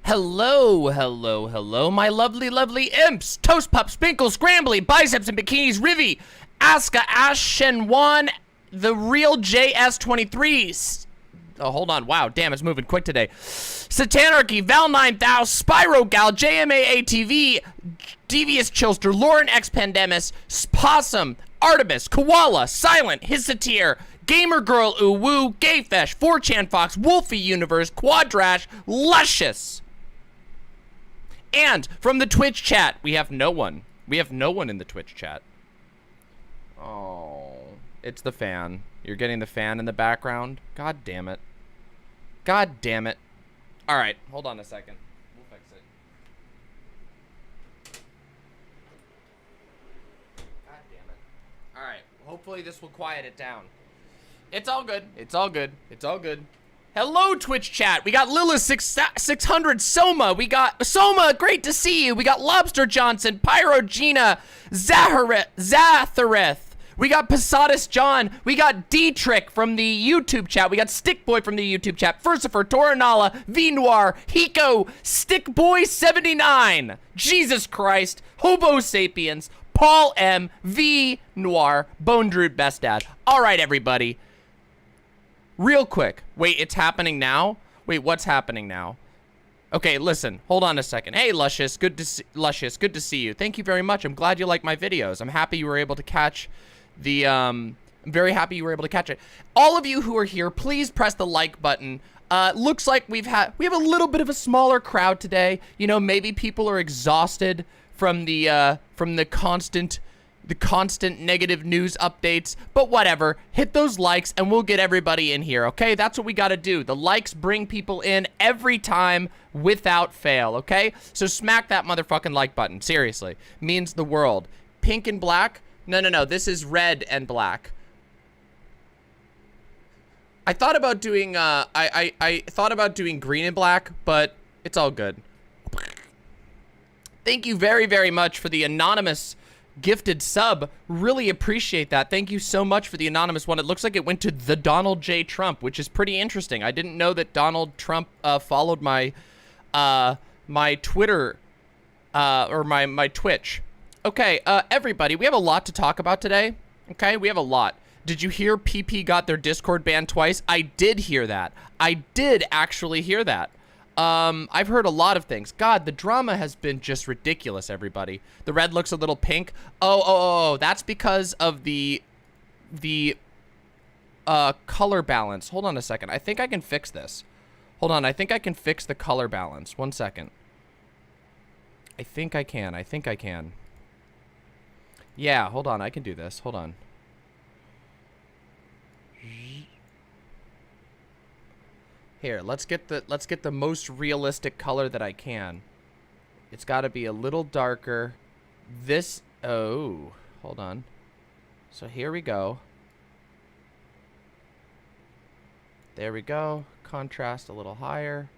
Hello, hello, hello, my lovely, lovely imps. Toast Pup, Spinkle, Scrambly, Biceps and Bikinis, Rivi, Aska, Ashenwan, the real JS23. Oh, hold on. Wow, damn, it's moving quick today. Satanarchy, Val 9000, Spyro Gal, JMA ATV, Devious Chilster, Lauren X Pandemis, Possum, Artemis, Koala, Silent, Hissatir, Gamer Girl Uwu, Gayfesh, 4chan Fox, Wolfie Universe, Quadrash, Luscious. And from the Twitch chat, we have no one. We have no one in the Twitch chat. Oh, it's the fan. You're getting the fan in the background? God damn it. God damn it. All right, hold on a second. We'll fix it. God damn it. All right, hopefully this will quiet it down. It's all good. It's all good. It's all good. Hello, Twitch chat. We got Lilith600 Soma. We got Soma, great to see you. We got Lobster Johnson, Pyrogena, Zathareth. We got Posadas John. We got D-Trick from the YouTube chat. We got Stickboy from the YouTube chat. Furcifer, Toranala, V-Noir, Hiko, Stickboy79. Jesus Christ. Hobo Sapiens, Paul M, V-Noir, Bone Druid Best Dad. All right, everybody. Real quick. Wait, it's happening now? Wait, what's happening now? Okay, listen. Hold on a second. Hey, Luscious. Good to see you. Thank you very much. I'm glad you like my videos. I'm happy you were able to catch the I'm very happy you were able to catch it. All of you who are here, please press the like button. Looks like we have a little bit of a smaller crowd today. You know, maybe people are exhausted from the constant negative news updates, but whatever. Hit those likes and we'll get everybody in here, okay? That's what we got to do. The likes bring people in every time without fail, okay? So smack that motherfucking like button. Seriously. Means the world. Pink and black? No. This is red and black. I thought about doing I thought about doing green and black, but it's all good. Thank you very, very much for the anonymous gifted sub. Really appreciate that. Thank you so much for the anonymous one. It looks like it went to the Donald J. Trump, which is pretty interesting. I didn't know that Donald Trump followed my my Twitter or my Twitch. Okay, everybody, we have a lot to talk about today. Okay, we have a lot. Did you hear PP got their Discord banned twice? I did hear that. I did actually hear that. I've heard a lot of things. God, the drama has been just ridiculous, everybody. The red looks a little pink. Oh, that's because of the color balance. Hold on a second. I think I can fix this. Hold on, I think I can fix the color balance. 1 second. I think I can. Yeah, hold on, I can do this. Hold on. Here, let's get the most realistic color that I can. It's got to be a little darker. Oh, hold on. So here we go. There we go. Contrast a little higher.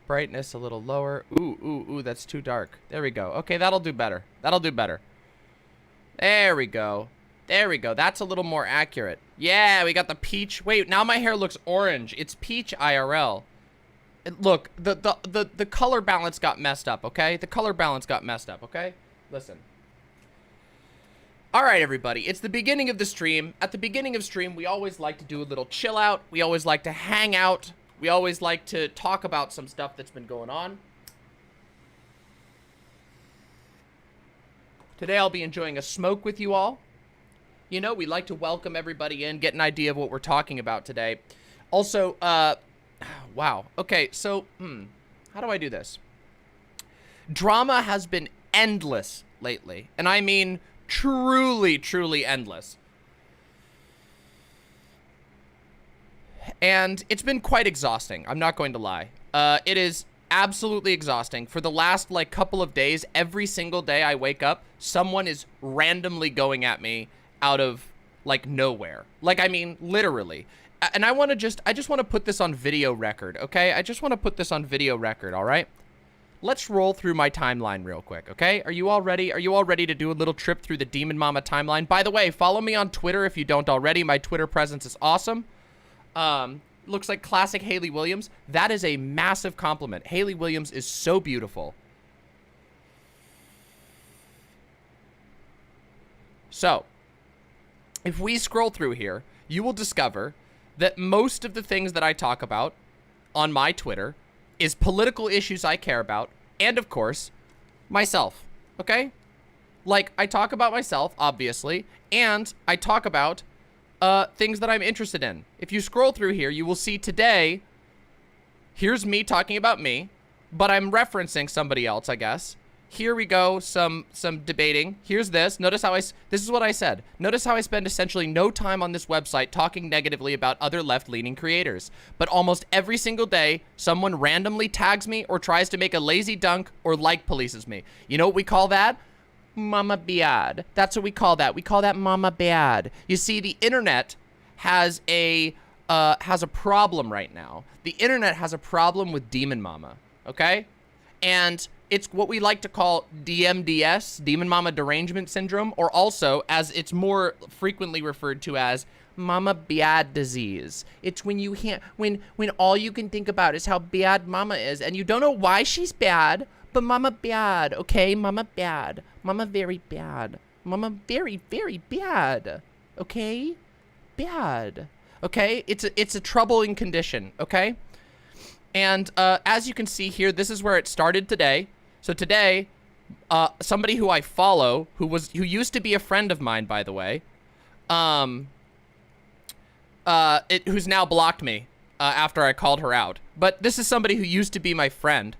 Brightness a little lower. Ooh, that's too dark. There we go. Okay, that'll do better. There we go. That's a little more accurate. Yeah, we got the peach. Wait, now my hair looks orange. It's peach IRL. Look, the color balance got messed up, okay? Listen. All right, everybody. It's the beginning of the stream. At the beginning of stream, we always like to do a little chill out. We always like to hang out. We always like to talk about some stuff that's been going on. Today, I'll be enjoying a smoke with you all. You know, we like to welcome everybody in, get an idea of what we're talking about today. Also, wow. Okay, so, how do I do this? Drama has been endless lately. And I mean truly, truly endless. And it's been quite exhausting. I'm not going to lie. It is absolutely exhausting. For the last, like, couple of days, every single day I wake up, someone is randomly going at me out of, like, nowhere. Like, I mean, literally. And I just want to put this on video record, okay? I just want to put this on video record, all right? Let's roll through my timeline real quick, okay? Are you all ready? Are you all ready to do a little trip through the Demon Mama timeline? By the way, follow me on Twitter if you don't already. My Twitter presence is awesome. looks like classic Hayley Williams. That is a massive compliment. Hayley Williams is so beautiful. So, if we scroll through here, you will discover that most of the things that I talk about on my Twitter is political issues I care about, and of course, myself, okay? Like, I talk about myself, obviously, and I talk about things that I'm interested in. If you scroll through here, you will see today, here's me talking about me, but I'm referencing somebody else, I guess. Here we go, some debating. Here's this. Notice how this is what I said. Notice how I spend essentially no time on this website talking negatively about other left-leaning creators. But almost every single day, someone randomly tags me or tries to make a lazy dunk or like polices me. You know what we call that? Mama bad. That's what we call that. We call that mama bad. You see, the internet has a problem right now. The internet has a problem with Demon Mama, okay? And it's what we like to call DMDS, Demon Mama Derangement Syndrome, or also, as it's more frequently referred to as, Mama Bad disease. It's when you can't, when all you can think about is how bad Mama is, and you don't know why she's bad, but Mama bad, okay? Mama bad. Mama very bad. Mama very, very bad, okay? Bad, okay? It's a troubling condition, okay? And as you can see here, this is where it started today. So today, somebody who I follow, who used to be a friend of mine, by the way, who's now blocked me after I called her out. But this is somebody who used to be my friend,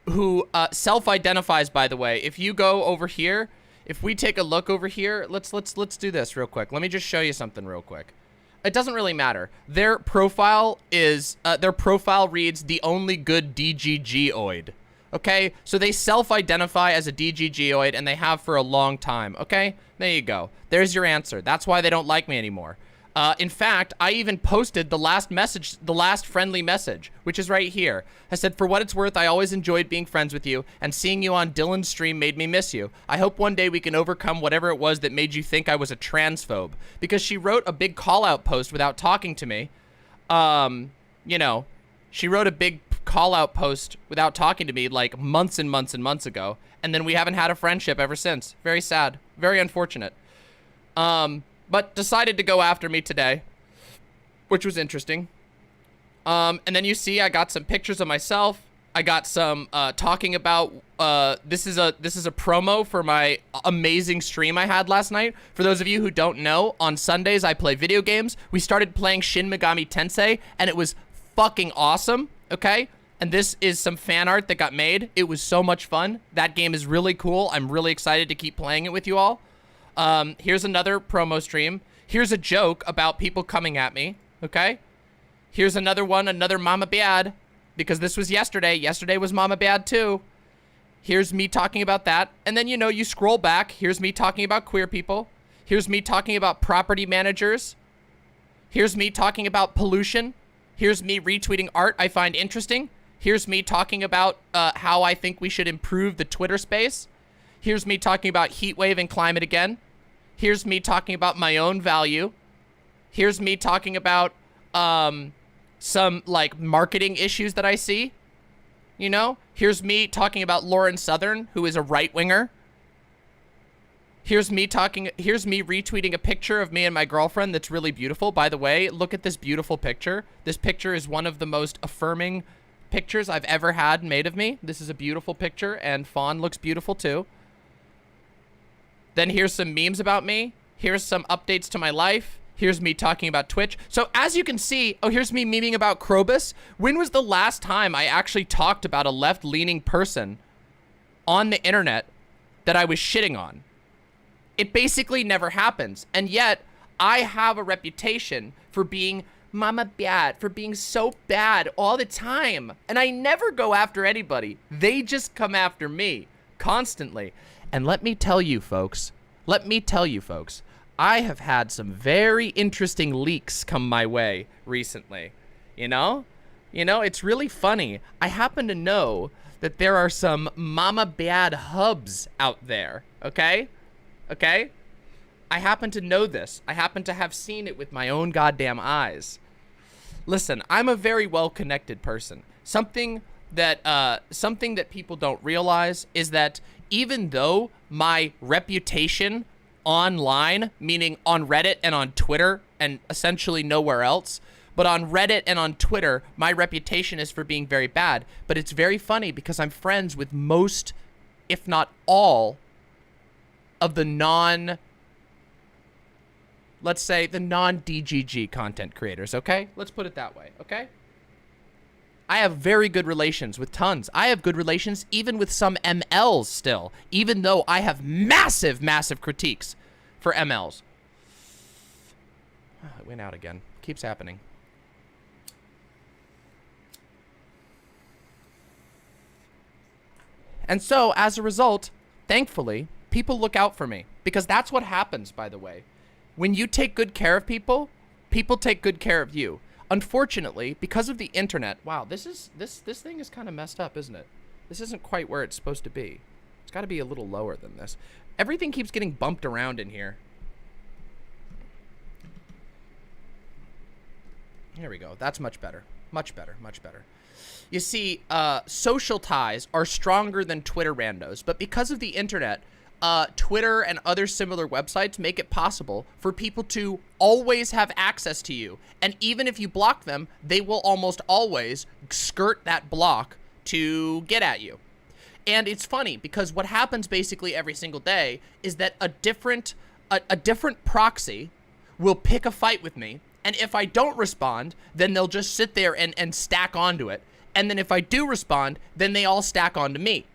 who self-identifies, by the way. If you go over here, if we take a look over here, let's do this real quick. Let me just show you something real quick. It doesn't really matter. Their profile is, their profile reads the only good DGG-oid. Okay, so they self-identify as a DGG-oid, and they have for a long time, okay? There you go. There's your answer. That's why they don't like me anymore. In fact, I even posted the last friendly message, which is right here. I said, for what it's worth, I always enjoyed being friends with you, and seeing you on Dylan's stream made me miss you. I hope one day we can overcome whatever it was that made you think I was a transphobe. Because she wrote a big call-out post without talking to me. You know, she wrote a big call-out post without talking to me like months and months and months ago, and then we haven't had a friendship ever since. Very sad. Very unfortunate. But decided to go after me today, which was interesting. And then you see I got some pictures of myself. I got some talking about this is a promo for my amazing stream I had last night. For those of you who don't know, on Sundays I play video games. We started playing Shin Megami Tensei, and it was fucking awesome, okay? And this is some fan art that got made. It was so much fun. That game is really cool. I'm really excited to keep playing it with you all. Here's another promo stream. Here's a joke about people coming at me, okay? Here's another one, another Mama Bad, because this was yesterday. Yesterday was Mama Bad too. Here's me talking about that. And then, you know, you scroll back. Here's me talking about queer people. Here's me talking about property managers. Here's me talking about pollution. Here's me retweeting art I find interesting. Here's me talking about how I think we should improve the Twitter space. Here's me talking about heat wave and climate again. Here's me talking about my own value. Here's me talking about some like marketing issues that I see. You know? Here's me talking about Lauren Southern, who is a right-winger. Here's me retweeting a picture of me and my girlfriend that's really beautiful. By the way, look at this beautiful picture. This picture is one of the most affirming pictures I've ever had made of me. This is a beautiful picture, and Fawn looks beautiful too. Then here's some memes about me. Here's some updates to my life. Here's me talking about Twitch. So as you can see, oh, here's me memeing about Krobus. When was the last time I actually talked about a left-leaning person on the internet that I was shitting on? It basically never happens. And yet, I have a reputation for being Mama Bad, for being so bad all the time. And I never go after anybody. They just come after me constantly. And let me tell you, folks, I have had some very interesting leaks come my way recently. You know, it's really funny. I happen to know that there are some Mama Bad hubs out there, okay? Okay? I happen to know this. I happen to have seen it with my own goddamn eyes. Listen, I'm a very well-connected person. Something that people don't realize is that even though my reputation online, meaning on Reddit and on Twitter and essentially nowhere else, but on Reddit and on Twitter, my reputation is for being very bad. But it's very funny because I'm friends with most, if not all, of the let's say the non-DGG content creators, okay? Let's put it that way, okay? I have very good relations with tons. I have good relations even with some MLs still, even though I have massive, massive critiques for MLs. Oh, it went out again. Keeps happening. And so, as a result, thankfully, people look out for me. Because that's what happens, by the way. When you take good care of people, people take good care of you. Unfortunately, because of the internet, wow, this thing is kind of messed up, isn't it? This isn't quite where it's supposed to be. It's got to be a little lower than this. Everything keeps getting bumped around in here. Here we go. That's much better. Much better. Much better. You see, social ties are stronger than Twitter randos, but because of the internet, Twitter and other similar websites make it possible for people to always have access to you. And even if you block them, they will almost always skirt that block to get at you. And it's funny because what happens basically every single day is that a different proxy will pick a fight with me. And if I don't respond, then they'll just sit there and stack onto it. And then if I do respond, then they all stack onto me.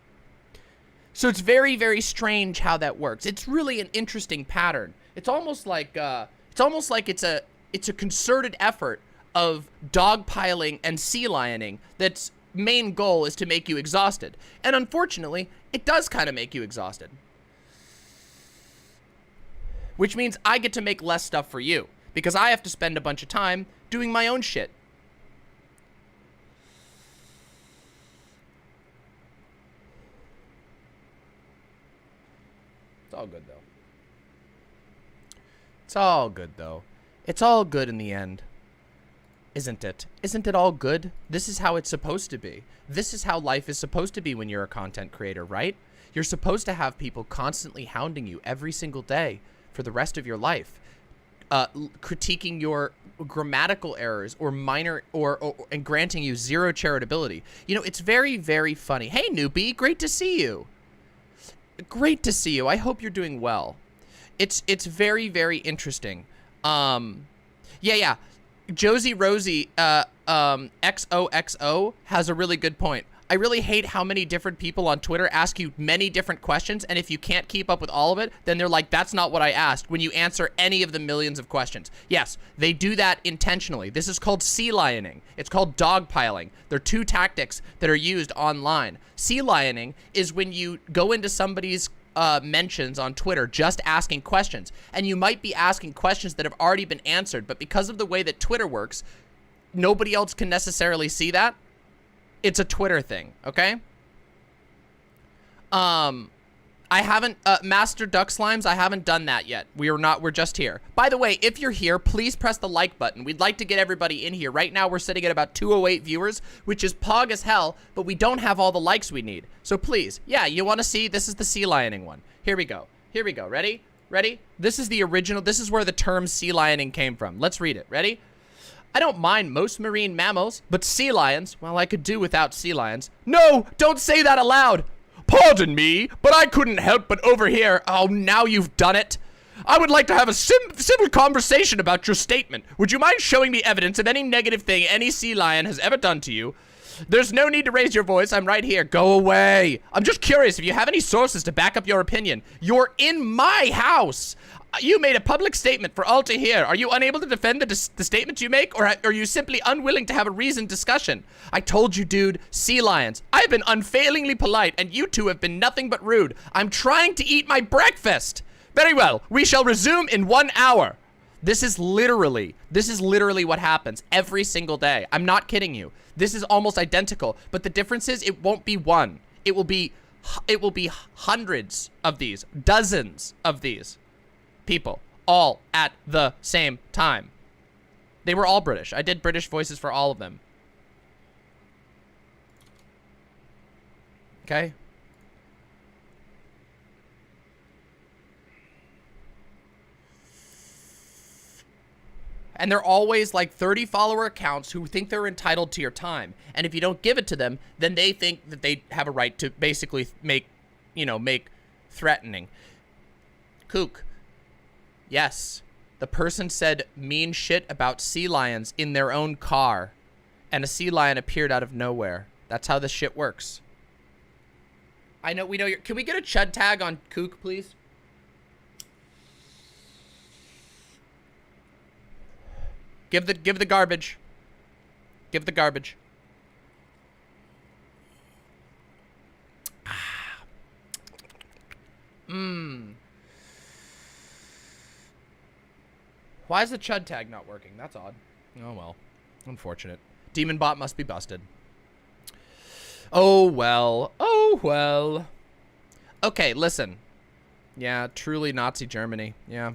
So it's very, very strange how that works. It's really an interesting pattern. It's almost like it's a concerted effort of dogpiling and sea lioning that's main goal is to make you exhausted. And unfortunately, it does kind of make you exhausted. Which means I get to make less stuff for you because I have to spend a bunch of time doing my own shit. It's all good, though. It's all good, though. It's all good in the end. Isn't it? Isn't it all good? This is how it's supposed to be. This is how life is supposed to be when you're a content creator, right? You're supposed to have people constantly hounding you every single day for the rest of your life. Critiquing your grammatical errors or minor and granting you zero charitability. You know, it's very, very funny. Hey, newbie, great to see you. Great to see you. I hope you're doing well. It's very, very interesting. Yeah. Josie Rosie XOXO has a really good point. I really hate how many different people on Twitter ask you many different questions, and if you can't keep up with all of it, then they're like, that's not what I asked, when you answer any of the millions of questions. Yes, they do that intentionally. This is called sea lioning. It's called dogpiling. They're two tactics that are used online. Sea lioning is when you go into somebody's mentions on Twitter just asking questions, and you might be asking questions that have already been answered, but because of the way that Twitter works, nobody else can necessarily see that. It's a Twitter thing, okay? I haven't, Master Duck Slimes, I haven't done that yet. We're just here. By the way, if you're here, please press the like button. We'd like to get everybody in here. Right now, we're sitting at about 208 viewers, which is pog as hell, but we don't have all the likes we need. So please, yeah, you want to see? This is the sea lioning one. Here we go. Here we go. Ready? Ready? This is the original. This is where the term sea lioning came from. Let's read it. Ready? I don't mind most marine mammals, but sea lions, well, I could do without sea lions. No, don't say that aloud. Pardon me, but I couldn't help but overhear. Oh, now you've done it. I would like to have a simple conversation about your statement. Would you mind showing me evidence of any negative thing any sea lion has ever done to you? There's no need to raise your voice. I'm right here. Go away. I'm just curious if you have any sources to back up your opinion. You're in my house. You made a public statement for all to hear. Are you unable to defend the statements you make, or are you simply unwilling to have a reasoned discussion? I told you, dude, sea lions. I've been unfailingly polite, and you two have been nothing but rude. I'm trying to eat my breakfast. Very well, we shall resume in 1 hour. This is literally what happens every single day. I'm not kidding you. This is almost identical, but the difference is it won't be one. It will be hundreds of these, dozens of these people, all at the same time. They were all British. I did British voices for all of them. Okay? And they're always like 30 follower accounts who think they're entitled to your time. And if you don't give it to them, then they think that they have a right to basically make, you know, make threatening. Kook. Yes. The person said mean shit about sea lions in their own car. And a sea lion appeared out of nowhere. That's how this shit works. I know, we know you're... Can we get a chud tag on Kook, please? Give the garbage. Give the garbage. Why is the chud tag not working? That's odd. Oh well. Unfortunate. Demon bot must be busted. Oh well. Oh well. Okay, listen. Yeah, truly Nazi Germany. Yeah.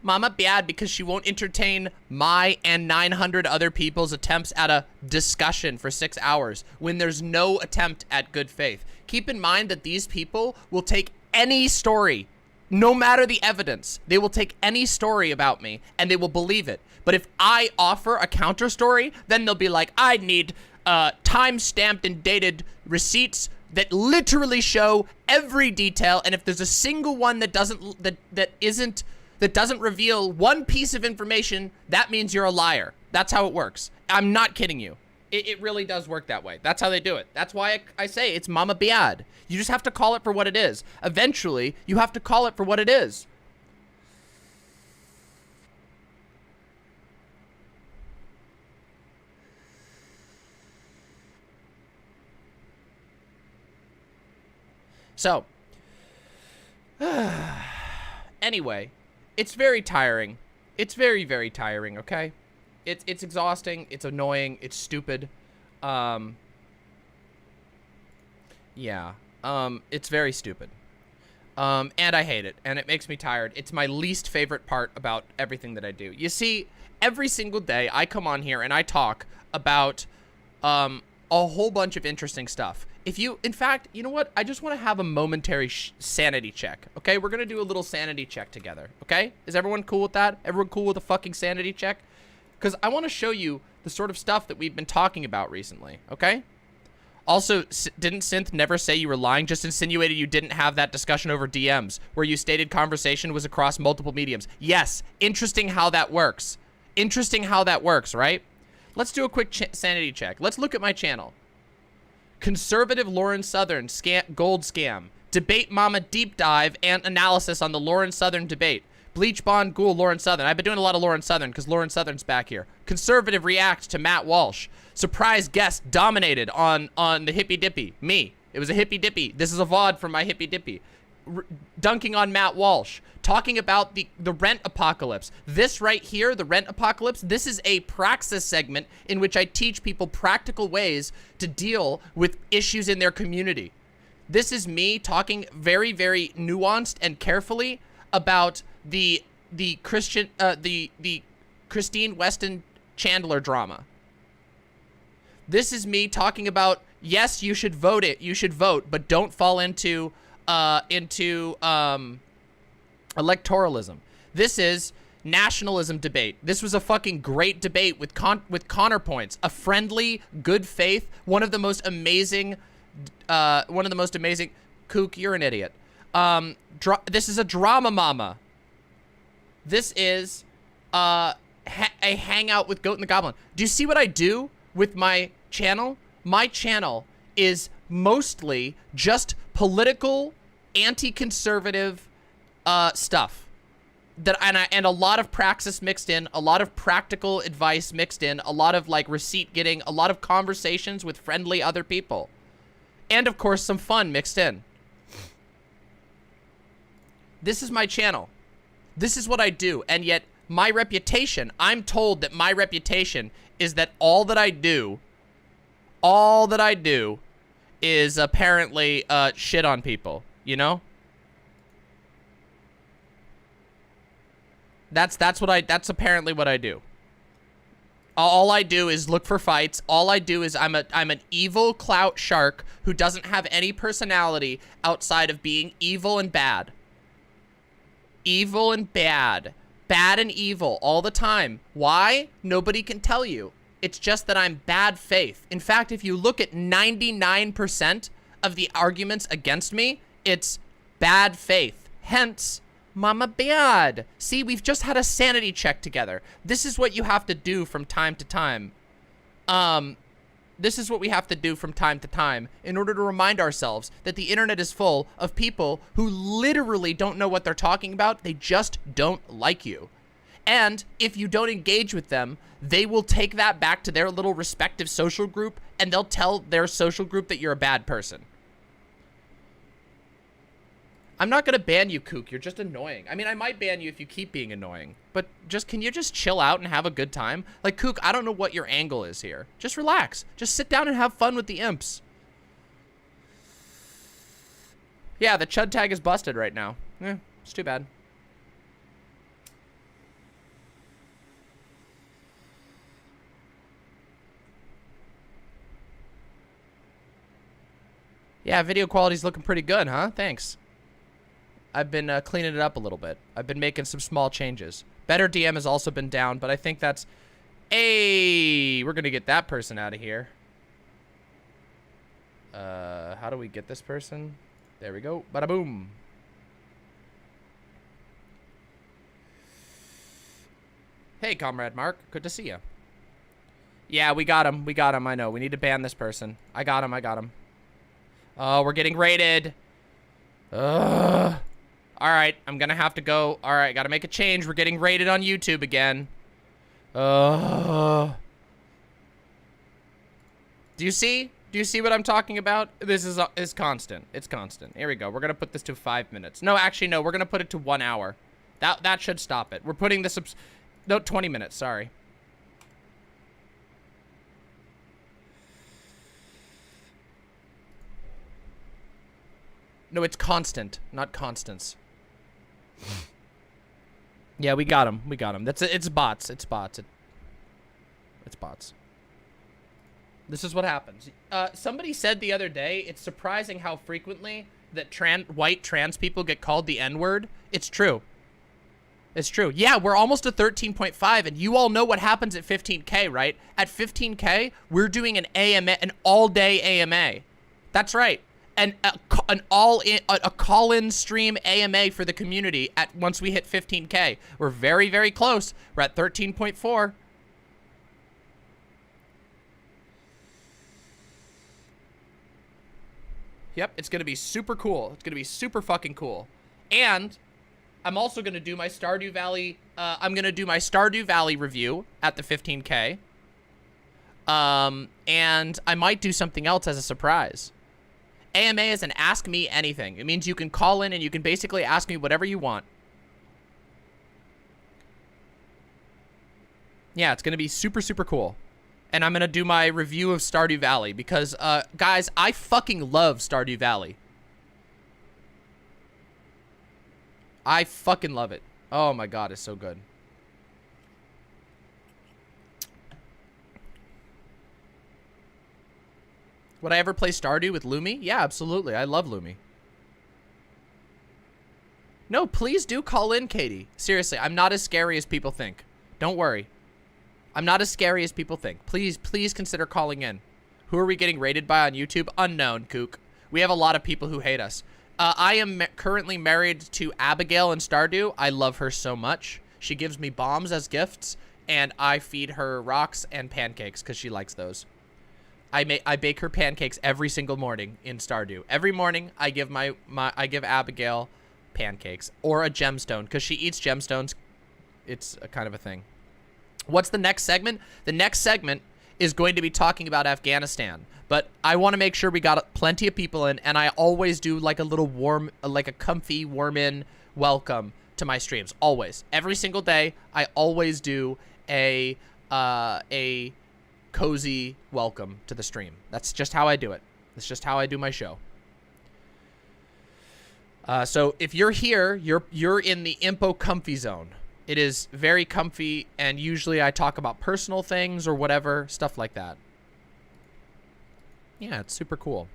Mama bad because she won't entertain my and 900 other people's attempts at a discussion for 6 hours when there's no attempt at good faith. Keep in mind that these people will take any story, no matter the evidence. They will take any story about me and they will believe it. But if I offer a counter story, then they'll be like, I need time-stamped and dated receipts that literally show every detail. And if there's a single one that doesn't reveal one piece of information, that means you're a liar. That's how it works. I'm not kidding you. It really does work that way. That's how they do it. That's why I say it's Mama Biad. You just have to call it for what it is. Eventually, you have to call it for what it is. So, anyway, it's very tiring. It's very, very tiring, okay? It's exhausting, it's annoying, it's stupid. Yeah. It's very stupid. And I hate it, and it makes me tired. It's my least favorite part about everything that I do. You see, every single day I come on here and I talk about a whole bunch of interesting stuff. In fact, you know what? I just want to have a momentary sanity check, okay? We're going to do a little sanity check together, okay? Is everyone cool with that? Everyone cool with a fucking sanity check? Because I want to show you the sort of stuff that we've been talking about recently, okay? Also, didn't Synth never say you were lying? Just insinuated you didn't have that discussion over DMs, where you stated conversation was across multiple mediums. Yes, interesting how that works. Interesting how that works, right? Let's do a quick sanity check. Let's look at my channel. Conservative Lauren Southern gold scam. Debate Mama deep dive and analysis on the Lauren Southern debate. Bleach Bond Ghoul Lauren Southern. I've been doing a lot of Lauren Southern because Lauren Southern's back here. Conservative react to Matt Walsh. Surprise guest dominated on the Hippy Dippy. Me. It was a Hippy Dippy. This is a VOD from my Hippy Dippy. Dunking on Matt Walsh. Talking about the rent apocalypse. This right here, the rent apocalypse, this is a praxis segment in which I teach people practical ways to deal with issues in their community. This is me talking very, very nuanced and carefully about the Christine Weston Chandler drama. This is me talking about, yes, you should vote, but don't fall into electoralism. This is nationalism debate. This was a fucking great debate with counterpoints. A friendly, good faith, one of the most amazing, Kook, you're an idiot. This is a drama mama. This is a hangout with Goat and the Goblin. Do you see what I do with my channel? My channel is mostly just political, anti-conservative stuff. And a lot of praxis mixed in, a lot of practical advice mixed in, a lot of like receipt getting, a lot of conversations with friendly other people. And of course some fun mixed in. This is my channel. This is what I do, and yet my reputation, I'm told that my reputation is that all that I do is apparently shit on people, you know? That's apparently what I do. All I do is look for fights. All I do is I'm an evil clout shark who doesn't have any personality outside of being evil and bad. Evil and bad. Bad and evil all the time. Why? Nobody can tell you. It's just that I'm bad faith. In fact, if you look at 99% of the arguments against me, it's bad faith. Hence, Mama Bad. See, we've just had a sanity check together. This is what you have to do from time to time. This is what we have to do from time to time in order to remind ourselves that the internet is full of people who literally don't know what they're talking about. They just don't like you. And if you don't engage with them, they will take that back to their little respective social group and they'll tell their social group that you're a bad person. I'm not gonna ban you, Kook. You're just annoying. I mean, I might ban you if you keep being annoying, but can you just chill out and have a good time? Like, Kook, I don't know what your angle is here. Just relax. Just sit down and have fun with the imps. Yeah, the chud tag is busted right now. It's too bad. Yeah, video quality's looking pretty good, huh? Thanks. I've been cleaning it up a little bit. I've been making some small changes. Better DM has also been down, but I think that's... Hey, we're gonna get that person out of here. How do we get this person? There we go. Bada boom. Hey, Comrade Mark. Good to see you. Yeah, we got him. We got him. I know. We need to ban this person. I got him. I got him. Oh, we're getting raided. Ugh. All right, I'm gonna have to go. All right, gotta make a change. We're getting raided on YouTube again. Do you see? Do you see what I'm talking about? This is constant. It's constant. Here we go. We're gonna put this to 5 minutes. No, actually, no. We're gonna put it to 1 hour. That should stop it. We're putting this up. No, 20 minutes. Sorry. No, it's constant, not constants. Yeah, we got him. We got him. It's bots. It's bots. It's bots. This is what happens. Somebody said the other day, it's surprising how frequently that white trans people get called the N-word. It's true. It's true. Yeah, we're almost at 13.5, and you all know what happens at 15K, right? At 15K, we're doing an AMA, an all-day AMA. That's right. And a call-in stream AMA for the community at once we hit 15K. We're very, very close. We're at 13.4. Yep, it's gonna be super cool. It's gonna be super fucking cool. And I'm also gonna do my Stardew Valley. I'm gonna do my Stardew Valley review at the 15K. And I might do something else as a surprise. AMA is an ask me anything. It means you can call in and you can basically ask me whatever you want. Yeah, it's gonna be super, super cool. And I'm gonna do my review of Stardew Valley because, guys, I fucking love Stardew Valley. I fucking love it. Oh my god, it's so good. Would I ever play Stardew with Lumi? Yeah, absolutely. I love Lumi. No, please do call in, Katie. Seriously, I'm not as scary as people think. Don't worry. I'm not as scary as people think. Please, please consider calling in. Who are we getting rated by on YouTube? Unknown, kook. We have a lot of people who hate us. I am currently married to Abigail in Stardew. I love her so much. She gives me bombs as gifts, and I feed her rocks and pancakes because she likes those. I bake her pancakes every single morning in Stardew. Every morning, I give I give Abigail pancakes or a gemstone because she eats gemstones. It's a kind of a thing. What's the next segment? The next segment is going to be talking about Afghanistan, but I want to make sure we got plenty of people in, and I always do like a little warm, like a comfy warm-in welcome to my streams. Always, every single day, I always do a cozy welcome to the stream. That's just how I do it. That's just how I do my show. So if you're here, you're in the Impo comfy zone. It is very comfy, and usually I talk about personal things or whatever, stuff like that. Yeah, it's super cool.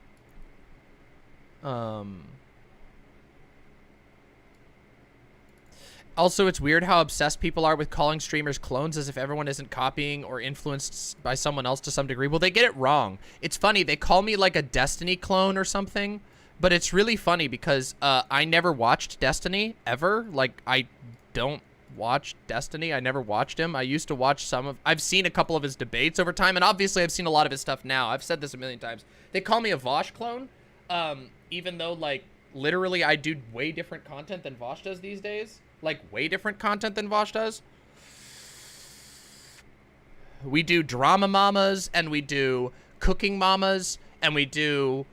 Also, it's weird how obsessed people are with calling streamers clones, as if everyone isn't copying or influenced by someone else to some degree. Well, they get it wrong. It's funny. They call me like a Destiny clone or something, but it's really funny because I never watched Destiny ever. Like, I don't watch Destiny. I never watched him. I used to watch I've seen a couple of his debates over time, and obviously I've seen a lot of his stuff now. I've said this a million times. They call me a Vosh clone, even though, like, literally I do way different content than Vosh does these days. Like, way different content than Vosh does. We do drama mamas, and we do cooking mamas, and we do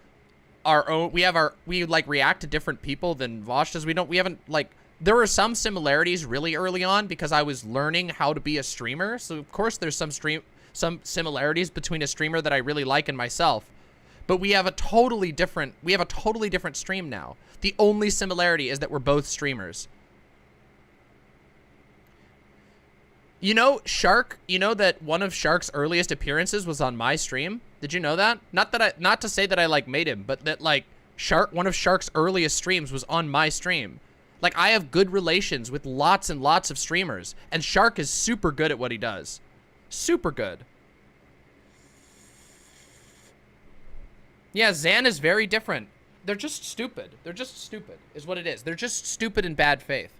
our own, we like react to different people than Vosh does. We haven't, like, there were some similarities really early on because I was learning how to be a streamer. So of course there's some similarities between a streamer that I really like and myself. But we have a totally different stream now. The only similarity is that we're both streamers. You know, Shark, you know that one of Shark's earliest appearances was on my stream? Did you know that? Not to say that I, like, made him, but that, like, one of Shark's earliest streams was on my stream. Like, I have good relations with lots and lots of streamers, and Shark is super good at what he does. Super good. Yeah, Zan is very different. They're just stupid. They're just stupid, is what it is. They're just stupid in bad faith.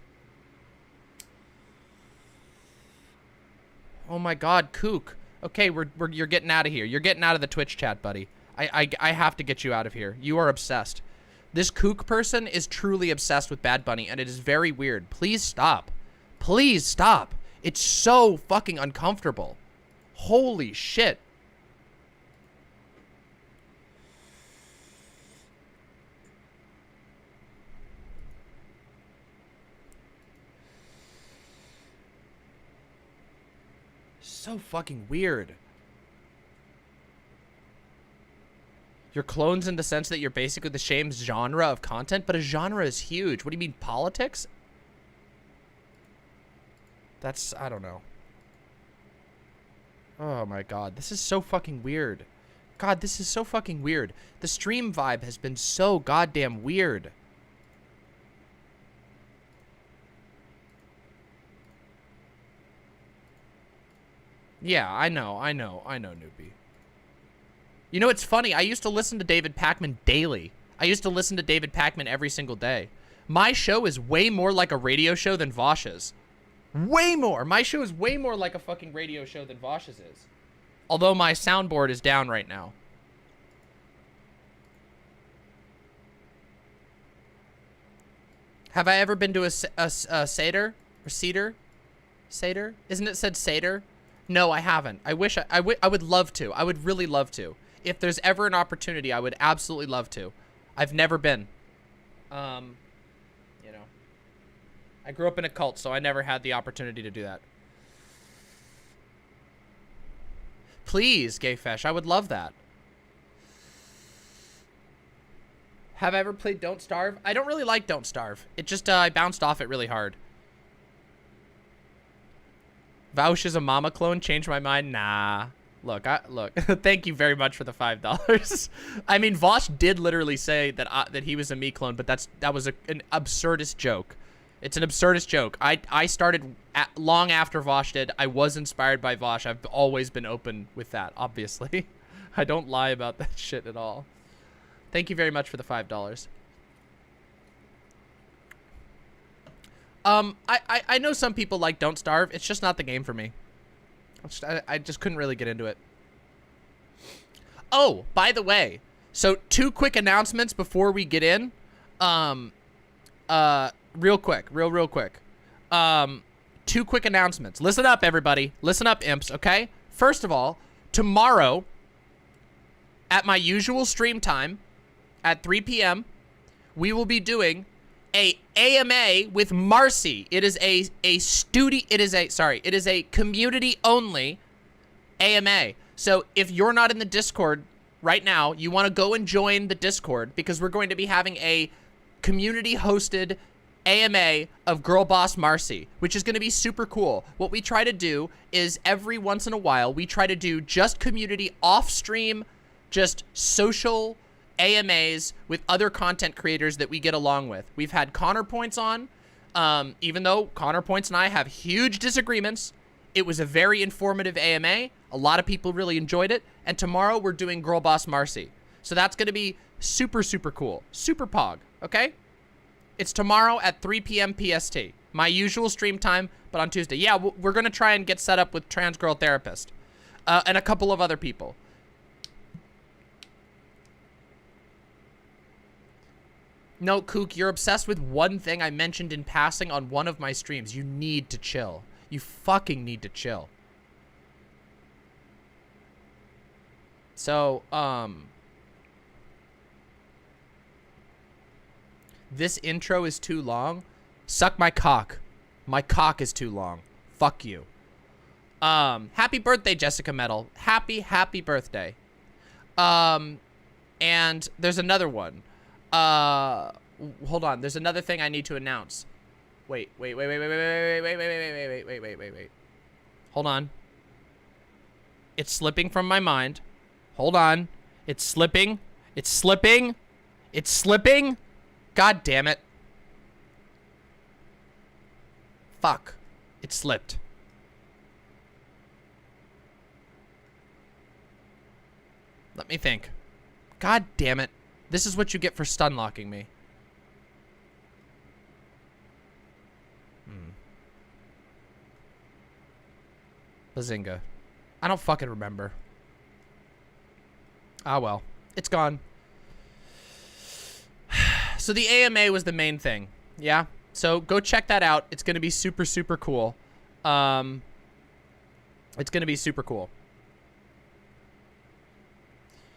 Oh my god, Kook. Okay, you're getting out of here. You're getting out of the Twitch chat, buddy. I have to get you out of here. You are obsessed. This Kook person is truly obsessed with Bad Bunny, and it is very weird. Please stop. Please stop. It's so fucking uncomfortable. Holy shit. So fucking weird. You're clones in the sense that you're basically the same genre of content, but a genre is huge. What do you mean, politics? That's, I don't know. Oh my god, this is so fucking weird. God, this is so fucking weird. The stream vibe has been so goddamn weird. Yeah, I know, newbie. You know, it's funny. I used to listen to David Pakman daily. I used to listen to David Pakman every single day. My show is way more like a radio show than Vosh's. Way more. My show is way more like a fucking radio show than Vosh's is. Although my soundboard is down right now. Have I ever been to a Seder? Or Cedar? Seder? Isn't it said Seder? No, I haven't. I wish I would love to. I would really love to. If there's ever an opportunity, I would absolutely love to. I've never been. You know. I grew up in a cult, so I never had the opportunity to do that. Please, Gayfesh, I would love that. Have I ever played Don't Starve? I don't really like Don't Starve. It just, I bounced off it really hard. Vouch is a mama clone. Change my mind. Nah. Look. Thank you very much for the $5. I mean, Vosh did literally say that that he was a me clone, but that was an absurdist joke. It's an absurdist joke. I started long after Vosh did. I was inspired by Vosh. I've always been open with that. Obviously, I don't lie about that shit at all. Thank you very much for the $5. I know some people like Don't Starve. It's just not the game for me. I just couldn't really get into it. Oh, by the way, so 2 quick announcements before we get in. Real quick. 2 quick announcements. Listen up, everybody. Listen up, imps, okay? First of all, tomorrow, at my usual stream time, at 3 p.m., we will be doing a AMA with Marcy. It is a community only AMA. So if you're not in the Discord right now, you want to go and join the Discord because we're going to be having a community hosted AMA of Girl Boss Marcy, which is going to be super cool. What we try to do is every once in a while, we try to do just community off-stream, just social AMAs with other content creators that we get along with. We've had Connor Points on, even though Connor Points and I have huge disagreements. It was a very informative AMA. A lot of people really enjoyed it. And tomorrow we're doing Girl Boss Marcy. So that's going to be super, super cool. Super pog, okay? It's tomorrow at 3 p.m. PST. My usual stream time, but on Tuesday. Yeah, we're going to try and get set up with Trans Girl Therapist. And a couple of other people. No, Kook, you're obsessed with one thing I mentioned in passing on one of my streams. You need to chill. You fucking need to chill. So, this intro is too long. Suck my cock. My cock is too long. Fuck you. Happy birthday, Jessica Metal. Happy birthday. And there's another one. Hold on. There's another thing I need to announce. Wait. Hold on. It's slipping from my mind. Hold on. It's slipping. It's slipping. It's slipping. God damn it. Fuck. It slipped. Let me think. God damn it. This is what you get for stun locking me. Bazinga. I don't fucking remember. Ah, well. It's gone. So the AMA was the main thing. Yeah? So go check that out. It's going to be super, super cool. It's going to be super cool.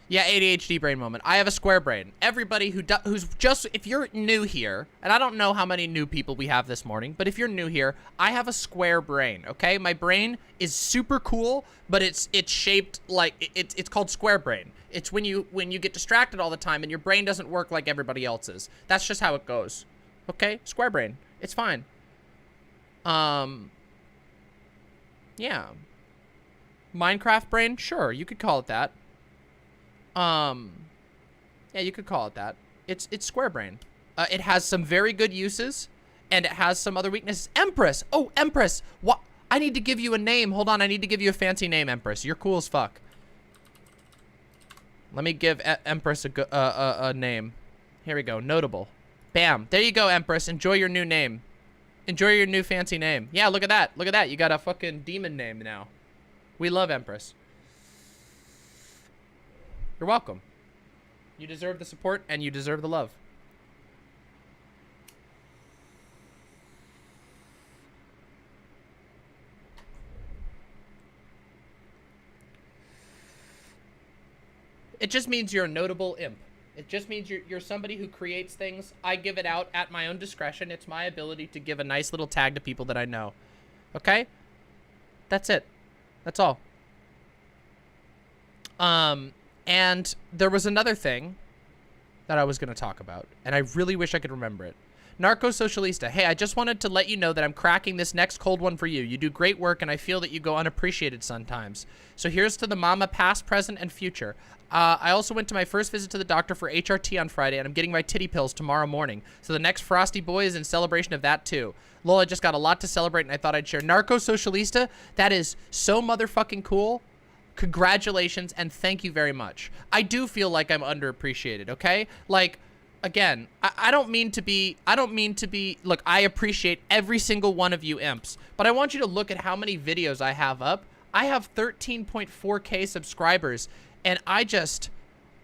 Yeah, ADHD brain moment. I have a square brain. Everybody who's just, if you're new here, and I don't know how many new people we have this morning, but if you're new here, I have a square brain, okay? My brain is super cool, but it's shaped like, it's called square brain. It's when you get distracted all the time and your brain doesn't work like everybody else's. That's just how it goes. Okay? Square brain. It's fine. Yeah. Minecraft brain? Sure, you could call it that. Yeah, you could call it that. It's square brain. It has some very good uses, and it has some other weaknesses. Empress! Oh, Empress! What? I need to give you a name. Hold on, I need to give you a fancy name, Empress. You're cool as fuck. Let me give Empress a name. Here we go. Notable. Bam. There you go, Empress. Enjoy your new name. Enjoy your new fancy name. Yeah, look at that. Look at that. You got a fucking demon name now. We love Empress. You're welcome. You deserve the support and you deserve the love. It just means you're a notable imp. It just means you're somebody who creates things. I give it out at my own discretion. It's my ability to give a nice little tag to people that I know. Okay? That's it. That's all. And there was another thing that I was going to talk about, and I really wish I could remember it. Narco Socialista. Hey, I just wanted to let you know that I'm cracking this next cold one for you. You do great work, and I feel that you go unappreciated sometimes. So here's to the mama past, present, and future. I also went to my first visit to the doctor for HRT on Friday, and I'm getting my titty pills tomorrow morning. So the next Frosty Boy is in celebration of that, too. Lol, I just got a lot to celebrate, and I thought I'd share. Narco Socialista, that is so motherfucking cool. Congratulations, and thank you very much. I do feel like I'm underappreciated, okay? Like, again, I don't mean to be, look, I appreciate every single one of you imps, but I want you to look at how many videos I have up. I have 13.4K subscribers, and I just,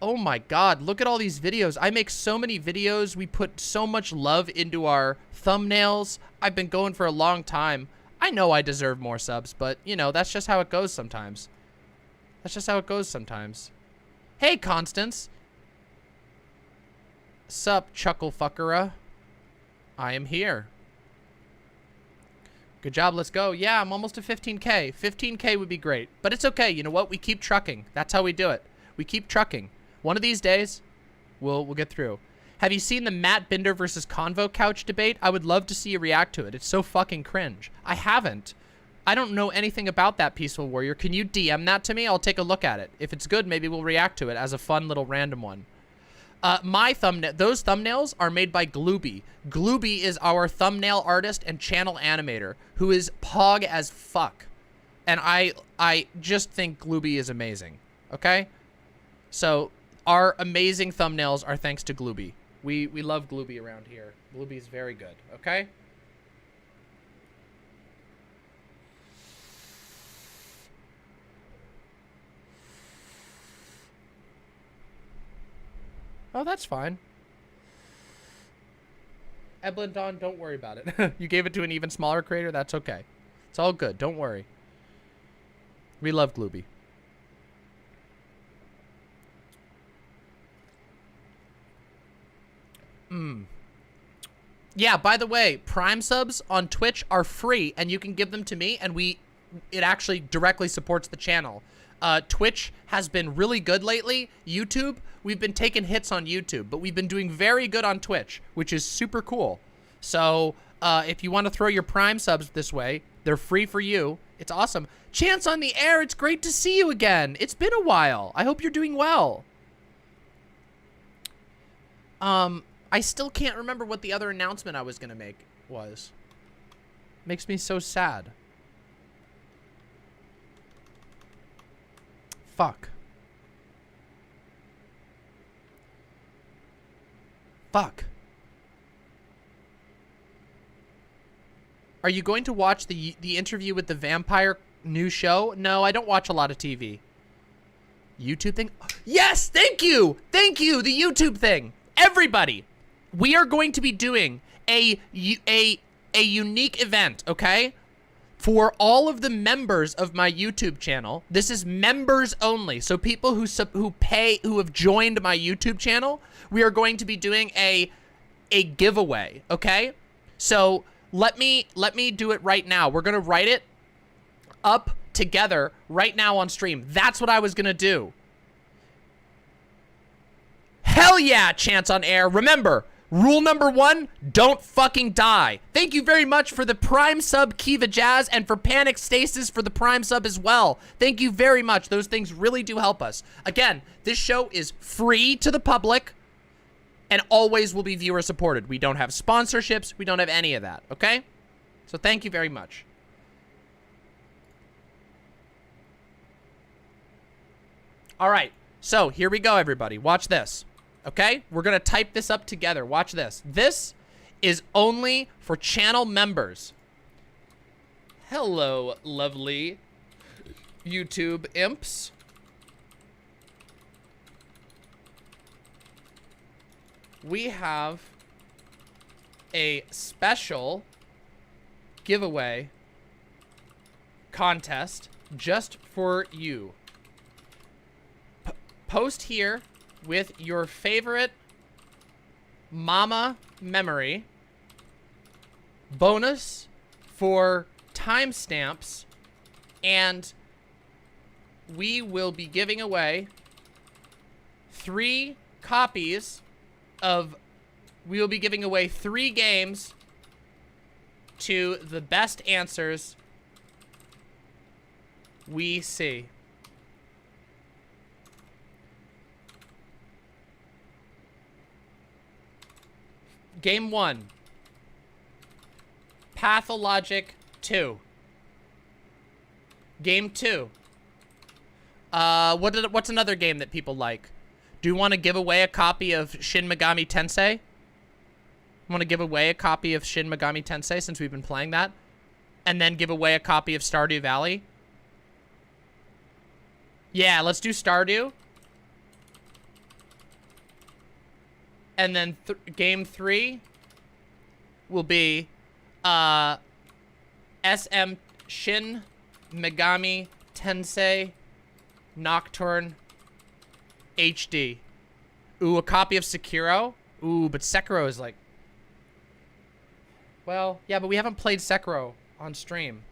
oh my God, look at all these videos. I make so many videos. We put so much love into our thumbnails. I've been going for a long time. I know I deserve more subs, but, you know, that's just how it goes sometimes. That's just how it goes sometimes. Hey, Constance. Sup, chuckle fuckera. I am here. Good job, let's go. Yeah, I'm almost to 15K. 15K would be great. But it's okay, you know what? We keep trucking. That's how we do it. We keep trucking. One of these days, we'll get through. Have you seen the Matt Binder versus Convo couch debate? I would love to see you react to it. It's so fucking cringe. I haven't. I don't know anything about that, Peaceful Warrior. Can you DM that to me? I'll take a look at it. If it's good, maybe we'll react to it as a fun little random one. Those thumbnails are made by Glooby. Glooby is our thumbnail artist and channel animator who is pog as fuck. And I just think Glooby is amazing. Okay? So our amazing thumbnails are thanks to Glooby. We love Glooby around here. Glooby is very good. Okay? Oh, that's fine. Eblin Dawn, don't worry about it. You gave it to an even smaller creator? That's okay. It's all good. Don't worry. We love Glooby. Yeah, by the way, Prime subs on Twitch are free, and you can give them to me, and it actually directly supports the channel. Twitch has been really good lately. YouTube, we've been taking hits on YouTube, but we've been doing very good on Twitch, which is super cool. So, if you want to throw your Prime subs this way, they're free for you. It's awesome. Chance on the air, it's great to see you again. It's been a while. I hope you're doing well. I still can't remember what the other announcement I was gonna make was. Makes me so sad. Fuck. Fuck. Are you going to watch the interview with the vampire new show? No, I don't watch a lot of TV. YouTube thing? Yes, thank you! Thank you, the YouTube thing. Everybody, we are going to be doing a unique event, okay? For all of the members of my YouTube channel. This is members only. So people who have joined my YouTube channel, we are going to be doing a giveaway, okay? So let me do it right now. We're gonna write it up together right now on stream. That's what I was gonna do. Hell yeah, Chance on air. Remember, rule number 1, don't fucking die. Thank you very much for the Prime sub, Kiva Jazz, and for Panic Stasis for the Prime sub as well. Thank you very much. Those things really do help us. Again, this show is free to the public and always will be viewer supported. We don't have sponsorships. We don't have any of that, okay? So thank you very much. All right, so here we go, everybody. Watch this. Okay, we're gonna type this up together. Watch this. This is only for channel members. Hello, lovely YouTube imps. We have a special giveaway contest just for you. Post here with your favorite mama memory. Bonus for timestamps. And we will be giving away 3 copies of... We will be giving away 3 games to the best answers we see. Game 1. Pathologic 2. Game 2. What's another game that people like? Do you want to give away a copy of Shin Megami Tensei? Want to give away a copy of Shin Megami Tensei since we've been playing that? And then give away a copy of Stardew Valley? Yeah, let's do Stardew. And then game 3 will be SM Shin Megami Tensei Nocturne HD. Ooh, a copy of Sekiro? Ooh, but Sekiro is like... Well, yeah, but we haven't played Sekiro on stream.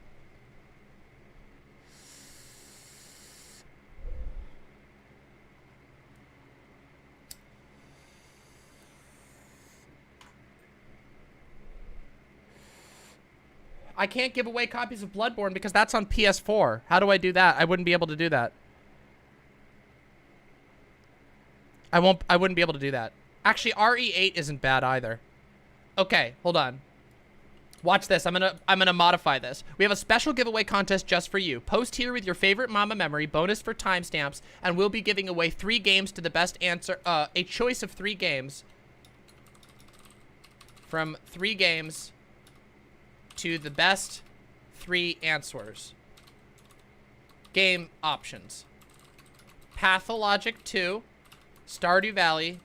I can't give away copies of Bloodborne because that's on PS4. How do I do that? I wouldn't be able to do that. I wouldn't be able to do that. Actually, RE8 isn't bad either. Okay, hold on. Watch this. I'm gonna modify this. We have a special giveaway contest just for you. Post here with your favorite mama memory, bonus for timestamps, and we'll be giving away 3 games to the best answer. A choice of 3 games from 3 games to the best 3 answers. Game options: Pathologic 2, Stardew Valley,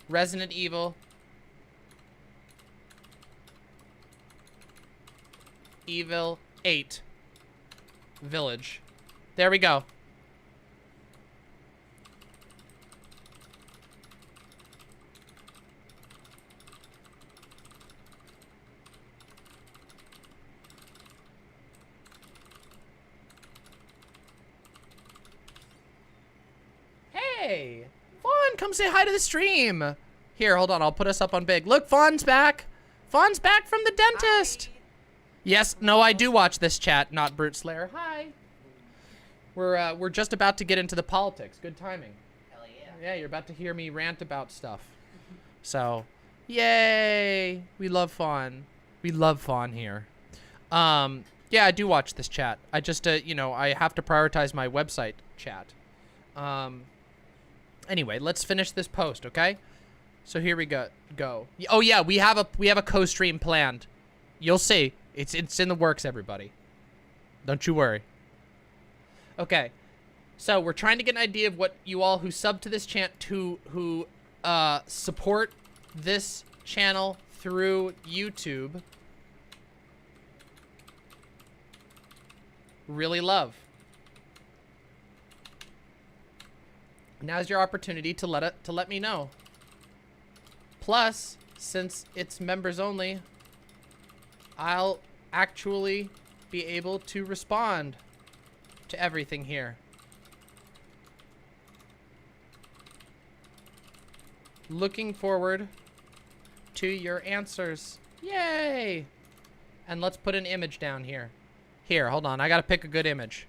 Resident Evil, Evil 8 Village. There we go. Hey, Fawn, come say hi to the stream. Here, hold on, I'll put us up on big. Look, Fawn's back. Fawn's back from the dentist. Hi. Yes, no, I do watch this chat, not Brute Slayer. Hi. We're just about to get into the politics. Good timing. Hell yeah. Yeah, you're about to hear me rant about stuff. So, yay. We love Fawn. We love Fawn here. Yeah, I do watch this chat. I just, you know, I have to prioritize my website chat. Anyway, let's finish this post, okay? So here we go. Oh yeah, we have a co-stream planned. You'll see. It's in the works, everybody. Don't you worry. Okay. So we're trying to get an idea of what you all who sub to this who support this channel through YouTube really love. Now's your opportunity to let me know. Plus, since it's members only, I'll actually be able to respond to everything here. Looking forward to your answers. Yay! And let's put an image down here. Here, hold on. I gotta pick a good image.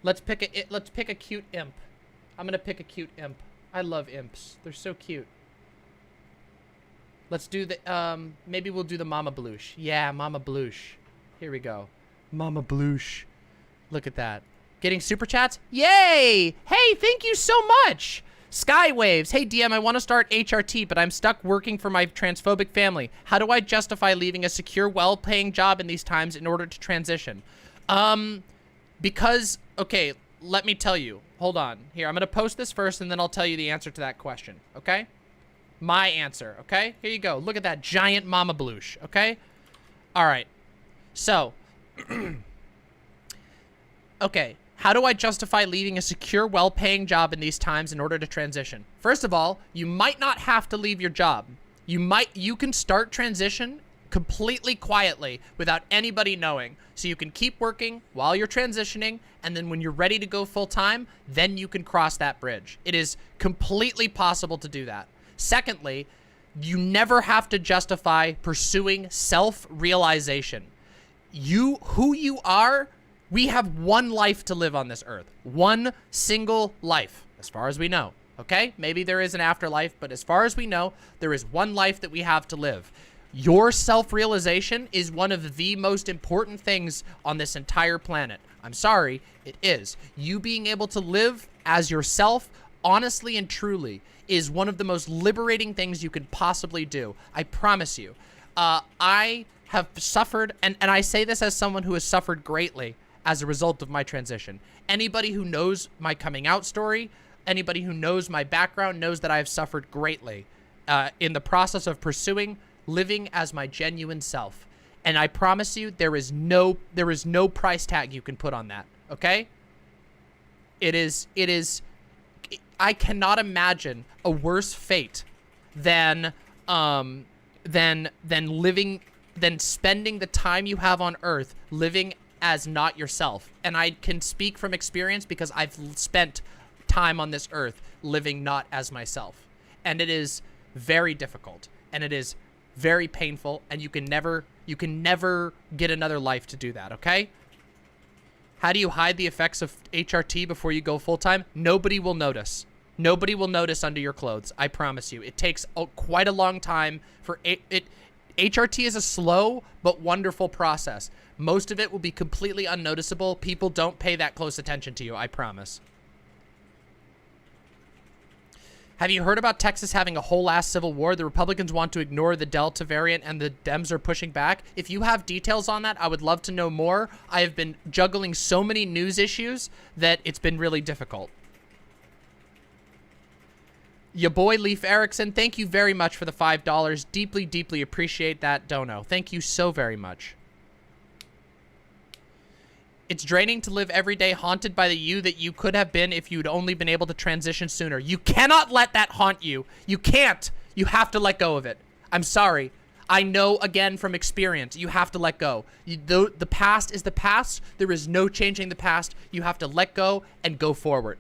Let's pick a cute imp. I'm gonna pick a cute imp. I love imps. They're so cute. Let's do the, maybe we'll do the Mama Bloosh. Yeah, Mama Bloosh. Here we go. Mama Bloosh. Look at that. Getting super chats? Yay! Hey, thank you so much! Skywaves. Hey, DM, I want to start HRT, but I'm stuck working for my transphobic family. How do I justify leaving a secure, well-paying job in these times in order to transition? Because, okay, let me tell you. Hold on. Here, I'm going to post this first, and then I'll tell you the answer to that question, okay? My answer, okay? Here you go. Look at that giant Mama Bloosh, okay? All right. So, okay. How do I justify leaving a secure, well-paying job in these times in order to transition? First of all, you might not have to leave your job. You can start transition completely quietly without anybody knowing. So you can keep working while you're transitioning, and then when you're ready to go full-time, then you can cross that bridge. It is completely possible to do that. Secondly, you never have to justify pursuing self-realization. Who you are, we have one life to live on this earth. One single life, as far as we know, okay? Maybe there is an afterlife, but as far as we know, there is one life that we have to live. Your self-realization is one of the most important things on this entire planet. I'm sorry, it is. You being able to live as yourself, honestly and truly, is one of the most liberating things you could possibly do. I promise you. I have suffered, and I say this as someone who has suffered greatly as a result of my transition. Anybody who knows my coming out story, anybody who knows my background knows that I have suffered greatly in the process of pursuing living as my genuine self. And I promise you, there is no price tag you can put on that, okay? It is, I cannot imagine a worse fate than spending the time you have on Earth living as not yourself. And I can speak from experience because I've spent time on this Earth living not as myself. And it is very difficult, and it is very painful, and you can never You can never get another life to do that, okay? How do you hide the effects of HRT before you go full-time? Nobody will notice. Nobody will notice under your clothes. I promise you. It takes quite a long time for HRT is a slow but wonderful process. Most of it will be completely unnoticeable. People don't pay that close attention to you, I promise. Have you heard about Texas having a whole ass civil war? The Republicans want to ignore the Delta variant and the Dems are pushing back. If you have details on that, I would love to know more. I have been juggling so many news issues that it's been really difficult. Your boy Leif Erikson, thank you very much for the $5. Deeply, deeply appreciate that dono. Thank you so very much. It's draining to live every day haunted by the you that you could have been if you'd only been able to transition sooner. You cannot let that haunt you. You can't. You have to let go of it. I'm sorry. I know, again, from experience, you have to let go. The past is the past. There is no changing the past. You have to let go and go forward.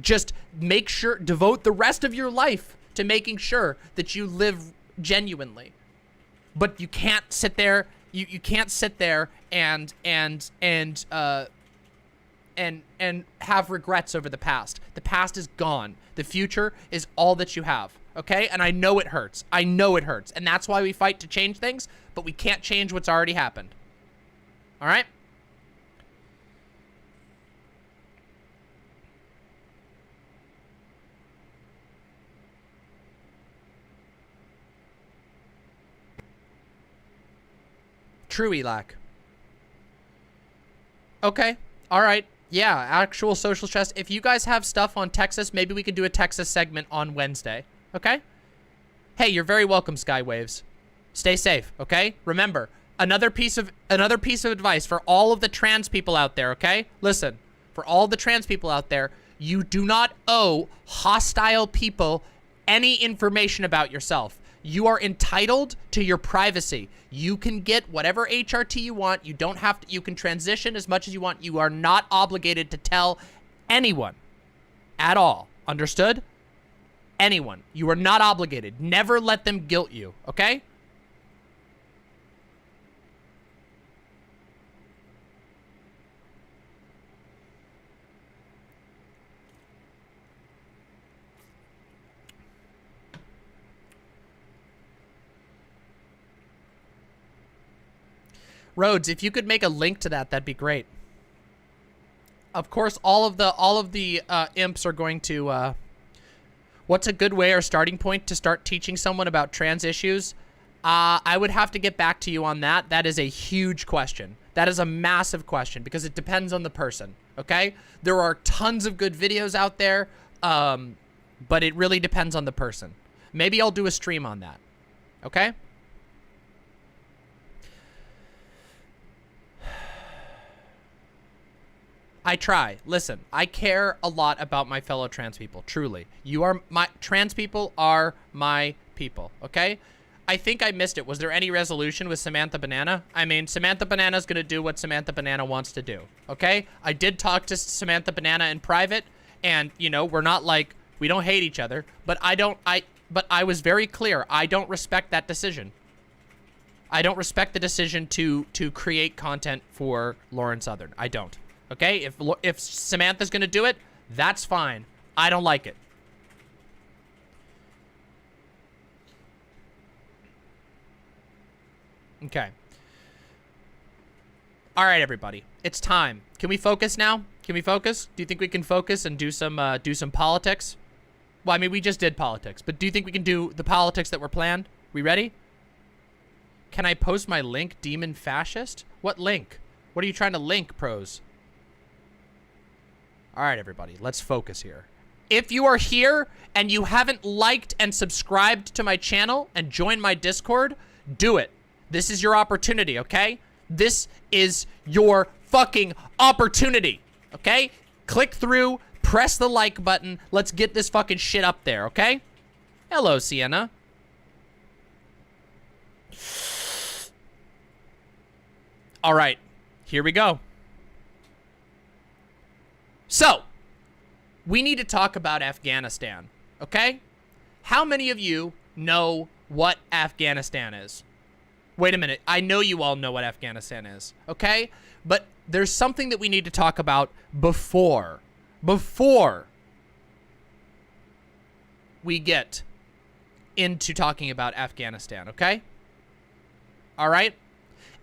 Just make sure, devote the rest of your life to making sure that you live genuinely. But you can't sit there. You can't sit there and have regrets over the past. The past is gone. The future is all that you have. Okay? And I know it hurts. I know it hurts. And that's why we fight to change things, but we can't change what's already happened. All right? True, Elac. Okay. All right. Yeah, actual social stress. If you guys have stuff on Texas, maybe we could do a Texas segment on Wednesday. Okay? Hey, you're very welcome, Skywaves. Stay safe, okay? Remember, another piece of advice for all of the trans people out there, okay? Listen, for all the trans people out there, you do not owe hostile people any information about yourself. You are entitled to your privacy. You can get whatever HRT you want. You don't have to, you can transition as much as you want. You are not obligated to tell anyone at all. Understood? Anyone. You are not obligated. Never let them guilt you, okay? Rhodes, if you could make a link to that, that'd be great. Of course, all of the imps are going to. What's a good way or starting point to start teaching someone about trans issues? I would have to get back to you on that. That is a huge question. That is a massive question because it depends on the person. Okay, there are tons of good videos out there, but it really depends on the person. Maybe I'll do a stream on that. Okay. I try. Listen, I care a lot about my fellow trans people, truly. Trans people are my people, okay? I think I missed it. Was there any resolution with Samantha Banana? I mean, Samantha Banana's gonna do what Samantha Banana wants to do, okay? I did talk to Samantha Banana in private, and, you know, we're not like, we don't hate each other, but but I was very clear. I don't respect that decision. I don't respect the decision to create content for Lauren Southern. I don't. Okay, if Samantha's gonna do it, that's fine. I don't like it. Okay. All right, everybody, it's time. Can we focus now? Can we focus? Do you think we can focus and do some politics? Well, I mean, we just did politics, but do you think we can do the politics that were planned? We ready? Can I post my link, Demon Fascist? What link? What are you trying to link, pros? All right, everybody, let's focus here. If you are here and you haven't liked and subscribed to my channel and joined my Discord, do it. This is your opportunity, okay? This is your fucking opportunity, okay? Click through, press the like button. Let's get this fucking shit up there, okay? Hello, Sienna. All right, here we go. So, we need to talk about Afghanistan, okay? How many of you know what Afghanistan is? Wait a minute. I know you all know what Afghanistan is, okay? But there's something that we need to talk about before we get into talking about Afghanistan, okay? All right?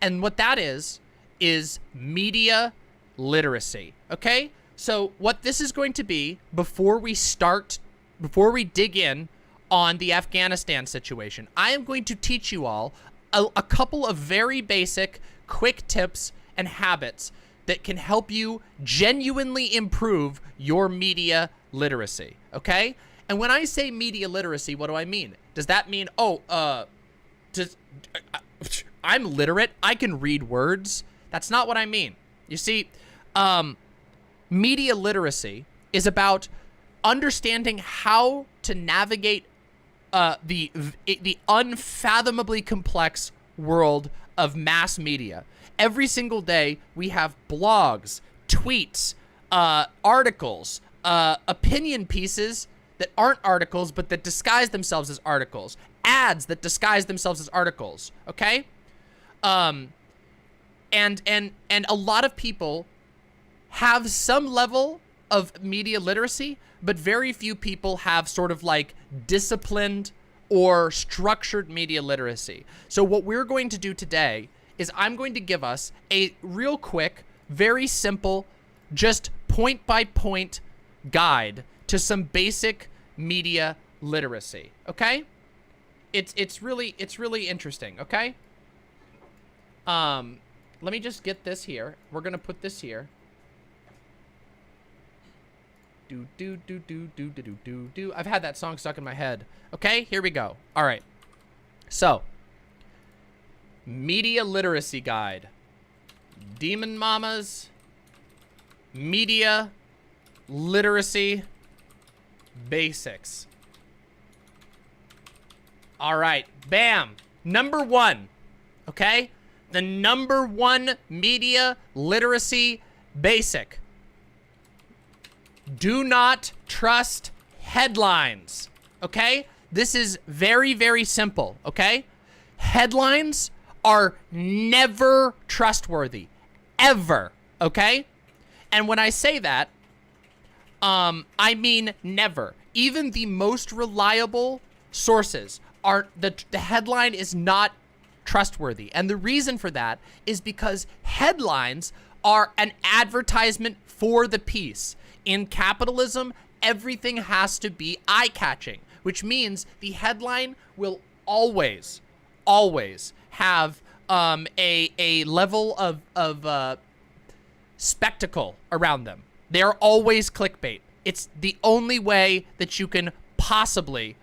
And what that is media literacy, okay? So what this is going to be before we dig in on the Afghanistan situation, I am going to teach you all a couple of very basic, quick tips and habits that can help you genuinely improve your media literacy, okay? And when I say media literacy, what do I mean? Does that mean, I'm literate, I can read words? That's not what I mean. You see, media literacy is about understanding how to navigate the unfathomably complex world of mass media. Every single day, we have blogs, tweets, articles, opinion pieces that aren't articles, but that disguise themselves as articles, ads that disguise themselves as articles, okay? And a lot of people have some level of media literacy, but very few people have sort of like disciplined or structured media literacy. So what we're going to do today is I'm going to give us a real quick, very simple, just point by point guide to some basic media literacy, okay? It's really interesting, okay? Let me just get this here. We're gonna put this here. Do. I've had that song stuck in my head. Okay, here we go. All right. So, media literacy guide. Demon Mamas. Media literacy basics. All right. Bam. Number 1. Okay? The number 1 media literacy basic. Do not trust headlines, okay? This is very, very simple, okay? Headlines are never trustworthy, ever, okay? And when I say that, I mean never. Even the most reliable sources are, the headline is not trustworthy. And the reason for that is because headlines are an advertisement for the piece. In capitalism, everything has to be eye-catching, which means the headline will always have a level of spectacle around them. They are always clickbait. It's the only way that you can possibly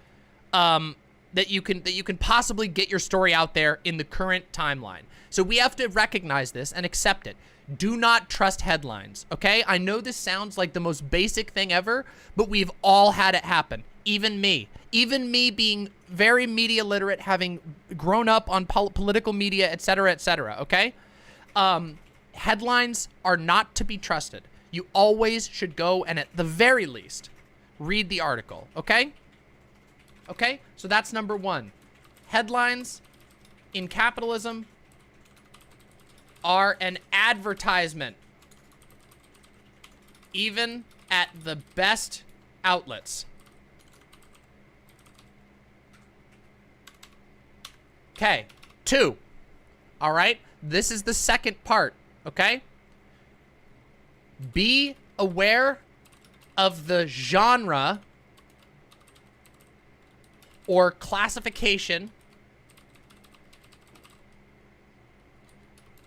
possibly get your story out there in the current timeline. So we have to recognize this and accept it. Do not trust headlines, okay? I know this sounds like the most basic thing ever, but we've all had it happen. Even me. Even me being very media literate, having grown up on political media, etc., okay? Headlines are not to be trusted. You always should go and at the very least, read the article, okay? Okay? So that's number 1. Headlines in capitalism are an advertisement, even at the best outlets. Okay, 2. All right, this is the second part, okay? Be aware of the genre or classification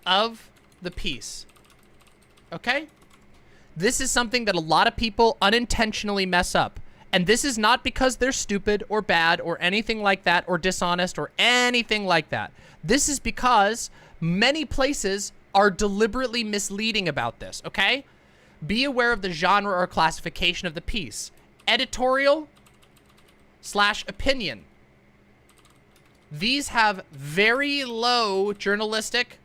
of the piece, okay? This is something that a lot of people unintentionally mess up. And this is not because they're stupid or bad or anything like that or dishonest or anything like that. This is because many places are deliberately misleading about this, okay? Be aware of the genre or classification of the piece. Editorial / opinion. These have very low journalistic,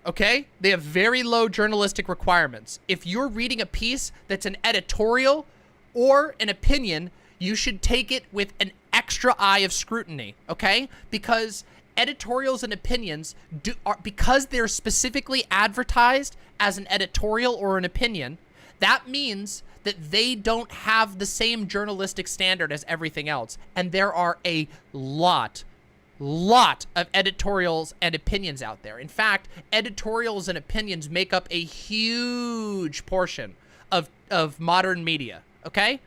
okay? They have very low journalistic requirements. If you're reading a piece that's an editorial or an opinion, you should take it with an extra eye of scrutiny, okay? Because editorials and opinions, because they're specifically advertised as an editorial or an opinion, that means that they don't have the same journalistic standard as everything else. And there are a lot of editorials and opinions out there. In fact, editorials and opinions make up a huge portion of modern media, okay?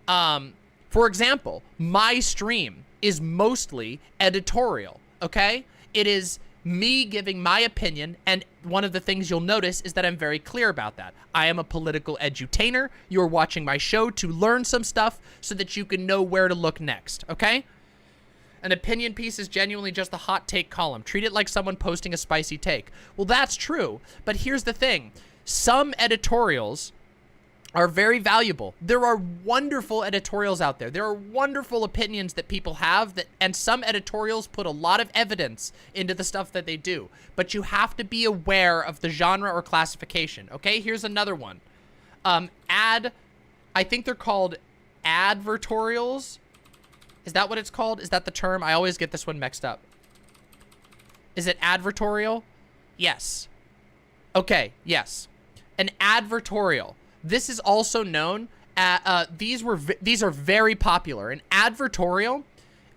For example, my stream is mostly editorial, okay? It is me giving my opinion, and one of the things you'll notice is that I'm very clear about that. I am a political edutainer. You're watching my show to learn some stuff so that you can know where to look next, okay? An opinion piece is genuinely just a hot take column. Treat it like someone posting a spicy take. Well, that's true, but here's the thing. Some editorials are very valuable. There are wonderful editorials out there. There are wonderful opinions that people have, and some editorials put a lot of evidence into the stuff that they do. But you have to be aware of the genre or classification, okay? Here's another one. I think they're called advertorials. Is that what it's called? Is that the term? I always get this one mixed up. Is it advertorial? Yes. Okay, yes. An advertorial. This is also known, these are very popular. An advertorial,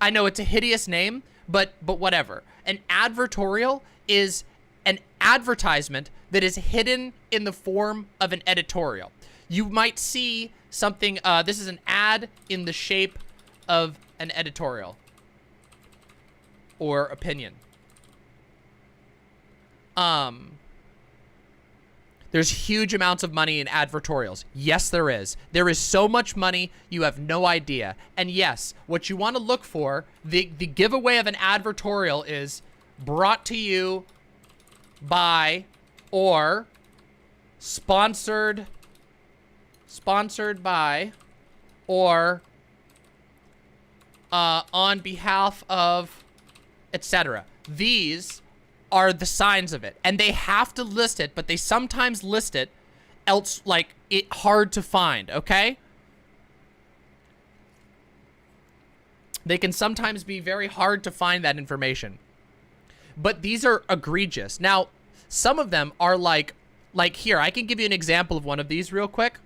I know it's a hideous name, but whatever. An advertorial is an advertisement that is hidden in the form of an editorial. You might see something, this is an ad in the shape of an editorial or opinion. There's huge amounts of money in advertorials. Yes, there is. There is so much money, you have no idea. And yes, what you want to look for, the giveaway of an advertorial is brought to you by or sponsored by or on behalf of, etc. These are the signs of it, and they have to list it, but they sometimes list it else, like it hard to find, okay? They can sometimes be very hard to find that information, but these are egregious. Now, some of them are like here, I can give you an example of one of these real quick.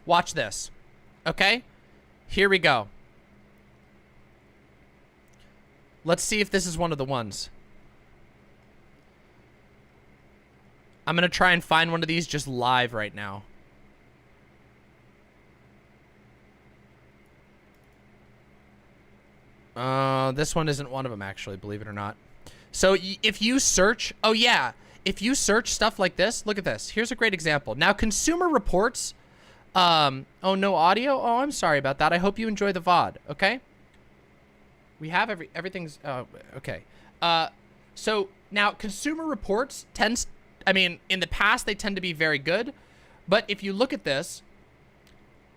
Watch this, okay? Here we go. Let's see if this is one of the ones. I'm gonna try and find one of these just live right now. This one isn't one of them, actually, believe it or not. So if you search, oh yeah, if you search stuff like this, look at this. Here's a great example. Now, Consumer Reports, oh, no audio? Oh, I'm sorry about that. I hope you enjoy the VOD, okay? We have everything's, okay. So now Consumer Reports I mean, in the past, they tend to be very good. But if you look at this,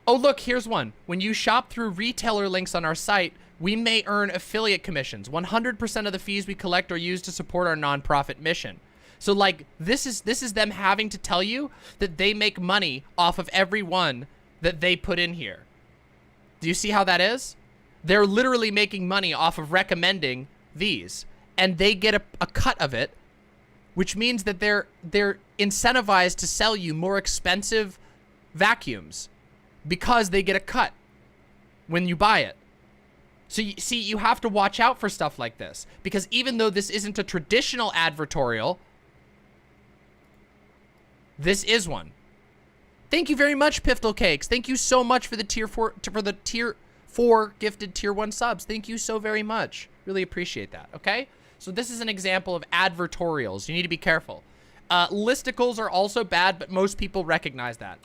oh, look, here's one. When you shop through retailer links on our site, we may earn affiliate commissions. 100% of the fees we collect are used to support our nonprofit mission. So like, this is them having to tell you that they make money off of every one that they put in here. Do you see how that is? They're literally making money off of recommending these, and they get a cut of it, which means that they're incentivized to sell you more expensive vacuums because they get a cut when you buy it. So you see, you have to watch out for stuff like this, because even though this isn't a traditional advertorial, this is one. Thank you very much, Piftle Cakes. Thank you so much for the tier 4 gifted tier 1 subs. Thank you so very much. Really appreciate that, okay? So this is an example of advertorials. You need to be careful. Listicles are also bad, but most people recognize that.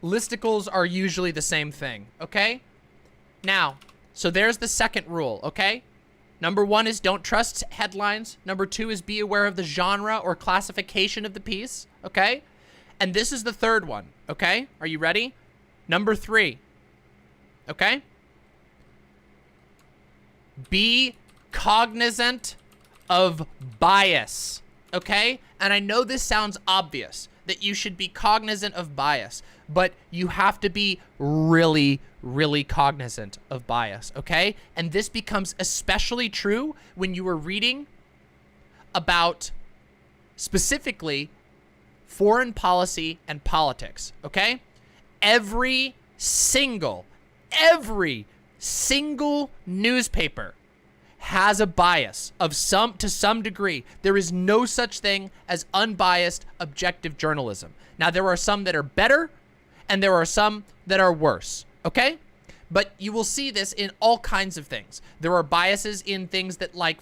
Listicles are usually the same thing, okay? Now, so there's the second rule, okay? Number 1 is don't trust headlines. Number 2 is be aware of the genre or classification of the piece, okay? And this is the third one, okay? Are you ready? Number 3, okay? Be cognizant of bias, okay? And I know this sounds obvious, that you should be cognizant of bias, but you have to be really, really cognizant of bias, okay? And this becomes especially true when you are reading about specifically foreign policy and politics, okay? Every single newspaper has a bias of to some degree. There is no such thing as unbiased, objective journalism. Now, there are some that are better, and there are some that are worse, okay? But you will see this in all kinds of things. There are biases in things that, like,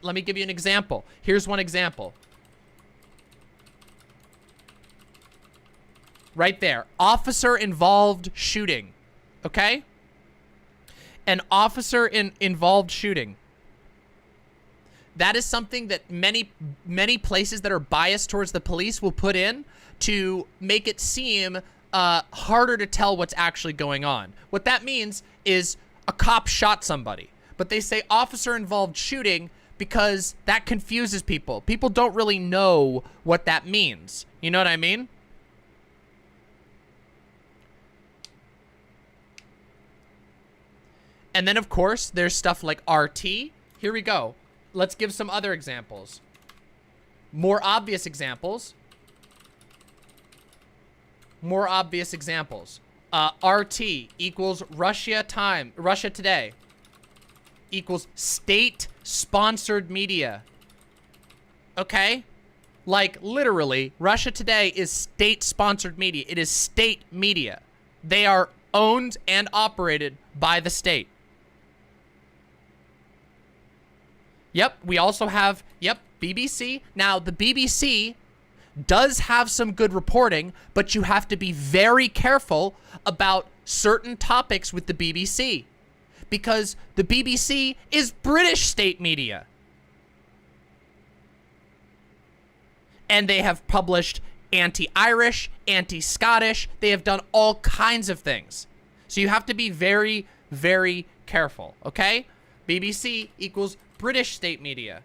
let me give you an example. Here's one example. Right there, officer-involved shooting, okay? An officer-involved shooting. That is something that many places that are biased towards the police will put in to make it seem harder to tell what's actually going on. What that means is a cop shot somebody, but they say officer-involved shooting because that confuses people. People don't really know what that means. You know what I mean? And then, of course, there's stuff like RT. Here we go. Let's give some other examples. More obvious examples. RT equals Russia Today equals state-sponsored media. Okay? Like, literally, Russia Today is state-sponsored media. It is state media. They are owned and operated by the state. Yep, we also have, BBC. Now, the BBC does have some good reporting, but you have to be very careful about certain topics with the BBC, because the BBC is British state media. And they have published anti-Irish, anti-Scottish. They have done all kinds of things. So you have to be very, very careful, okay? BBC equals British state media.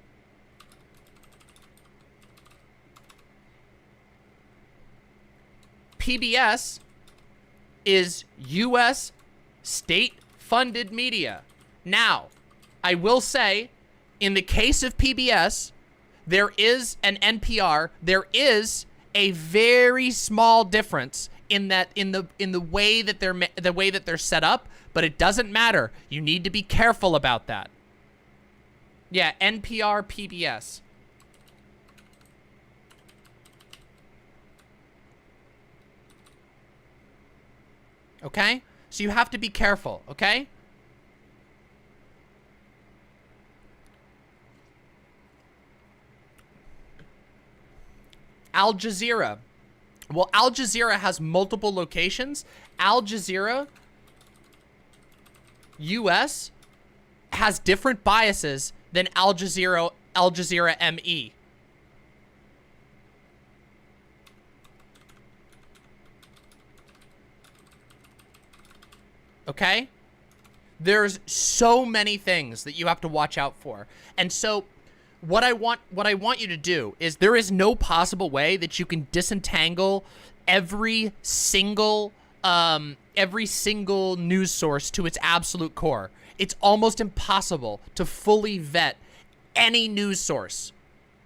PBS is U.S. state-funded media. Now, I will say, in the case of PBS, there is an NPR. There is a very small difference in that in the way that they're set up, but it doesn't matter. You need to be careful about that. Yeah, NPR, PBS. Okay? So you have to be careful, okay? Al Jazeera. Well, Al Jazeera has multiple locations. Al Jazeera, US, has different biases than Al Jazeera ME. Okay? There's so many things that you have to watch out for. And so what I want you to do is, there is no possible way that you can disentangle every single news source to its absolute core. It's almost impossible to fully vet any news source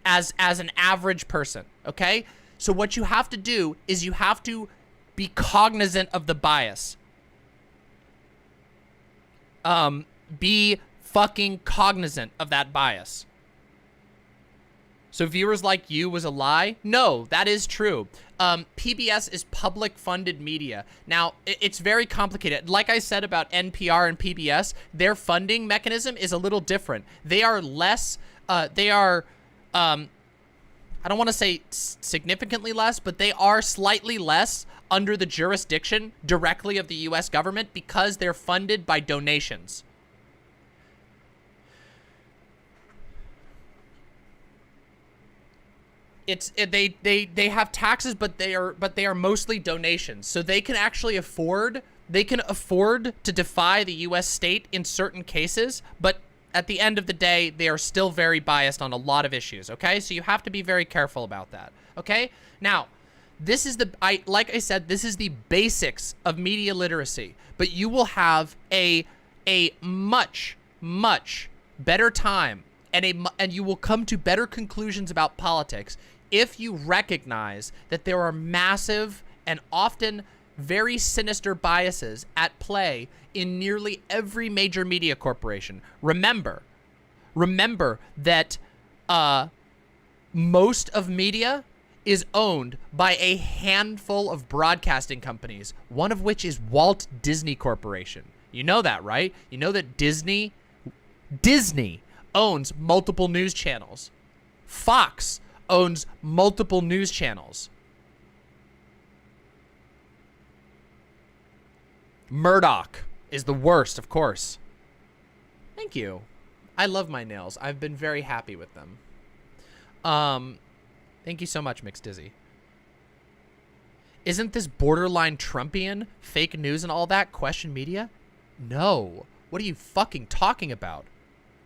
as an average person, okay? So what you have to do is you have to be cognizant of the bias. Be fucking cognizant of that bias. So viewers like you was a lie? No, that is true. PBS is public funded media. Now, it's very complicated. Like I said about NPR and PBS, their funding mechanism is a little different. They are less, I don't want to say significantly less, but they are slightly less under the jurisdiction directly of the US government because they're funded by donations. They have taxes, but they are mostly donations. So they can actually afford to defy the US state in certain cases, but at the end of the day, they are still very biased on a lot of issues, okay? So you have to be very careful about that, okay? Now, this is like I said, this is the basics of media literacy, but you will have a much, much better time and you will come to better conclusions about politics if you recognize that there are massive and often very sinister biases at play in nearly every major media corporation. Remember that most of media is owned by a handful of broadcasting companies, one of which is Walt Disney Corporation. You know that, right? You know that Disney owns multiple news channels. Fox owns multiple news channels. Murdoch is the worst, of course. Thank you. I love my nails. I've been very happy with them. Thank you so much, Mixed Dizzy. Isn't this borderline Trumpian, fake news and all that, question media? No. What are you fucking talking about?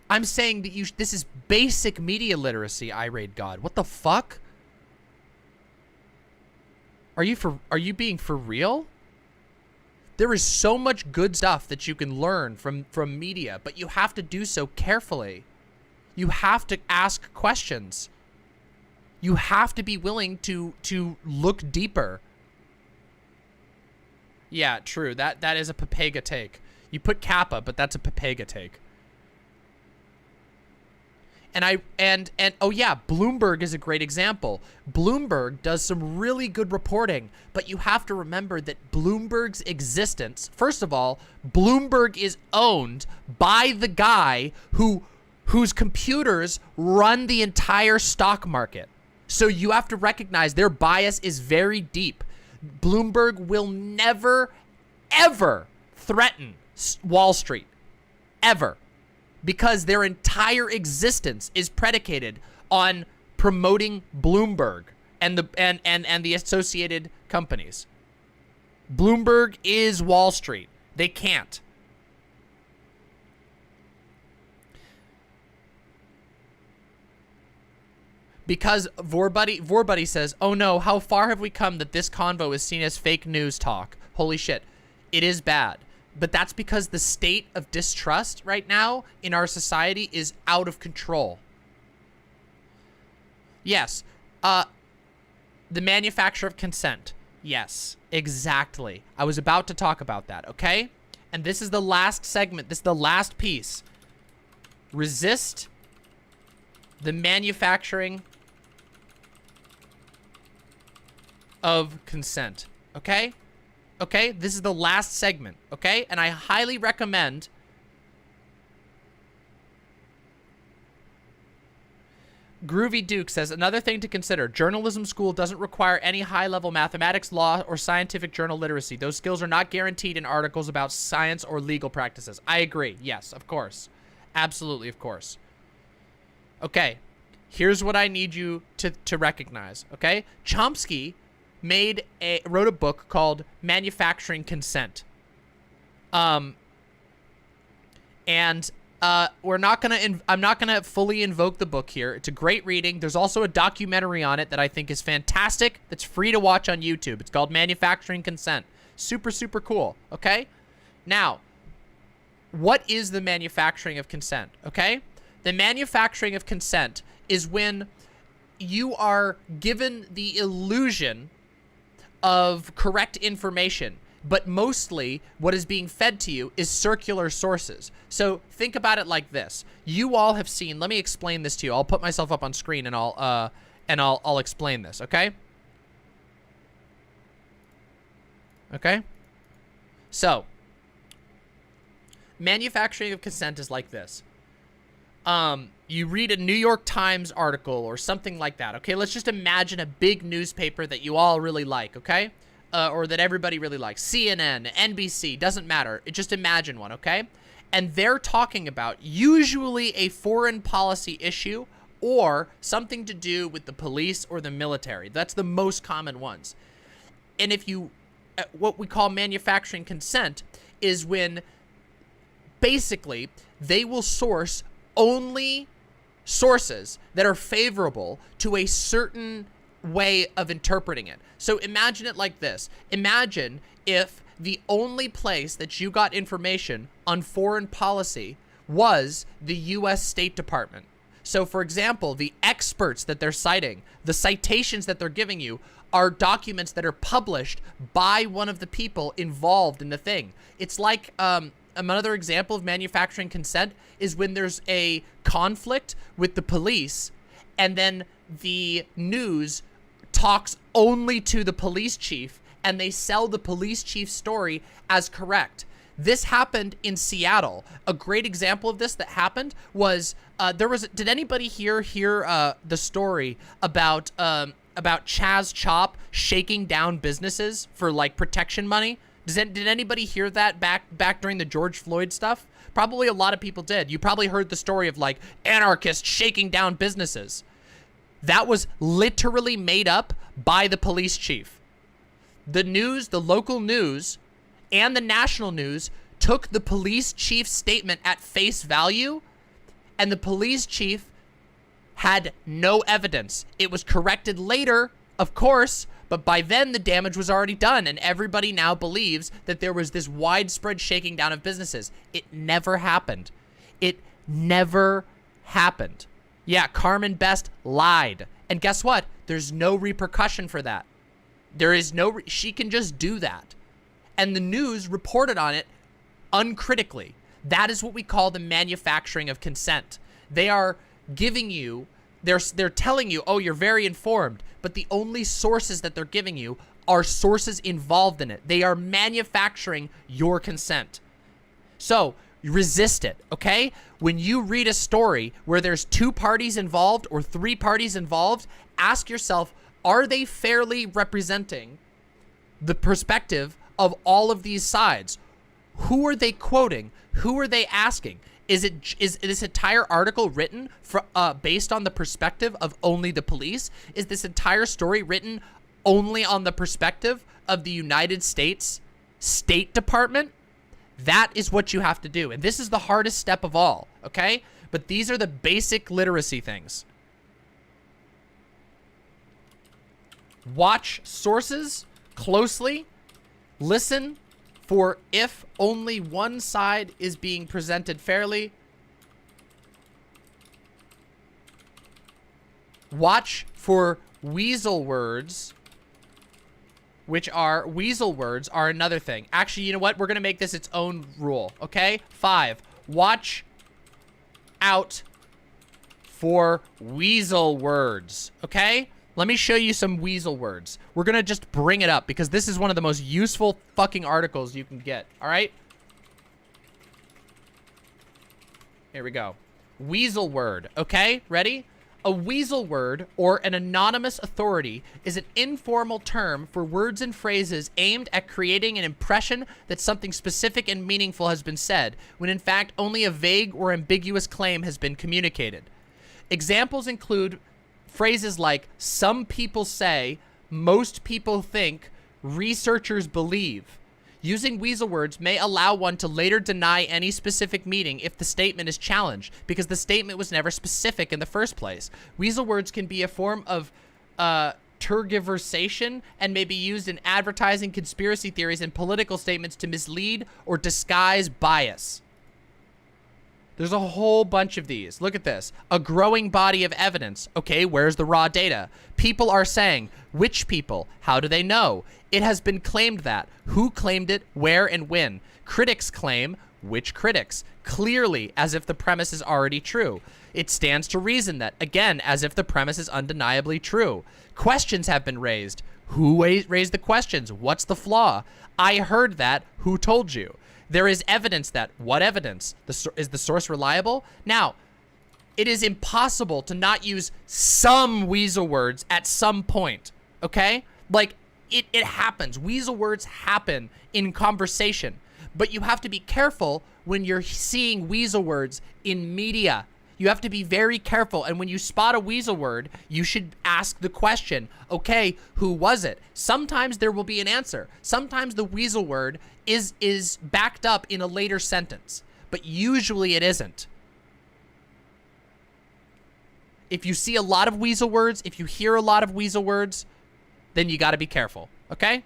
I'm saying that this is basic media literacy, Irate God. What the fuck? Are you being for real? There is so much good stuff that you can learn from media, but you have to do so carefully. You have to ask questions. You have to be willing to look deeper. Yeah, true. That is a Papega take. You put Kappa, but that's a Papega take. And oh yeah, Bloomberg is a great example. Bloomberg does some really good reporting, but you have to remember that Bloomberg's existence, first of all, Bloomberg is owned by the guy whose computers run the entire stock market. So you have to recognize their bias is very deep. Bloomberg will never, ever threaten Wall Street. Ever. Because their entire existence is predicated on promoting Bloomberg and the associated companies. Bloomberg is Wall Street. They can't. Because Vorbuddy says, oh no, how far have we come that this convo is seen as fake news talk? Holy shit. It is bad. But that's because the state of distrust right now in our society is out of control. Yes. The manufacture of consent. Yes, exactly. I was about to talk about that, okay? And this is the last segment. This is the last piece. Resist the manufacturing of consent, okay? Okay, this is the last segment, okay? And I highly recommend Groovy Duke says, another thing to consider, journalism school doesn't require any high-level mathematics, law, or scientific journal literacy. Those skills are not guaranteed in articles about science or legal practices. I agree. Yes, of course. Absolutely, of course. Okay, here's what I need you to recognize, okay? Chomsky wrote a book called Manufacturing Consent. I'm not gonna fully invoke the book here. It's a great reading. There's also a documentary on it that I think is fantastic. That's free to watch on YouTube. It's called Manufacturing Consent. Super, super cool. Okay? Now, what is the manufacturing of consent? Okay? The manufacturing of consent is when you are given the illusion of correct information, but mostly what is being fed to you is circular sources. So think about it like this. You all have seen, let me explain this to you. I'll put myself up on screen and I'll explain this, okay? Okay? So, manufacturing of consent is like this. You read a New York Times article or something like that, okay? Let's just imagine a big newspaper that you all really like, okay? Or that everybody really likes. CNN, NBC, doesn't matter. Just imagine one, okay? And they're talking about usually a foreign policy issue or something to do with the police or the military. That's the most common ones. And if you, what we call manufacturing consent is when basically they will source only sources that are favorable to a certain way of interpreting it. So imagine it like this. Imagine if the only place that you got information on foreign policy was the US State Department. So for example, the experts that they're citing, the citations that they're giving you are documents that are published by one of the people involved in the thing. It's like, another example of manufacturing consent is when there's a conflict with the police and then the news talks only to the police chief and they sell the police chief's story as correct. This happened in Seattle. A great example of this that happened was, did anybody hear the story about Chaz Chop shaking down businesses for like protection money? Did anybody hear that back during the George Floyd stuff? Probably a lot of people did. You probably heard the story of like anarchists shaking down businesses. That was literally made up by the police chief. The news, the local news, and the national news took the police chief's statement at face value, and the police chief had no evidence. It was corrected later, of course, but by then the damage was already done, and everybody now believes that there was this widespread shaking down of businesses. It never happened. It never happened. Yeah, Carmen Best lied. And guess what? There's no repercussion for that. There is no, she can just do that. And the news reported on it uncritically. That is what we call the manufacturing of consent. They are giving you, they're telling you, oh, you're very informed, but the only sources that they're giving you are sources involved in it. They are manufacturing your consent. So resist it, okay? When you read a story where there's 2 parties involved or 3 parties involved, ask yourself, are they fairly representing the perspective of all of these sides? Who are they quoting? Who are they asking? Is this entire article written for, based on the perspective of only the police? Is this entire story written only on the perspective of the United States State Department? That is what you have to do. And this is the hardest step of all, okay? But these are the basic literacy things. Watch sources closely. Listen for if only one side is being presented fairly. Watch for weasel words, weasel words are another thing. Actually, you know what? We're going to make this its own rule, okay? 5, watch out for weasel words, okay? Let me show you some weasel words. We're going to just bring it up because this is one of the most useful fucking articles you can get. All right? Here we go. Weasel word. Okay? Ready? A weasel word, or an anonymous authority, is an informal term for words and phrases aimed at creating an impression that something specific and meaningful has been said, when in fact only a vague or ambiguous claim has been communicated. Examples include phrases like, some people say, most people think, researchers believe. Using weasel words may allow one to later deny any specific meaning if the statement is challenged, because the statement was never specific in the first place. Weasel words can be a form of tergiversation and may be used in advertising, conspiracy theories, and political statements to mislead or disguise bias. There's a whole bunch of these. Look at this. A growing body of evidence. Okay, where's the raw data? People are saying. Which people? How do they know? It has been claimed that. Who claimed it? Where and when? Critics claim. Which critics? Clearly, as if the premise is already true. It stands to reason that. Again, as if the premise is undeniably true. Questions have been raised. Who raised the questions? What's the flaw? I heard that. Who told you? There is evidence that. What evidence? Is the source reliable? Now, it is impossible to not use some weasel words at some point, okay? Like, it happens. Weasel words happen in conversation. But you have to be careful when you're seeing weasel words in media. You have to be very careful. And when you spot a weasel word, you should ask the question, okay, who was it? Sometimes there will be an answer. Sometimes the weasel word is backed up in a later sentence, but usually it isn't. If you see a lot of weasel words, if you hear a lot of weasel words, then you got to be careful, okay?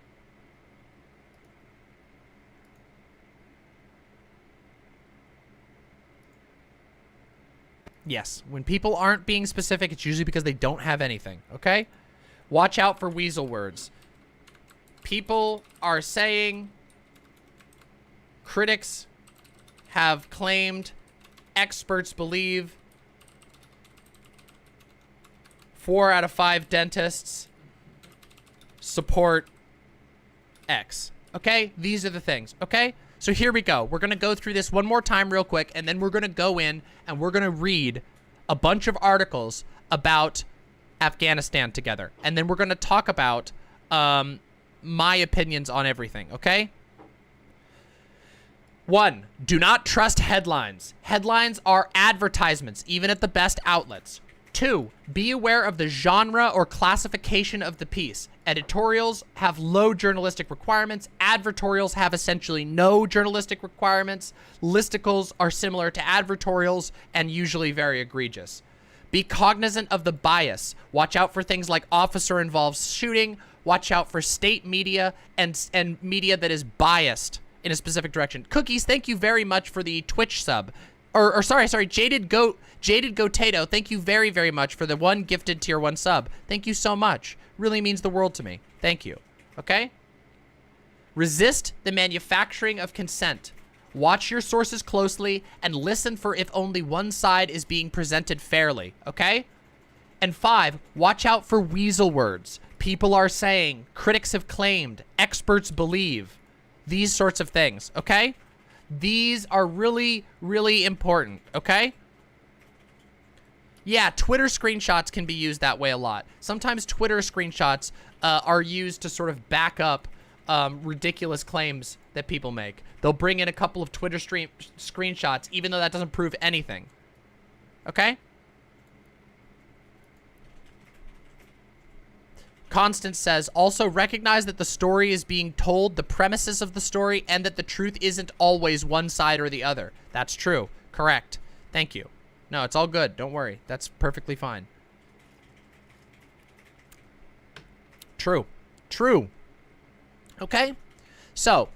Yes, when people aren't being specific, it's usually because they don't have anything, okay? Watch out for weasel words. People are saying, critics have claimed, experts believe, 4 out of 5 dentists support X. Okay? These are the things, okay? So here we go. We're going to go through this one more time real quick, and then we're going to go in and we're going to read a bunch of articles about Afghanistan together. And then we're going to talk about my opinions on everything, okay? 1, do not trust headlines. Headlines are advertisements, even at the best outlets. 2, be aware of the genre or classification of the piece. Editorials have low journalistic requirements. Advertorials have essentially no journalistic requirements. Listicles are similar to advertorials and usually very egregious. Be cognizant of the bias. Watch out for things like officer-involved shooting. Watch out for state media and media that is biased in a specific direction. Cookies, thank you very much for the Twitch sub. Sorry, Jaded Gotato, thank you very, very much for the 1 gifted tier 1 sub. Thank you so much. Really means the world to me. Thank you. Okay? Resist the manufacturing of consent. Watch your sources closely and listen for if only one side is being presented fairly. Okay? And 5, watch out for weasel words. People are saying, critics have claimed, experts believe. These sorts of things. Okay? These are really, really important, okay? Yeah, Twitter screenshots can be used that way a lot. Sometimes Twitter screenshots are used to sort of back up ridiculous claims that people make. They'll bring in a couple of Twitter screenshots, even though that doesn't prove anything, okay? Constance says, also recognize that the story is being told, the premises of the story, and that the truth isn't always one side or the other. That's true. Correct. Thank you. No, it's all good. Don't worry. That's perfectly fine. True. True. Okay? So,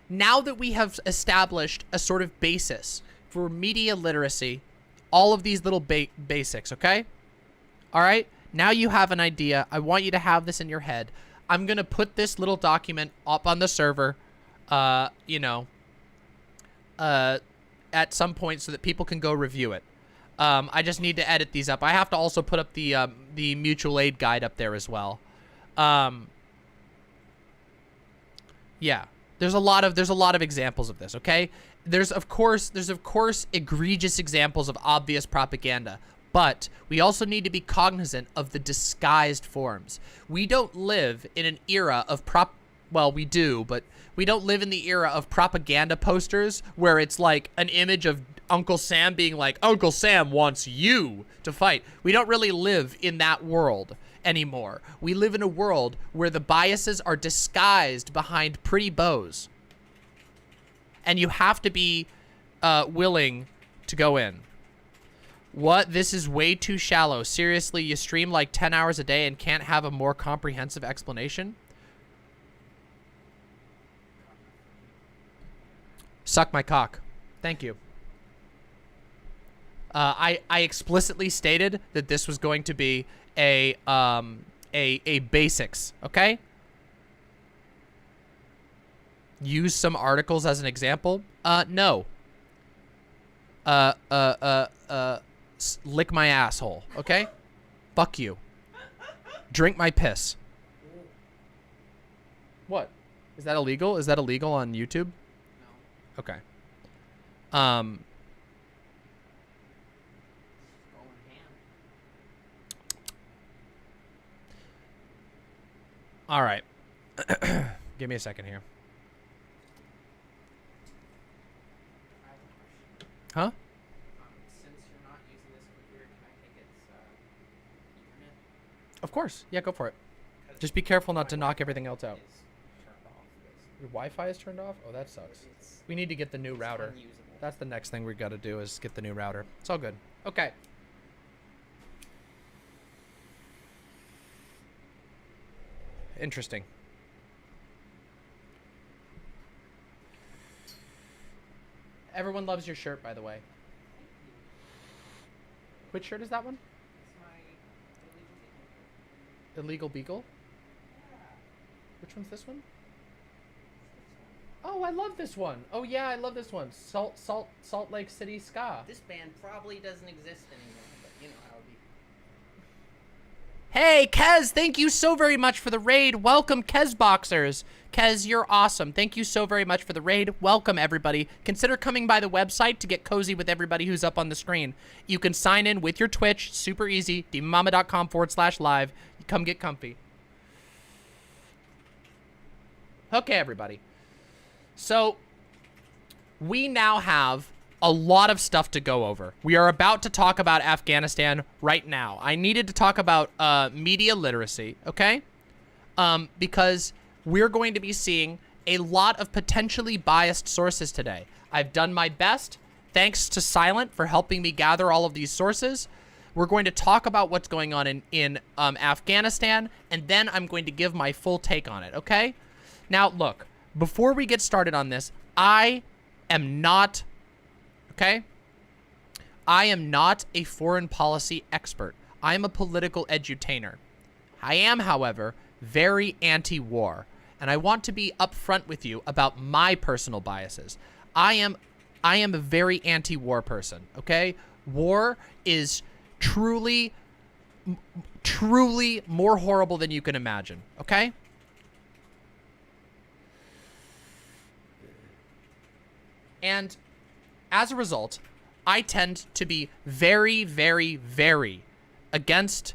now that we have established a sort of basis for media literacy, all of these little basics, okay? All right? Now you have an idea. I want you to have this in your head. I'm going to put this little document up on the server, you know, at some point so that people can go review it. I just need to edit these up. I have to also put up the mutual aid guide up there as well. Yeah. There's a lot of examples of this, okay? There's of course egregious examples of obvious propaganda. But we also need to be cognizant of the disguised forms. We don't live in an era of well, we do, but we don't live in the era of propaganda posters where it's like an image of Uncle Sam being like, Uncle Sam wants you to fight. We don't really live in that world anymore. We live in a world where the biases are disguised behind pretty bows. And you have to be willing to go in. What? This is way too shallow. Seriously, you stream like 10 hours a day and can't have a more comprehensive explanation? Suck my cock. Thank you. I explicitly stated that this was going to be a basics, okay? Use some articles as an example? No. Lick my asshole, okay? Fuck you. Drink my piss. What? Is that illegal? Is that illegal on YouTube? No. Okay. All right. Give me a second here. Huh? Since you're not using this computer, can I take its Ethernet? Of course. Yeah, go for it. Just be careful not to knock everything else out. Your Wi-Fi is turned off? Oh, that sucks. We need to get the new router. That's the next thing we got to do is get the new router. It's all good. Okay. Interesting. Everyone loves your shirt, by the way. Which shirt is that one? It's my Illegal Beagle? Yeah. Which one's this one? Oh, I love this one. Oh yeah, I love this one. Salt Lake City Ska. This band probably doesn't exist anymore, but you know how it be. Hey, Kez, thank you so very much for the raid. Welcome, Kez Boxers. Kez, you're awesome. Thank you so very much for the raid. Welcome, everybody. Consider coming by the website to get cozy with everybody who's up on the screen. You can sign in with your Twitch. Super easy. demonmama.com/live. Come get comfy. Okay, everybody. So, we now have a lot of stuff to go over. We are about to talk about Afghanistan right now. I needed to talk about media literacy, okay? Because we're going to be seeing a lot of potentially biased sources today. I've done my best. Thanks to Silent for helping me gather all of these sources. We're going to talk about what's going on in Afghanistan, and then I'm going to give my full take on it, okay? Now, look, before we get started on this, I am not, okay? I am not a foreign policy expert. I am a political edutainer. I am, however, very anti-war, and I want to be upfront with you about my personal biases. I am a very anti-war person, okay? War is truly more horrible than you can imagine, okay? And as a result, I tend to be very, very, very against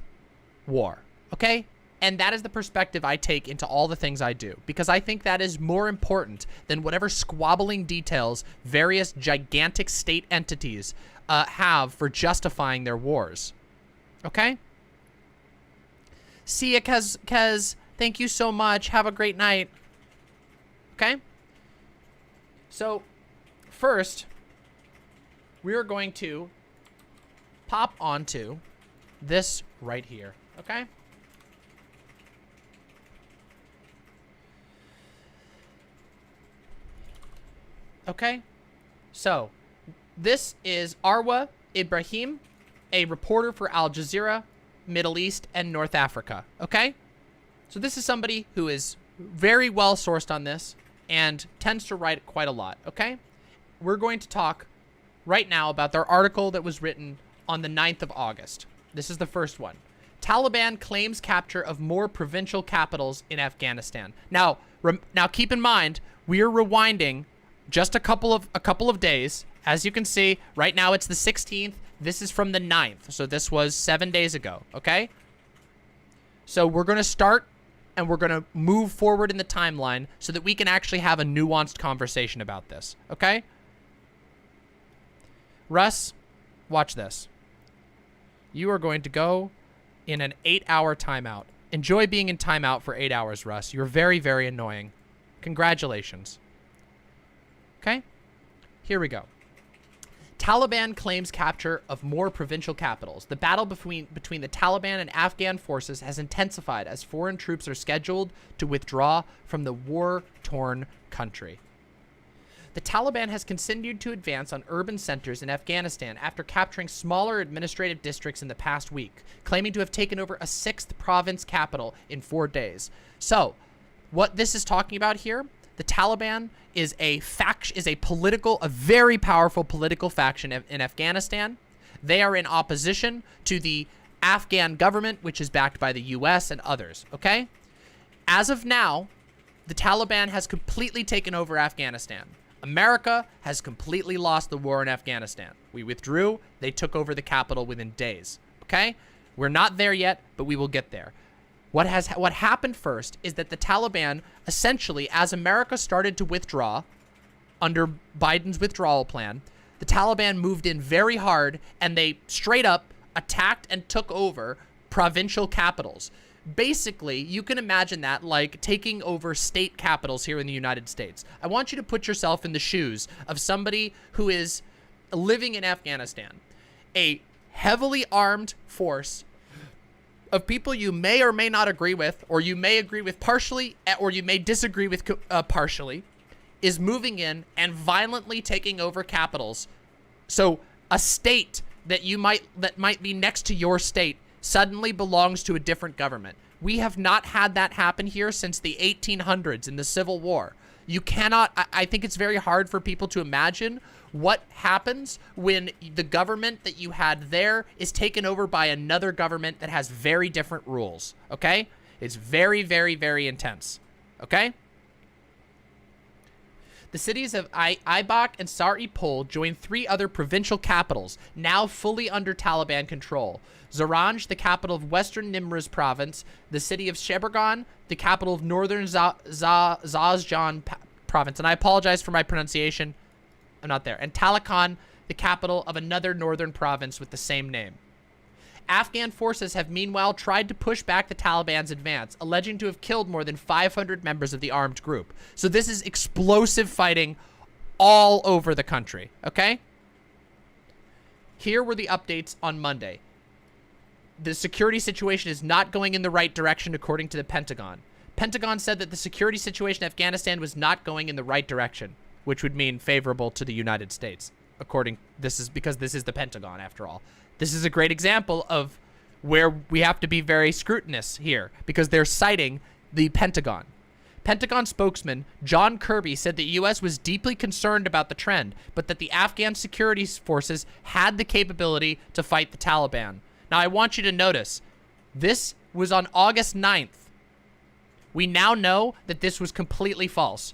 war, okay? And that is the perspective I take into all the things I do, because I think that is more important than whatever squabbling details various gigantic state entities have for justifying their wars, okay? See ya, Kez. Thank you so much. Have a great night. Okay? So, first, we are going to pop onto this right here, okay? Okay? So, this is Arwa Ibrahim, a reporter for Al Jazeera, Middle East, and North Africa, okay? So this is somebody who is very well sourced on this and tends to write quite a lot, okay? We're going to talk right now about their article that was written on the 9th of August. This is the first one. Taliban claims capture of more provincial capitals in Afghanistan. Now keep in mind, we are rewinding just a couple of days. As you can see, right now it's the 16th. This is from the 9th. So this was 7 days ago, okay? So we're going to start and we're going to move forward in the timeline so that we can actually have a nuanced conversation about this, okay? Russ, watch this. You are going to go in an 8-hour timeout. Enjoy being in timeout for 8 hours, Russ. You're very, very annoying. Congratulations. Okay? Here we go. Taliban claims capture of more provincial capitals. The battle between the Taliban and Afghan forces has intensified as foreign troops are scheduled to withdraw from the war-torn country. The Taliban has continued to advance on urban centers in Afghanistan after capturing smaller administrative districts in the past week, claiming to have taken over a 6th province capital in 4 days. So, what this is talking about here, the Taliban is a very powerful political faction in Afghanistan. They are in opposition to the Afghan government, which is backed by the US and others, okay? As of now, the Taliban has completely taken over Afghanistan. America has completely lost the war in Afghanistan. We withdrew, they took over the capital within days, okay? We're not there yet, but we will get there. What happened first is that the Taliban, essentially, as America started to withdraw under Biden's withdrawal plan, the Taliban moved in very hard and they straight up attacked and took over provincial capitals. Basically, you can imagine that like taking over state capitals here in the United States. I want you to put yourself in the shoes of somebody who is living in Afghanistan. A heavily armed force of people you may or may not agree with, or you may agree with partially, or you may disagree with partially, is moving in and violently taking over capitals. So a state that might be next to your state suddenly belongs to a different government. We have not had that happen here since the 1800s in the Civil War. You cannot, I think it's very hard for people to imagine what happens when the government that you had there is taken over by another government that has very different rules, okay? It's very, very, very intense, okay? The cities of Ibak and Sar-e-Pol joined 3 other provincial capitals, now fully under Taliban control. Zaranj, the capital of Western Nimruz province, the city of Sheberghan, the capital of Northern Zazjan province, and I apologize for my pronunciation, I'm not there, and Talakan, the capital of another northern province with the same name. Afghan forces have meanwhile tried to push back the Taliban's advance, alleging to have killed more than 500 members of the armed group. So this is explosive fighting all over the country, okay? Here were the updates on Monday. The security situation is not going in the right direction according to the Pentagon. Pentagon said that the security situation in Afghanistan was not going in the right direction, which would mean favorable to the United States. Because this is the Pentagon after all. This is a great example of where we have to be very scrutinous here because they're citing the Pentagon. Pentagon spokesman John Kirby said the U.S. was deeply concerned about the trend, but that the Afghan security forces had the capability to fight the Taliban. Now, I want you to notice, this was on August 9th. We now know that this was completely false.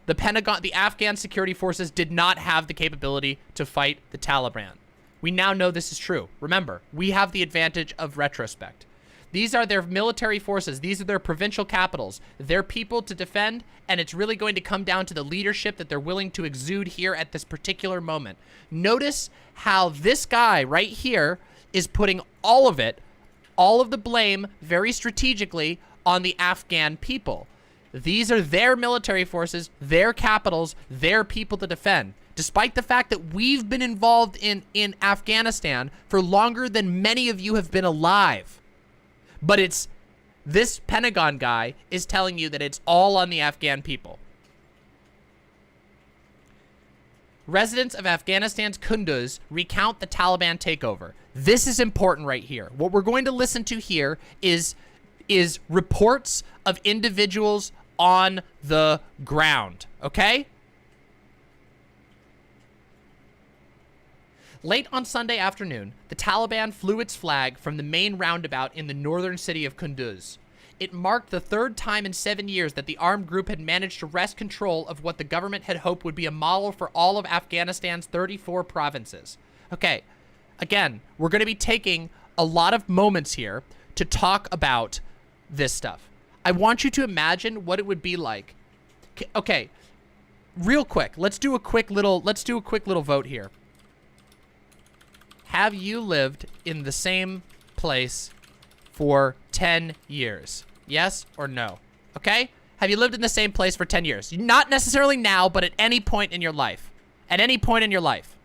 The Afghan security forces did not have the capability to fight the Taliban. We now know this is true. Remember, we have the advantage of retrospect. These are their military forces. These are their provincial capitals. Their people to defend, and it's really going to come down to the leadership that they're willing to exude here at this particular moment. Notice how this guy right here is putting all of the blame very strategically on the Afghan people. These are their military forces, their capitals, their people to defend. Despite the fact that we've been involved in Afghanistan for longer than many of you have been alive. But it's this Pentagon guy is telling you that it's all on the Afghan people. Residents of Afghanistan's Kunduz recount the Taliban takeover. This is important right here. What we're going to listen to here is reports of individuals on the ground, okay? Late on Sunday afternoon, the Taliban flew its flag from the main roundabout in the northern city of Kunduz. It marked the 3rd time in 7 years that the armed group had managed to wrest control of what the government had hoped would be a model for all of Afghanistan's 34 provinces. Okay, again, we're going to be taking a lot of moments here to talk about this stuff. I want you to imagine what it would be like. Okay, real quick, let's do a quick little vote here. Have you lived in the same place for 10 years? Yes or no? Okay? Have you lived in the same place for 10 years? Not necessarily now, but at any point in your life. At any point in your life.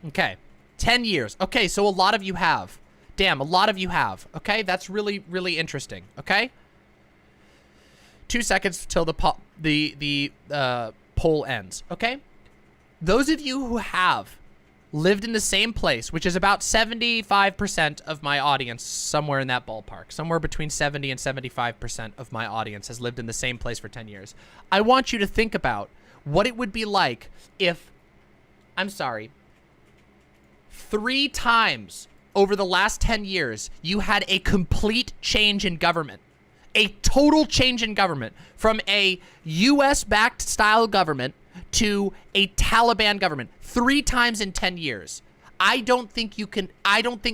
Okay. 10 years. Okay, so a lot of you have. Damn, a lot of you have. Okay, that's really, really interesting. Okay? 2 seconds till the poll ends. Okay? Those of you who have lived in the same place, which is about 75% of my audience, somewhere in that ballpark, somewhere between 70 and 75% of my audience has lived in the same place for 10 years. I want you to think about what it would be like if, I'm sorry, 3 times over the last 10 years, you had a complete change in government. A total change in government from a US-backed style government to a Taliban government. 3 times in 10 years. I don't think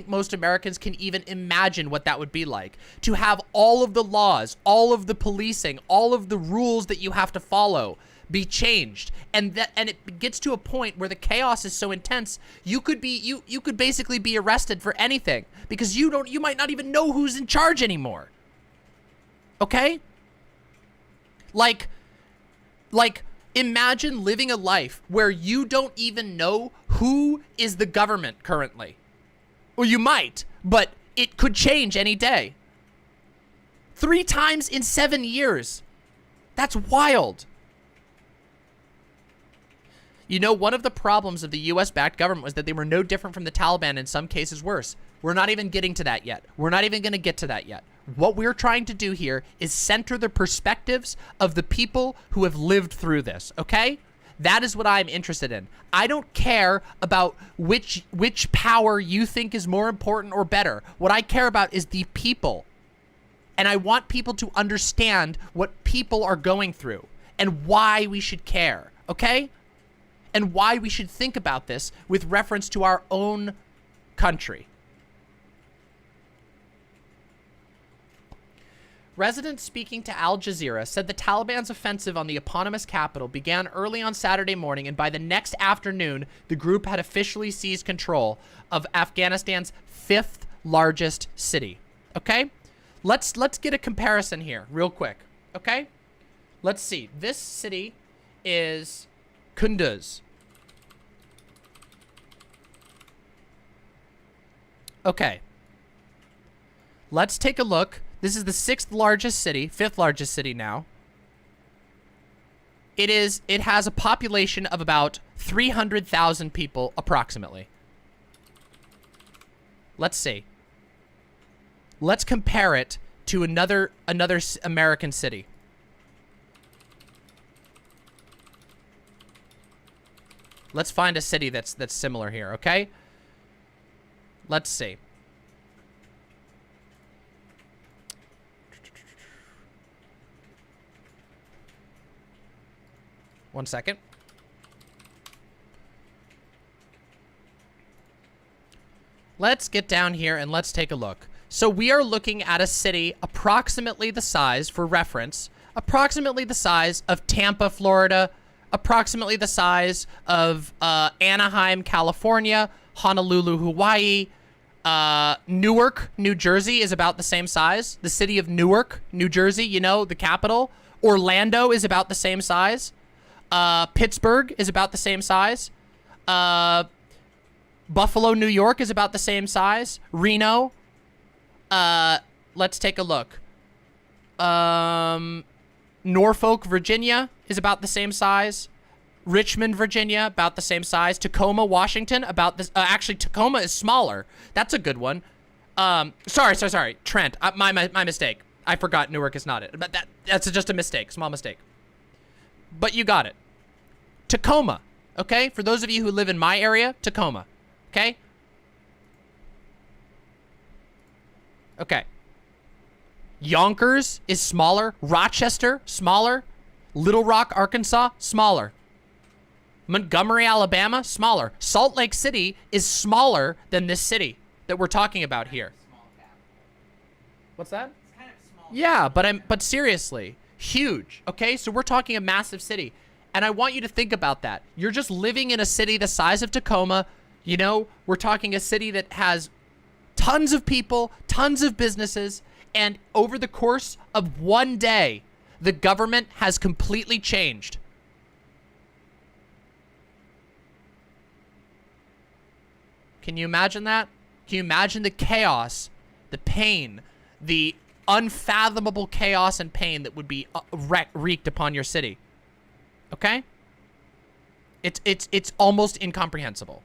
most Americans can even imagine what that would be like. To have all of the laws, all of the policing, all of the rules that you have to follow be changed, and it gets to a point where the chaos is so intense you could basically be arrested for anything because you might not even know who's in charge anymore. Okay? Like, imagine living a life where you don't even know who is the government currently. Well, you might, but it could change any day. 3 times in 7 years. That's wild. You know, one of the problems of the US-backed government was that they were no different from the Taliban, in some cases worse. We're not even getting to that yet. We're not even going to get to that yet. What we're trying to do here is center the perspectives of the people who have lived through this, okay? That is what I'm interested in. I don't care about which power you think is more important or better. What I care about is the people. And I want people to understand what people are going through and why we should care, okay? And why we should think about this with reference to our own country. Residents speaking to Al Jazeera said the Taliban's offensive on the eponymous capital began early on Saturday morning, and by the next afternoon, the group had officially seized control of Afghanistan's 5th largest city. Okay? Let's get a comparison here real quick. Okay? Let's see. This city is Kunduz. Okay. Let's take a look. This is the 6th largest city, 5th largest city now. It has a population of about 300,000 people approximately. Let's see. Let's compare it to another American city. Let's find a city that's similar here, okay? Let's see. One second. Let's get down here and let's take a look. So we are looking at a city approximately the size, for reference, approximately the size of Tampa, Florida, approximately the size of Anaheim, California, Honolulu, Hawaii. Newark, New Jersey is about the same size. The city of Newark, New Jersey, you know, the capital. Orlando is about the same size. Pittsburgh is about the same size. Buffalo, New York is about the same size. Reno. Let's take a look. Norfolk, Virginia is about the same size. Richmond, Virginia, about the same size. Tacoma, Washington, about this. Actually, Tacoma is smaller. That's a good one. Sorry. Trent, my mistake. I forgot Newark is not it. But that's just a mistake, small mistake. But you got it. Tacoma, okay? For those of you who live in my area, Tacoma, okay? Okay. Yonkers is smaller. Rochester, smaller. Little Rock, Arkansas, smaller. Montgomery, Alabama, smaller. Salt Lake City is smaller than this city that we're talking about here. What's that? It's kind of small. Yeah, but seriously, huge. Okay, so we're talking a massive city, and I want you to think about that. You're just living in a city the size of Tacoma. You know, we're talking a city that has tons of people, tons of businesses, and over the course of one day, the government has completely changed. Can you imagine that? Can you imagine the chaos, the pain, the unfathomable chaos and pain that would be wreaked upon your city? Okay? It's almost incomprehensible.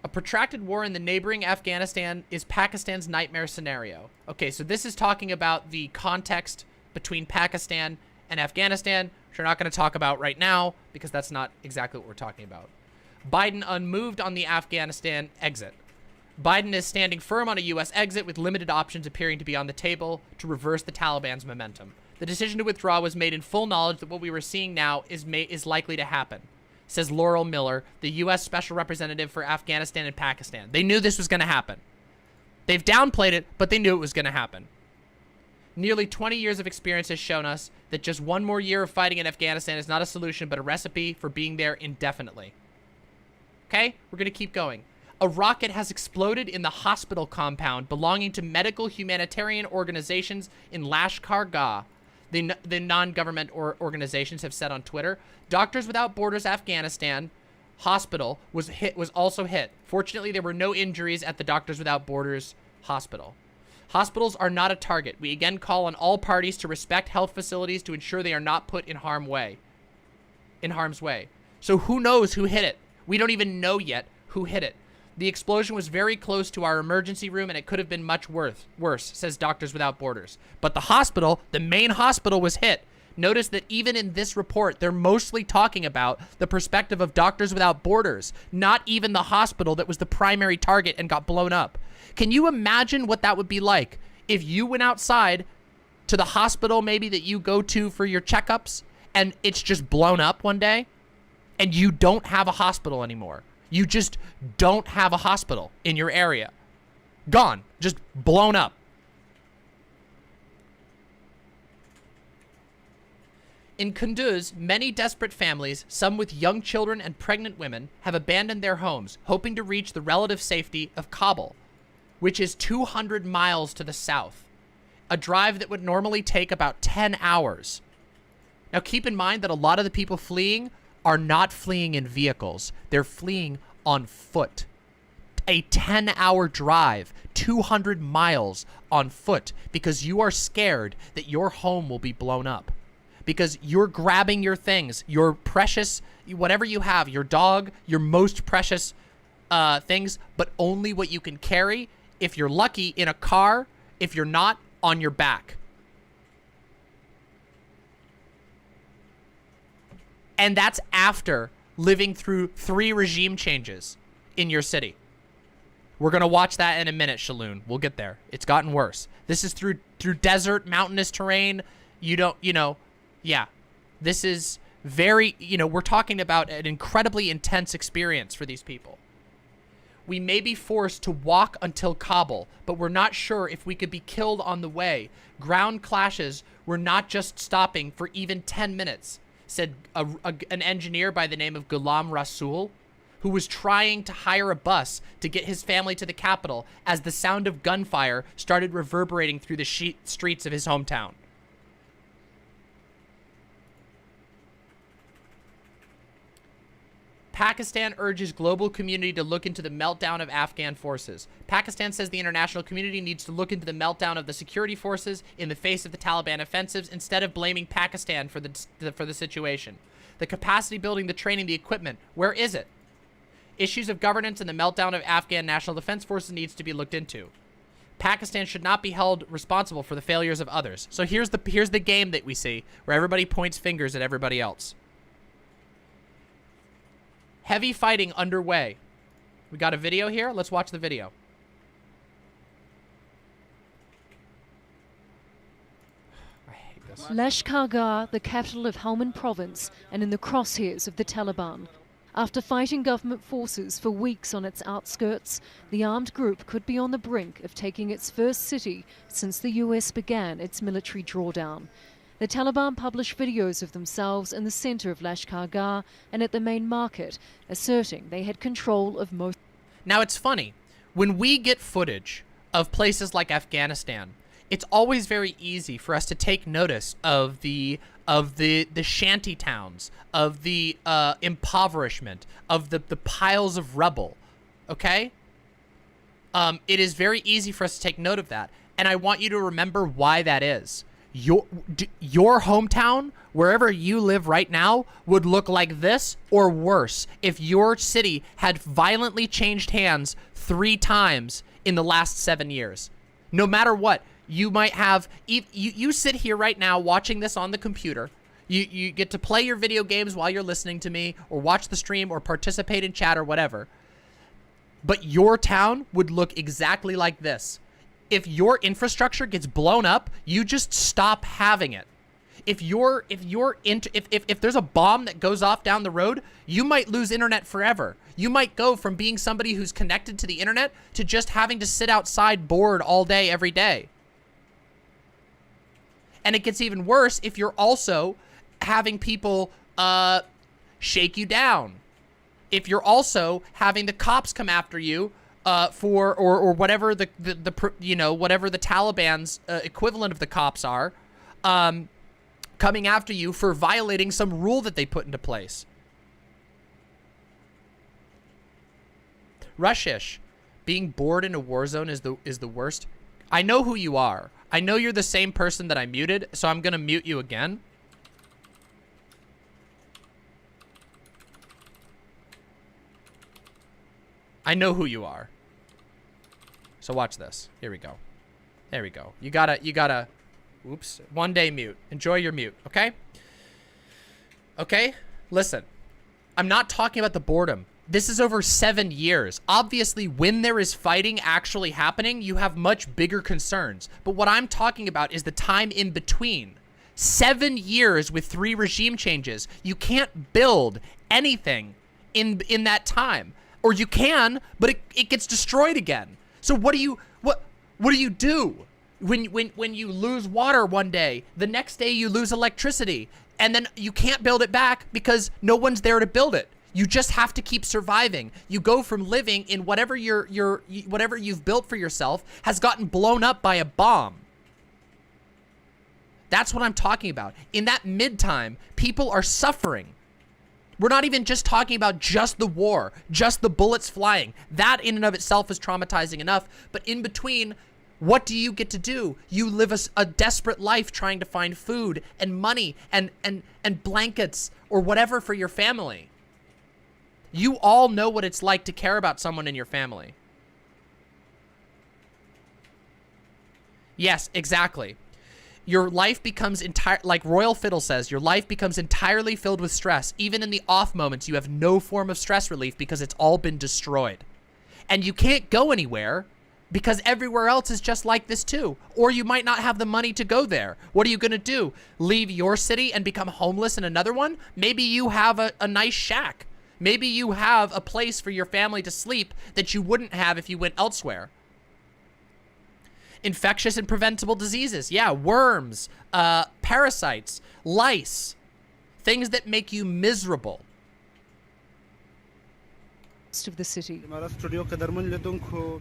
A protracted war in the neighboring Afghanistan is Pakistan's nightmare scenario. Okay, so this is talking about the context between Pakistan and Afghanistan, which we're not going to talk about right now because that's not exactly what we're talking about. Biden unmoved on the Afghanistan exit. Biden is standing firm on a U.S. exit with limited options appearing to be on the table to reverse the Taliban's momentum. The decision to withdraw was made in full knowledge that what we were seeing now is likely to happen, says Laurel Miller, the U.S. Special Representative for Afghanistan and Pakistan. They knew this was going to happen. They've downplayed it, but they knew it was going to happen. Nearly 20 years of experience has shown us that just one more year of fighting in Afghanistan is not a solution, but a recipe for being there indefinitely. Okay, we're gonna keep going. A rocket has exploded in the hospital compound belonging to medical humanitarian organizations in Lashkar Gah. The non-government organizations have said on Twitter. Doctors Without Borders Afghanistan hospital was also hit. Fortunately, there were no injuries at the Doctors Without Borders hospital. Hospitals are not a target. We again call on all parties to respect health facilities to ensure they are not put in harm's way. So who knows who hit it? We don't even know yet who hit it. The explosion was very close to our emergency room and it could have been much worse, says Doctors Without Borders. But the hospital, the main hospital, was hit. Notice that even in this report, they're mostly talking about the perspective of Doctors Without Borders, not even the hospital that was the primary target and got blown up. Can you imagine what that would be like if you went outside to the hospital maybe that you go to for your checkups and it's just blown up one day and you don't have a hospital anymore? You just don't have a hospital in your area. Gone. Just blown up. In Kunduz, many desperate families, some with young children and pregnant women, have abandoned their homes, hoping to reach the relative safety of Kabul, which is 200 miles to the south, a drive that would normally take about 10 hours. Now, keep in mind that a lot of the people fleeing are not fleeing in vehicles. They're fleeing on foot. A 10-hour drive, 200 miles on foot, because you are scared that your home will be blown up. Because you're grabbing your things, your precious, whatever you have, your dog, your most precious things, but only what you can carry, if you're lucky, in a car, if you're not, on your back. And that's after living through 3 regime changes in your city. We're going to watch that in a minute, Shaloon. We'll get there. It's gotten worse. This is through desert, mountainous terrain. Yeah. This is very, we're talking about an incredibly intense experience for these people. We may be forced to walk until Kabul, but we're not sure if we could be killed on the way. Ground clashes were not just stopping for even 10 minutes, said an engineer by the name of Ghulam Rasul, who was trying to hire a bus to get his family to the capital as the sound of gunfire started reverberating through the streets of his hometown. Pakistan urges global community to look into the meltdown of Afghan forces. Pakistan says the international community needs to look into the meltdown of the security forces in the face of the Taliban offensives instead of blaming Pakistan for the situation. The capacity building, the training, the equipment, where is it? Issues of governance and the meltdown of Afghan National Defense Forces needs to be looked into. Pakistan should not be held responsible for the failures of others. So here's the game that we see, where everybody points fingers at everybody else. Heavy fighting underway. We got a video here. Let's watch the video. I hate this. Lashkar Gah, the capital of Helmand province, and in the crosshairs of the Taliban. After fighting government forces for weeks on its outskirts, the armed group could be on the brink of taking its first city since the US began its military drawdown. The Taliban published videos of themselves in the center of Lashkar Gah and at the main market, asserting they had control of most. Now, it's funny. When we get footage of places like Afghanistan, it's always very easy for us to take notice of the shanty towns, of the impoverishment, of the piles of rubble, okay? It is very easy for us to take note of that. And I want you to remember why that is. Your hometown, wherever you live right now, would look like this or worse if your city had violently changed hands 3 times in the last 7 years. No matter what, you might have, you sit here right now watching this on the computer. You get to play your video games while you're listening to me, or watch the stream, or participate in chat or whatever. But your town would look exactly like this. If your infrastructure gets blown up, you just stop having it. If there's a bomb that goes off down the road, you might lose internet forever. You might go from being somebody who's connected to the internet to just having to sit outside bored all day, every day. And it gets even worse if you're also having people shake you down. if you're also having the cops come after you for or whatever the you know, whatever the Taliban's equivalent of the cops are, coming after you for violating some rule that they put into place. Rushish, being bored in a war zone is the worst. I know who you are. I know you're the same person that I muted, so I'm gonna mute you again. I know who you are. So watch this. Here we go. There we go. You gotta, oops, 1 day mute. Enjoy your mute, okay? Okay? Listen, I'm not talking about the boredom. This is over 7 years. Obviously, when there is fighting actually happening, you have much bigger concerns. But what I'm talking about is the time in between. 7 years with 3 regime changes. You can't build anything in that time. Or you can, but it gets destroyed again. So what do you do when you lose water one day, the next day you lose electricity, and then you can't build it back because no one's there to build it? You just have to keep surviving. You go from living in whatever whatever you've built for yourself has gotten blown up by a bomb. That's what I'm talking about. In that mid-time, people are suffering. We're not even just talking about just the war, just the bullets flying. That in and of itself is traumatizing enough. But in between, what do you get to do? You live a desperate life trying to find food and money and blankets or whatever for your family. You all know what it's like to care about someone in your family. Yes, exactly. Your life becomes like Royal Fiddle says, your life becomes entirely filled with stress. Even in the off moments, you have no form of stress relief because it's all been destroyed. And you can't go anywhere because everywhere else is just like this too. Or you might not have the money to go there. What are you gonna do? Leave your city and become homeless in another one? Maybe you have a nice shack. Maybe you have a place for your family to sleep that you wouldn't have if you went elsewhere. Infectious and preventable diseases. Yeah, worms, parasites, lice, things that make you miserable. Of the city.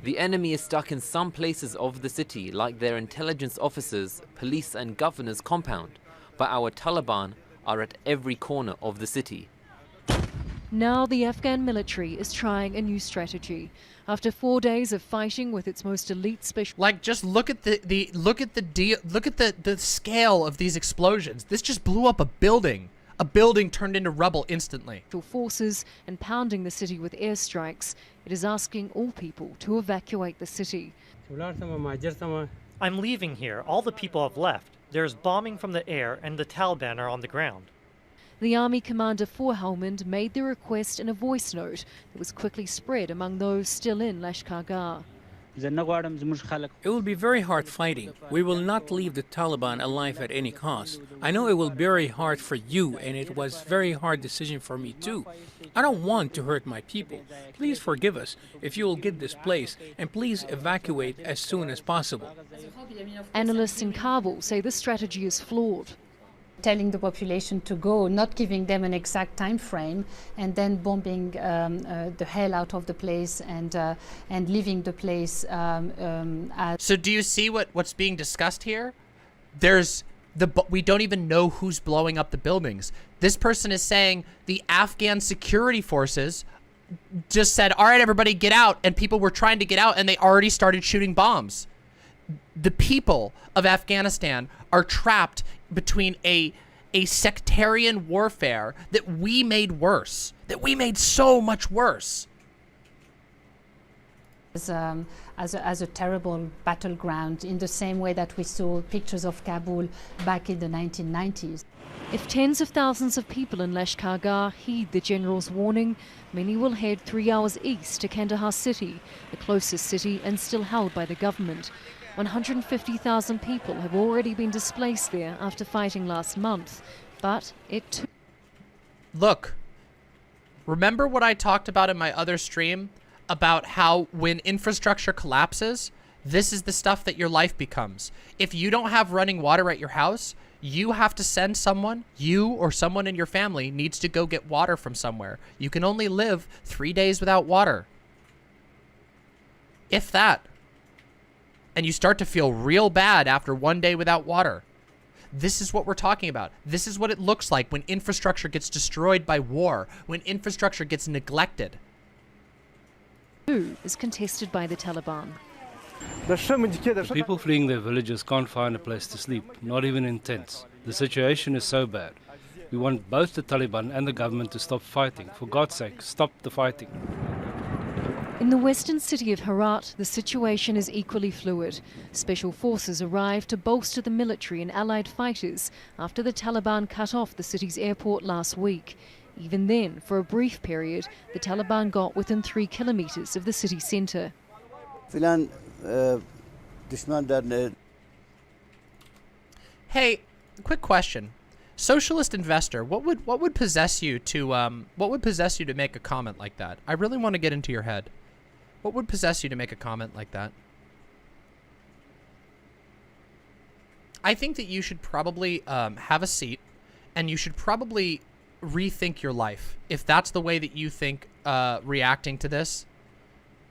The enemy is stuck in some places of the city, like their intelligence officers, police and governor's compound. But our Taliban are at every corner of the city. Now the Afghan military is trying a new strategy. After 4 days of fighting with its most elite special, like, just look at the scale of these explosions. This just blew up a building. A building turned into rubble instantly. Forces and pounding the city with airstrikes, it is asking all people to evacuate the city. I'm leaving here. All the people have left. There's bombing from the air and the Taliban are on the ground. The army commander for Helmand made the request in a voice note that was quickly spread among those still in Lashkar. It will be very hard fighting. We will not leave the Taliban alive at any cost. I know it will be very hard for you, and it was a very hard decision for me too. I don't want to hurt my people. Please forgive us if you will get this place, and please evacuate as soon as possible. Analysts in Kabul say the strategy is flawed. Telling the population to go, not giving them an exact time frame, and then bombing the hell out of the place and leaving the place. So do you see what's being discussed here? We don't even know who's blowing up the buildings. This person is saying the Afghan security forces just said, all right, everybody get out, and people were trying to get out and they already started shooting bombs. The people of Afghanistan are trapped between a sectarian warfare that we made worse, that we made so much worse. As a terrible battleground, in the same way that we saw pictures of Kabul back in the 1990s. If tens of thousands of people in Lashkar heed the general's warning, many will head 3 hours east to Kandahar city, the closest city and still held by the government. 150,000 people have already been displaced there after fighting last month, but it too... Look, remember what I talked about in my other stream about how when infrastructure collapses, This is the stuff that your life becomes. If you don't have running water at your house, you have to send someone, you or someone in your family needs to go get water from somewhere. You can only live 3 days without water. If that. And you start to feel real bad after 1 day without water. This is what we're talking about. This is what it looks like when infrastructure gets destroyed by war, when infrastructure gets neglected. Is contested by the Taliban. The people fleeing their villages can't find a place to sleep, not even in tents. The situation is so bad. We want both the Taliban and the government to stop fighting. For God's sake, stop the fighting. In the western city of Herat, the situation is equally fluid. Special forces arrived to bolster the military and allied fighters after the Taliban cut off the city's airport last week. Even then, for a brief period, the Taliban got within 3 kilometres of the city centre. Hey, quick question. Socialist investor, what would possess you to make a comment like that? I really want to get into your head. What would possess you to make a comment like that? I think that you should probably have a seat, and you should probably rethink your life. If that's the way that you think reacting to this,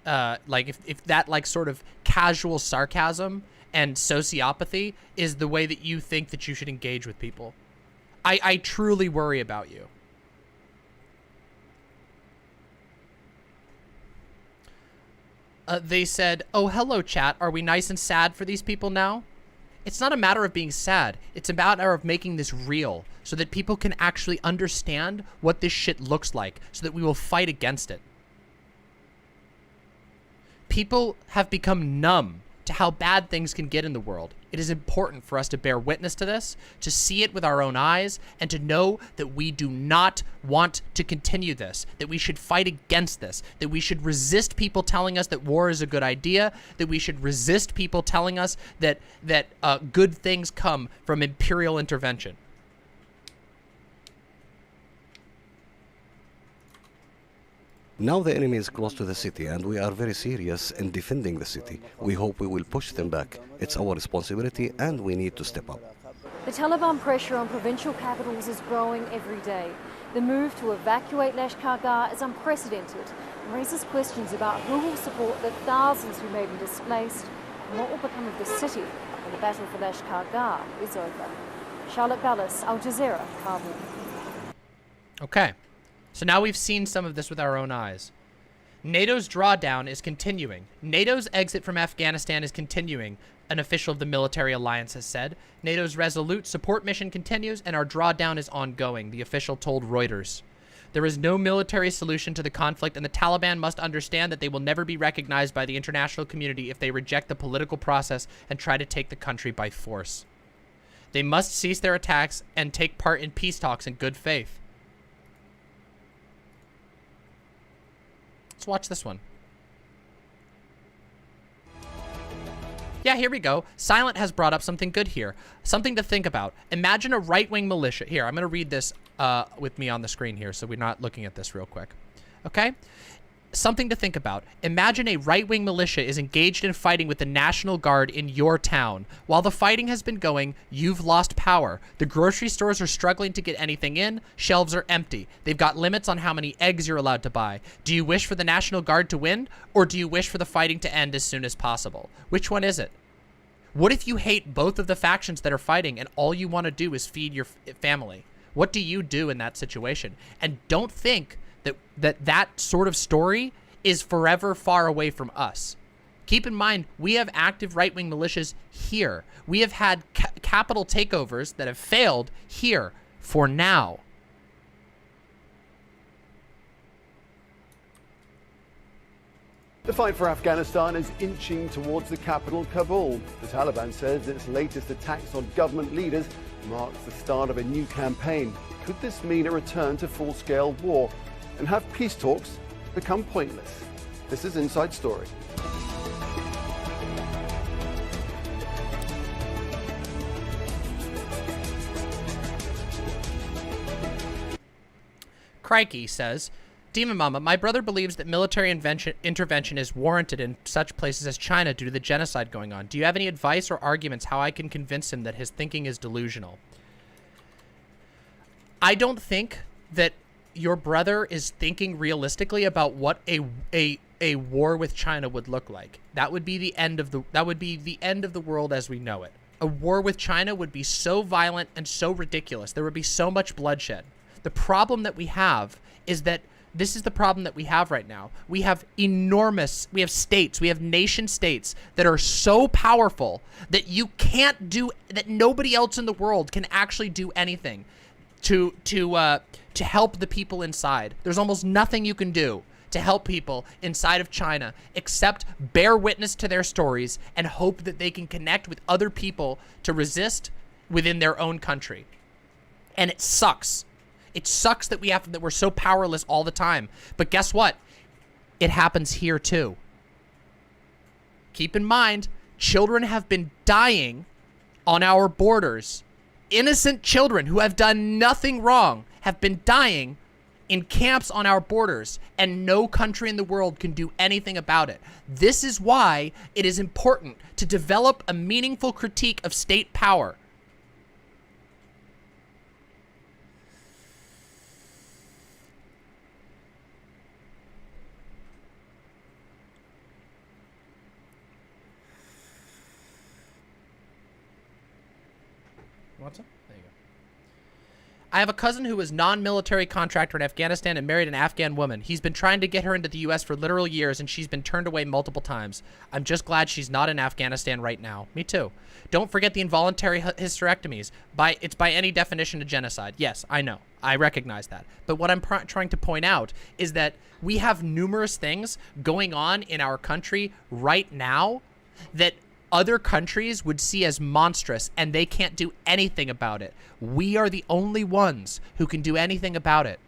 like if that like sort of casual sarcasm and sociopathy is the way that you think that you should engage with people. I truly worry about you. They said, oh, hello, chat. Are we nice and sad for these people now? It's not a matter of being sad. It's a matter of making this real so that people can actually understand what this shit looks like so that we will fight against it. People have become numb to how bad things can get in the world. It is important for us to bear witness to this, to see it with our own eyes, and to know that we do not want to continue this, that we should fight against this, that we should resist people telling us that war is a good idea, that we should resist people telling us that good things come from imperial intervention. Now the enemy is close to the city and we are very serious in defending the city. We hope we will push them back. It's our responsibility and we need to step up. The Taliban pressure on provincial capitals is growing every day. The move to evacuate Lashkar is unprecedented and raises questions about who will support the thousands who may be displaced and what will become of the city when the battle for Lashkar is over. Charlotte Ballas, Al Jazeera, Kabul. Okay. So now we've seen some of this with our own eyes. NATO's drawdown is continuing. NATO's exit from Afghanistan is continuing, an official of the military alliance has said. NATO's resolute support mission continues and our drawdown is ongoing, the official told Reuters. There is no military solution to the conflict and the Taliban must understand that they will never be recognized by the international community if they reject the political process and try to take the country by force. They must cease their attacks and take part in peace talks in good faith. Let's watch this one. Yeah, here we go. Silent has brought up something good here. Something to think about. Imagine a right-wing militia. Here, I'm going to read this with me on the screen here so we're not looking at this real quick. Okay? Something to think about. Imagine a right-wing militia is engaged in fighting with the National Guard in your town. While the fighting has been going, you've lost power. The grocery stores are struggling to get anything in. Shelves are empty. They've got limits on how many eggs you're allowed to buy. Do you wish for the National Guard to win, or do you wish for the fighting to end as soon as possible? Which one is it? What if you hate both of the factions that are fighting and all you want to do is feed your family? What do you do in that situation? And don't think that sort of story is forever far away from us. Keep in mind, we have active right-wing militias here. We have had capital takeovers that have failed here for now. The fight for Afghanistan is inching towards the capital, Kabul. The Taliban says its latest attacks on government leaders marks the start of a new campaign. Could this mean a return to full-scale war? And have peace talks become pointless? This is Inside Story. Crikey says, Demon Mama, my brother believes that military intervention is warranted in such places as China due to the genocide going on. Do you have any advice or arguments how I can convince him that his thinking is delusional? I don't think that your brother is thinking realistically about what a war with China would look like. That would be the end of the world as we know it. A war with China would be so violent and so ridiculous. There would be so much bloodshed. The problem that we have is that this is the problem that we have right now. We have states, we have nation states that are so powerful that that nobody else in the world can actually do anything to help the people inside. There's almost nothing you can do to help people inside of China except bear witness to their stories and hope that they can connect with other people to resist within their own country. And it sucks. It sucks that we're so powerless all the time. But guess what? It happens here too. Keep in mind, children have been dying on our borders. Innocent children who have done nothing wrong have been dying in camps on our borders, and no country in the world can do anything about it. This is why it is important to develop a meaningful critique of state power. What's up? There you go. I have a cousin who was non-military contractor in Afghanistan and married an Afghan woman. He's been trying to get her into the U.S. for literal years, and she's been turned away multiple times. I'm just glad she's not in Afghanistan right now. Me too. Don't forget the involuntary hysterectomies. It's by any definition a genocide. Yes, I know. I recognize that. But what I'm trying to point out is that we have numerous things going on in our country right now that other countries would see as monstrous, and they can't do anything about it. We are the only ones who can do anything about it.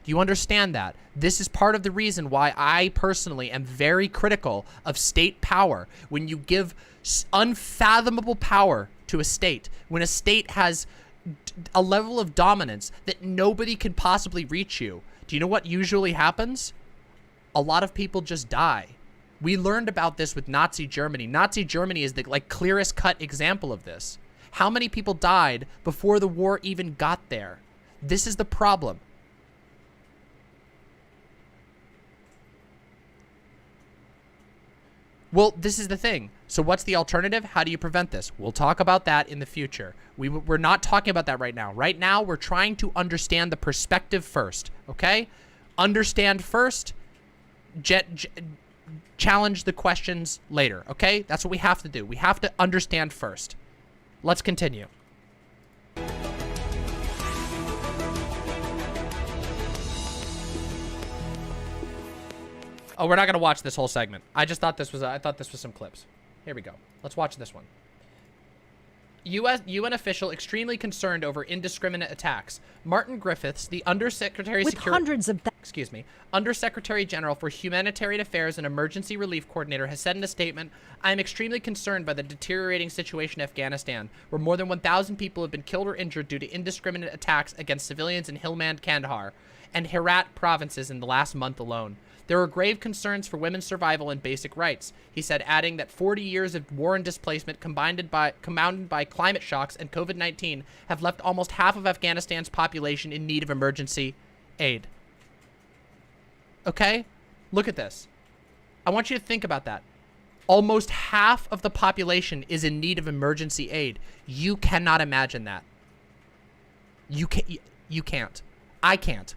Do you understand that? This is part of the reason why I personally am very critical of state power. When you give unfathomable power to a state, when a state has a level of dominance that nobody can possibly reach you, do you know what usually happens? A lot of people just die. We learned about this with Nazi Germany. Nazi Germany is the clearest cut example of this. How many people died before the war even got there? This is the problem. Well, this is the thing. So what's the alternative? How do you prevent this? We'll talk about that in the future. We're not talking about that right now. Right now, we're trying to understand the perspective first, okay? Understand first, challenge the questions later, okay? That's what we have to do. We have to understand first. Let's continue. Oh, we're not gonna watch this whole segment. I thought this was some clips. Here we go. Let's watch this one. UN official extremely concerned over indiscriminate attacks. Martin Griffiths, the Undersecretary Undersecretary General for Humanitarian Affairs and Emergency Relief Coordinator, has said in a statement, "I am extremely concerned by the deteriorating situation in Afghanistan, where more than 1,000 people have been killed or injured due to indiscriminate attacks against civilians in Helmand, Kandahar, and Herat provinces in the last month alone. There are grave concerns for women's survival and basic rights," he said, adding that 40 years of war and displacement compounded by climate shocks and COVID-19 have left almost half of Afghanistan's population in need of emergency aid. Okay? Look at this. I want you to think about that. Almost half of the population is in need of emergency aid. You cannot imagine that. You can't. I can't.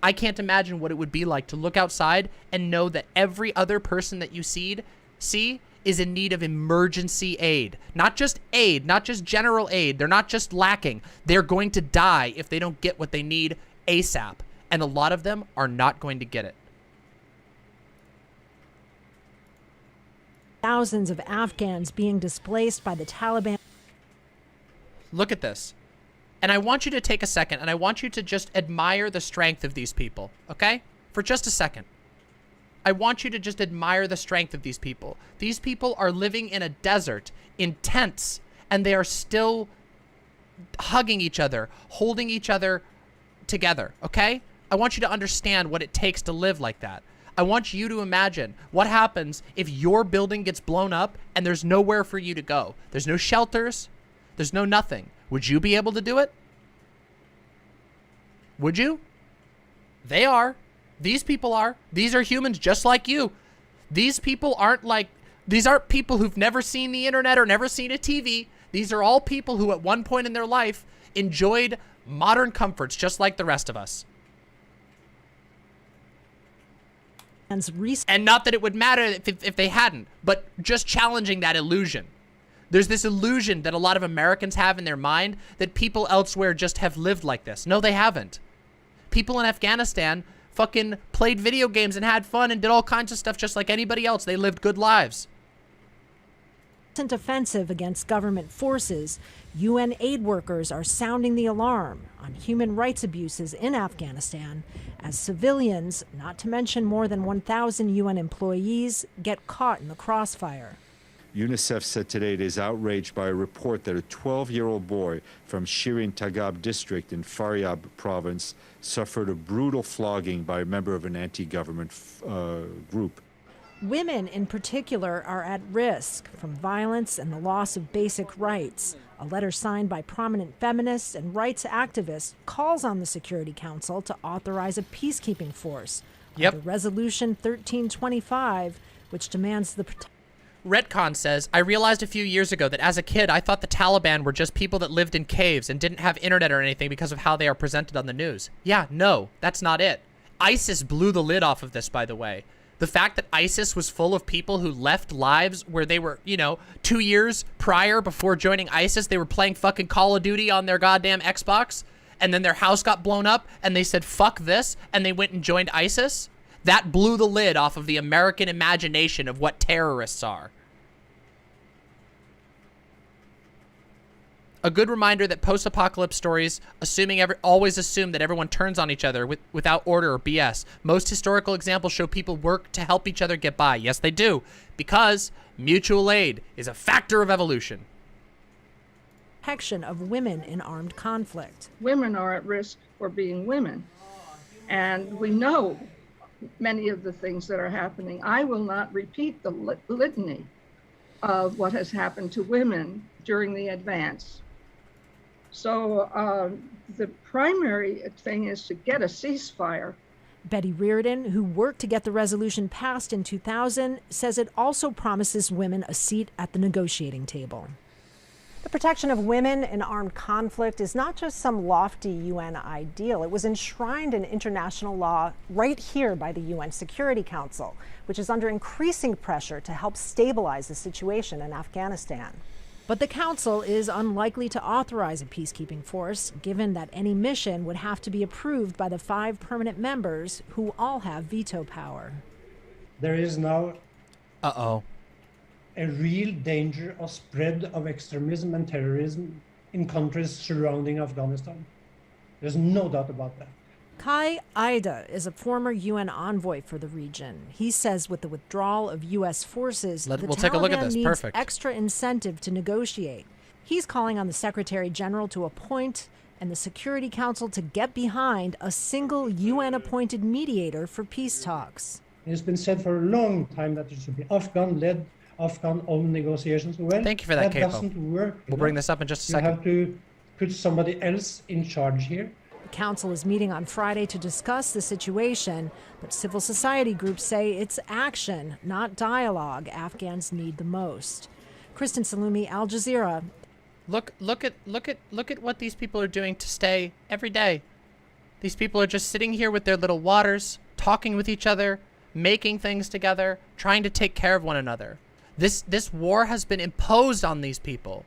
I can't imagine what it would be like to look outside and know that every other person that you see is in need of emergency aid. Not just aid, not just general aid. They're not just lacking. They're going to die if they don't get what they need ASAP. And a lot of them are not going to get it. Thousands of Afghans being displaced by the Taliban. Look at this. And I want you to take a second and I want you to just admire the strength of these people, okay? For just a second. I want you to just admire the strength of these people. These people are living in a desert, in tents, and they are still hugging each other, holding each other together, okay? I want you to understand what it takes to live like that. I want you to imagine what happens if your building gets blown up and there's nowhere for you to go. There's no shelters. There's no nothing. Would you be able to do it? Would you? They are. These people are. These are humans just like you. These people aren't like, these aren't people who've never seen the internet or never seen a TV. These are all people who at one point in their life enjoyed modern comforts just like the rest of us. And not that it would matter if they hadn't, but just challenging that illusion. There's this illusion that a lot of Americans have in their mind that people elsewhere just have lived like this. No, they haven't. People in Afghanistan fucking played video games and had fun and did all kinds of stuff just like anybody else. They lived good lives. Offensive against government forces, UN aid workers are sounding the alarm on human rights abuses in Afghanistan as civilians, not to mention more than 1,000 UN employees, get caught in the crossfire. UNICEF said today it is outraged by a report that a 12-year-old boy from Shirin Tagab district in Faryab province suffered a brutal flogging by a member of an anti-government group. Women in particular are at risk from violence and the loss of basic rights. A letter signed by prominent feminists and rights activists calls on the Security Council to authorize a peacekeeping force. Yep. Under Resolution 1325, which demands the protection. Retcon says, I realized a few years ago that as a kid, I thought the Taliban were just people that lived in caves and didn't have internet or anything because of how they are presented on the news. Yeah, no, that's not it. ISIS blew the lid off of this, by the way. The fact that ISIS was full of people who left lives where they were, 2 years prior before joining ISIS, they were playing fucking Call of Duty on their goddamn Xbox, and then their house got blown up, and they said, fuck this, and they went and joined ISIS. That blew the lid off of the American imagination of what terrorists are. A good reminder that post-apocalypse stories always assume that everyone turns on each other without order or BS. Most historical examples show people work to help each other get by. Yes, they do, because mutual aid is a factor of evolution. Protection of women in armed conflict. Women are at risk for being women, and we know many of the things that are happening. I will not repeat the litany of what has happened to women during the advance. So the primary thing is to get a ceasefire. Betty Reardon, who worked to get the resolution passed in 2000, says it also promises women a seat at the negotiating table. The protection of women in armed conflict is not just some lofty UN ideal. It was enshrined in international law right here by the UN Security Council, which is under increasing pressure to help stabilize the situation in Afghanistan. But the Council is unlikely to authorize a peacekeeping force, given that any mission would have to be approved by the 5 permanent members who all have veto power. There is now a real danger of spread of extremism and terrorism in countries surrounding Afghanistan. There's no doubt about that. Kai Ida is a former UN envoy for the region. He says with the withdrawal of U.S. forces, the we'll take a look at this. needs Perfect. extra incentive to negotiate. He's calling on the Secretary General to appoint and the Security Council to get behind a single UN-appointed mediator for peace talks. It's been said for a long time that it should be Afghan-led, Afghan-owned negotiations. Well, thank you for that, that doesn't work. We'll bring this up in just a second. You have to put somebody else in charge here. The Council is meeting on Friday to discuss the situation, but civil society groups say it's action, not dialogue, Afghans need the most. Kristen Salumi, Al Jazeera. Look at what these people are doing to stay every day. These people are just sitting here with their little waters, talking with each other, making things together, trying to take care of one another. This war has been imposed on these people.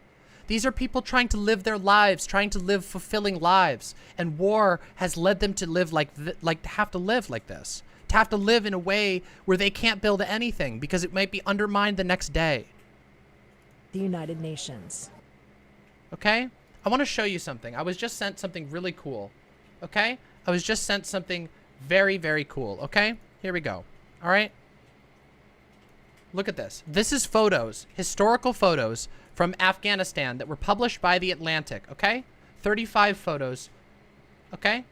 These are people trying to live their lives, trying to live fulfilling lives, and war has led them to live to have to live like this, to have to live in a way where they can't build anything because it might be undermined the next day. The United Nations. Okay? I want to show you something. I was just sent something really cool. Okay? I was just sent something very, very cool. Okay? Here we go. All right? Look at this. This is photos, historical photos from Afghanistan that were published by The Atlantic, okay? 35 photos, okay?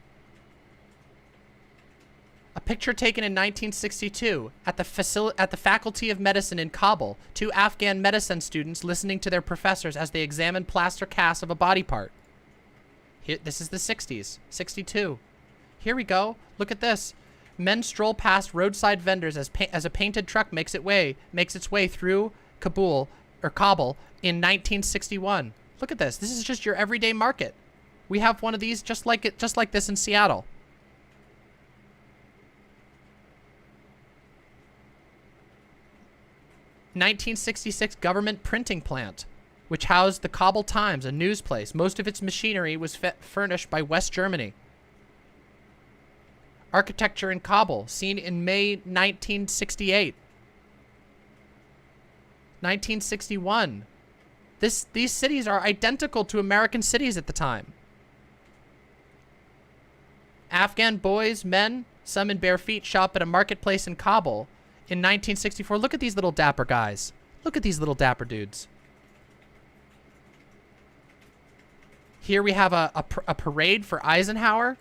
A picture taken in 1962 at the Faculty of Medicine in Kabul. 2 Afghan medicine students listening to their professors as they examine plaster casts of a body part. Here, this is the 60s. 62. Here we go. Look at this. Men stroll past roadside vendors as a painted truck makes its way through Kabul in 1961. Look at this. This is just your everyday market. We have one of these just like this in Seattle. (1966) government printing plant, which housed the Kabul Times, a news place. Most of its machinery was furnished by West Germany. Architecture in Kabul, seen in May 1968. 1961. These cities are identical to American cities at the time. Afghan boys, men, some in bare feet, shop at a marketplace in Kabul in 1964. Look at these little dapper guys. Look at these little dapper dudes. Here we have a parade for Eisenhower.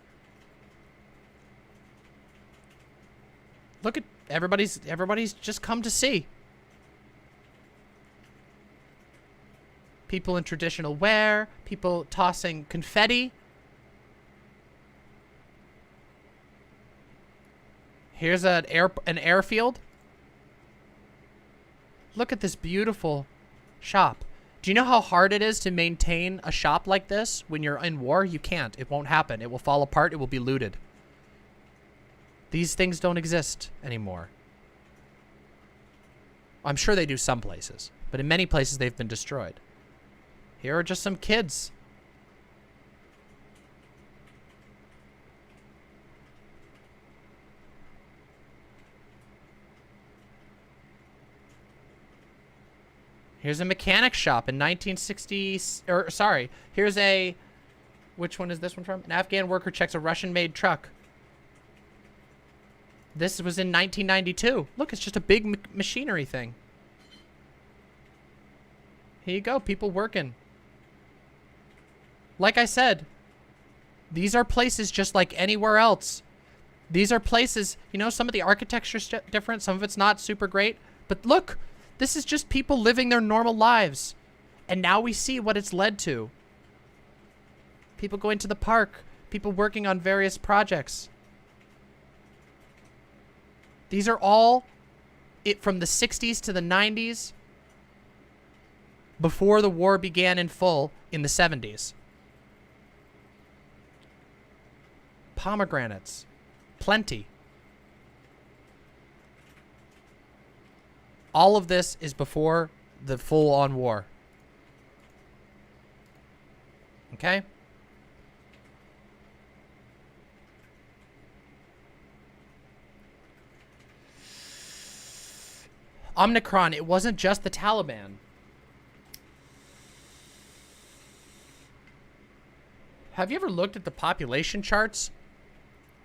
Look at everybody's just come to see. People in traditional wear, people tossing confetti. Here's an airfield. Look at this beautiful shop. Do you know how hard it is to maintain a shop like this when you're in war? You can't. It won't happen. It will fall apart. It will be looted. These things don't exist anymore. I'm sure they do some places, but in many places they've been destroyed. Here are just some kids. Here's a mechanic shop in 1960, or sorry, here's a, which one is this one from? An Afghan worker checks a Russian-made truck. This was in 1992. Look, it's just a big machinery thing. Here you go, people working. Like I said, these are places just like anywhere else. These are places, you know, some of the architecture's different, some of it's not super great, but look, this is just people living their normal lives. And now we see what it's led to. People going to the park, people working on various projects. These are all from the 60s to the 90s, before the war began in full in the 70s. Pomegranates. Plenty. All of this is before the full-on war. Okay? Omicron, it wasn't just the Taliban. Have you ever looked at the population charts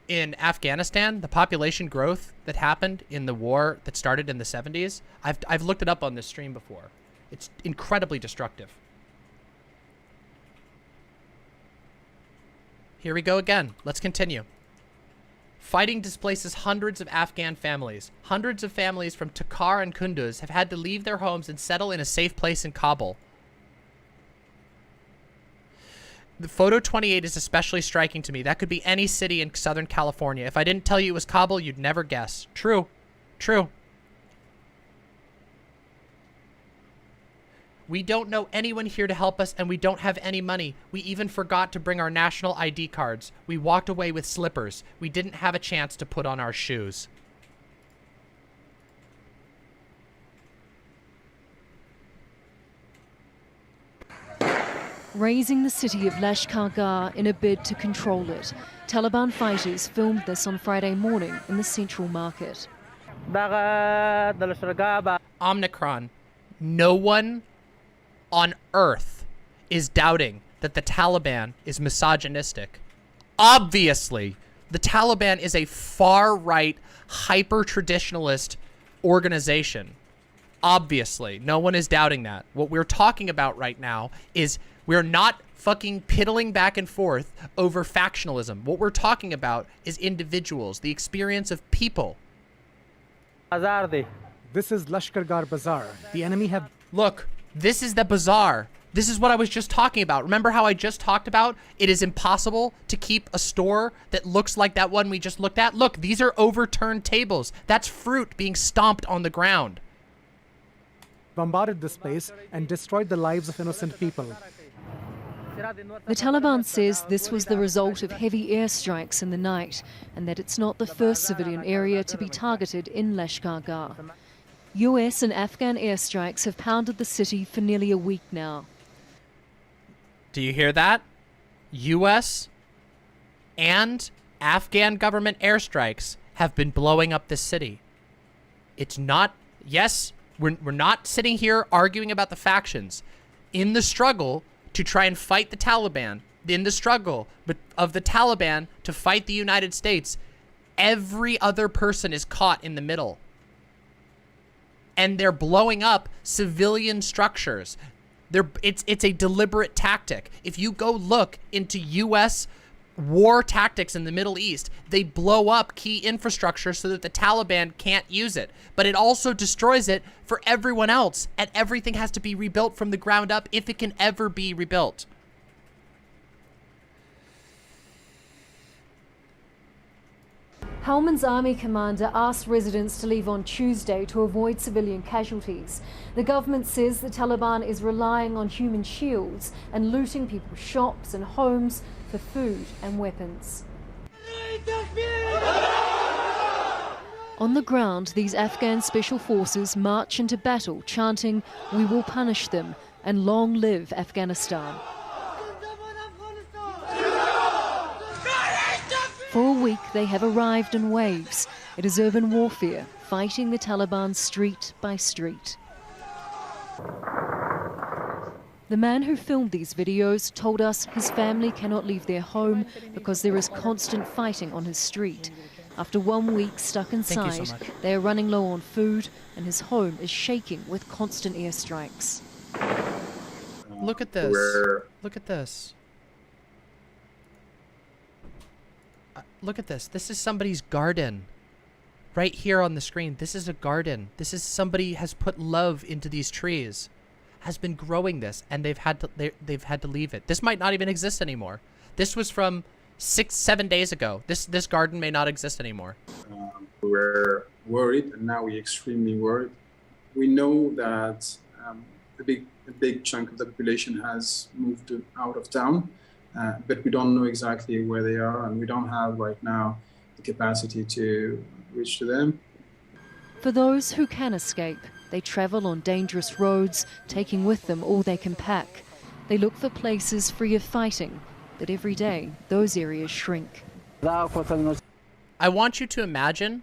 in Afghanistan? The population growth that happened in the war that started in the 70s? I've looked it up on this stream before. It's incredibly destructive. Here we go again. Let's continue. Fighting displaces hundreds of Afghan families. Hundreds of families from Takhar and Kunduz have had to leave their homes and settle in a safe place in Kabul. The photo 28 is especially striking to me. That could be any city in Southern California. If I didn't tell you it was Kabul, you'd never guess. True. True. We don't know anyone here to help us, and we don't have any money. We even forgot to bring our national ID cards. We walked away with slippers. We didn't have a chance to put on our shoes. Razing the city of Lashkar in a bid to control it. Taliban fighters filmed this on Friday morning in the central market. Omicron. No one on earth is doubting that the Taliban is misogynistic. Obviously, the Taliban is a far-right, hyper-traditionalist organization. Obviously, no one is doubting that. What we're talking about right now is we're not fucking piddling back and forth over factionalism. What we're talking about is individuals, the experience of people. This is Lashkargah Bazaar. The enemy have... Look, this is the bazaar. This is what I was just talking about. Remember how I just talked about it is impossible to keep a store that looks like that one we just looked at? Look, these are overturned tables. That's fruit being stomped on the ground. Bombarded the space and destroyed the lives of innocent people. The Taliban says this was the result of heavy airstrikes in the night and that it's not the first civilian area to be targeted in Lashkargah. US and Afghan airstrikes have pounded the city for nearly a week now. Do you hear that? US and Afghan government airstrikes have been blowing up this city. It's not, yes, we're not sitting here arguing about the factions. In the struggle to try and fight the Taliban, in the struggle of the Taliban to fight the United States, every other person is caught in the middle. And they're blowing up civilian structures. It's a deliberate tactic. If you go look into U.S. war tactics in the Middle East, they blow up key infrastructure so that the Taliban can't use it. But it also destroys it for everyone else, and everything has to be rebuilt from the ground up if it can ever be rebuilt. Helmand's army commander asked residents to leave on Tuesday to avoid civilian casualties. The government says the Taliban is relying on human shields and looting people's shops and homes for food and weapons. On the ground, these Afghan special forces march into battle chanting, "We will punish them," and "Long live Afghanistan." For a week, they have arrived in waves. It is urban warfare, fighting the Taliban street by street. The man who filmed these videos told us his family cannot leave their home because there is constant fighting on his street. After 1 week stuck inside, they are running low on food and his home is shaking with constant airstrikes. Look at this. Look at this. Look at this. This is somebody's garden. Right here on the screen. This is a garden. This is somebody has put love into these trees. Has been growing this, and they've had to leave it. This might not even exist anymore. This was from 6-7 days ago. This garden may not exist anymore. We were worried, and now we're extremely worried. We know that a big chunk of the population has moved out of town, but we don't know exactly where they are, and we don't have right now the capacity to reach to them. For those who can escape, they travel on dangerous roads, taking with them all they can pack. They look for places free of fighting, but every day those areas shrink. I want you to imagine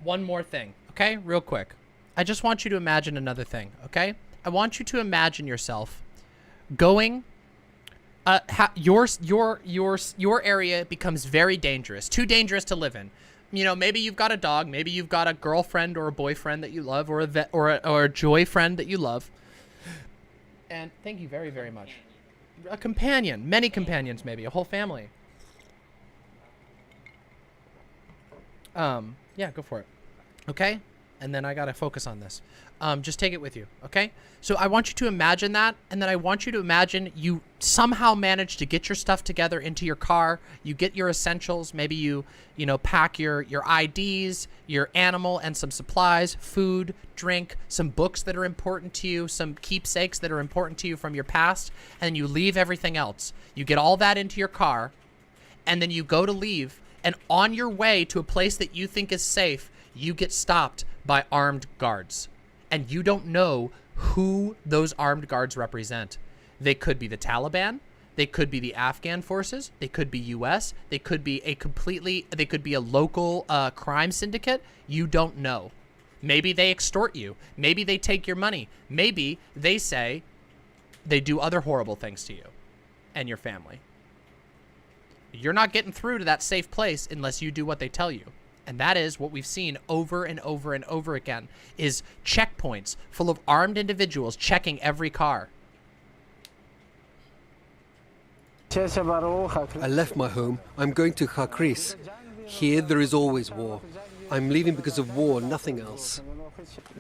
one more thing, okay? Real quick. I just want you to imagine another thing, okay? I want you to imagine yourself going your area becomes very dangerous, too dangerous to live in. You know, maybe you've got a dog, maybe you've got a girlfriend or a boyfriend that you love, or a joy friend that you love. And thank you very, very much. A companion, many companions, maybe a whole family. Yeah, go for it. Okay? And then I gotta focus on this. Just take it with you, okay? So I want you to imagine that, and then I want you to imagine you somehow manage to get your stuff together into your car. You get your essentials. Maybe you pack your IDs, your animal, and some supplies, food, drink, some books that are important to you, some keepsakes that are important to you from your past, and you leave everything else. You get all that into your car, and then you go to leave, and on your way to a place that you think is safe, you get stopped by armed guards. And you don't know who those armed guards represent. They could be the Taliban. They could be the Afghan forces. They could be U.S. They could be a local crime syndicate. You don't know. Maybe they extort you. Maybe they take your money. Maybe they say they do other horrible things to you and your family. You're not getting through to that safe place unless you do what they tell you. And that is what we've seen over and over and over again, is checkpoints full of armed individuals checking every car. I left my home. I'm going to Khakris. Here there is always war. I'm leaving because of war, nothing else.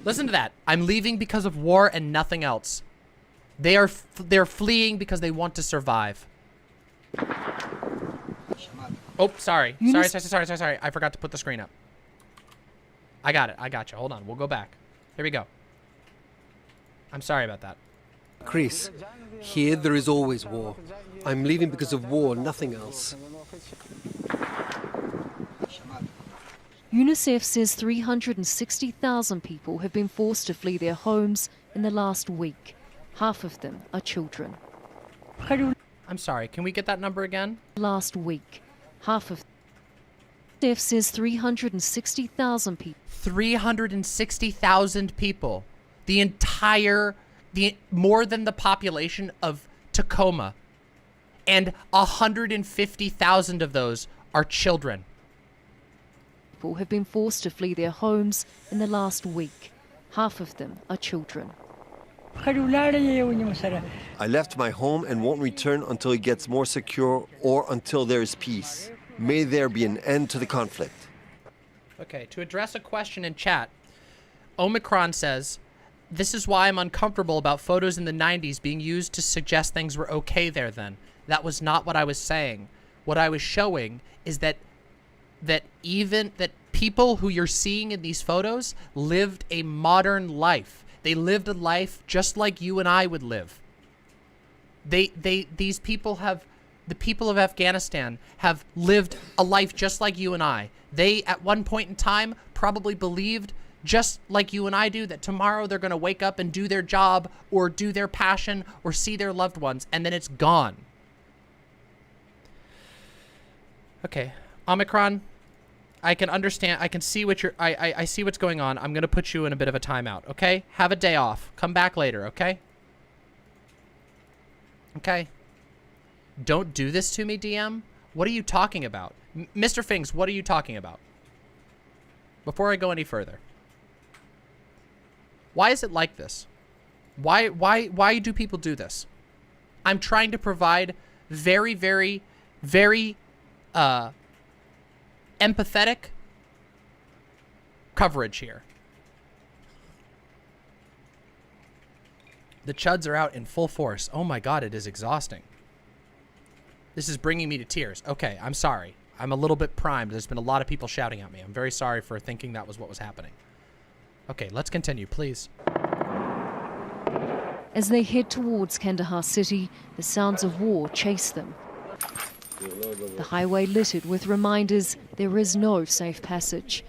Listen to that. I'm leaving because of war and nothing else. They're fleeing because they want to survive. Oh, sorry. Sorry. I forgot to put the screen up. I got it. I got you. Hold on. We'll go back. Here we go. I'm sorry about that. Khakris. Here there is always war. I'm leaving because of war, nothing else. UNICEF says 360,000 people have been forced to flee their homes in the last week. Half of them are children. I'm sorry, can we get that number again? Last week, half of UNICEF says 360,000 people. 360,000 people. More than the population of Tacoma. And 150,000 of those are children. People have been forced to flee their homes in the last week. Half of them are children. I left my home and won't return until it gets more secure or until there is peace. May there be an end to the conflict. Okay, to address a question in chat, Omicron says, this is why I'm uncomfortable about photos in the 90s being used to suggest things were okay there then. That was not what I was saying. What I was showing is that people who you're seeing in these photos lived a modern life. They lived a life just like you and I would live. These people have, the people of Afghanistan have lived a life just like you and I. They, at one point in time, probably believed, just like you and I do, that tomorrow they're going to wake up and do their job or do their passion or see their loved ones, and then it's gone. Okay, Omicron, I can understand, I can see what you're, I see what's going on. I'm going to put you in a bit of a timeout, okay? Have a day off. Come back later, okay? Okay? Don't do this to me, DM. What are you talking about? Mr. Fings, what are you talking about? Before I go any further. Why is it like this? Why do people do this? I'm trying to provide very, very, very empathetic coverage here. The chuds are out in full force. Oh my god, it is exhausting. This is bringing me to tears. Okay, I'm sorry. I'm a little bit primed. There's been a lot of people shouting at me. I'm very sorry for thinking that was what was happening. Okay, let's continue, please. As they head towards Kandahar city, the sounds of war chase them. The highway littered with reminders there is no safe passage.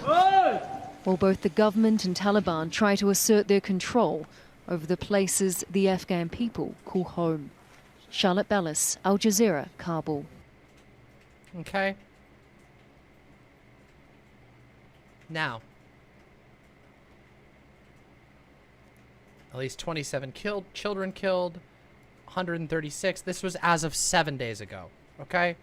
While both the government and Taliban try to assert their control over the places the Afghan people call home. Charlotte Bellis, Al Jazeera, Kabul. Okay. Now. At least 27 killed, children killed, 136. This was as of 7 days ago, okay?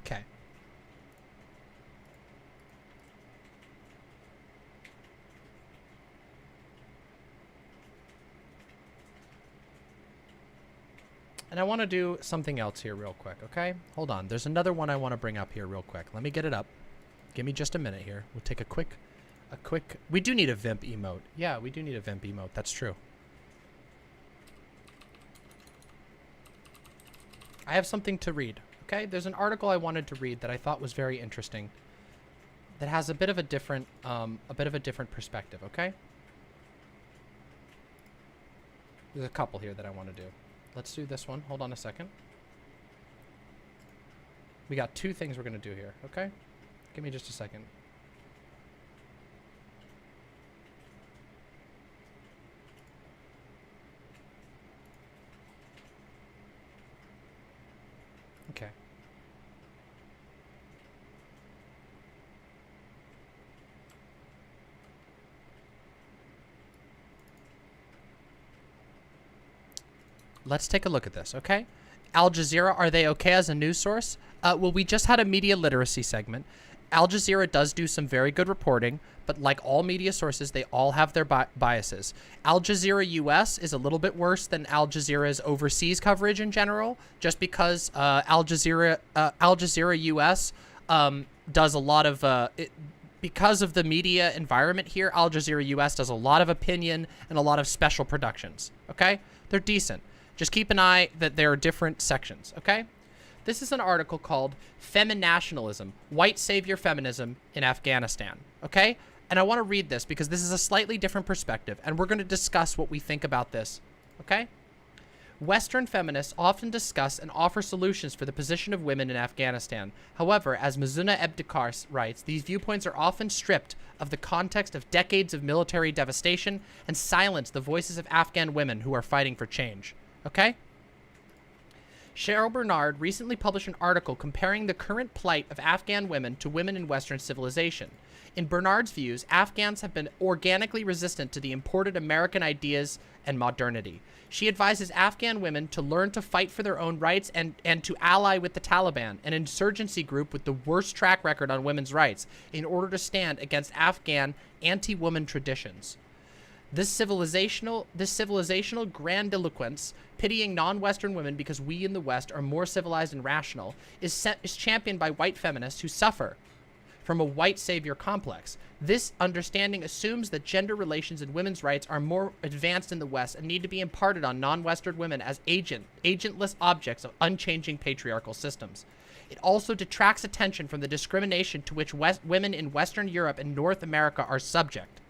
Okay. And I want to do something else here real quick, okay? Hold on. There's another one I want to bring up here real quick. Let me get it up. Give me just a minute here. We'll take a quick... We do need a Vimp emote. Yeah, we do need a Vimp emote. That's true. I have something to read, okay? There's an article I wanted to read that I thought was very interesting. That has a bit of a different perspective, okay? There's a couple here that I want to do. Let's do this one. Hold on a second. We got two things we're going to do here, okay? Give me just a second. Okay. let's take a look at this, okay? Al Jazeera, are they okay as a news source? Well, we just had a media literacy segment. Al Jazeera does do some very good reporting, but like all media sources, they all have their biases. Al Jazeera US is a little bit worse than Al Jazeera's overseas coverage in general, just because Al Jazeera US does a lot of because of the media environment here. Al Jazeera US does a lot of opinion and a lot of special productions. Okay, they're decent. Just keep an eye that there are different sections. Okay. This is an article called Feminationalism, White Savior Feminism in Afghanistan, okay? And I want to read this because this is a slightly different perspective, and we're going to discuss what we think about this, okay? Western feminists often discuss and offer solutions for the position of women in Afghanistan. However, as Mizuna Ebtekar writes, these viewpoints are often stripped of the context of decades of military devastation and silence the voices of Afghan women who are fighting for change, okay? Cheryl Bernard recently published an article comparing the current plight of Afghan women to women in Western civilization. In Bernard's views, Afghans have been organically resistant to the imported American ideas and modernity. She advises Afghan women to learn to fight for their own rights and to ally with the Taliban, an insurgency group with the worst track record on women's rights, in order to stand against Afghan anti-woman traditions. This civilizational grandiloquence, pitying non-Western women because we in the West are more civilized and rational, is championed by white feminists who suffer from a white savior complex. This understanding assumes that gender relations and women's rights are more advanced in the West and need to be imparted on non-Western women as agentless objects of unchanging patriarchal systems. It also detracts attention from the discrimination to which women in Western Europe and North America are subject.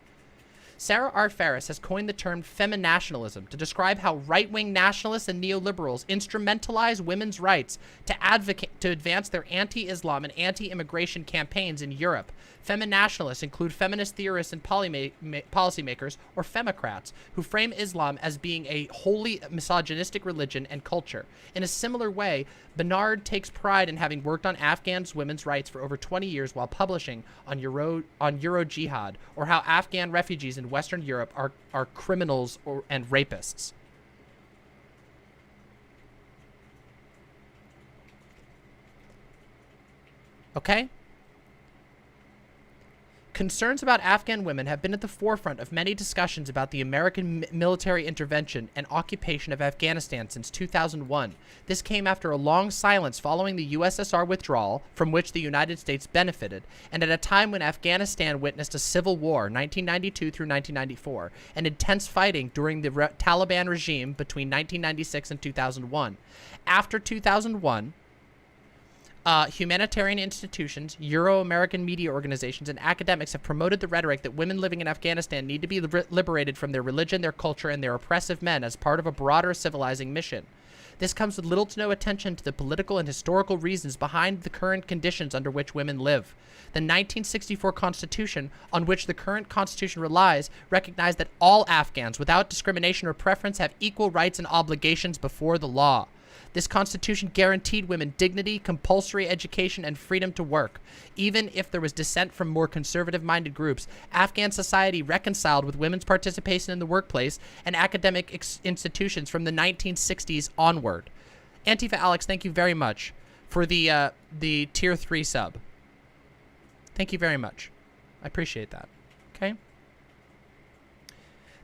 Sarah R. Ferris has coined the term feminationalism to describe how right-wing nationalists and neoliberals instrumentalize women's rights to advance their anti-Islam and anti-immigration campaigns in Europe. Feminationalists include feminist theorists and policymakers, or femocrats, who frame Islam as being a wholly misogynistic religion and culture. In a similar way, Bernard takes pride in having worked on Afghans' women's rights for over 20 years while publishing on Euro Jihad, or how Afghan refugees in Western Europe are criminals and rapists. Okay? Concerns about Afghan women have been at the forefront of many discussions about the American military intervention and occupation of Afghanistan since 2001. This came after a long silence following the USSR withdrawal, from which the United States benefited, and at a time when Afghanistan witnessed a civil war, 1992 through 1994, and intense fighting during the Taliban regime between 1996 and 2001. After 2001, humanitarian institutions, Euro-American media organizations, and academics have promoted the rhetoric that women living in Afghanistan need to be liberated from their religion, their culture, and their oppressive men as part of a broader civilizing mission. This comes with little to no attention to the political and historical reasons behind the current conditions under which women live. The 1964 Constitution, on which the current Constitution relies, recognized that all Afghans, without discrimination or preference, have equal rights and obligations before the law. This constitution guaranteed women dignity, compulsory education, and freedom to work. Even if there was dissent from more conservative-minded groups, Afghan society reconciled with women's participation in the workplace and academic institutions from the 1960s onward. Antifa Alex, thank you very much for the tier 3 sub. Thank you very much. I appreciate that. Okay?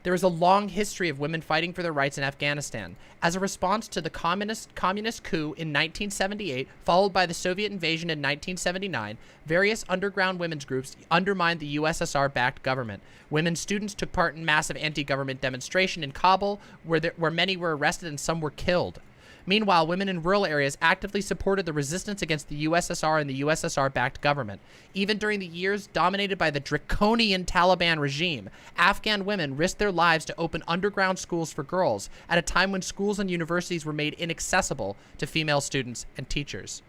There is a long history of women fighting for their rights in Afghanistan. As a response to the communist coup in 1978, followed by the Soviet invasion in 1979, various underground women's groups undermined the USSR-backed government. Women students took part in massive anti-government demonstration in Kabul, where many were arrested and some were killed. Meanwhile, women in rural areas actively supported the resistance against the USSR and the USSR-backed government. Even during the years dominated by the draconian Taliban regime, Afghan women risked their lives to open underground schools for girls at a time when schools and universities were made inaccessible to female students and teachers.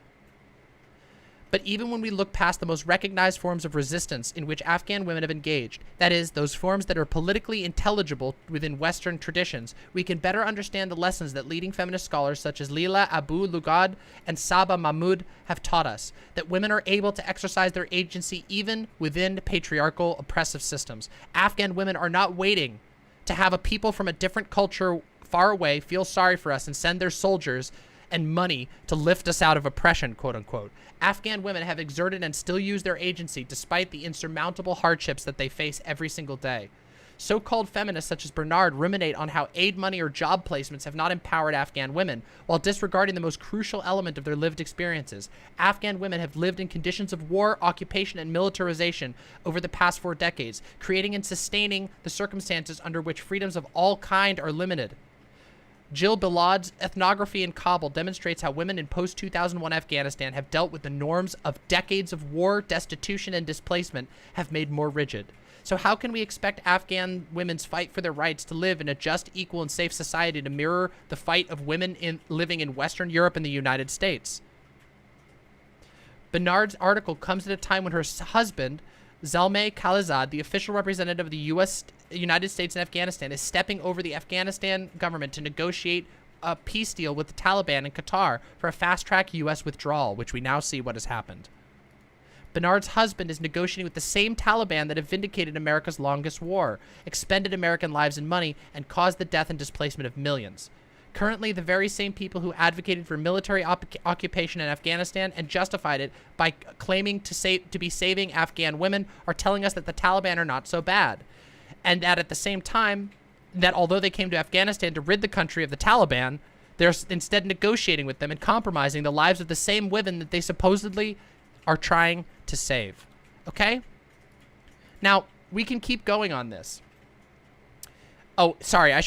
But even when we look past the most recognized forms of resistance in which Afghan women have engaged, that is, those forms that are politically intelligible within Western traditions, we can better understand the lessons that leading feminist scholars such as Leila Abu Lugad and Saba Mahmood have taught us, that women are able to exercise their agency even within patriarchal oppressive systems. Afghan women are not waiting to have a people from a different culture far away feel sorry for us and send their soldiers and money to lift us out of oppression, quote unquote. Afghan women have exerted and still use their agency despite the insurmountable hardships that they face every single day. So-called feminists such as Bernard ruminate on how aid money or job placements have not empowered Afghan women, while disregarding the most crucial element of their lived experiences. Afghan women have lived in conditions of war, occupation, and militarization over the past 4 decades, creating and sustaining the circumstances under which freedoms of all kind are limited. Jill Bilad's ethnography in Kabul demonstrates how women in post-2001 Afghanistan have dealt with the norms of decades of war, destitution, and displacement have made more rigid. So how can we expect Afghan women's fight for their rights to live in a just, equal, and safe society to mirror the fight of women living in Western Europe and the United States? Bernard's article comes at a time when her husband, Zalmay Khalilzad, the official representative of the United States in Afghanistan, is stepping over the Afghanistan government to negotiate a peace deal with the Taliban in Qatar for a fast-track U.S. withdrawal, which we now see what has happened. Bernard's husband is negotiating with the same Taliban that have vindicated America's longest war, expended American lives and money, and caused the death and displacement of millions. Currently, the very same people who advocated for military occupation in Afghanistan and justified it by claiming to be saving Afghan women are telling us that the Taliban are not so bad. And that at the same time, that although they came to Afghanistan to rid the country of the Taliban, they're instead negotiating with them and compromising the lives of the same women that they supposedly are trying to save. Okay? Now, we can keep going on this. Oh, sorry, I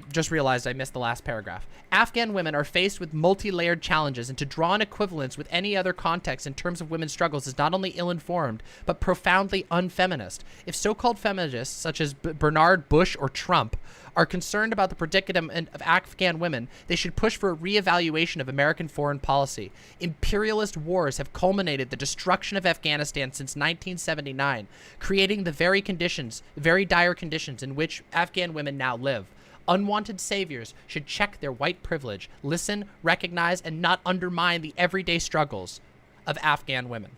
just realized I missed the last paragraph. Afghan women are faced with multi-layered challenges, and to draw an equivalence with any other context in terms of women's struggles is not only ill-informed, but profoundly unfeminist. If so-called feminists, such as Bernard, Bush, or Trump, are concerned about the predicament of Afghan women, they should push for a reevaluation of American foreign policy. Imperialist wars have culminated the destruction of Afghanistan since 1979, creating the very dire conditions in which Afghan women now live. Unwanted saviors should check their white privilege, listen, recognize, and not undermine the everyday struggles of Afghan women.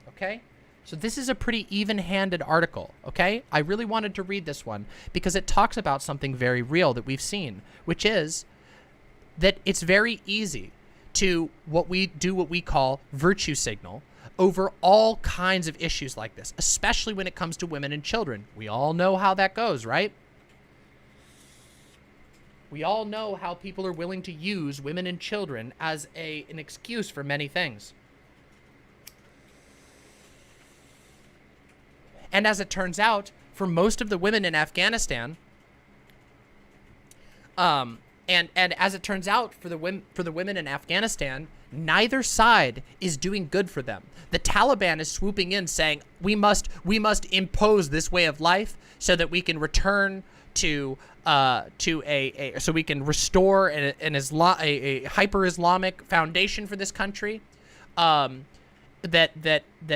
Okay? So this is a pretty even-handed article, okay? I really wanted to read this one because it talks about something very real that we've seen, which is that it's very easy to what we call virtue signal over all kinds of issues like this, especially when it comes to women and children. We all know how that goes, right? We all know how people are willing to use women and children as an excuse for many things. And as it turns out, for most of the women in Afghanistan, and as it turns out for the women in Afghanistan, neither side is doing good for them. The Taliban is swooping in, saying we must impose this way of life so that we can return so we can restore a hyper-Islamic foundation for this country, that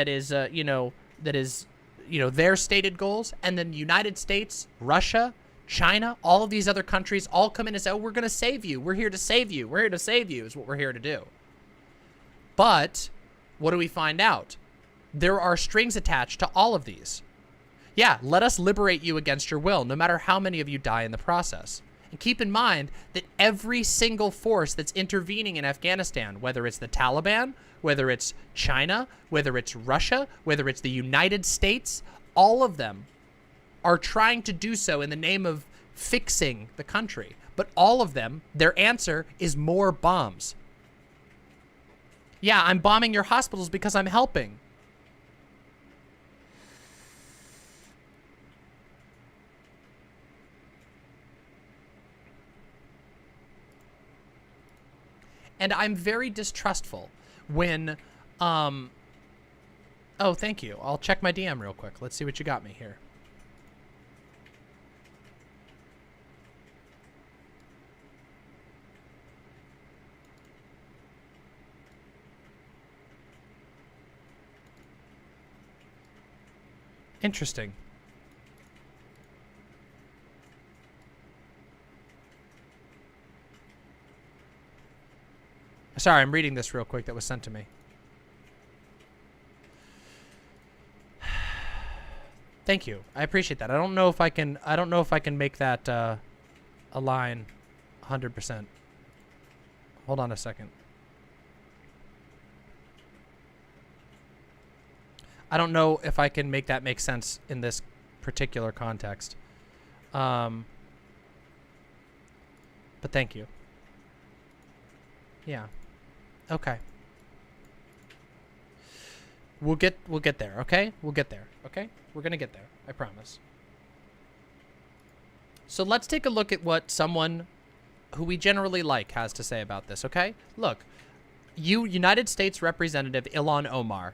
is their stated goals. And then the United States, Russia, China, all of these other countries all come in and say, oh, we're going to save you. We're here to save you. We're here to save you is what we're here to do. But what do we find out? There are strings attached to all of these. Yeah, let us liberate you against your will, no matter how many of you die in the process. And keep in mind that every single force that's intervening in Afghanistan, whether it's the Taliban, whether it's China, whether it's Russia, whether it's the United States, all of them are trying to do so in the name of fixing the country. But all of them, their answer is more bombs. Yeah, I'm bombing your hospitals because I'm helping. And I'm very distrustful when, oh, thank you. I'll check my DM real quick. Let's see what you got me here. Interesting. Sorry, I'm reading this real quick that was sent to me. Thank you. I appreciate that. I don't know if I can make that a line 100%. Hold on a second. I don't know if I can make that make sense in this particular context. But thank you. Yeah. Okay. We'll get there, okay? We'll get there, okay? We're gonna get there, I promise. So let's take a look at what someone who we generally like has to say about this, okay? Look, United States Representative Ilhan Omar.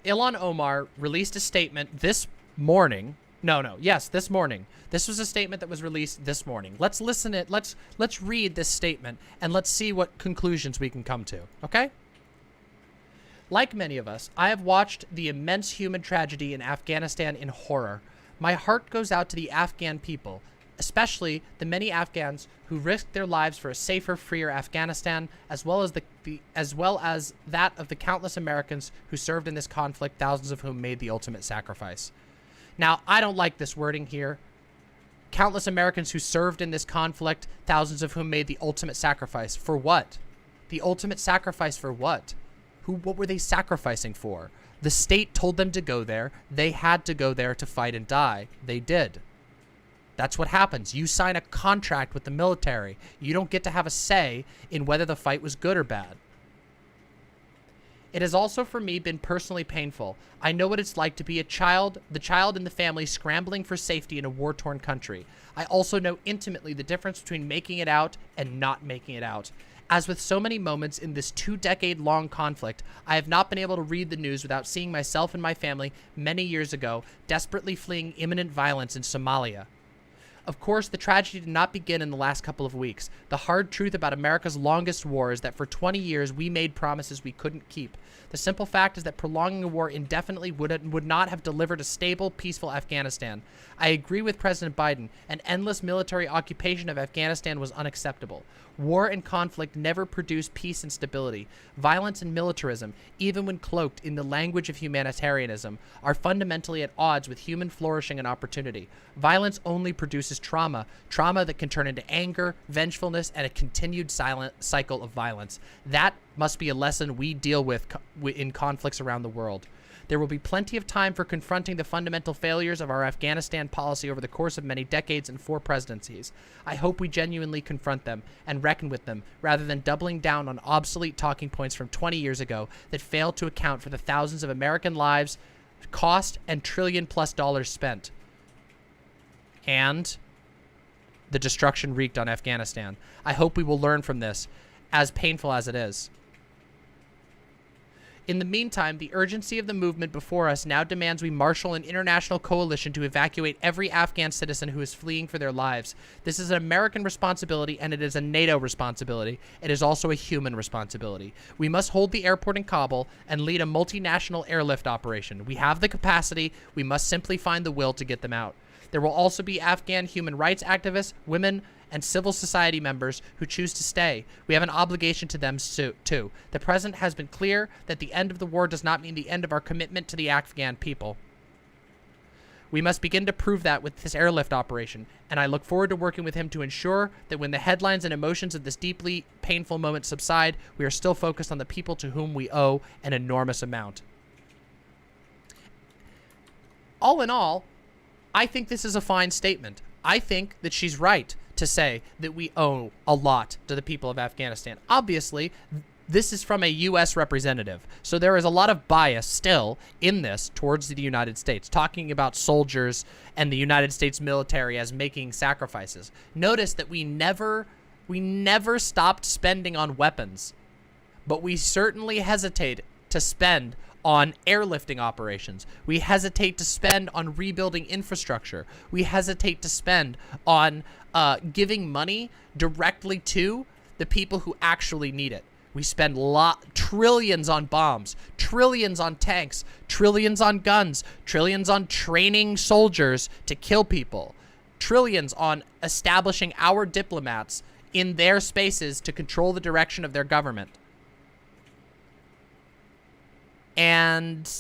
Ilhan Omar released a statement this morning. This morning. This was a statement that was released this morning. Let's listen it. Let's read this statement and let's see what conclusions we can come to, okay? Like many of us, I have watched the immense human tragedy in Afghanistan in horror. My heart goes out to the Afghan people, especially the many Afghans who risked their lives for a safer, freer Afghanistan, as well as that of the countless Americans who served in this conflict, thousands of whom made the ultimate sacrifice. Now, I don't like this wording here. Countless Americans who served in this conflict, thousands of whom made the ultimate sacrifice. For what? The ultimate sacrifice for what? What were they sacrificing for? The state told them to go there. They had to go there to fight and die. They did. That's what happens. You sign a contract with the military. You don't get to have a say in whether the fight was good or bad. It has also for me been personally painful. I know what it's like to be the child in the family scrambling for safety in a war-torn country. I also know intimately the difference between making it out and not making it out. As with so many moments in this 2-decade-long conflict, I have not been able to read the news without seeing myself and my family many years ago desperately fleeing imminent violence in Somalia. Of course, the tragedy did not begin in the last couple of weeks. The hard truth about America's longest war is that for 20 years we made promises we couldn't keep. The simple fact is that prolonging a war indefinitely would not have delivered a stable, peaceful Afghanistan. I agree with President Biden. An endless military occupation of Afghanistan was unacceptable. War and conflict never produce peace and stability. Violence and militarism, even when cloaked in the language of humanitarianism, are fundamentally at odds with human flourishing and opportunity. Violence only produces trauma that can turn into anger, vengefulness, and a continued silent cycle of violence. That must be a lesson we deal with in conflicts around the world. There will be plenty of time for confronting the fundamental failures of our Afghanistan policy over the course of many decades and 4 presidencies. I hope we genuinely confront them and reckon with them, rather than doubling down on obsolete talking points from 20 years ago that failed to account for the thousands of American lives cost and $1 trillion+ spent. And the destruction wreaked on Afghanistan. I hope we will learn from this, as painful as it is. In the meantime, the urgency of the movement before us now demands we marshal an international coalition to evacuate every Afghan citizen who is fleeing for their lives. This is an American responsibility, and it is a NATO responsibility. It is also a human responsibility. We must hold the airport in Kabul and lead a multinational airlift operation. We have the capacity. We must simply find the will to get them out. There will also be Afghan human rights activists, women, and civil society members who choose to stay. We have an obligation to them too. The president has been clear that the end of the war does not mean the end of our commitment to the Afghan people. We must begin to prove that with this airlift operation, and I look forward to working with him to ensure that when the headlines and emotions of this deeply painful moment subside, we are still focused on the people to whom we owe an enormous amount. All in all, I think this is a fine statement. I think that she's right to say that we owe a lot to the people of Afghanistan. Obviously, this is from a U.S. representative, so there is a lot of bias still in this towards the United States, talking about soldiers and the United States military as making sacrifices. Notice that we never stopped spending on weapons, but we certainly hesitate to spend on airlifting operations. We hesitate to spend on rebuilding infrastructure. We hesitate to spend on giving money directly to the people who actually need it. We spend trillions on bombs, trillions on tanks, trillions on guns, trillions on training soldiers to kill people, trillions on establishing our diplomats in their spaces to control the direction of their government. And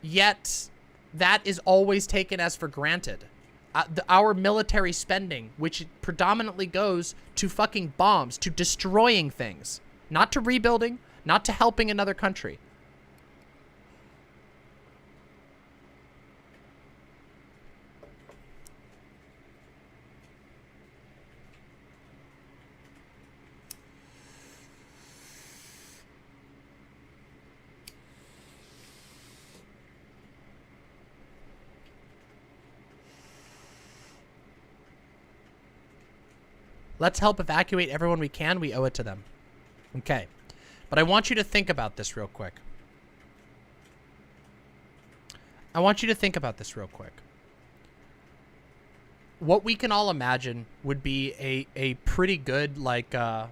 yet that is always taken as for granted. Our military spending, which predominantly goes to fucking bombs, to destroying things, not to rebuilding, not to helping another country. Let's help evacuate everyone we can. We owe it to them. Okay. But I want you to think about this real quick. What we can all imagine would be a pretty good, like, a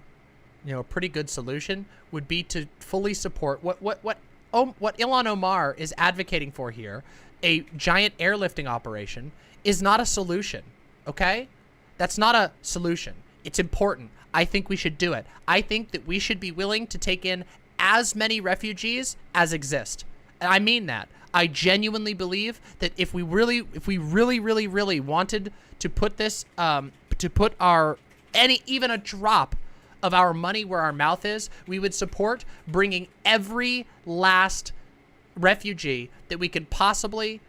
pretty good solution would be to fully support what Ilhan Omar is advocating for here. A giant airlifting operation is not a solution, okay? That's not a solution. It's important. I think we should do it. I think that we should be willing to take in as many refugees as exist. And I mean that. I genuinely believe that if we really wanted to put this, to put even a drop of our money where our mouth is, we would support bringing every last refugee that we could possibly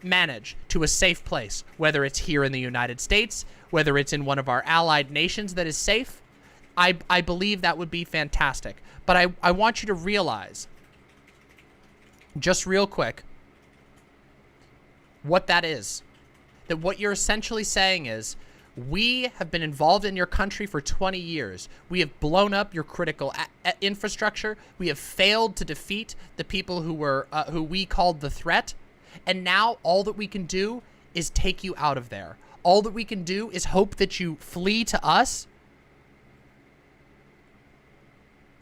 manage to a safe place, whether it's here in the United States, whether it's in one of our allied nations that is safe. I believe that would be fantastic. But I want you to realize, just real quick, what that is. That what you're essentially saying is, we have been involved in your country for 20 years. We have blown up your critical infrastructure. We have failed to defeat the people who we called the threat. And now all that we can do is take you out of there. All that we can do is hope that you flee to us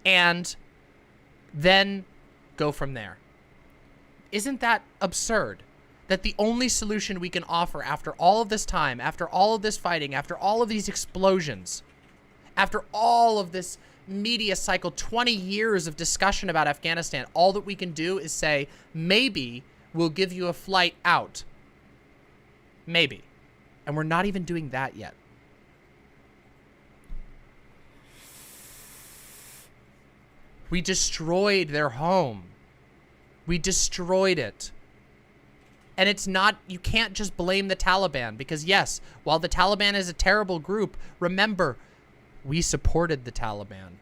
and then go from there. Isn't that absurd? That the only solution we can offer after all of this time, after all of this fighting, after all of these explosions, after all of this media cycle, 20 years of discussion about Afghanistan, all that we can do is say, maybe we'll give you a flight out. Maybe. And we're not even doing that yet. We destroyed their home. We destroyed it. And it's not, you can't just blame the Taliban, because yes, while the Taliban is a terrible group, remember, we supported the Taliban.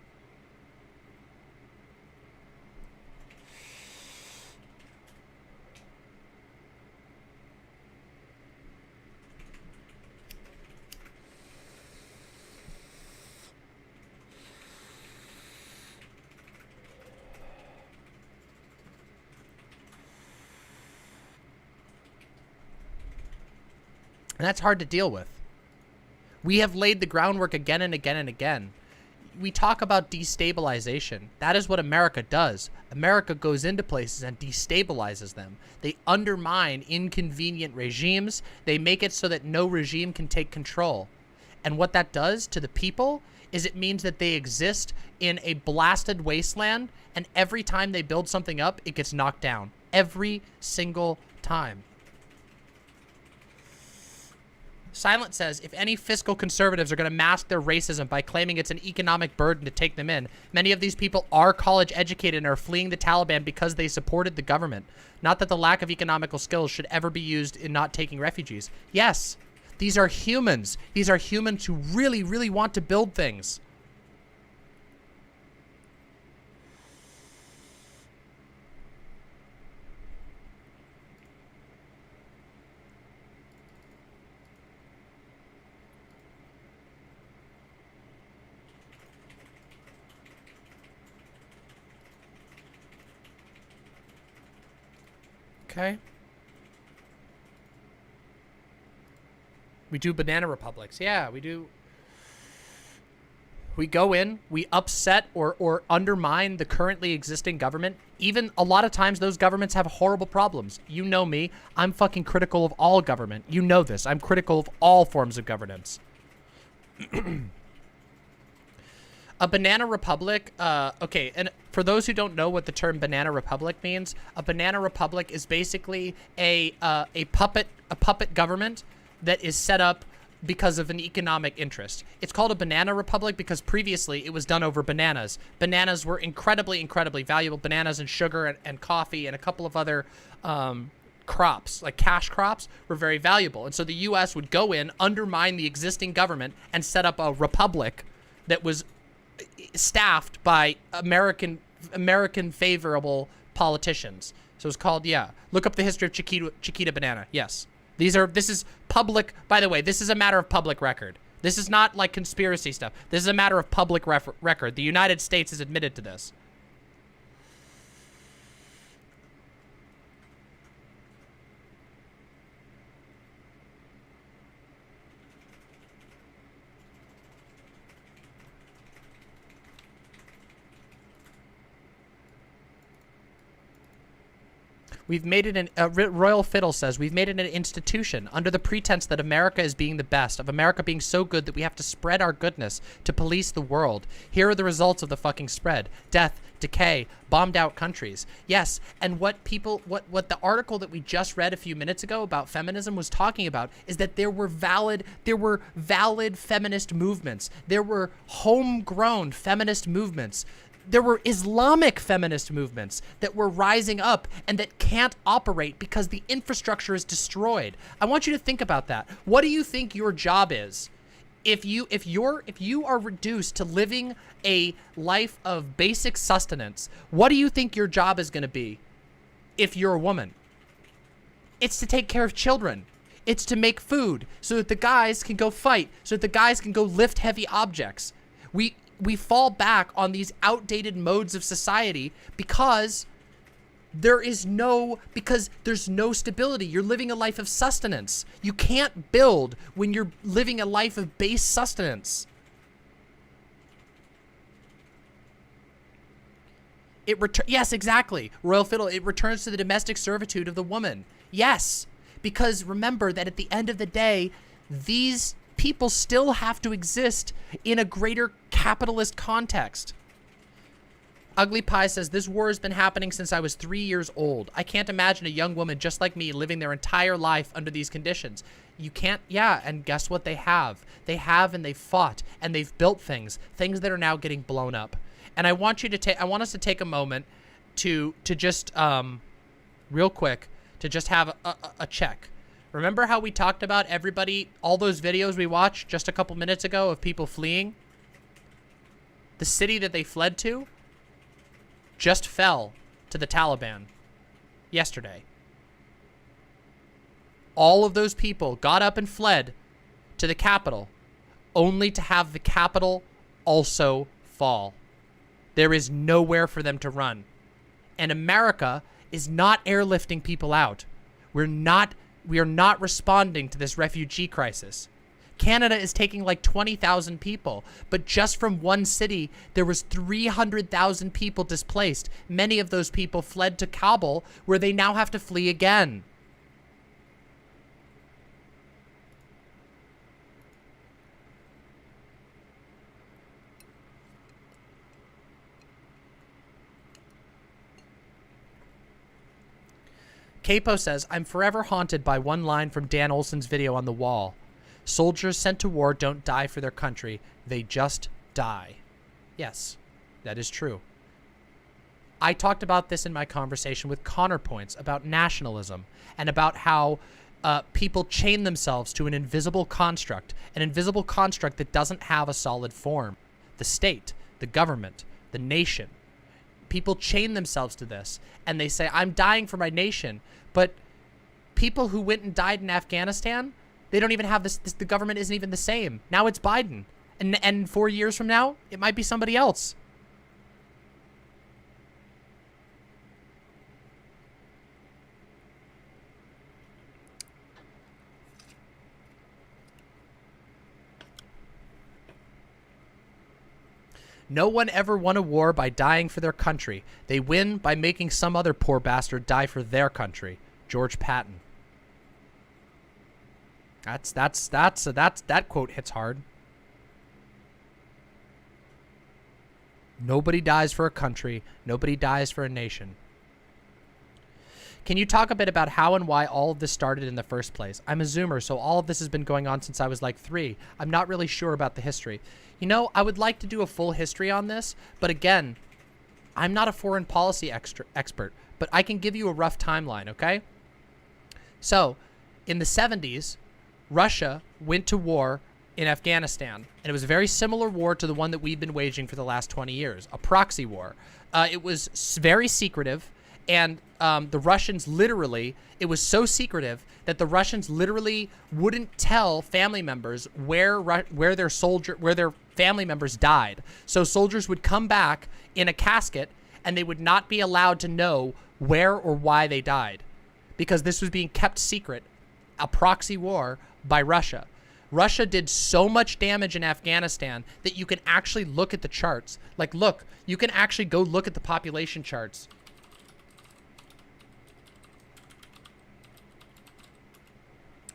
And that's hard to deal with. We have laid the groundwork again and again and again. We talk about destabilization. That is what America does. America goes into places and destabilizes them. They undermine inconvenient regimes. They make it so that no regime can take control. And what that does to the people is it means that they exist in a blasted wasteland, and every time they build something up, it gets knocked down. Every single time. Silent says, if any fiscal conservatives are going to mask their racism by claiming it's an economic burden to take them in, many of these people are college educated and are fleeing the Taliban because they supported the government. Not that the lack of economical skills should ever be used in not taking refugees. Yes, these are humans. These are humans who really, really want to build things. Okay. We do banana republics. Yeah, we do. We go in, we upset or undermine the currently existing government. Even a lot of times those governments have horrible problems. You know me. I'm fucking critical of all government. You know this. I'm critical of all forms of governance. A banana republic, okay, and for those who don't know what the term banana republic means, a banana republic is basically a puppet government that is set up because of an economic interest. It's called a banana republic because previously it was done over bananas. Bananas were incredibly, incredibly valuable. Bananas and sugar and coffee and a couple of other crops, like cash crops, were very valuable. And so the U.S. would go in, undermine the existing government, and set up a republic that was staffed by American favorable politicians. So it's called, yeah. Look up the history of Chiquita banana. Yes. This is public, by the way, this is a matter of public record. This is not like conspiracy stuff. This is a matter of public record. The United States has admitted to this. We've made it Royal Fiddle says, we've made it an institution under the pretense that America is being the best, of America being so good that we have to spread our goodness to police the world. Here are the results of the fucking spread. Death, decay, bombed out countries. Yes, and what the article that we just read a few minutes ago about feminism was talking about is that there were valid feminist movements. There were homegrown feminist movements. There were Islamic feminist movements that were rising up and that can't operate because the infrastructure is destroyed. I want you to think about that. What do you think your job is? If you are reduced to living a life of basic sustenance, what do you think your job is going to be if you're a woman? It's to take care of children. It's to make food so that the guys can go fight, so that the guys can go lift heavy objects. We fall back on these outdated modes of society because there's no stability. You're living a life of sustenance. You can't build when you're living a life of base sustenance. Yes, exactly. Royal Fiddle, it returns to the domestic servitude of the woman. Yes, because remember that at the end of the day, these people still have to exist in a greater capitalist context. Ugly Pie says, this war has been happening since I was 3 years old. I can't imagine a young woman just like me living their entire life under these conditions. You can't, yeah, and guess what they have? They have and they've fought and they've built things that are now getting blown up. And I want us to take a moment to just, real quick, to just have a check. Remember how we talked about all those videos we watched just a couple minutes ago of people fleeing? The city that they fled to just fell to the Taliban yesterday. All of those people got up and fled to the capital only to have the capital also fall. There is nowhere for them to run. And America is not airlifting people out. We are not responding to this refugee crisis. Canada is taking like 20,000 people, but just from one city, there was 300,000 people displaced. Many of those people fled to Kabul, where they now have to flee again. Capo says, I'm forever haunted by one line from Dan Olson's video on the wall. Soldiers sent to war don't die for their country. They just die. Yes, that is true. I talked about this in my conversation with Connor Points about nationalism and about how people chain themselves to an invisible construct that doesn't have a solid form. The state, the government, the nation. People chain themselves to this and they say, I'm dying for my nation. But people who went and died in Afghanistan, they don't even have this. The government isn't even the same. Now it's Biden. And 4 years from now, it might be somebody else. No one ever won a war by dying for their country. They win by making some other poor bastard die for their country. George Patton. That quote hits hard. Nobody dies for a country. Nobody dies for a nation. Can you talk a bit about how and why all of this started in the first place? I'm a Zoomer, so all of this has been going on since I was like 3. I'm not really sure about the history. You know, I would like to do a full history on this, but again, I'm not a foreign policy expert, but I can give you a rough timeline, okay? So, in the 70s, Russia went to war in Afghanistan, and it was a very similar war to the one that we've been waging for the last 20 years, a proxy war. It was very secretive, and the Russians literally, it was so secretive that the Russians literally wouldn't tell family members where their family members died. So soldiers would come back in a casket, and they would not be allowed to know where or why they died, because this was being kept secret, a proxy war by Russia. Russia did so much damage in Afghanistan that you can actually look at the charts. Like, look, you can actually go look at the population charts.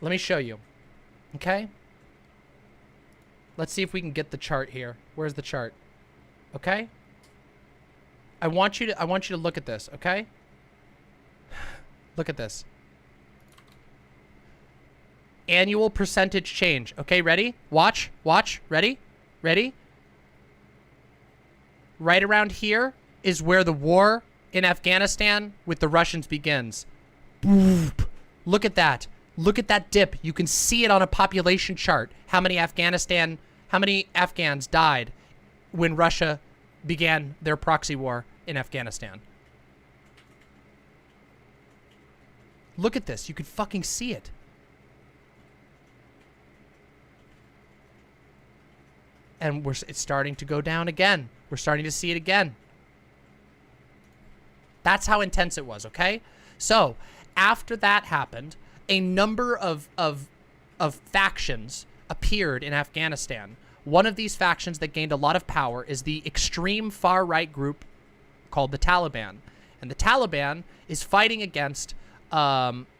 Let me show you. Okay? Let's see if we can get the chart here. Where's the chart? Okay? I want you to look at this, okay? Look at this. Annual percentage change. Okay, ready? Watch. Ready? Right around here is where the war in Afghanistan with the Russians begins. Look at that. Look at that dip. You can see it on a population chart. How many Afghans died when Russia began their proxy war in Afghanistan? Look at this. You can fucking see it. And it's starting to go down again. We're starting to see it again. That's how intense it was, okay? So, after that happened, a number of factions appeared in Afghanistan. One of these factions that gained a lot of power is the extreme far-right group called the Taliban. And the Taliban is fighting against Russia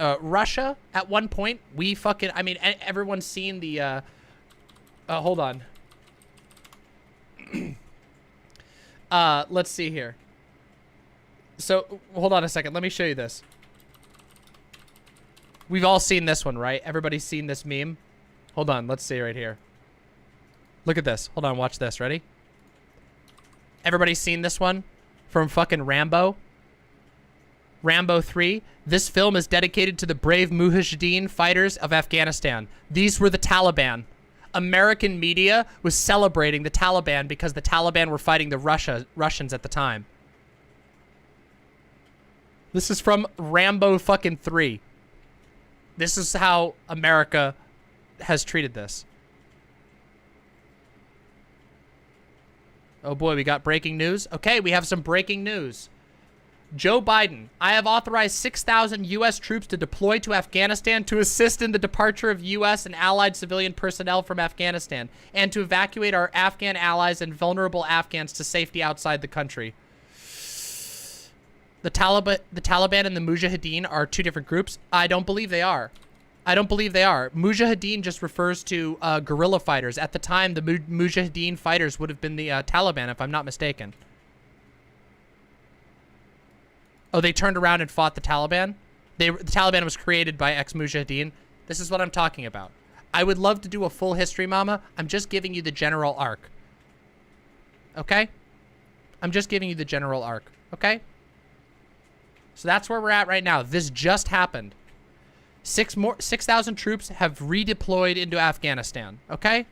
at one point. Everyone's seen the... hold on. Let's see here. So, hold on a second. Let me show you this. We've all seen this one, right? Everybody's seen this meme. Hold on. Let's see right here. Look at this. Hold on. Watch this. Ready? Everybody's seen this one from fucking Rambo. Rambo 3. This film is dedicated to the brave Mujahideen fighters of Afghanistan. These were the Taliban. American media was celebrating the Taliban because the Taliban were fighting the Russians at the time. This is from Rambo fucking 3. This is how America has treated this. Oh boy, we got breaking news. Okay, we have some breaking news. Joe Biden, I have authorized 6,000 U.S. troops to deploy to Afghanistan to assist in the departure of U.S. and allied civilian personnel from Afghanistan and to evacuate our Afghan allies and vulnerable Afghans to safety outside the country. The Taliban and the Mujahideen are two different groups. I don't believe they are. Mujahideen just refers to guerrilla fighters. At the time, the Mujahideen fighters would have been the Taliban, if I'm not mistaken. Oh, they turned around and fought the Taliban? The Taliban was created by ex-Mujahideen. This is what I'm talking about. I would love to do a full history, Mama. I'm just giving you the general arc. Okay? I'm just giving you the general arc. Okay? So that's where we're at right now. This just happened. 6,000 troops have redeployed into Afghanistan. Okay?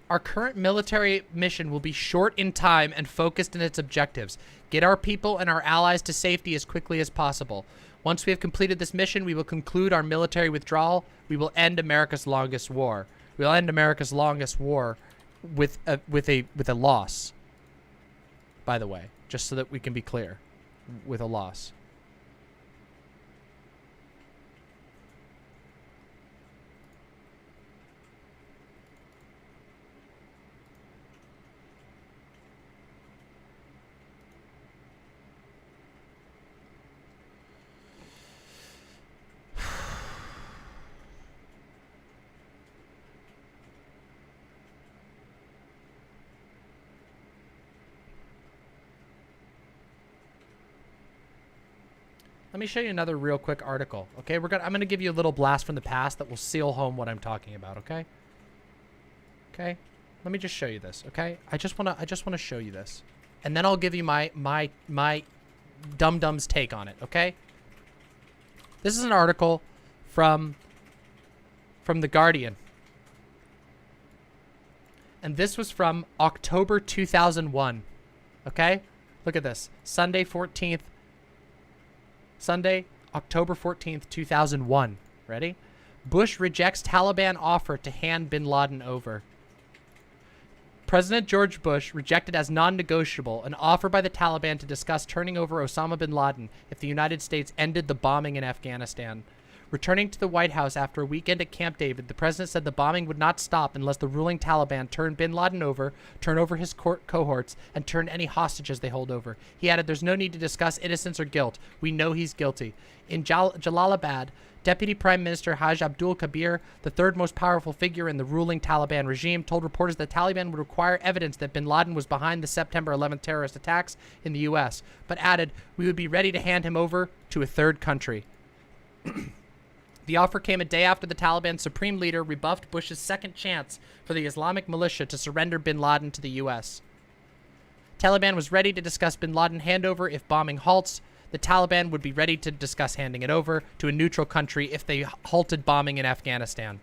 Our current military mission will be short in time and focused in its objectives. Get our people and our allies to safety as quickly as possible. Once we have completed this mission, we will conclude our military withdrawal. We will end America's longest war. We'll end America's longest war with a loss. By the way, just so that we can be clear, with a loss. Let me show you another real quick article. Okay, I'm gonna give you a little blast from the past that will seal home what I'm talking about. Okay. Okay. Let me just show you this. Okay. I just wanna show you this, and then I'll give you my dum-dum's take on it. Okay. This is an article from The Guardian. And this was from October 2001. Okay? Look at this. Sunday, October 14th, 2001. Ready? Bush rejects Taliban offer to hand bin Laden over. President George Bush rejected as non-negotiable an offer by the Taliban to discuss turning over Osama bin Laden if the United States ended the bombing in Afghanistan. Returning to the White House after a weekend at Camp David, the president said the bombing would not stop unless the ruling Taliban turned bin Laden over, turn over his cohorts, and turn any hostages they hold over. He added, there's no need to discuss innocence or guilt. We know he's guilty. In Jalalabad, Deputy Prime Minister Haj Abdul Kabir, the third most powerful figure in the ruling Taliban regime, told reporters that Taliban would require evidence that bin Laden was behind the September 11th terrorist attacks in the U.S., but added, we would be ready to hand him over to a third country. The offer came a day after the Taliban supreme leader rebuffed Bush's second chance for the Islamic militia to surrender bin Laden to the U.S. Taliban was ready to discuss bin Laden handover if bombing halts. The Taliban would be ready to discuss handing it over to a neutral country if they halted bombing in Afghanistan.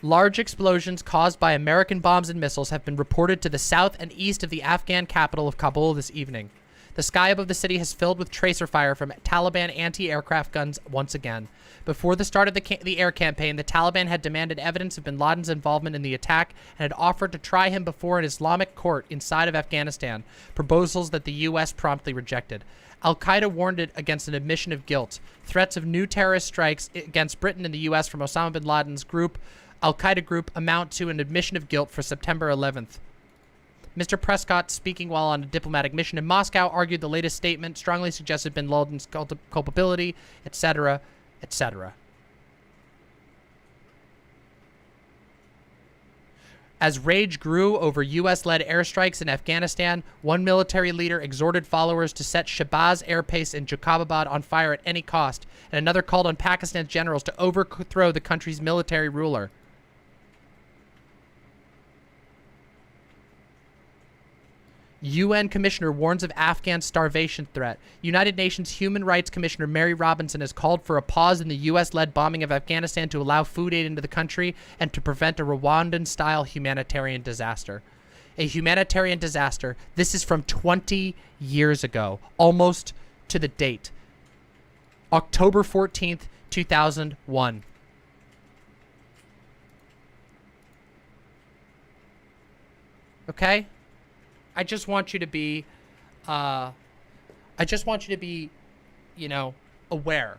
Large explosions caused by American bombs and missiles have been reported to the south and east of the Afghan capital of Kabul this evening. The sky above the city has filled with tracer fire from Taliban anti-aircraft guns once again. Before the start of the air campaign, the Taliban had demanded evidence of bin Laden's involvement in the attack and had offered to try him before an Islamic court inside of Afghanistan, proposals that the U.S. promptly rejected. Al-Qaeda warned it against an admission of guilt. Threats of new terrorist strikes against Britain and the U.S. from Osama bin Laden's group, Al-Qaeda group, amount to an admission of guilt for September 11th. Mr. Prescott, speaking while on a diplomatic mission in Moscow, argued the latest statement strongly suggested bin Laden's culpability, etc., etc. As rage grew over U.S.-led airstrikes in Afghanistan, one military leader exhorted followers to set Shahbaz Air Base in Jacobabad on fire at any cost, and another called on Pakistan's generals to overthrow the country's military ruler. UN Commissioner warns of Afghan starvation threat. United Nations Human Rights Commissioner Mary Robinson has called for a pause in the U.S.-led bombing of Afghanistan to allow food aid into the country and to prevent a Rwandan-style humanitarian disaster. A humanitarian disaster. This is from 20 years ago, almost to the date. October 14th, 2001. Okay? I just want you to be, you know, aware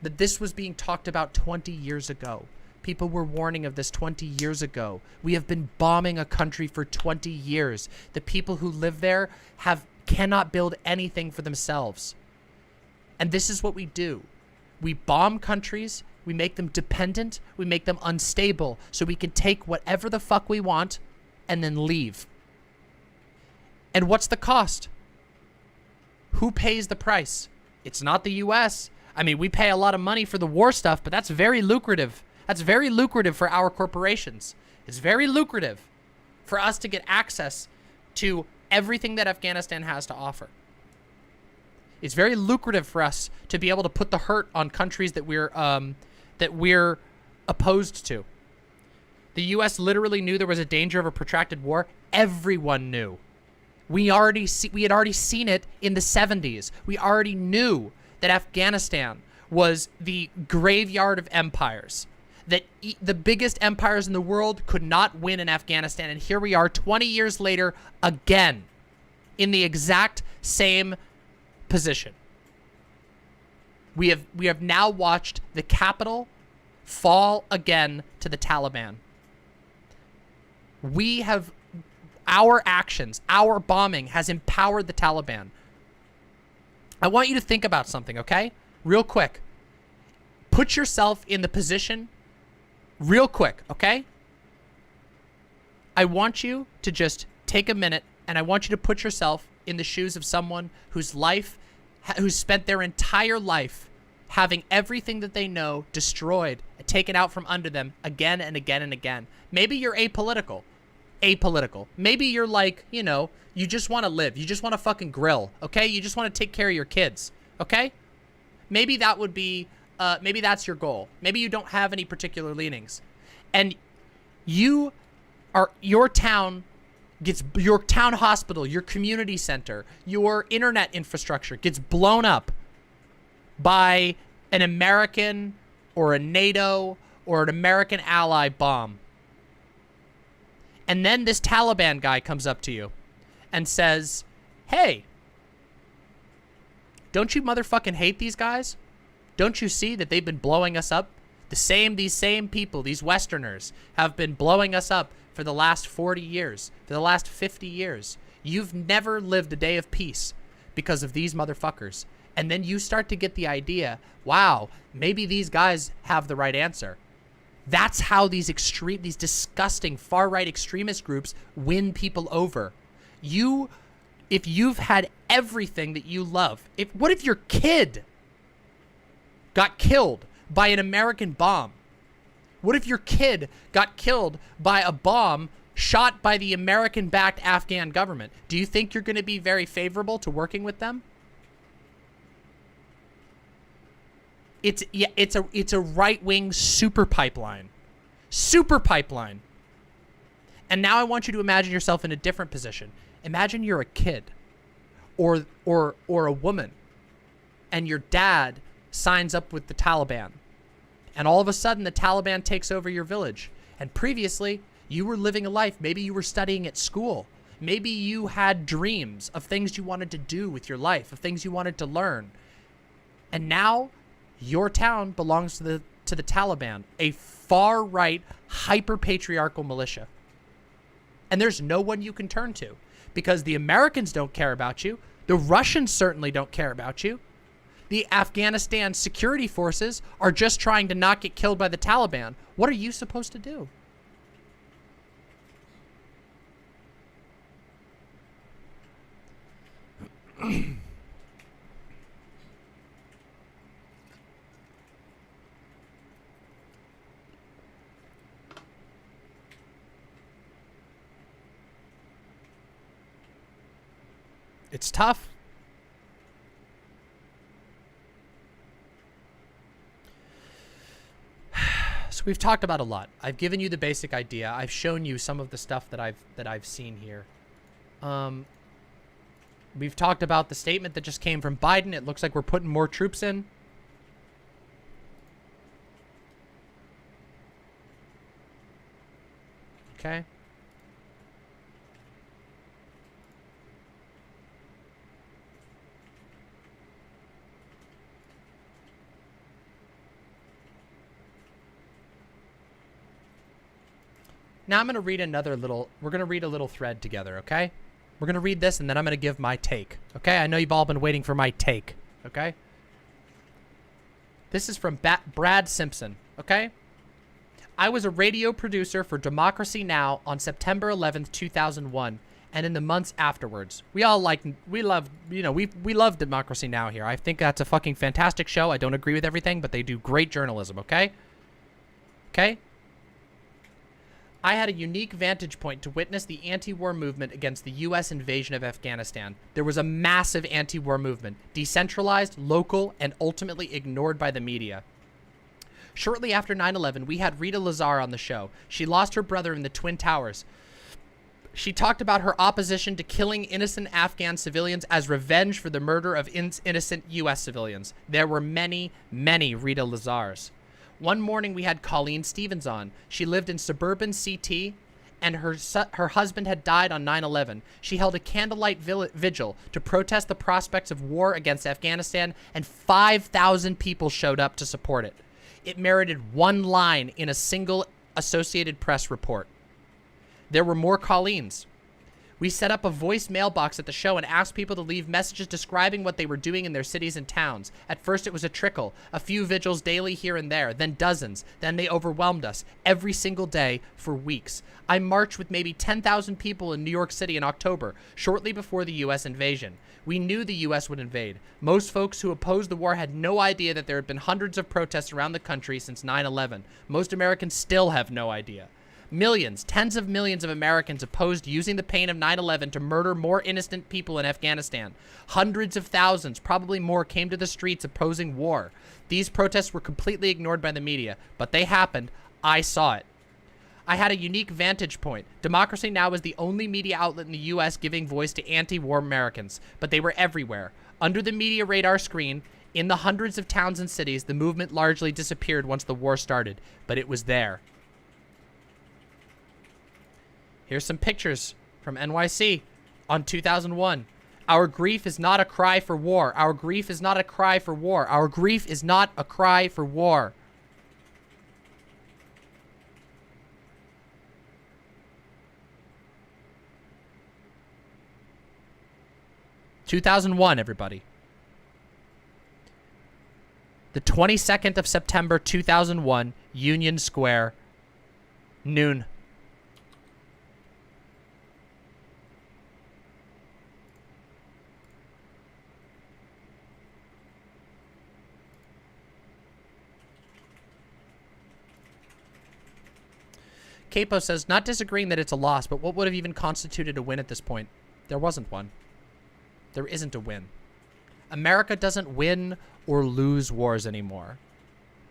that this was being talked about 20 years ago. People were warning of this 20 years ago. We have been bombing a country for 20 years. The people who live there cannot build anything for themselves. And this is what we do. We bomb countries, we make them dependent, we make them unstable, so we can take whatever the fuck we want and then leave. And what's the cost? Who pays the price? It's not the U.S. I mean, we pay a lot of money for the war stuff, but that's very lucrative. That's very lucrative for our corporations. It's very lucrative for us to get access to everything that Afghanistan has to offer. It's very lucrative for us to be able to put the hurt on countries that we're opposed to. The U.S. literally knew there was a danger of a protracted war. Everyone knew. We had already seen it in the 70s. We already knew that Afghanistan was the graveyard of empires, that the biggest empires in the world could not win in Afghanistan. And here we are 20 years later, again, in the exact same position. We have now watched the capital fall again to the Taliban. Our actions, our bombing has empowered the Taliban. I want you to think about something, okay? Real quick. Put yourself in the position, real quick, okay? I want you to just take a minute and I want you to put yourself in the shoes of someone whose who's spent their entire life having everything that they know destroyed, taken out from under them again and again and again. Maybe you're apolitical. Maybe you're like, you know, you just want to live. You just want to fucking grill, okay? You just want to take care of your kids, okay? Maybe that would be, maybe that's your goal. Maybe you don't have any particular leanings. And your town hospital, your community center, your internet infrastructure gets blown up by an American or a NATO or an American ally bomb. And then this Taliban guy comes up to you and says, hey, don't you motherfucking hate these guys? Don't you see that they've been blowing us up? These same people, these Westerners, have been blowing us up for the last 40 years, for the last 50 years. You've never lived a day of peace because of these motherfuckers. And then you start to get the idea, wow, maybe these guys have the right answer. That's how these disgusting far-right extremist groups win people over. If you've had everything that you love, what if your kid got killed by an American bomb? What if your kid got killed by a bomb shot by the American-backed Afghan government? Do you think you're going to be very favorable to working with them? It's a right-wing super pipeline. And now I want you to imagine yourself in a different position. Imagine you're a kid or a woman and your dad signs up with the Taliban. And all of a sudden the Taliban takes over your village. And previously you were living a life. Maybe you were studying at school. Maybe you had dreams of things you wanted to do with your life, of things you wanted to learn. And now your town belongs to the Taliban, a far-right, hyper-patriarchal militia. And there's no one you can turn to because the Americans don't care about you. The Russians certainly don't care about you. The Afghanistan security forces are just trying to not get killed by the Taliban. What are you supposed to do? It's tough. So we've talked about a lot. I've given you the basic idea. I've shown you some of the stuff that I've seen here. We've talked about the statement that just came from Biden. It looks like we're putting more troops in. Okay. Now I'm going to read we're going to read a little thread together, okay? We're going to read this and then I'm going to give my take, okay? I know you've all been waiting for my take, okay? This is from Brad Simpson, okay? I was a radio producer for Democracy Now! On September 11th, 2001, and in the months afterwards. We love Democracy Now! Here. I think that's a fucking fantastic show. I don't agree with everything, but they do great journalism, okay? Okay? I had a unique vantage point to witness the anti-war movement against the U.S. invasion of Afghanistan. There was a massive anti-war movement, decentralized, local, and ultimately ignored by the media. Shortly after 9/11, we had Rita Lazar on the show. She lost her brother in the Twin Towers. She talked about her opposition to killing innocent Afghan civilians as revenge for the murder of innocent U.S. civilians. There were many, many Rita Lazars. One morning we had Colleen Stevens on. She lived in suburban CT and her husband had died on 9/11. She held a candlelight vigil to protest the prospects of war against Afghanistan, and 5,000 people showed up to support it. It merited one line in a single Associated Press report. There were more Colleens. We set up a voice mailbox at the show and asked people to leave messages describing what they were doing in their cities and towns. At first it was a trickle, a few vigils daily here and there, then dozens. Then they overwhelmed us every single day for weeks. I marched with maybe 10,000 people in New York City in October, shortly before the U.S. invasion. We knew the U.S. would invade. Most folks who opposed the war had no idea that there had been hundreds of protests around the country since 9/11. Most Americans still have no idea. Millions, tens of millions of Americans opposed using the pain of 9/11 to murder more innocent people in Afghanistan. Hundreds of thousands, probably more, came to the streets opposing war. These protests were completely ignored by the media, but they happened. I saw it. I had a unique vantage point. Democracy Now! Is the only media outlet in the U.S. giving voice to anti-war Americans, but they were everywhere. Under the media radar screen, in the hundreds of towns and cities, the movement largely disappeared once the war started, but it was there. Here's some pictures from NYC on 2001. Our grief is not a cry for war. Our grief is not a cry for war. Our grief is not a cry for war. (2001), everybody. The 22nd of September, 2001, Union Square, noon. Capo says, not disagreeing that it's a loss, but what would have even constituted a win at this point? There wasn't one. There isn't a win. America doesn't win or lose wars anymore.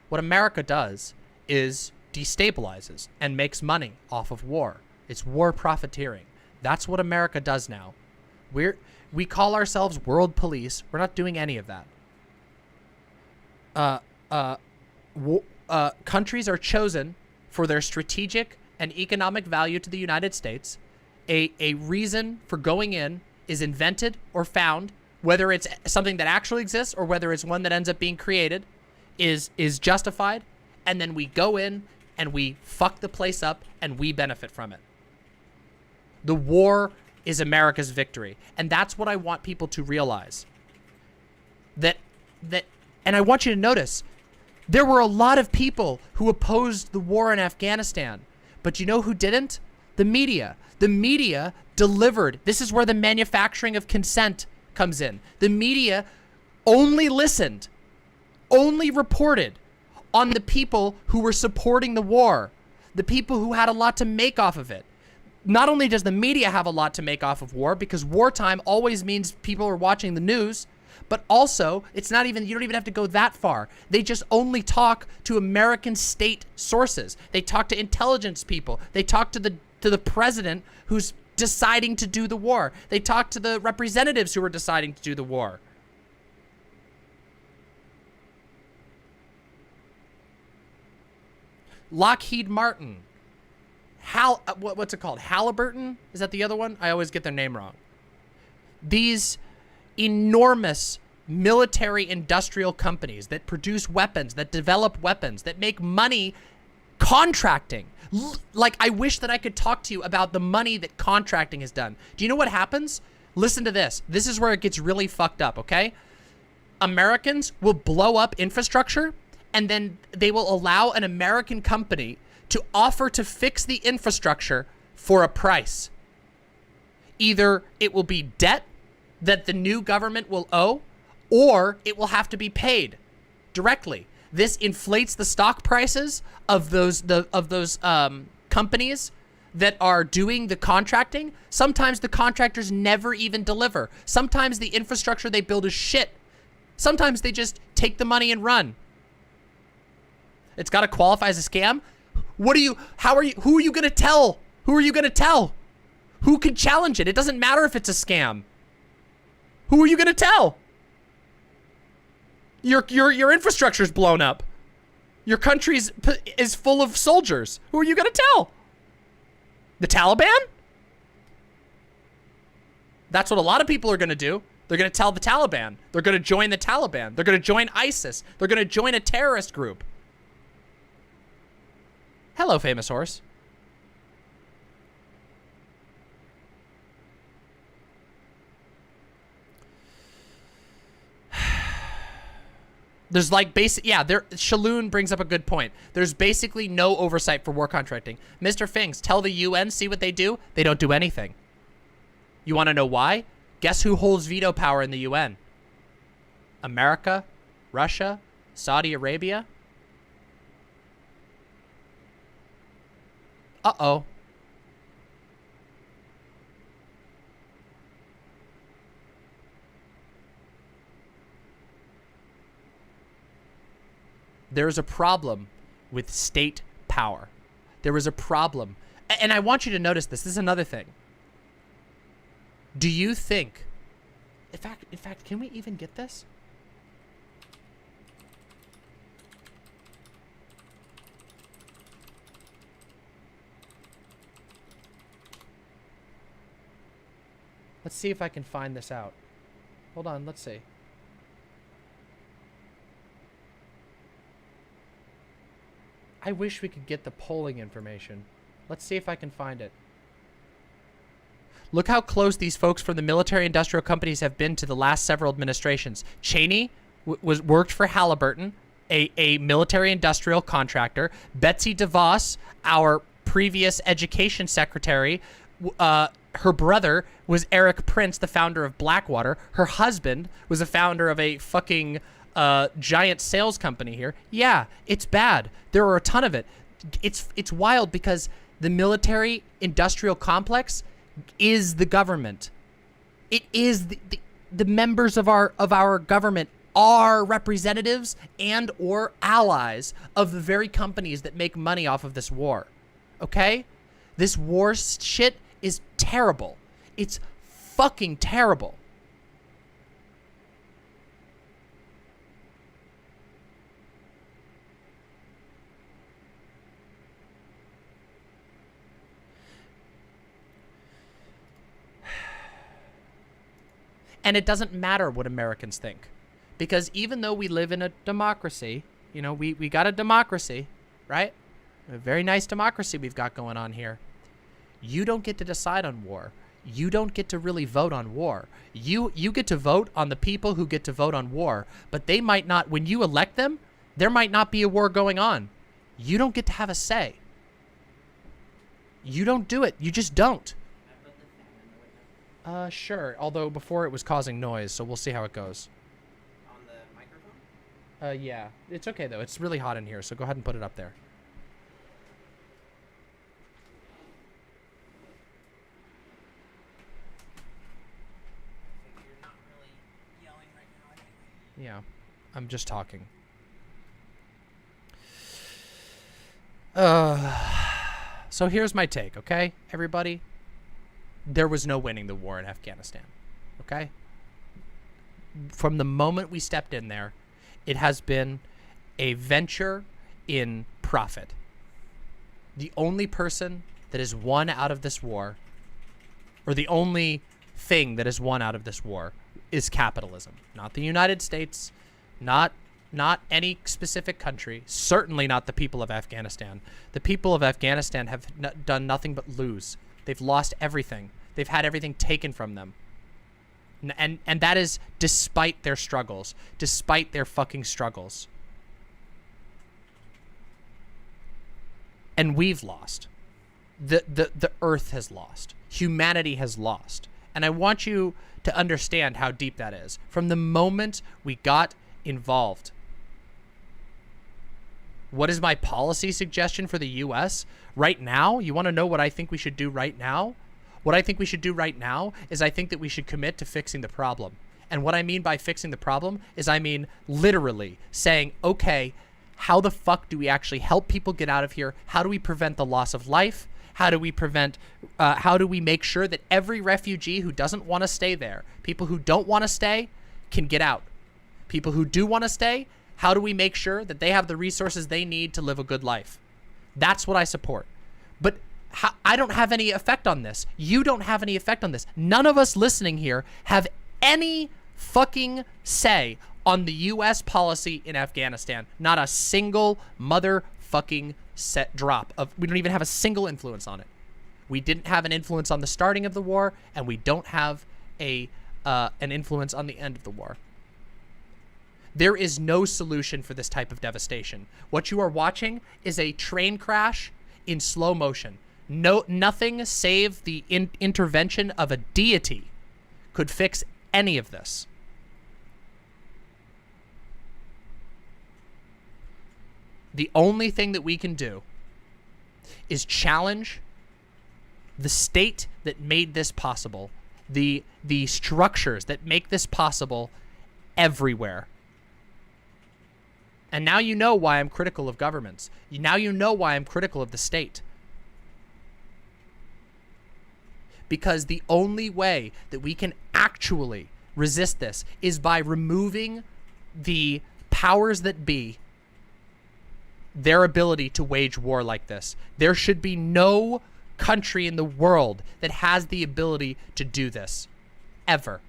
What America does is destabilizes and makes money off of war. It's war profiteering. That's what America does now. We call ourselves world police. We're not doing any of that. Countries are chosen for their strategic and economic value to the United States. A reason for going in is invented or found, whether it's something that actually exists or whether it's one that ends up being created, is justified, and then we go in and we fuck the place up and we benefit from it. The war is America's victory, and that's what I want people to realize. And I want you to notice, there were a lot of people who opposed the war in Afghanistan, but you know who didn't? The media. The media delivered. This is where the manufacturing of consent comes in. The media only listened, only reported on the people who were supporting the war, the people who had a lot to make off of it. Not only does the media have a lot to make off of war, because wartime always means people are watching the news, but also, it's not even, you don't even have to go that far. They just only talk to American state sources. They talk to intelligence people. They talk to the president who's deciding to do the war. They talk to the representatives who are deciding to do the war. Lockheed Martin. What's it called? Halliburton? Is that the other one? I always get their name wrong. These enormous military industrial companies that produce weapons, that develop weapons, that make money contracting. Like, I wish that I could talk to you about the money that contracting has done. Do you know what happens? Listen to this. This is where it gets really fucked up, okay? Americans will blow up infrastructure, and then they will allow an American company to offer to fix the infrastructure for a price. Either it will be debt that the new government will owe, or it will have to be paid directly. This inflates the stock prices of those companies that are doing the contracting. Sometimes the contractors never even deliver. Sometimes the infrastructure they build is shit. Sometimes they just take the money and run. It's got to qualify as a scam. Who are you going to tell? Who are you going to tell? Who could challenge it? It doesn't matter if it's a scam. Who are you going to tell? Your infrastructure's blown up. Your country is full of soldiers. Who are you going to tell? The Taliban? That's what a lot of people are going to do. They're going to tell the Taliban. They're going to join the Taliban. They're going to join ISIS. They're going to join a terrorist group. Hello, famous horse. There's like Shaloon brings up a good point. There's basically no oversight for war contracting. Mr. Fings, tell the UN, see what they do. They don't do anything. You want to know why? Guess who holds veto power in the UN? America, Russia, Saudi Arabia. Uh-oh. There's a problem with state power. There is a problem. And I want you to notice this. This is another thing. Do you think... In fact, can we even get this? Let's see if I can find this out. Hold on, let's see. I wish we could get the polling information. Let's see if I can find it. Look how close these folks from the military-industrial companies have been to the last several administrations. Cheney worked for Halliburton, a military-industrial contractor. Betsy DeVos, our previous education secretary, her brother was Eric Prince, the founder of Blackwater. Her husband was a founder of a fucking giant sales company here. Yeah, it's bad. There are a ton of it. It's wild because the military industrial complex is the government. It is the members of our government are representatives and or allies of the very companies that make money off of this war. Okay? This war shit is terrible. It's fucking terrible. And it doesn't matter what Americans think. Because even though we live in a democracy, you know, we got a democracy, right? A very nice democracy we've got going on here. You don't get to decide on war. You don't get to really vote on war. You get to vote on the people who get to vote on war, but they might not, when you elect them, there might not be a war going on. You don't get to have a say. You don't do it. You just don't. Sure. Although before it was causing noise, so we'll see how it goes. On the microphone? Yeah. It's okay, though. It's really hot in here, so go ahead and put it up there. You're not really yelling right now anyway. Yeah. I'm just talking. So here's my take, okay, everybody? There was no winning the war in Afghanistan, okay? From the moment we stepped in there, it has been a venture in profit. The only person that has won out of this war, or the only thing that has won out of this war, is capitalism. Not the United States, not any specific country, certainly not the people of Afghanistan. The people of Afghanistan have done nothing but lose. They've lost everything. They've had everything taken from them. And that is despite their struggles. Despite their fucking struggles. And we've lost. The earth has lost. Humanity has lost. And I want you to understand how deep that is. From the moment we got involved. What is my policy suggestion for the U.S. right now? You want to know what I think we should do right now? What I think we should do right now is I think that we should commit to fixing the problem. And what I mean by fixing the problem is I mean literally saying, okay, how the fuck do we actually help people get out of here? How do we prevent the loss of life? How do we make sure that every refugee who doesn't want to stay there, people who don't want to stay, can get out? People who do want to stay, how do we make sure that they have the resources they need to live a good life? That's what I support. But I don't have any effect on this. You don't have any effect on this. None of us listening here have any fucking say on the U.S. policy in Afghanistan. Not a single motherfucking set drop of. We don't even have a single influence on it. We didn't have an influence on the starting of the war, and we don't have an influence on the end of the war. There is no solution for this type of devastation. What you are watching is a train crash in slow motion. Nothing save the intervention of a deity could fix any of this. The only thing that we can do is challenge the state that made this possible, the structures that make this possible everywhere. And now you know why I'm critical of governments. Now you know why I'm critical of the state. Because the only way that we can actually resist this is by removing the powers that be their ability to wage war like this. There should be no country in the world that has the ability to do this, ever.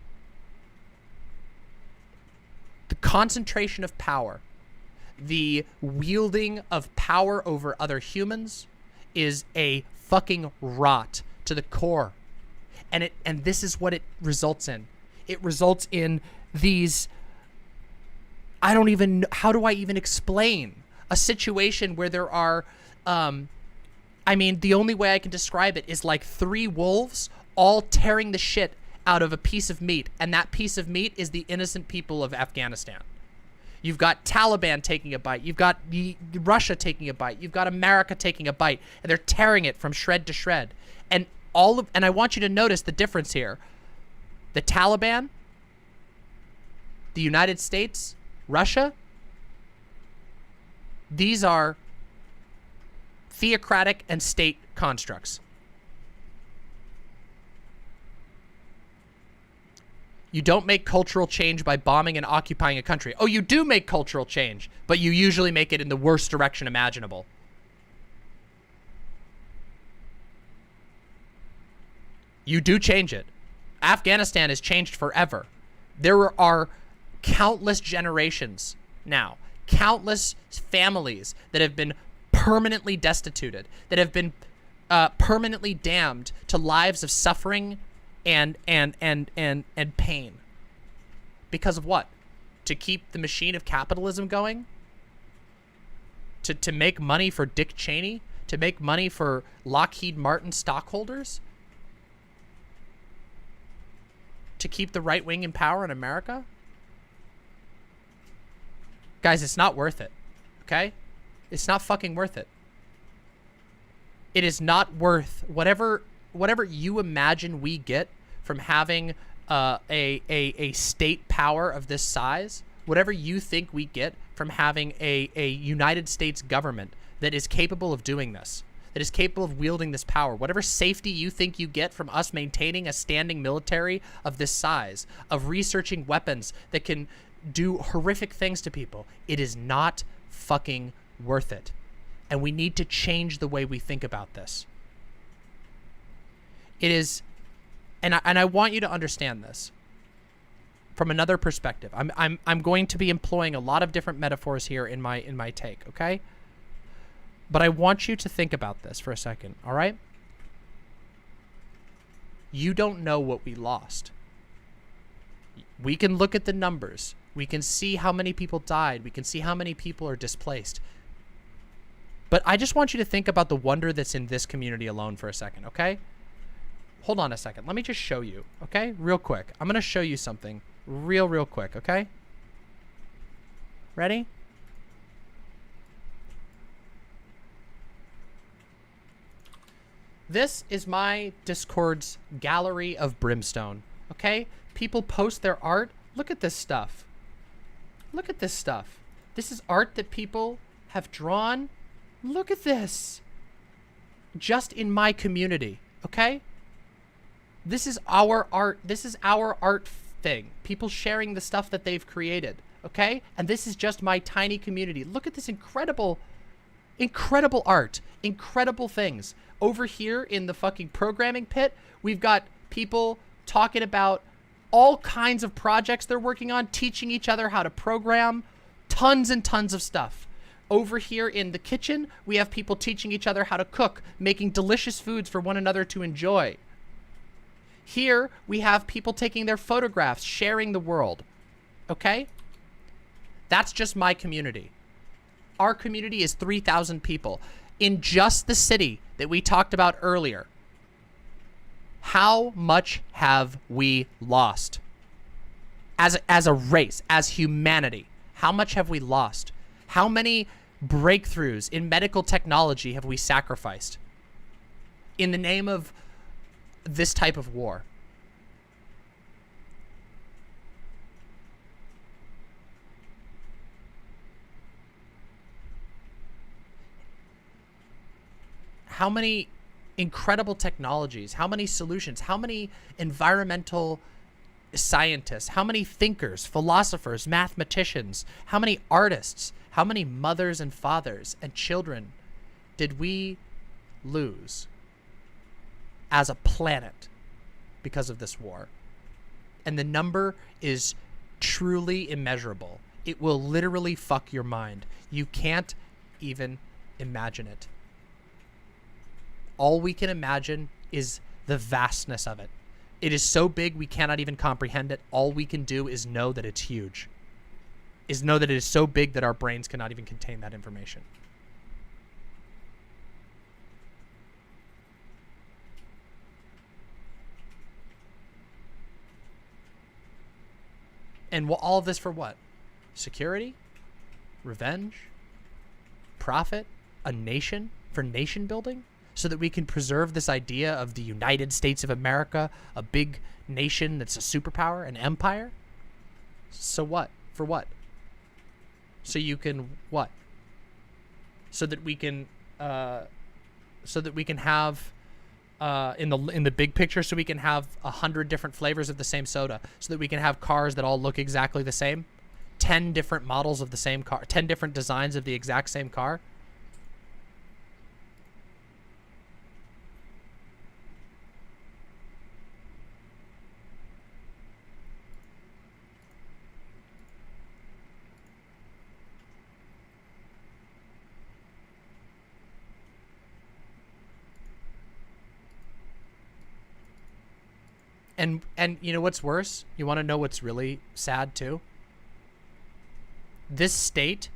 The concentration of power, the wielding of power over other humans is a fucking rot to the core. And this is what it results in. It results in these, I don't even, how do I even explain a situation where there are, I mean, the only way I can describe it is like 3 wolves all tearing the shit out of a piece of meat. And that piece of meat is the innocent people of Afghanistan. You've got Taliban taking a bite. You've got Russia taking a bite. You've got America taking a bite. And they're tearing it from shred to shred. And I want you to notice the difference here. The Taliban, the United States, Russia, these are theocratic and state constructs. You don't make cultural change by bombing and occupying a country. Oh, you do make cultural change, but you usually make it in the worst direction imaginable. You do change it. Afghanistan has changed forever. There are countless generations now, countless families that have been permanently destituted, that have been permanently damned to lives of suffering and pain. Because of what? To keep the machine of capitalism going? To make money for Dick Cheney? To make money for Lockheed Martin stockholders? To keep the right wing in power in America? Guys, it's not worth it. Okay? It's not fucking worth it. It is not worth whatever you imagine we get from having a state power of this size, whatever you think we get from having a United States government that is capable of doing this, that is capable of wielding this power, whatever safety you think you get from us maintaining a standing military of this size, of researching weapons that can do horrific things to people, it is not fucking worth it. And we need to change the way we think about this. It is, and I want you to understand this from another perspective. I'm going to be employing a lot of different metaphors here in my take, okay? But I want you to think about this for a second, all right? You don't know what we lost. We can look at the numbers. We can see how many people died. We can see how many people are displaced. But I just want you to think about the wonder that's in this community alone for a second, okay? Hold on a second. Let me just show you, okay? Real quick. I'm going to show you something real quick, okay? Ready? This is my Discord's gallery of brimstone, okay? People post their art. Look at this stuff. Look at this stuff. This is art that people have drawn. Look at this. Just in my community, okay? This is our art. This is our art thing. People sharing the stuff that they've created, okay? And this is just my tiny community. Look at this incredible art. Incredible things. Over here in the fucking programming pit, we've got people talking about all kinds of projects they're working on, teaching each other how to program, tons and tons of stuff. Over here in the kitchen, we have people teaching each other how to cook, making delicious foods for one another to enjoy. Here, we have people taking their photographs, sharing the world. Okay? That's just my community. Our community is 3,000 people. In just the city that we talked about earlier, how much have we lost? As a race, as humanity, how much have we lost? How many breakthroughs in medical technology have we sacrificed in the name of this type of war? How many incredible technologies, how many solutions, how many environmental scientists, how many thinkers, philosophers, mathematicians, how many artists, how many mothers and fathers and children did we lose as a planet because of this war? And the number is truly immeasurable. It will literally fuck your mind. You can't even imagine it. All we can imagine is the vastness of it. It is so big we cannot even comprehend it. All we can do is know that it's huge. Is know that it is so big that our brains cannot even contain that information. And all of this for what? Security? Revenge? Profit? A nation? For nation building? So that we can preserve this idea of the United States of America, a big nation that's a superpower, an empire? So what? For what? So you can what? So that we can have in the big picture, so we can have 100 different flavors of the same soda, so that we can have cars that all look exactly the same, 10 different models of the same car, 10 different designs of the exact same car. And you know what's worse? You want to know what's really sad too? This state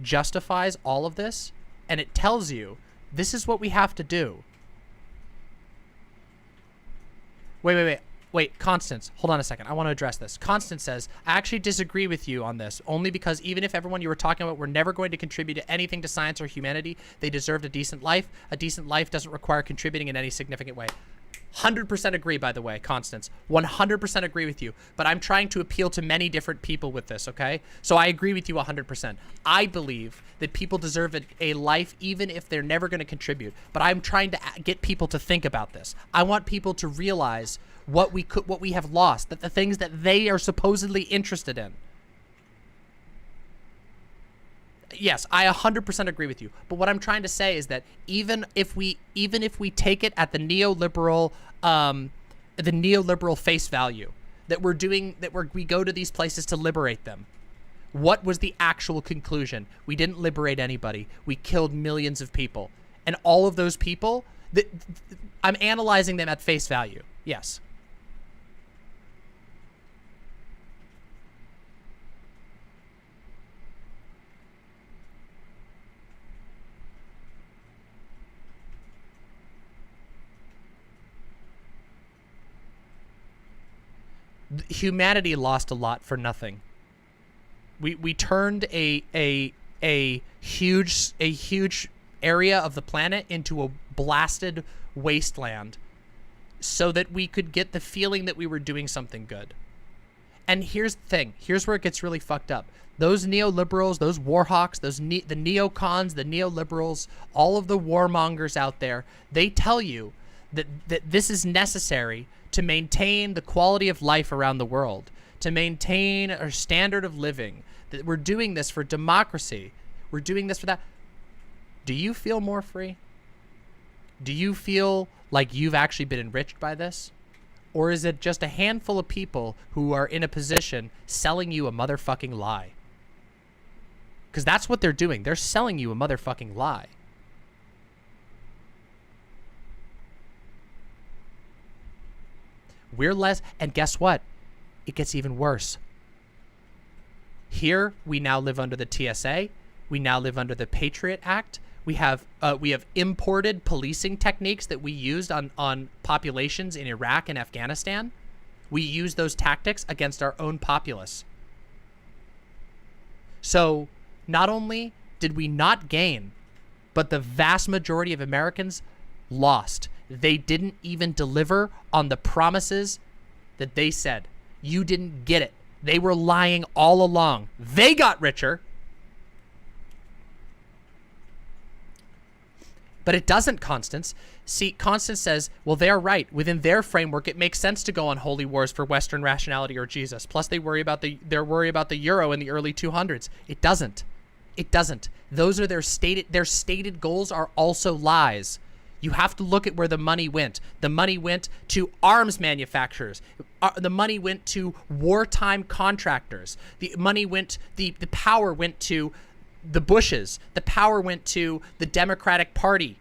justifies all of this, and it tells you this is what we have to do. Wait, Constance, hold on a second. I want to address this. Constance says, I actually disagree with you on this, only because even if everyone you were talking about were never going to contribute to anything to science or humanity, they deserved a decent life. A decent life doesn't require contributing in any significant way. 100% agree, by the way, Constance. 100% agree with you. But I'm trying to appeal to many different people with this, okay? So I agree with you 100%. I believe that people deserve a life even if they're never going to contribute. But I'm trying to get people to think about this. I want people to realize what we have lost, that the things that they are supposedly interested in. Yes, I 100% agree with you. But what I'm trying to say is that even if we take it at the neoliberal face value, that we go to these places to liberate them. What was the actual conclusion? We didn't liberate anybody. We killed millions of people. And all of those people, I'm analyzing them at face value. Yes. Humanity lost a lot for nothing. We turned a huge area of the planet into a blasted wasteland so that we could get the feeling that we were doing something good. And here's the thing. Here's where it gets really fucked up. Those neoliberals, those warhawks, the neocons, the neoliberals, all of the warmongers out there, they tell you that this is necessary to maintain the quality of life around the world, to maintain our standard of living, that we're doing this for democracy. We're doing this for that. Do you feel more free? Do you feel like you've actually been enriched by this? Or is it just a handful of people who are in a position selling you a motherfucking lie? Because that's what they're doing. They're selling you a motherfucking lie. We're less, and guess what? It gets even worse. Here, we now live under the TSA. We now live under the Patriot Act. We have imported policing techniques that we used on populations in Iraq and Afghanistan. We use those tactics against our own populace. So not only did we not gain, but the vast majority of Americans lost. They didn't even deliver on the promises that they said. You didn't get it. They were lying all along. They got richer. But it doesn't, Constance. See, Constance says, well, they're right. Within their framework, it makes sense to go on holy wars for Western rationality or Jesus. Plus, they worry about the euro in the early 200s. It doesn't. It doesn't. Those are their stated goals are also lies. You have to look at where the money went. The money went to arms manufacturers. The money went to wartime contractors. The money went, the power went to the Bushes. The power went to the Democratic Party,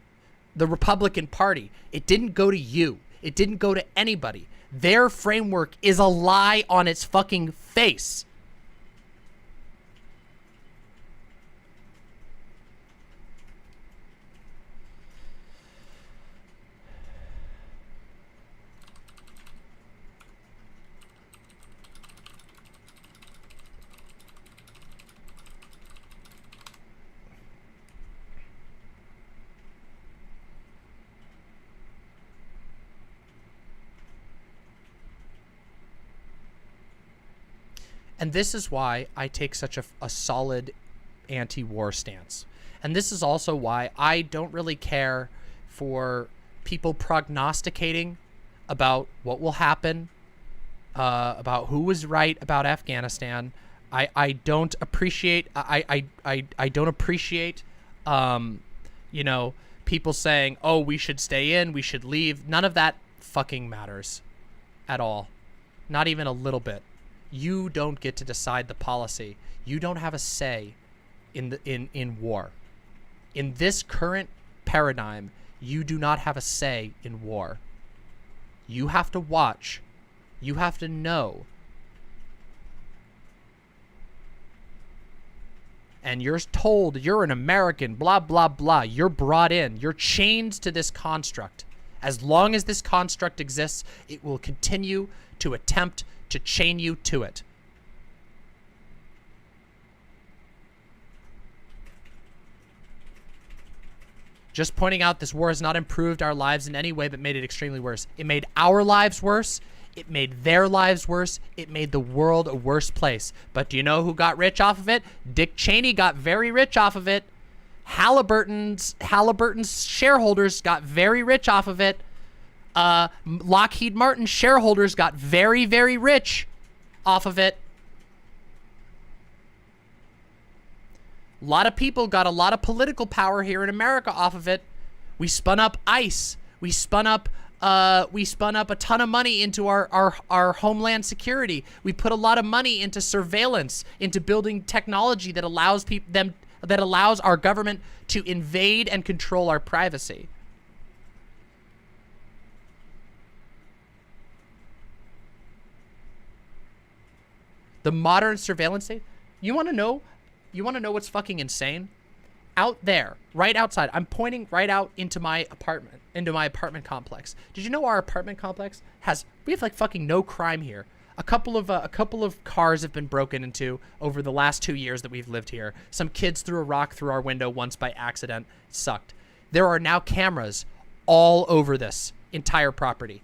the Republican Party. It didn't go to you. It didn't go to anybody. Their framework is a lie on its fucking face. And this is why I take such a solid anti-war stance. And this is also why I don't really care for people prognosticating about what will happen, about who was right about Afghanistan. I don't appreciate, I don't appreciate, you know, people saying, oh, we should stay in, we should leave. None of that fucking matters at all. Not even a little bit. You don't get to decide the policy. You don't have a say in war. In this current paradigm, you do not have a say in war. You have to watch. You have to know. And you're told you're an American, blah, blah, blah. You're brought in. You're chained to this construct. As long as this construct exists, it will continue to attempt to chain you to it. Just pointing out, this war has not improved our lives in any way, but made it extremely worse. It made our lives worse. It made their lives worse. It made the world a worse place. But do you know who got rich off of it? Dick Cheney got very rich off of it. Halliburton's shareholders got very rich off of it. Lockheed Martin shareholders got very, very rich off of it. A lot of people got a lot of political power here in America off of it. We spun up ICE. We spun up a ton of money into our homeland security. We put a lot of money into surveillance, into building technology that allows that allows our government to invade and control our privacy. The modern surveillance state. You want to know what's fucking insane? Out there, right outside. I'm pointing right out into my apartment complex. Did you know our apartment complex we have like fucking no crime here. A couple of cars have been broken into over the last 2 years that we've lived here. Some kids threw a rock through our window once by accident. It sucked. There are now cameras all over this entire property.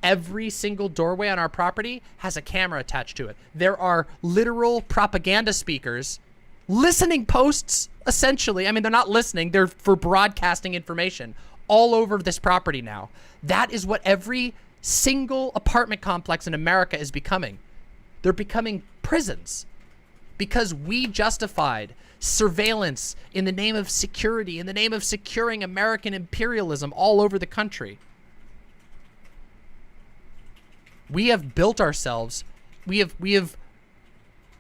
Every single doorway on our property has a camera attached to it. There are literal propaganda speakers, listening posts, essentially. I mean, they're not listening. They're for broadcasting information all over this property now. That is what every single apartment complex in America is becoming. They're becoming prisons because we justified surveillance in the name of security, in the name of securing American imperialism all over the country. We have built ourselves. We have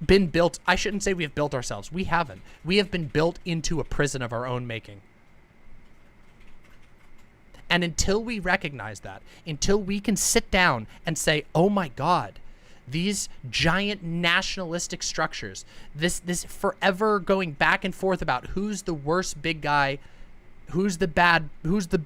been built. I shouldn't say we have built ourselves. We haven't. We have been built into a prison of our own making. And until we recognize that, until we can sit down and say, oh my God, these giant nationalistic structures, this forever going back and forth about who's the worst big guy, who's the big bad, who's the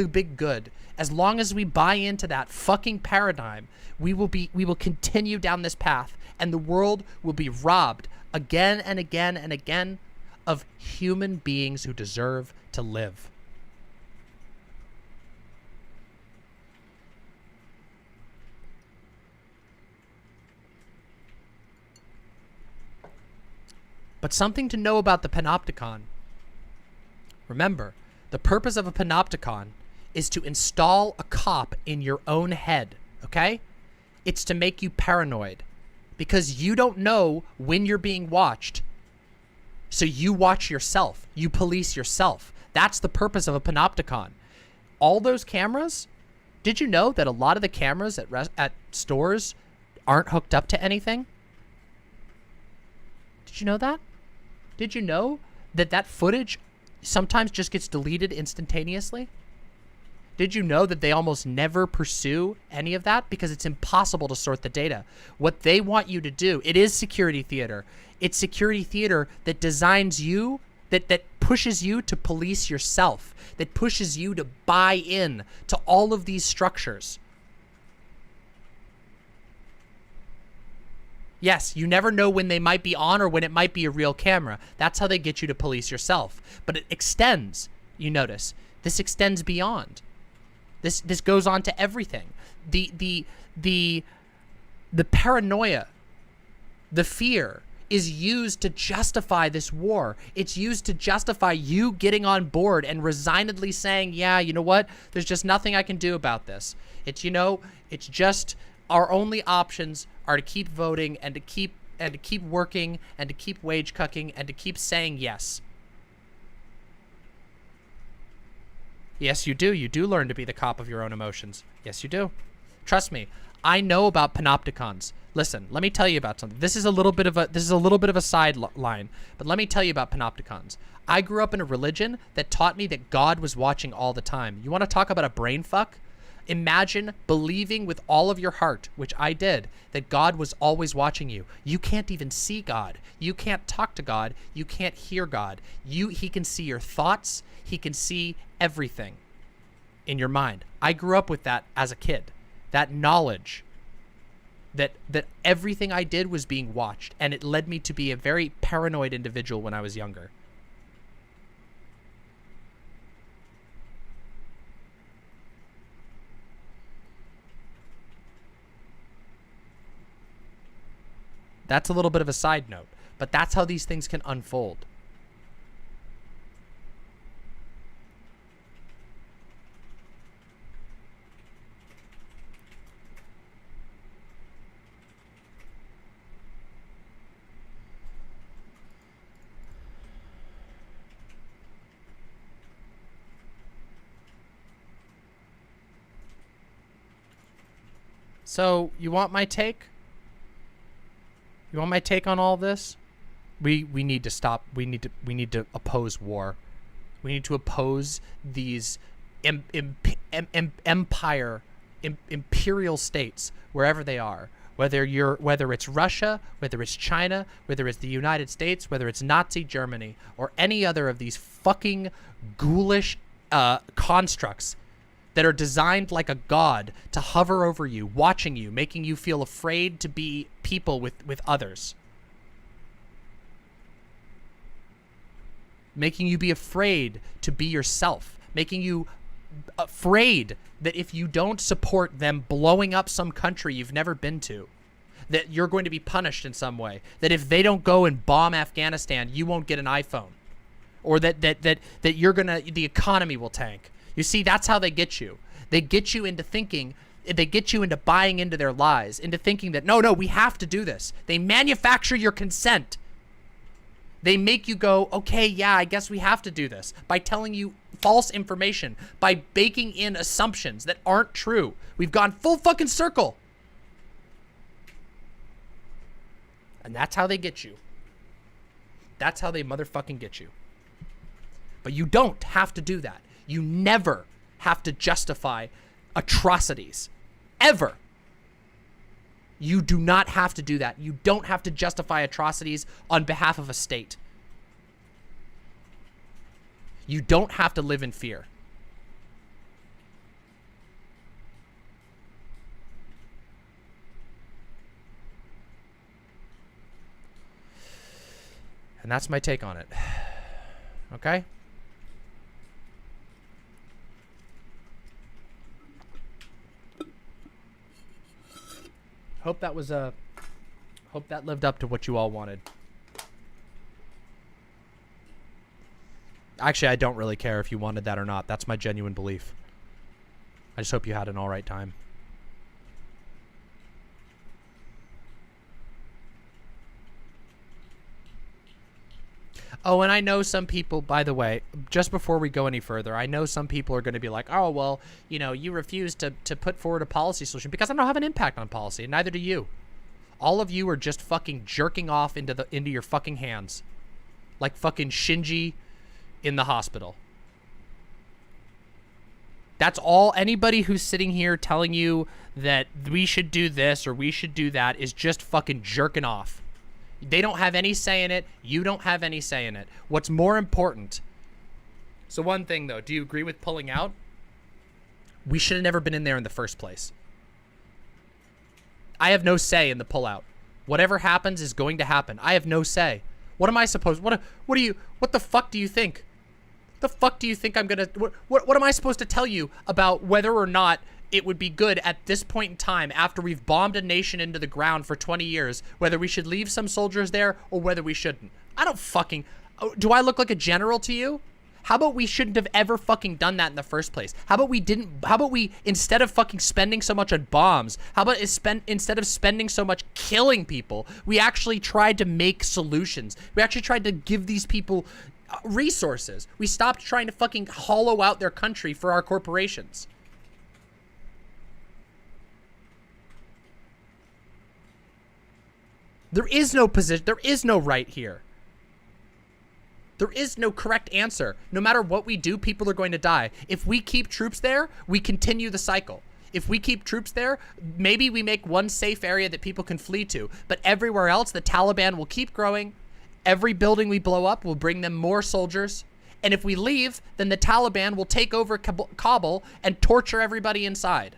big good. As long as we buy into that fucking paradigm, we will continue down this path, and the world will be robbed again and again and again of human beings who deserve to live. But something to know about the panopticon. Remember, the purpose of a panopticon is to install a cop in your own head, okay? It's to make you paranoid because you don't know when you're being watched. So you watch yourself. You police yourself. That's the purpose of a panopticon. All those cameras, did you know that a lot of the cameras at stores aren't hooked up to anything? Did you know that? Did you know that footage sometimes just gets deleted instantaneously? Did you know that they almost never pursue any of that because it's impossible to sort the data? What they want you to do, it is security theater. It's security theater that designs you, that pushes you to police yourself, that pushes you to buy in to all of these structures. Yes, you never know when they might be on or when it might be a real camera. That's how they get you to police yourself. But it extends, you notice. This extends beyond. This goes on to everything. The paranoia, the fear is used to justify this war. It's used to justify you getting on board and resignedly saying, yeah, you know what? There's just nothing I can do about this. It's, you know, it's just our only options are to keep voting and to keep working and to keep wage cucking and to keep saying yes. Yes, you do. You do learn to be the cop of your own emotions. Yes, you do. Trust me. I know about panopticons. Listen, let me tell you about something. This is a little bit of a sideline, but let me tell you about panopticons. I grew up in a religion that taught me that God was watching all the time. You want to talk about a brain fuck? Imagine believing with all of your heart, which I did, that God was always watching you. You can't even see God. You can't talk to God. You can't hear God. He can see your thoughts. He can see everything in your mind. I grew up with that as a kid. That knowledge that everything I did was being watched, and it led me to be a very paranoid individual when I was younger. That's a little bit of a side note, but that's how these things can unfold. So, you want my take? You want my take on all this? We need to stop. We need to oppose war. We need to oppose these imperial states wherever they are. Whether it's Russia, whether it's China, whether it's the United States, whether it's Nazi Germany, or any other of these fucking ghoulish constructs that are designed like a god to hover over you, watching you, making you feel afraid to be people with others. Making you be afraid to be yourself. Making you afraid that if you don't support them blowing up some country you've never been to, that you're going to be punished in some way. That if they don't go and bomb Afghanistan, you won't get an iPhone. Or that the economy will tank. You see, that's how they get you. They get you into thinking, they get you into buying into their lies, into thinking that, no, we have to do this. They manufacture your consent. They make you go, okay, yeah, I guess we have to do this, by telling you false information, by baking in assumptions that aren't true. We've gone full fucking circle. And that's how they get you. That's how they motherfucking get you. But you don't have to do that. You never have to justify atrocities. Ever. You do not have to do that. You don't have to justify atrocities on behalf of a state. You don't have to live in fear. And that's my take on it. Okay? Hope that was hope that lived up to what you all wanted. Actually, I don't really care if you wanted that or not. That's my genuine belief. I just hope you had an all right time. Oh, and I know some people, by the way, just before we go any further, I know some people are going to be like, oh, well, you know, you refuse to put forward a policy solution because I don't have an impact on policy, and neither do you. All of you are just fucking jerking off into your fucking hands. Like fucking Shinji in the hospital. That's all. Anybody who's sitting here telling you that we should do this or we should do that is just fucking jerking off. They don't have any say in it. You don't have any say in it. What's more important? So one thing, though. Do you agree with pulling out? We should have never been in there in the first place. I have no say in the pullout. Whatever happens is going to happen. I have no say. What am I supposed... What the fuck do you think? The fuck do you think I'm gonna... What am I supposed to tell you about whether or not it would be good at this point in time after we've bombed a nation into the ground for 20 years, whether we should leave some soldiers there or whether we shouldn't? I don't fucking... Do I look like a general to you? How about we shouldn't have ever fucking done that in the first place? How about we, instead of fucking spending so much on bombs, how about instead of spending so much killing people, we actually tried to make solutions. We actually tried to give these people resources. We stopped trying to fucking hollow out their country for our corporations. There is no position. There is no right here. There is no correct answer. No matter what we do, people are going to die. If we keep troops there, we continue the cycle. If we keep troops there, maybe we make one safe area that people can flee to. But everywhere else, the Taliban will keep growing. Every building we blow up will bring them more soldiers. And if we leave, then the Taliban will take over Kabul and torture everybody inside.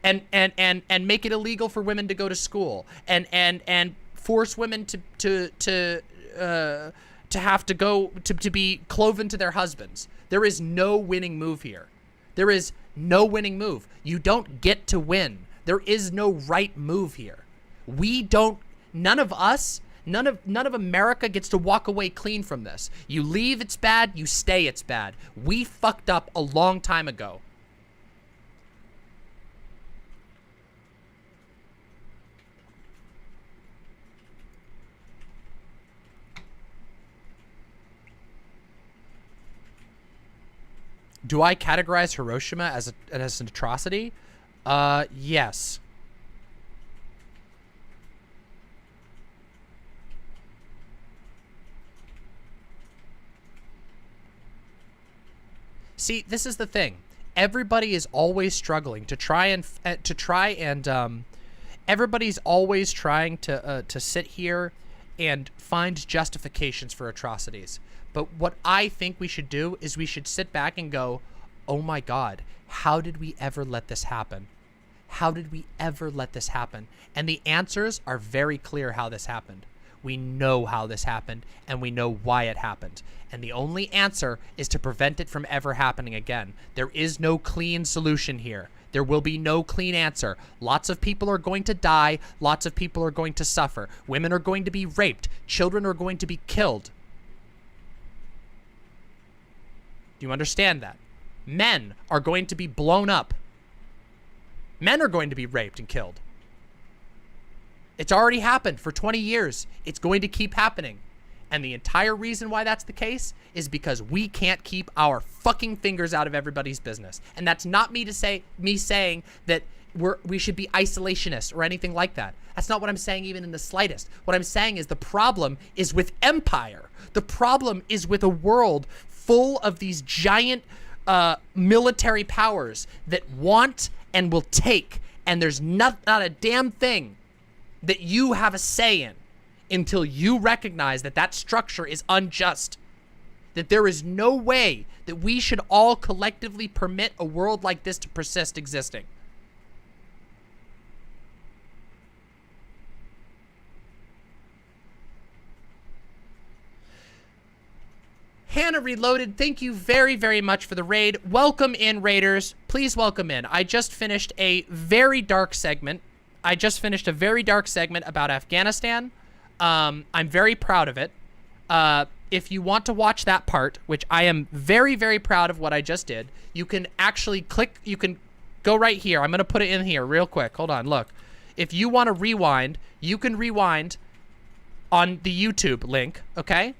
And make it illegal for women to go to school. And force women to have to go to be cloven to their husbands. There is no winning move here. There is no winning move. You don't get to win. There is no right move here. We don't, none of us, none of America gets to walk away clean from this. You leave, it's bad. You stay, it's bad. We fucked up a long time ago. Do I categorize Hiroshima as an atrocity? Yes. See, this is the thing. Everybody is always struggling to try and everybody's always trying to sit here and find justifications for atrocities. But what I think we should do is we should sit back and go, oh my God, how did we ever let this happen? How did we ever let this happen? And the answers are very clear how this happened. We know how this happened, and we know why it happened. And the only answer is to prevent it from ever happening again. There is no clean solution here. There will be no clean answer. Lots of people are going to die. Lots of people are going to suffer. Women are going to be raped. Children are going to be killed. Do you understand that? Men are going to be blown up. Men are going to be raped and killed. It's already happened for 20 years. It's going to keep happening. And the entire reason why that's the case is because we can't keep our fucking fingers out of everybody's business. And that's not me saying that we should be isolationists or anything like that. That's not what I'm saying even in the slightest. What I'm saying is the problem is with empire. The problem is with a world full of these giant military powers that want and will take, and there's not a damn thing that you have a say in until you recognize that that structure is unjust. That there is no way that we should all collectively permit a world like this to persist existing. Hannah Reloaded, thank you very, very much for the raid. Welcome in, raiders. Please welcome in. I just finished a very dark segment. About Afghanistan. I'm very proud of it. If you want to watch that part, which I am very, very proud of what I just did, you can actually click, you can go right here. I'm going to put it in here real quick. Hold on, look. If you want to rewind, you can rewind on the YouTube link, okay?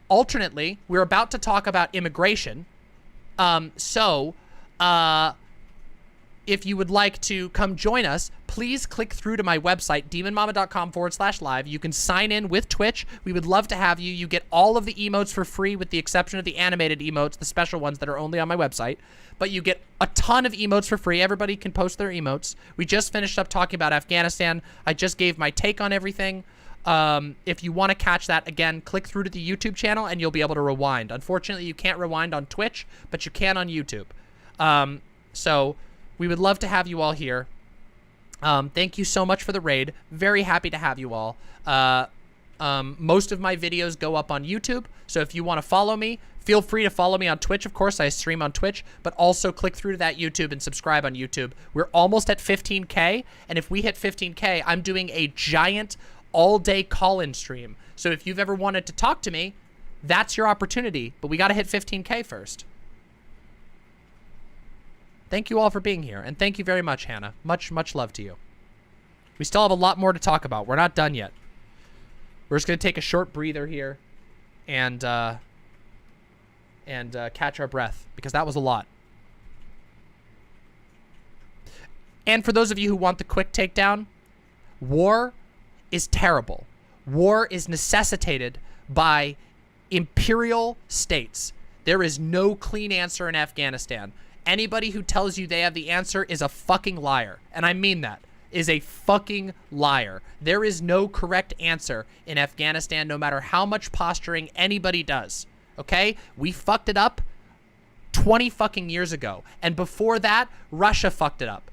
Alternately, we're about to talk about immigration. If you would like to come join us, please click through to my website, demonmama.com/live. You can sign in with Twitch. We would love to have you. You get all of the emotes for free with the exception of the animated emotes, the special ones that are only on my website. But you get a ton of emotes for free. Everybody can post their emotes. We just finished up talking about Afghanistan. I just gave my take on everything. If you want to catch that, again, click through to the YouTube channel and you'll be able to rewind. Unfortunately, you can't rewind on Twitch, but you can on YouTube. So we would love to have you all here. Thank you so much for the raid. Very happy to have you all. Most of my videos go up on YouTube, so if you want to follow me, feel free to follow me on Twitch. Of course, I stream on Twitch, but also click through to that YouTube and subscribe on YouTube. We're almost at 15K, and if we hit 15K, I'm doing a giant all-day call-in stream. So if you've ever wanted to talk to me, that's your opportunity, but we got to hit 15K first. Thank you all for being here, and thank you very much, Hannah. Much, much love to you. We still have a lot more to talk about. We're not done yet. We're just going to take a short breather here and catch our breath, because that was a lot. And for those of you who want the quick takedown, war is terrible. War is necessitated by imperial states. There is no clean answer in Afghanistan. Anybody who tells you they have the answer is a fucking liar. And I mean that. Is a fucking liar. There is no correct answer in Afghanistan, no matter how much posturing anybody does. Okay? We fucked it up 20 fucking years ago. And before that, Russia fucked it up.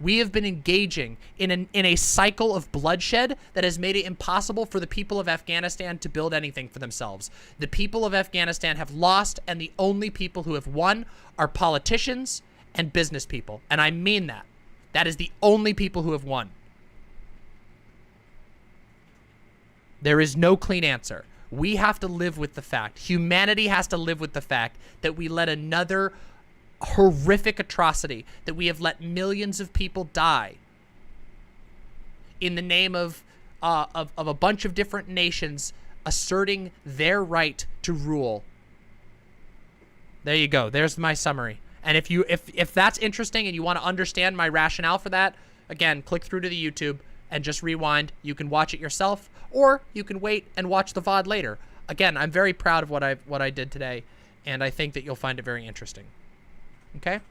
We have been engaging in a cycle of bloodshed that has made it impossible for the people of Afghanistan to build anything for themselves. The people of Afghanistan have lost, and the only people who have won are politicians and business people. And I mean that. That is the only people who have won. There is no clean answer. We have to live with the fact, humanity has to live with the fact that we let another horrific atrocity, that we have let millions of people die in the name of a bunch of different nations asserting their right to rule. There you go. There's my summary. And if that's interesting and you want to understand my rationale for that, again, click through to the YouTube and just rewind. You can watch it yourself, or you can wait and watch the VOD later. Again, I'm very proud of what I did today, and I think that you'll find it very interesting. Okay?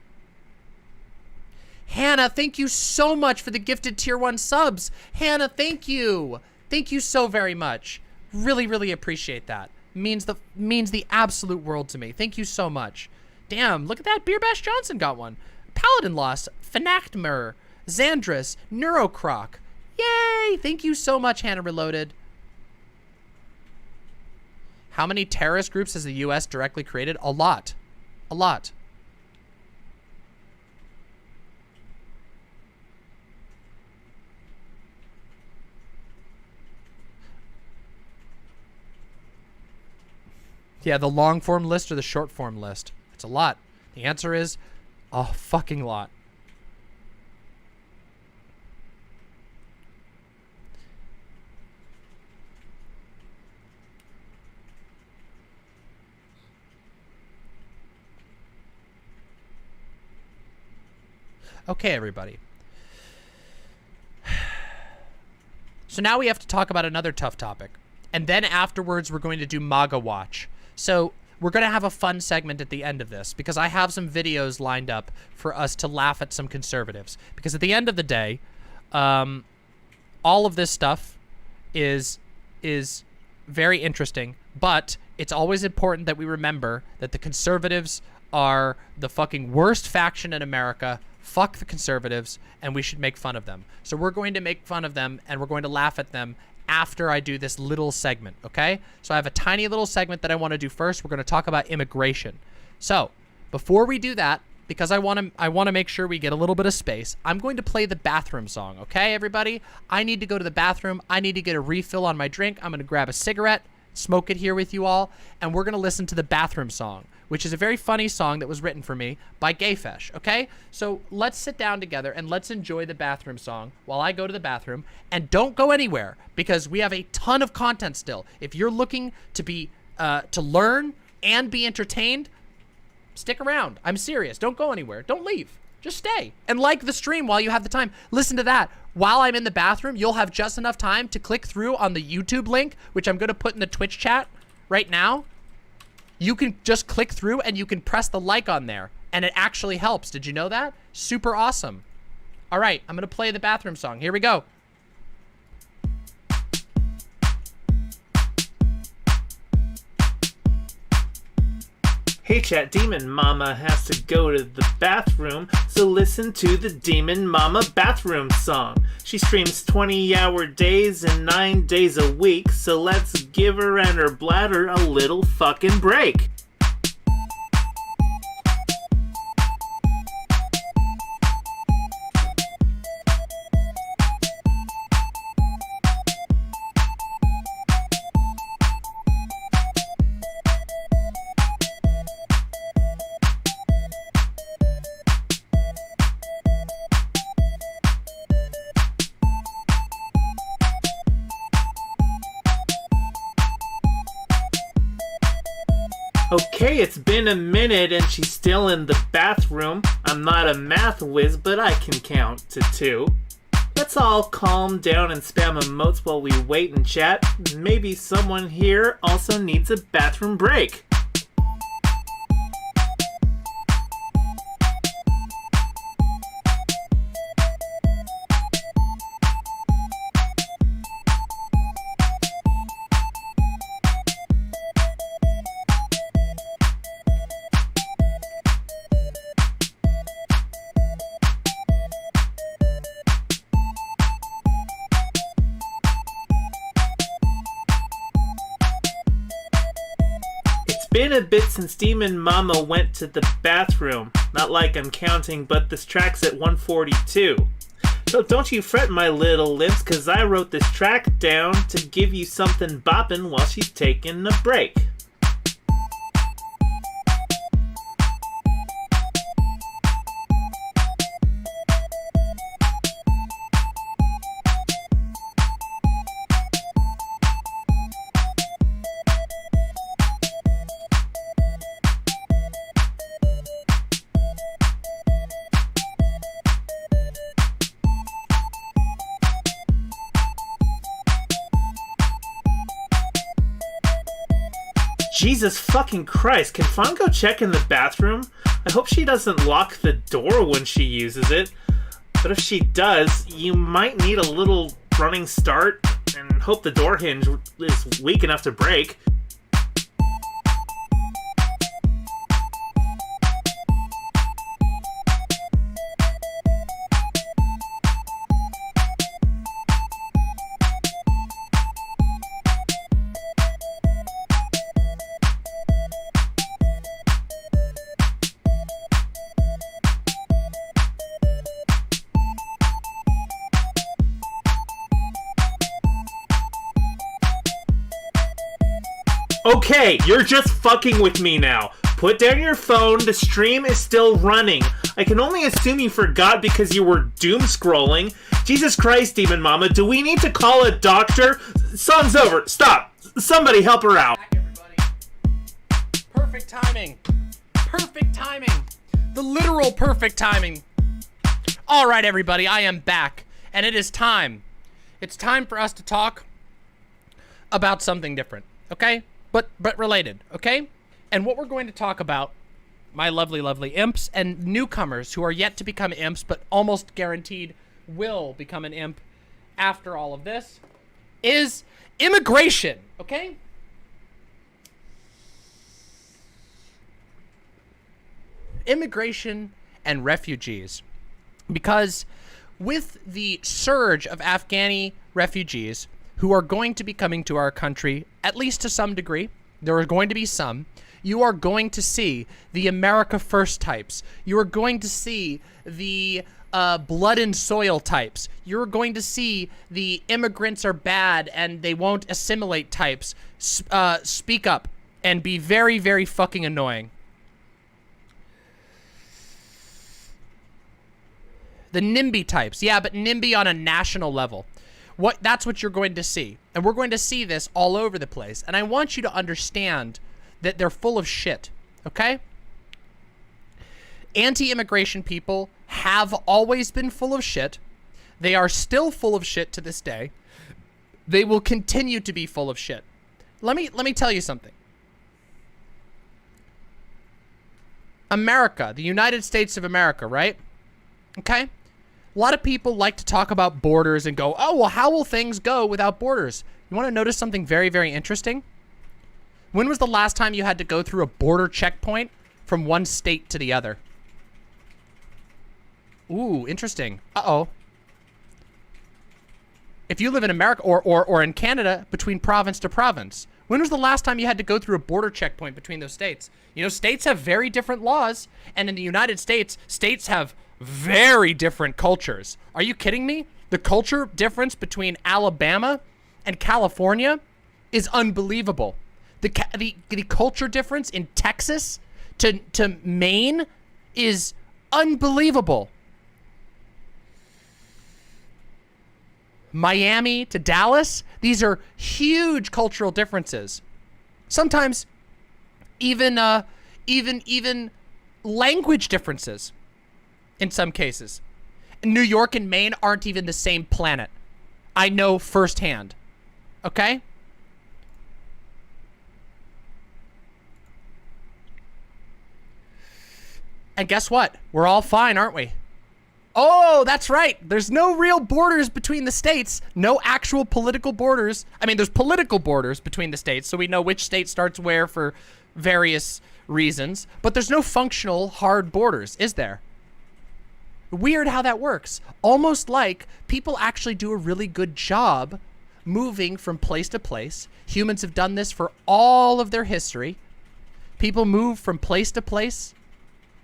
Hannah, thank you so much for the gifted tier 1 subs. Hannah, thank you. Thank you so very much. Really, really appreciate that. Means the absolute world to me. Thank you so much. Damn, look at that. Beer Bash Johnson got one. Paladin Lost, Fanactmer, Xandris, Neurocroc. Yay! Thank you so much, Hannah Reloaded. How many terrorist groups has the U.S. directly created? A lot. A lot. Yeah, the long form list or the short form list? It's a lot. The answer is a fucking lot. Okay, everybody. So now we have to talk about another tough topic. And then afterwards, we're going to do MAGAWATCH. So we're going to have a fun segment at the end of this, because I have some videos lined up for us to laugh at some conservatives. Because at the end of the day, all of this stuff is very interesting, but it's always important that we remember that the conservatives are the fucking worst faction in America. Fuck the conservatives, and we should make fun of them. So we're going to make fun of them, and we're going to laugh at them after I do this little segment, okay? So I have a tiny little segment that I want to do first. We're going to talk about immigration. So before we do that, because I want to make sure we get a little bit of space, I'm going to play the bathroom song, okay, everybody? I need to go to the bathroom. I need to get a refill on my drink. I'm going to grab a cigarette, smoke it here with you all, and we're going to listen to the bathroom song, which is a very funny song that was written for me by Gayfesh, okay? So let's sit down together and let's enjoy the bathroom song while I go to the bathroom. And don't go anywhere, because we have a ton of content still. If you're looking to learn and be entertained, stick around. I'm serious. Don't go anywhere. Don't leave. Just stay and like the stream while you have the time. Listen to that. While I'm in the bathroom, you'll have just enough time to click through on the YouTube link, which I'm going to put in the Twitch chat right now. You can just click through and you can press the like on there, and it actually helps. Did you know that? Super awesome. All right, I'm going to play the bathroom song. Here we go. Hey chat, Demon Mama has to go to the bathroom, so listen to the Demon Mama bathroom song. She streams 20-hour days and 9 days a week, so let's give her and her bladder a little fucking break. Okay, it's been a minute and she's still in the bathroom. I'm not a math whiz, but I can count to 2. Let's all calm down and spam emotes while we wait and chat. Maybe someone here also needs a bathroom break. Been a bit since Demon Mama went to the bathroom. Not like I'm counting, but this track's at 142. So don't you fret, my little limbs, cause I wrote this track down to give you something boppin' while she's taking a break. Jesus fucking Christ, can Fawn go check in the bathroom? I hope she doesn't lock the door when she uses it. But if she does, you might need a little running start and hope the door hinge is weak enough to break. Okay, you're just fucking with me now. Put down your phone, the stream is still running. I can only assume you forgot because you were doom scrolling. Jesus Christ, Demon Mama, do we need to call a doctor? Song's over, stop. Somebody help her out. Perfect timing. Perfect timing. The literal perfect timing. All right, everybody, I am back, and it is time. It's time for us to talk about something different, okay? But related, okay? And what we're going to talk about, my lovely, lovely imps and newcomers who are yet to become imps, but almost guaranteed will become an imp after all of this is immigration, okay? Immigration and refugees. Because with the surge of Afghani refugees who are going to be coming to our country, at least to some degree, there are going to be some, you are going to see the America First types. You are going to see the blood and soil types. You're going to see the immigrants are bad and they won't assimilate types speak up and be very, very fucking annoying. The NIMBY types. Yeah, but NIMBY on a national level. That's what you're going to see. And we're going to see this all over the place. And I want you to understand that they're full of shit, okay? Anti-immigration people have always been full of shit. They are still full of shit to this day. They will continue to be full of shit. Let me tell you something. America, the United States of America, right? Okay? A lot of people like to talk about borders and go, oh, well, how will things go without borders? You want to notice something very, very interesting? When was the last time you had to go through a border checkpoint from one state to the other? Ooh, interesting. Uh-oh. If you live in America or in Canada, between province to province, when was the last time you had to go through a border checkpoint between those states? You know, states have very different laws, and in the United States, states have very different cultures. Are you kidding me? The culture difference between Alabama and California is unbelievable. The culture difference in Texas to Maine is unbelievable. Miami to Dallas, these are huge cultural differences. Sometimes even language differences in some cases. New York and Maine aren't even the same planet. I know firsthand. Okay? And guess what? We're all fine, aren't we? Oh, that's right. There's no real borders between the states. No actual political borders. I mean, there's political borders between the states, so we know which state starts where for various reasons. But there's no functional hard borders, is there? Weird how that works. Almost like people actually do a really good job moving from place to place. Humans have done this for all of their history. People move from place to place.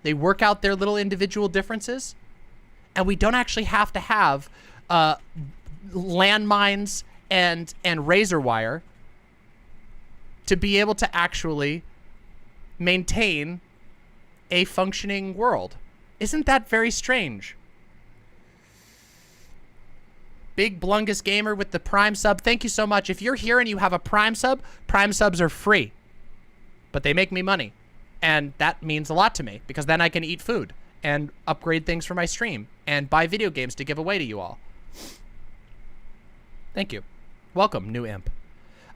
They work out their little individual differences. And we don't actually have to have landmines and razor wire to be able to actually maintain a functioning world. Isn't that very strange? Big Blungus Gamer with the Prime sub. Thank you so much. If you're here and you have a Prime subs are free. But they make me money. And that means a lot to me because then I can eat food and upgrade things for my stream and buy video games to give away to you all. Thank you. Welcome, new imp.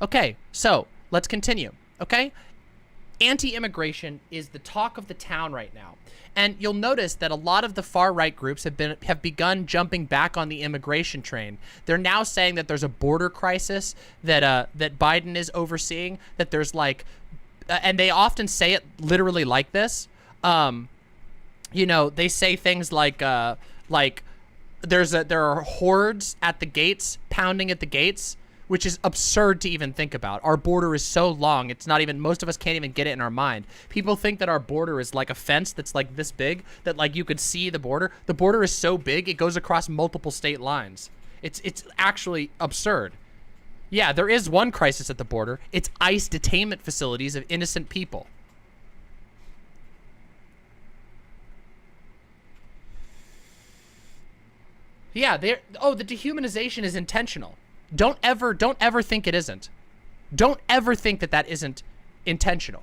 Okay, so let's continue, okay? Anti-immigration is the talk of the town right now. And you'll notice that a lot of the far-right groups have begun jumping back on the immigration train. They're now saying that there's a border crisis that Biden is overseeing, that there's like, and they often say it literally like this. You know, they say things like there are hordes at the gates, pounding at the gates, which is absurd to even think about. Our border is so long, it's not even, most of us can't even get it in our mind. People think that our border is like a fence that's like this big, that like you could see the border. The border is so big, it goes across multiple state lines. It's actually absurd. Yeah, there is one crisis at the border. It's ICE detainment facilities of innocent people. Yeah, the dehumanization is intentional. Don't ever think it isn't. Don't ever think that isn't intentional.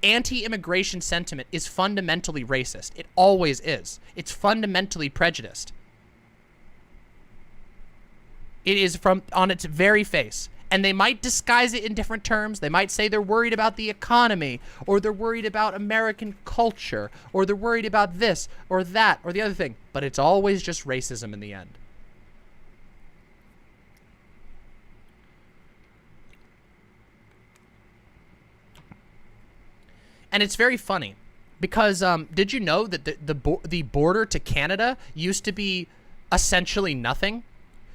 Anti-immigration sentiment is fundamentally racist. It always is. It's fundamentally prejudiced. It is on its very face. And they might disguise it in different terms. They might say they're worried about the economy, or they're worried about American culture, or they're worried about this or that or the other thing. But it's always just racism in the end. And it's very funny because did you know that the border to Canada used to be essentially nothing?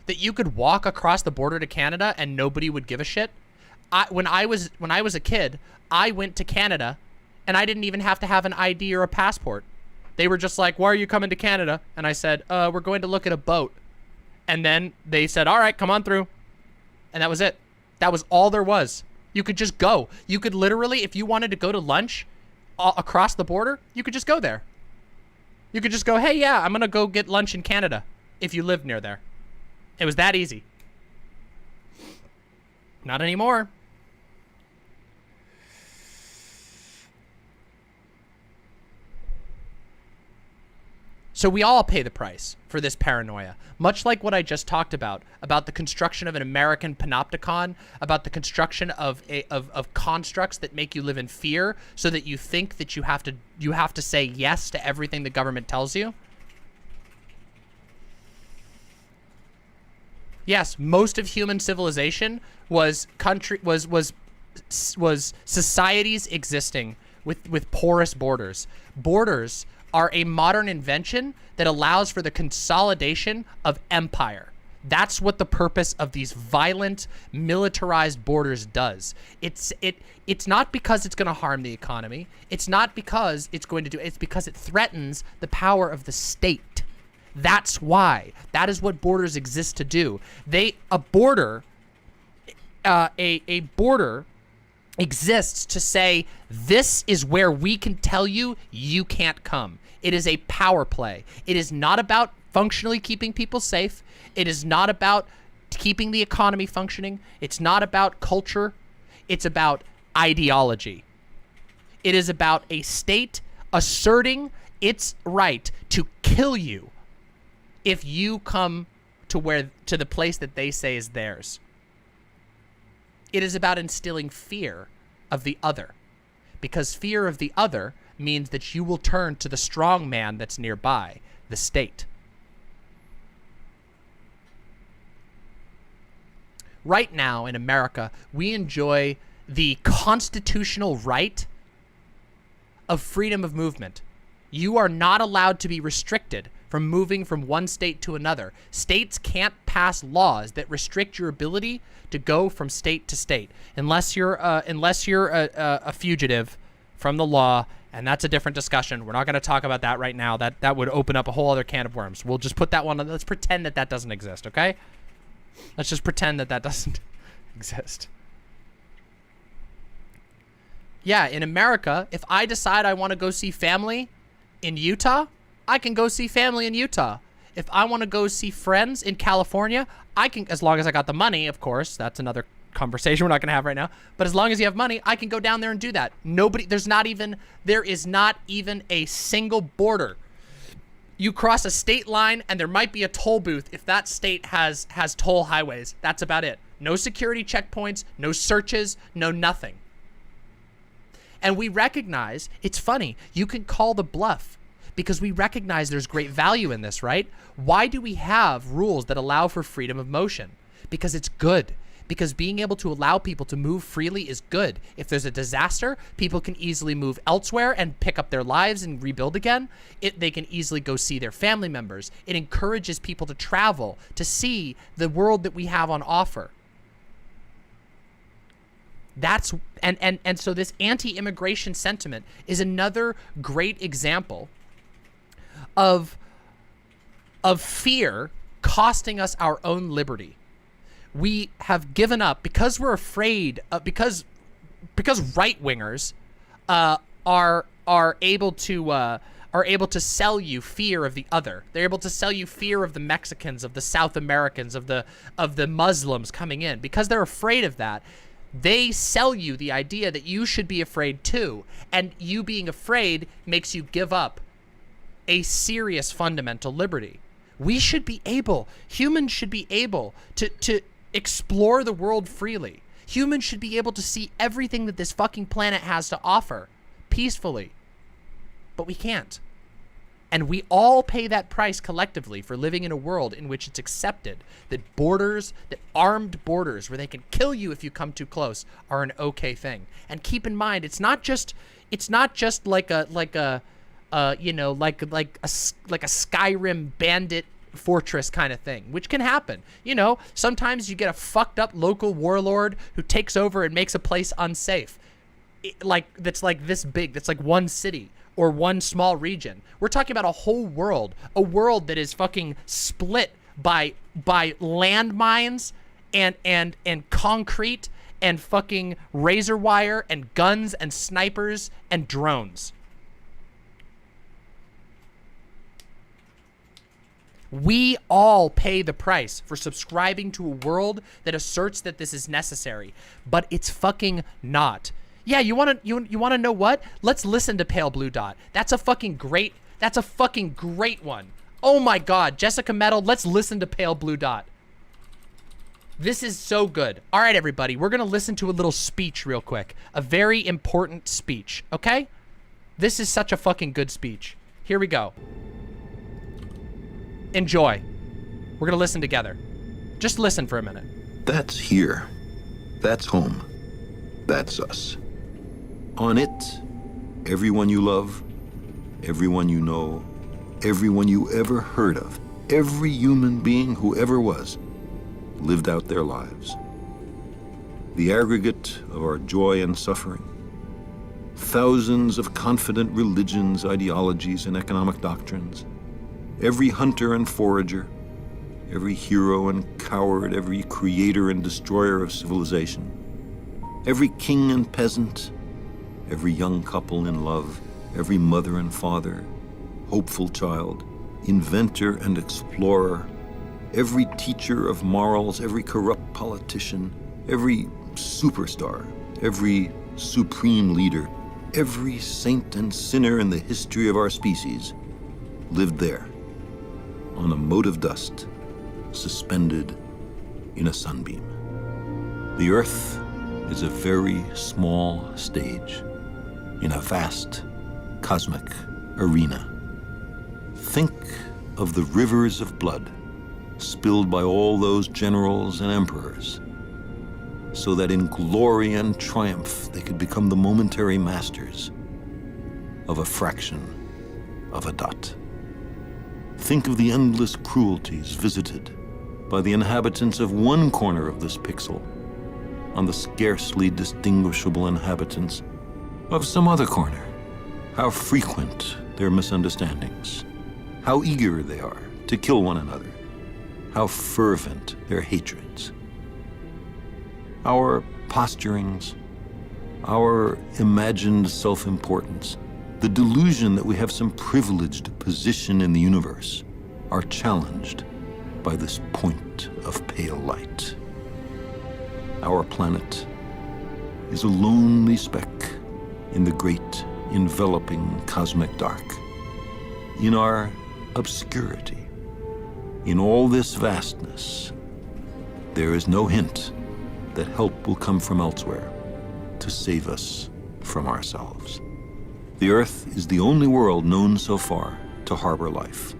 That you could walk across the border to Canada and nobody would give a shit? When I was a kid, I went to Canada and I didn't even have to have an ID or a passport. They were just like, "Why are you coming to Canada?" And I said, "We're going to look at a boat." And then they said, "All right, come on through." And that was it. That was all there was. You could just go. You could literally, if you wanted to go to lunch across the border, you could just go there. You could just go, "Hey, yeah, I'm going to go get lunch in Canada," if you lived near there. It was that easy. Not anymore. So we all pay the price for this paranoia, much like what I just talked about the construction of an American panopticon, about the construction of constructs that make you live in fear so that you think that you have to say yes to everything the government tells you. Yes, most of human civilization was societies existing with porous borders. Borders are a modern invention that allows for the consolidation of empire. That's what the purpose of these violent, militarized borders does. It's not because it's going to harm the economy. It's not because it's going to do. It's because it threatens the power of the state. That's why. That is what borders exist to do. A border exists to say, this is where we can tell you you can't come. It is a power play. It is not about functionally keeping people safe. It is not about keeping the economy functioning. It's not about culture. It's about ideology. It is about a state asserting its right to kill you if you come to the place that they say is theirs. It is about instilling fear of the other, because fear of the other means that you will turn to the strong man that's nearby, the state. Right now in America, we enjoy the constitutional right of freedom of movement. You are not allowed to be restricted from moving from one state to another. States can't pass laws that restrict your ability to go from state to state unless you're a fugitive from the law, and that's a different discussion. We're not going to talk about that right now. That would open up a whole other can of worms. We'll just put that one on. Let's pretend that doesn't exist, okay? Let's just pretend that doesn't exist. Yeah, in America, if I decide I want to go see family in Utah, I can go see family in Utah. If I want to go see friends in California, I can, as long as I got the money, of course. That's another conversation we're not going to have right now. But as long as you have money, I can go down there and do that. There is not even a single border. You cross a state line and there might be a toll booth if that state has toll highways. That's about it. No security checkpoints, no searches, no nothing. And we recognize, it's funny, you can call the bluff because we recognize there's great value in this, right? Why do we have rules that allow for freedom of motion? Because it's good. Because being able to allow people to move freely is good. If there's a disaster, people can easily move elsewhere and pick up their lives and rebuild again. They can easily go see their family members. It encourages people to travel, to see the world that we have on offer. So this anti-immigration sentiment is another great example of fear costing us our own liberty. We have given up because we're afraid, because right-wingers are able to sell you fear of the other. They're able to sell you fear of the Mexicans, of the South Americans, of the Muslims coming in. Because they're afraid of that, they sell you the idea that you should be afraid too. And you being afraid makes you give up a serious fundamental liberty. Humans should be able to explore the world freely. Humans should be able to see everything that this fucking planet has to offer peacefully. But we can't. And we all pay that price collectively for living in a world in which it's accepted that borders, that armed borders where they can kill you if you come too close, are an okay thing. And keep in mind, it's not just like a Skyrim bandit fortress kind of thing, which can happen. You know, sometimes you get a fucked up local warlord who takes over and makes a place unsafe. That's like this big, that's like one city or one small region. We're talking about a whole world, a world that is fucking split by landmines and concrete and fucking razor wire and guns and snipers and drones. We all pay the price for subscribing to a world that asserts that this is necessary, but it's fucking not. Yeah, you wanna know what? Let's listen to Pale Blue Dot. That's a fucking great one. Oh my God, Jessica Metal, let's listen to Pale Blue Dot. This is so good. All right, everybody, we're gonna listen to a little speech real quick. A very important speech, okay? This is such a fucking good speech. Here we go. Enjoy. We're gonna listen together. Just listen for a minute. That's here. That's home. That's us. On it, everyone you love, everyone you know, everyone you ever heard of, every human being who ever was, lived out their lives. The aggregate of our joy and suffering. Thousands of confident religions, ideologies, and economic doctrines. Every hunter and forager, every hero and coward, every creator and destroyer of civilization, every king and peasant, every young couple in love, every mother and father, hopeful child, inventor and explorer, every teacher of morals, every corrupt politician, every superstar, every supreme leader, every saint and sinner in the history of our species lived there, on a mote of dust, suspended in a sunbeam. The Earth is a very small stage in a vast cosmic arena. Think of the rivers of blood spilled by all those generals and emperors, so that in glory and triumph they could become the momentary masters of a fraction of a dot. Think of the endless cruelties visited by the inhabitants of one corner of this pixel on the scarcely distinguishable inhabitants of some other corner. How frequent their misunderstandings, how eager they are to kill one another, how fervent their hatreds. Our posturings, our imagined self-importance, the delusion that we have some privileged position in the universe are challenged by this point of pale light. Our planet is a lonely speck in the great enveloping cosmic dark. In our obscurity, in all this vastness, there is no hint that help will come from elsewhere to save us from ourselves. The Earth is the only world known so far to harbor life.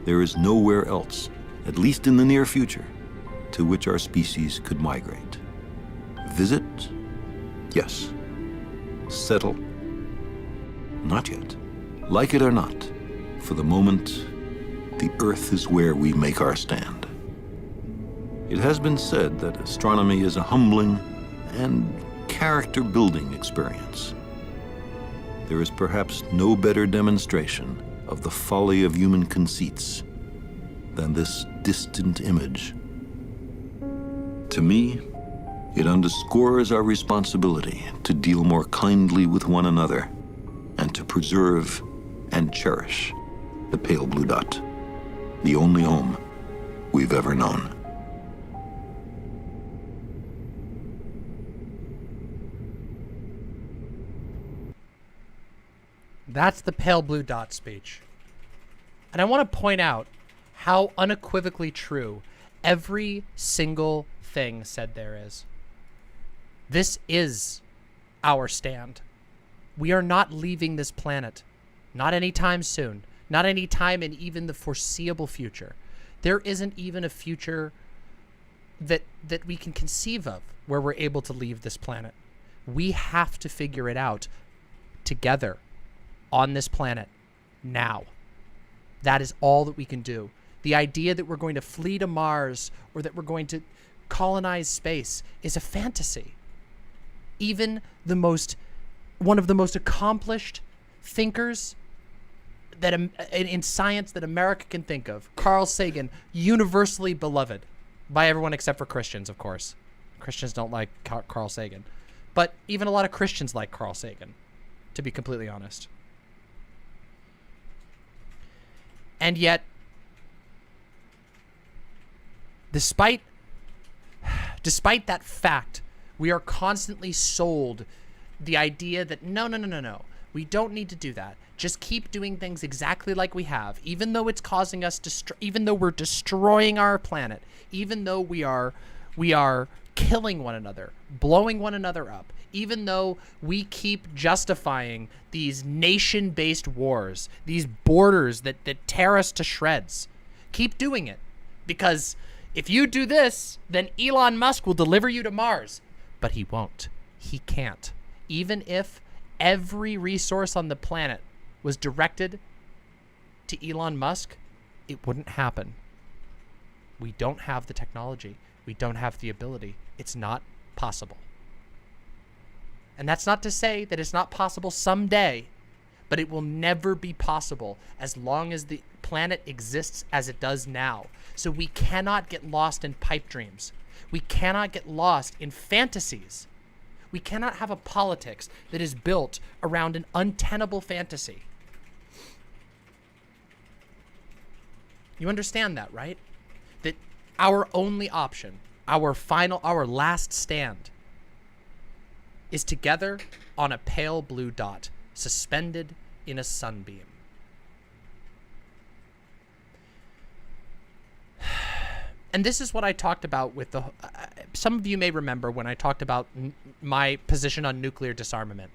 There is nowhere else, at least in the near future, to which our species could migrate. Visit? Yes. Settle? Not yet. Like it or not, for the moment, the Earth is where we make our stand. It has been said that astronomy is a humbling and character-building experience. There is perhaps no better demonstration of the folly of human conceits than this distant image. To me, it underscores our responsibility to deal more kindly with one another and to preserve and cherish the pale blue dot, the only home we've ever known. That's the Pale Blue Dot speech. And I want to point out how unequivocally true every single thing said there is. This is our stand. We are not leaving this planet. Not anytime soon. Not any time in even the foreseeable future. There isn't even a future that we can conceive of where we're able to leave this planet. We have to figure it out together on this planet now. That is all that we can do. The idea that we're going to flee to Mars or that we're going to colonize space is a fantasy. Even one of the most accomplished thinkers that in science that America can think of, Carl Sagan, universally beloved by everyone except for Christians, of course. Christians don't like Carl Sagan. But even a lot of Christians like Carl Sagan, to be completely honest. And yet, despite that fact, we are constantly sold the idea that no, we don't need to do that. Just keep doing things exactly like we have, even though it's causing us even though we're destroying our planet, even though we are killing one another, blowing one another up, even though we keep justifying these nation-based wars, these borders that tear us to shreds. Keep doing it, because if you do this, then Elon Musk will deliver you to Mars. But he won't. He can't. Even if every resource on the planet was directed to Elon Musk, it wouldn't happen. We don't have the technology. We don't have the ability. It's not possible. And that's not to say that it's not possible someday, but it will never be possible as long as the planet exists as it does now. So we cannot get lost in pipe dreams. We cannot get lost in fantasies. We cannot have a politics that is built around an untenable fantasy. You understand that, right? That our only option, our last stand, is together on a pale blue dot, suspended in a sunbeam. And this is what I talked about with the... some of you may remember when I talked about my position on nuclear disarmament.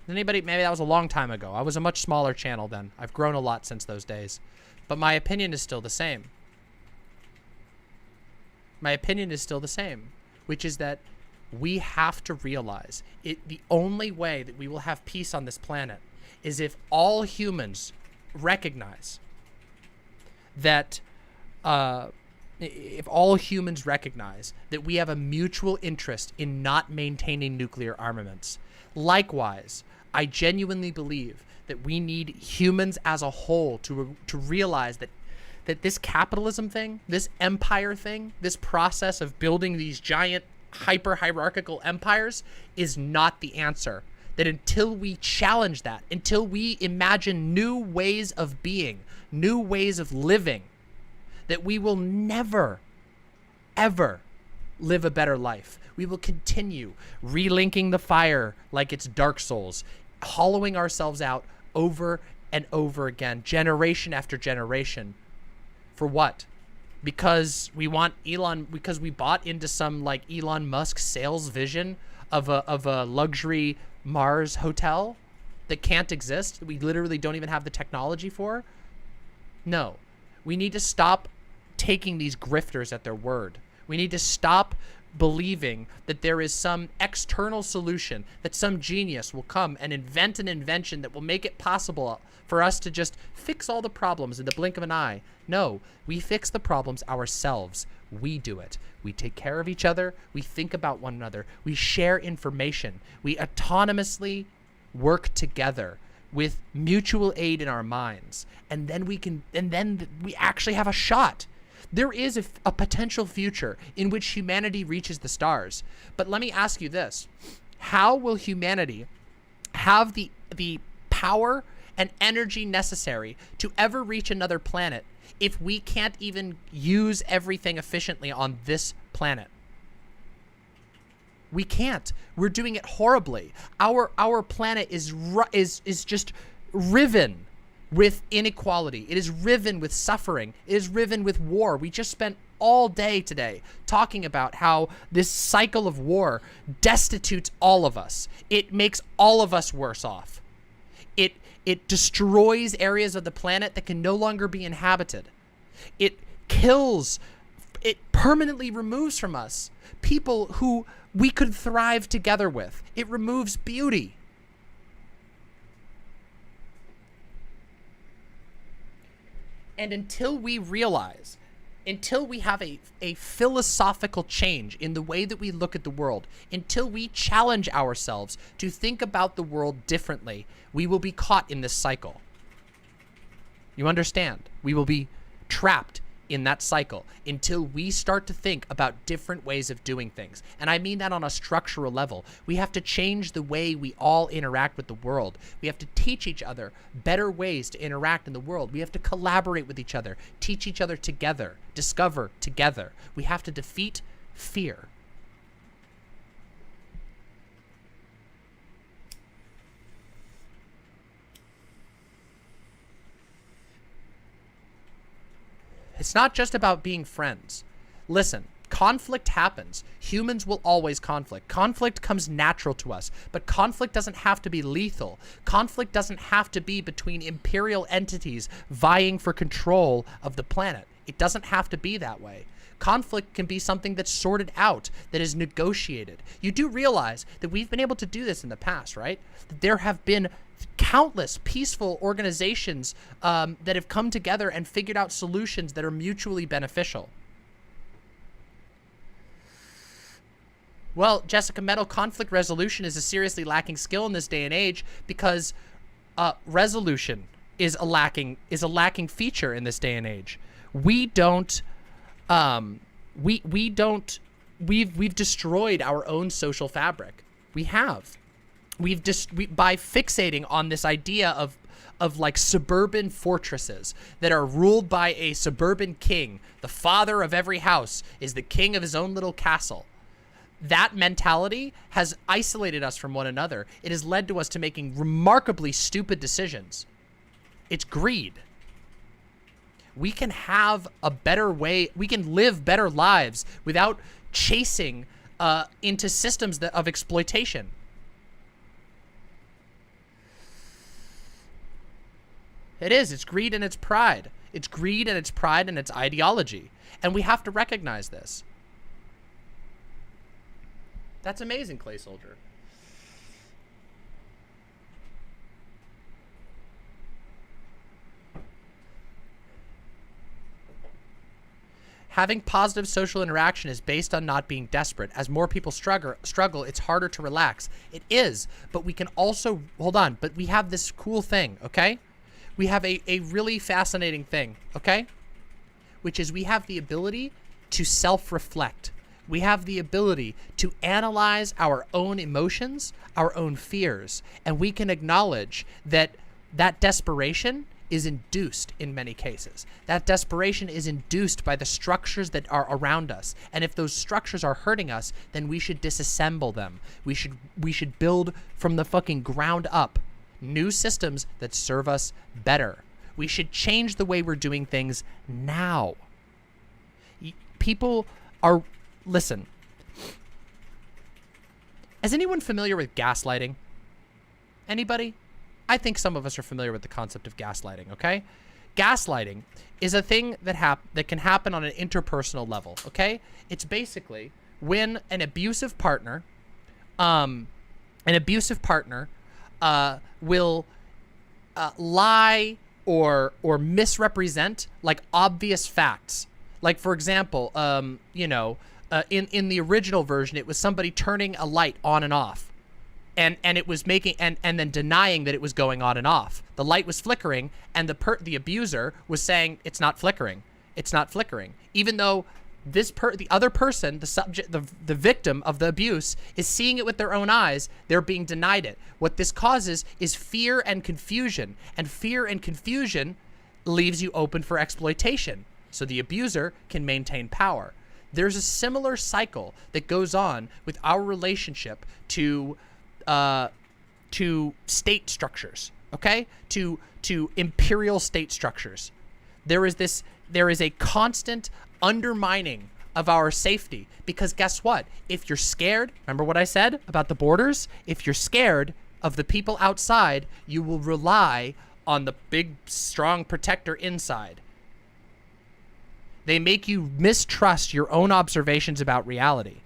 Anybody? Maybe that was a long time ago. I was a much smaller channel then. I've grown a lot since those days. But my opinion is still the same. My opinion is still the same, which is that we have to realize the only way that we will have peace on this planet is if all humans recognize that we have a mutual interest in not maintaining nuclear armaments. Likewise, I genuinely believe that we need humans as a whole to realize that this capitalism thing, this empire thing, this process of building these giant hyper-hierarchical empires is not the answer. That until we challenge that, until we imagine new ways of being, new ways of living, that we will never, ever live a better life. We will continue relinking the fire like it's Dark Souls, hollowing ourselves out over and over again, generation after generation. For what? Because we want because we bought into some like Elon Musk sales vision of a luxury Mars hotel that can't exist, that we literally don't even have the technology for? No. We need to stop taking these grifters at their word. We need to stop believing that there is some external solution, that some genius will come and invent an invention that will make it possible for us to just fix all the problems in the blink of an eye. No, we fix the problems ourselves. We do it. We take care of each other. We think about one another. We share information. We autonomously work together with mutual aid in our minds. And then we actually have a shot. There is a potential future in which humanity reaches the stars. But let me ask you this. How will humanity have the power and energy necessary to ever reach another planet if we can't even use everything efficiently on this planet? We can't. We're doing it horribly. Our planet is just riven with inequality. It is riven with suffering. It is riven with war. We just spent all day today talking about how this cycle of war destitutes all of us. It makes all of us worse off. It destroys areas of the planet that can no longer be inhabited. It kills, it permanently removes from us people who we could thrive together with. It removes beauty. And until we realize, until we have a philosophical change in the way that we look at the world, until we challenge ourselves to think about the world differently, we will be caught in this cycle. You understand? We will be trapped in that cycle until we start to think about different ways of doing things. And I mean that on a structural level. We have to change the way we all interact with the world. We have to teach each other better ways to interact in the world. We have to collaborate with each other, teach each other together, discover together. We have to defeat fear. It's not just about being friends. Listen, conflict happens. Humans will always conflict. Conflict comes natural to us, but conflict doesn't have to be lethal. Conflict doesn't have to be between imperial entities vying for control of the planet. It doesn't have to be that way. Conflict can be something that's sorted out, that is negotiated. You do realize that we've been able to do this in the past, right? That there have been countless peaceful organizations that have come together and figured out solutions that are mutually beneficial. Well, Jessica Metal, conflict resolution is a seriously lacking skill in this day and age because resolution is a lacking feature in this day and age. We've destroyed our own social fabric. We have. By fixating on this idea of like suburban fortresses that are ruled by a suburban king. The father of every house is the king of his own little castle. That mentality has isolated us from one another. It has led to us to making remarkably stupid decisions. It's greed. We can have a better way. We can live better lives without chasing into systems of exploitation. It is. It's greed and it's pride. It's greed and it's pride and it's ideology. And we have to recognize this. That's amazing, Clay Soldier. Having positive social interaction is based on not being desperate. As more people struggle, it's harder to relax. It is, but we can also, hold on, but we have this cool thing, okay? We have a really fascinating thing, okay? Which is we have the ability to self-reflect. We have the ability to analyze our own emotions, our own fears, and we can acknowledge that that desperation is induced in many cases. That desperation is induced by the structures that are around us. And if those structures are hurting us, then we should disassemble them. We should build from the fucking ground up new systems that serve us better. We should change the way we're doing things now. People are, listen. Is anyone familiar with gaslighting? Anybody? I think some of us are familiar with the concept of gaslighting, okay? Gaslighting is a thing that can happen on an interpersonal level, okay? It's basically when an abusive partner will lie or misrepresent like obvious facts. Like, for example, in the original version, it was somebody turning a light on and off, and it was making and then denying that it was going on and off. The light was flickering, and the abuser was saying it's not flickering, even though the other person, the subject, the victim of the abuse, is seeing it with their own eyes. They're being denied it. What this causes is fear and confusion, and fear and confusion leaves you open for exploitation, so the abuser can maintain power. There's a similar cycle that goes on with our relationship to state structures, okay? To imperial state structures. There is a constant undermining of our safety, because guess what? If you're scared, remember what I said about the borders? If you're scared, of the people outside, you will rely on the big, strong protector inside. They make you mistrust your own observations about reality.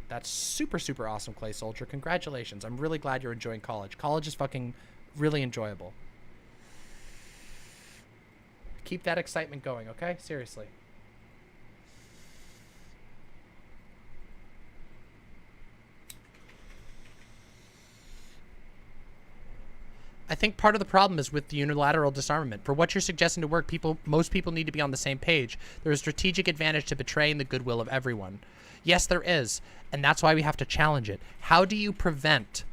That's super, super awesome, Clay Soldier. Congratulations. I'm really glad you're enjoying college. College is fucking really enjoyable. Keep that excitement going, okay? Seriously. I think part of the problem is with the unilateral disarmament. For what you're suggesting to work, most people need to be on the same page. There is a strategic advantage to betraying the goodwill of everyone. Yes, there is, and that's why we have to challenge it. How do you prevent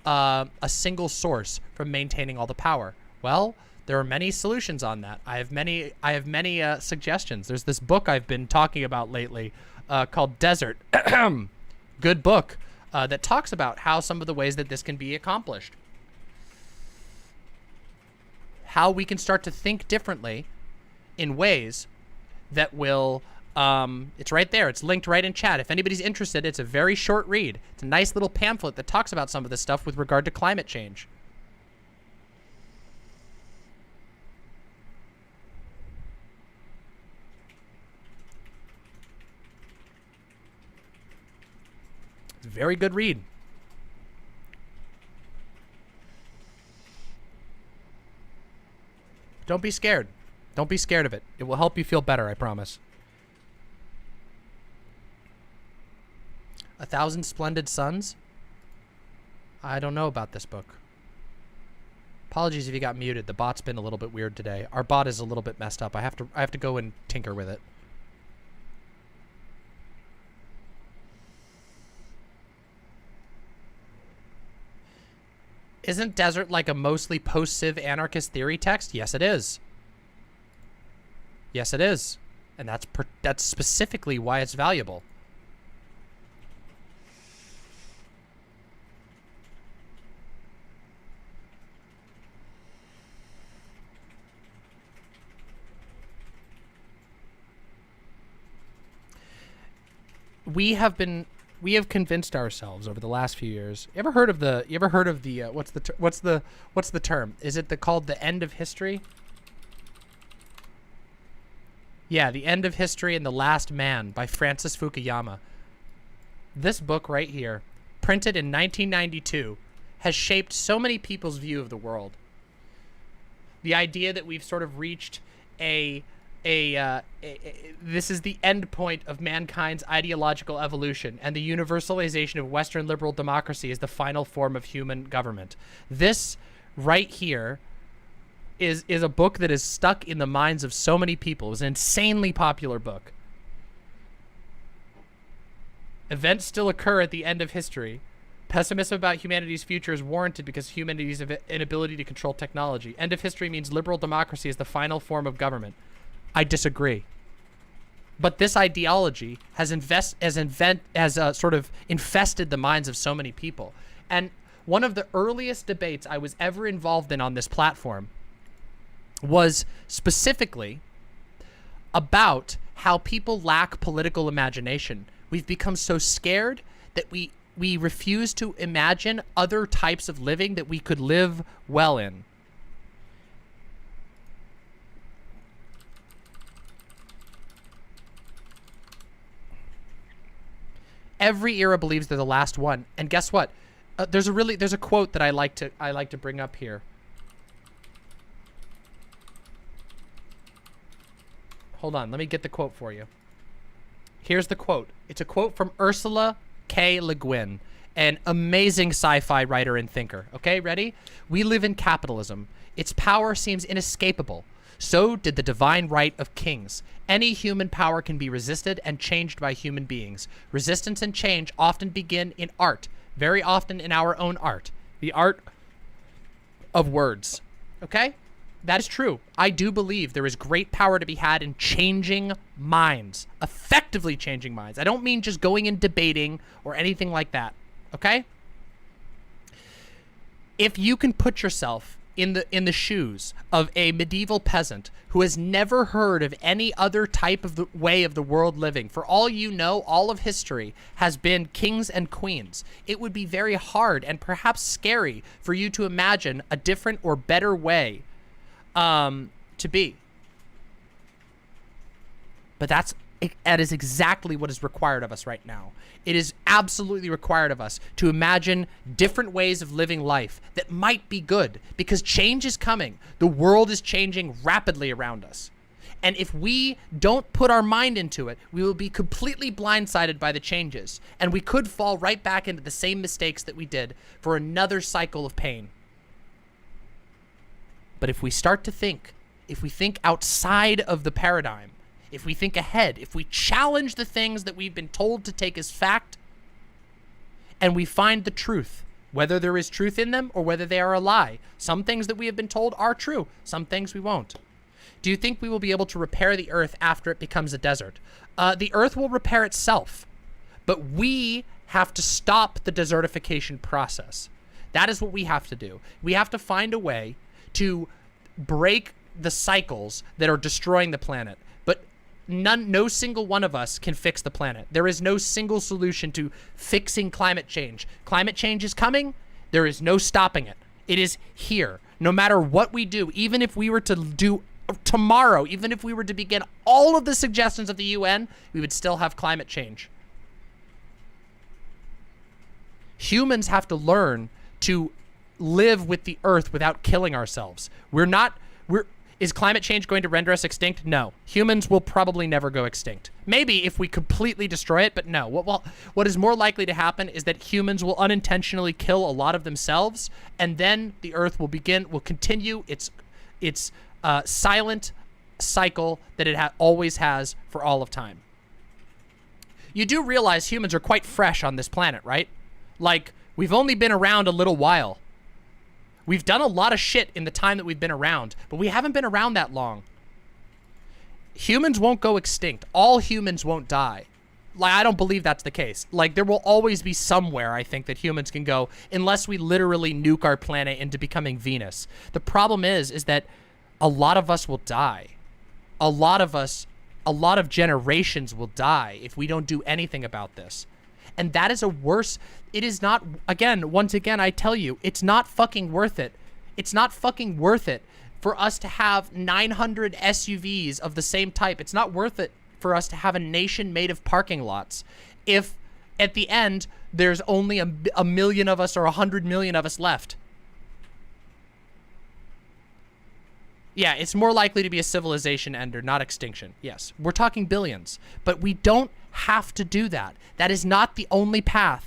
a single source from maintaining all the power? Well, there are many solutions on that. I have many suggestions. There's this book I've been talking about lately called Desert. Good book that talks about how some of the ways that this can be accomplished. How we can start to think differently in ways that will, it's right there. It's linked right in chat. If anybody's interested, it's a very short read. It's a nice little pamphlet that talks about some of this stuff with regard to climate change. It's a very good read. Don't be scared. Don't be scared of it. It will help you feel better, I promise. 1,000 Splendid Suns? I don't know about this book. Apologies if you got muted. The bot's been a little bit weird today. Our bot is a little bit messed up. I have to go and tinker with it. Isn't Desert like a mostly post-civ anarchist theory text? Yes, it is. Yes, it is. And that's specifically why it's valuable. We have convinced ourselves over the last few years. You ever heard of the what's the term? Is it called the end of history? Yeah, The End of History and the Last Man by Francis Fukuyama. This book right here, printed in 1992, has shaped so many people's view of the world. The idea that we've sort of reached this is the end point of mankind's ideological evolution, and the universalization of Western liberal democracy is the final form of human government. This right here is a book that is stuck in the minds of so many people. It was an insanely popular book. Events still occur at the end of history. Pessimism about humanity's future is warranted because of humanity's inability to control technology. End of history means liberal democracy is the final form of government. I disagree. But this ideology has sort of infested the minds of so many people. And one of the earliest debates I was ever involved in on this platform was specifically about how people lack political imagination. We've become so scared that we refuse to imagine other types of living that we could live well in. Every era believes they're the last one, and guess what? There's a quote that I like to bring up here. Hold on, let me get the quote for you. Here's the quote. It's a quote from Ursula K. Le Guin, an amazing sci-fi writer and thinker. Okay, ready? We live in capitalism. Its power seems inescapable. So did the divine right of kings. Any human power can be resisted and changed by human beings. Resistance and change often begin in art, very often in our own art, the art of words. Okay? That is true. I do believe there is great power to be had in changing minds, effectively changing minds. I don't mean just going and debating or anything like that. Okay? If you can put yourself in the shoes of a medieval peasant who has never heard of any other type of the way of the world living, for all you know, all of history has been kings and queens. It would be very hard and perhaps scary for you to imagine a different or better way to be. But that is exactly what is required of us right now. It is absolutely required of us to imagine different ways of living life that might be good, because change is coming. The world is changing rapidly around us. And if we don't put our mind into it, we will be completely blindsided by the changes. And we could fall right back into the same mistakes that we did for another cycle of pain. But if we start to think, if we think outside of the paradigm, if we think ahead, if we challenge the things that we've been told to take as fact, and we find the truth, whether there is truth in them or whether they are a lie. Some things that we have been told are true. Some things we won't. Do you think we will be able to repair the earth after it becomes a desert? The earth will repair itself, but we have to stop the desertification process. That is what we have to do. We have to find a way to break the cycles that are destroying the planet. But no single one of us can fix the planet. There is no single solution to fixing climate change. Climate change is coming. There is no stopping it. It is here. No matter what we do, even if we were to do tomorrow, even if we were to begin all of the suggestions of the UN, we would still have climate change. Humans have to learn to live with the earth without killing ourselves. Is climate change going to render us extinct? No. Humans will probably never go extinct. Maybe if we completely destroy it, but no. What is more likely to happen is that humans will unintentionally kill a lot of themselves, and then the earth will continue its silent cycle that it always has for all of time. You do realize humans are quite fresh on this planet, right? Like, we've only been around a little while. We've done a lot of shit in the time that we've been around, but we haven't been around that long. Humans won't go extinct. All humans won't die. Like, I don't believe that's the case. Like, there will always be somewhere, I think, that humans can go, unless we literally nuke our planet into becoming Venus. The problem is that a lot of us will die. A lot of generations will die if we don't do anything about this. And that is it is not, once again, I tell you, it's not fucking worth it. It's not fucking worth it for us to have 900 SUVs of the same type. It's not worth it for us to have a nation made of parking lots if at the end there's only a million of us or 100 million of us left. Yeah, it's more likely to be a civilization ender, not extinction. Yes, we're talking billions, but we don't have to do that. That is not the only path.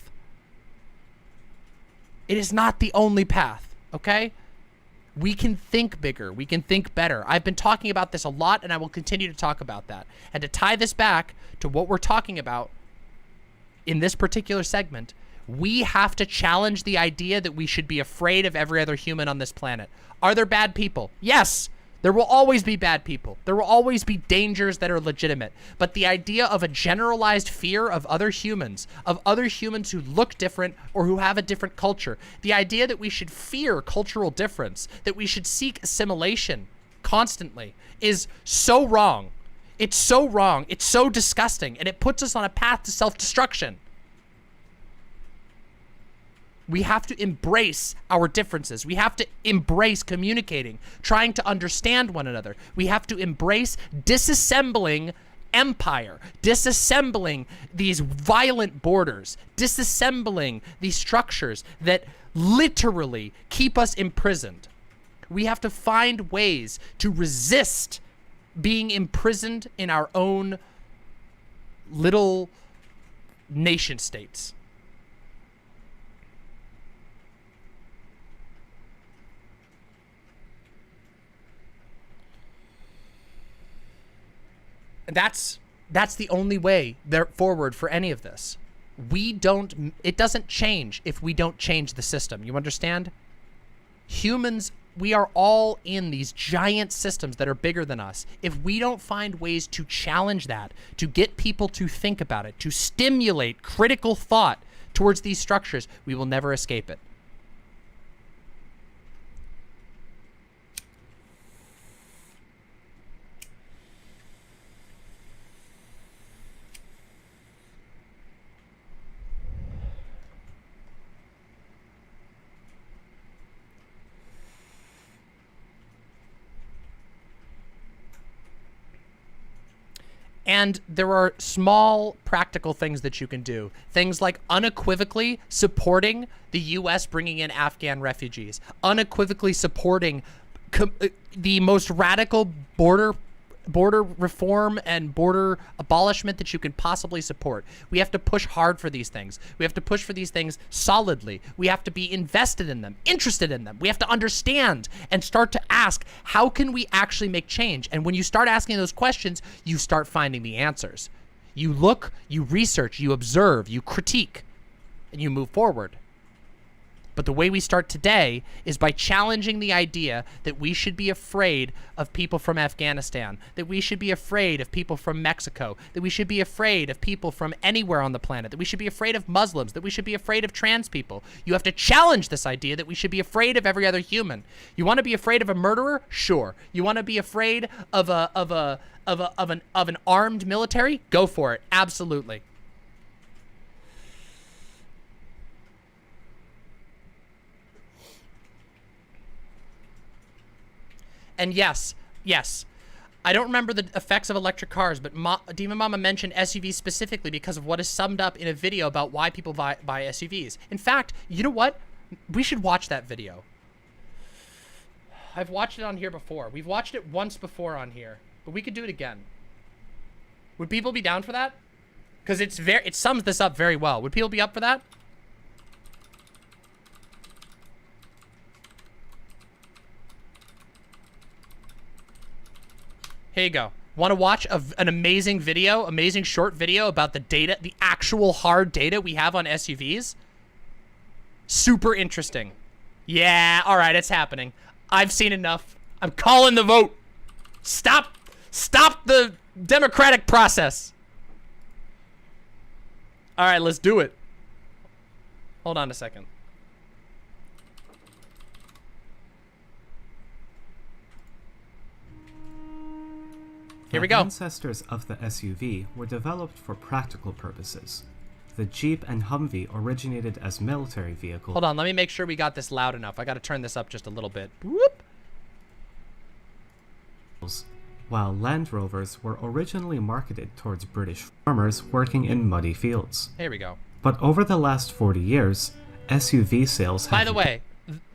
It is not the only path, okay? We can think bigger. We can think better. I've been talking about this a lot, and I will continue to talk about that. And to tie this back to what we're talking about in this particular segment, we have to challenge the idea that we should be afraid of every other human on this planet. Are there bad people? Yes. There will always be bad people. There will always be dangers that are legitimate. But the idea of a generalized fear of other humans who look different or who have a different culture, the idea that we should fear cultural difference, that we should seek assimilation constantly, is so wrong. It's so wrong. It's so disgusting. And it puts us on a path to self-destruction. We have to embrace our differences. We have to embrace communicating, trying to understand one another. We have to embrace disassembling empire, disassembling these violent borders, disassembling these structures that literally keep us imprisoned. We have to find ways to resist being imprisoned in our own little nation states. That's the only way forward for any of this. It doesn't change if we don't change the system. You understand? Humans, we are all in these giant systems that are bigger than us. If we don't find ways to challenge that, to get people to think about it, to stimulate critical thought towards these structures, we will never escape it. And there are small practical things that you can do. Things like unequivocally supporting the U.S. bringing in Afghan refugees, unequivocally supporting the most radical border reform and border abolishment that you can possibly support. We have to push hard for these things. We have to push for these things solidly. We have to be invested in them, interested in them. We have to understand and start to ask, how can we actually make change? And when you start asking those questions, you start finding the answers. You look, you research, you observe, you critique, and you move forward. But the way we start today is by challenging the idea that we should be afraid of people from Afghanistan, that we should be afraid of people from Mexico, that we should be afraid of people from anywhere on the planet, that we should be afraid of Muslims, that we should be afraid of trans people. You have to challenge this idea that we should be afraid of every other human. You want to be afraid of a murderer? Sure. You want to be afraid of an armed military? Go for it. Absolutely. And yes, I don't remember the effects of electric cars, but Demon Mama mentioned SUVs specifically because of what is summed up in a video about why people buy SUVs. In fact, you know what? We should watch that video. I've watched it on here before. We've watched it once before on here, but we could do it again. Would people be down for that? Because it sums this up very well. Would people be up for that? Here you go. Want to watch an amazing video, amazing short video about the data, the actual hard data we have on SUVs? Super interesting. Yeah, all right, it's happening. I've seen enough. I'm calling the vote. Stop the democratic process. All right, let's do it. Hold on a second. Here we go. The ancestors of the SUV were developed for practical purposes. The Jeep and Humvee originated as military vehicles. Hold on, let me make sure we got this loud enough. I got to turn this up just a little bit. Whoop. While Land Rovers were originally marketed towards British farmers working in muddy fields. Here we go. But over the last 40 years, SUV sales have... By the way,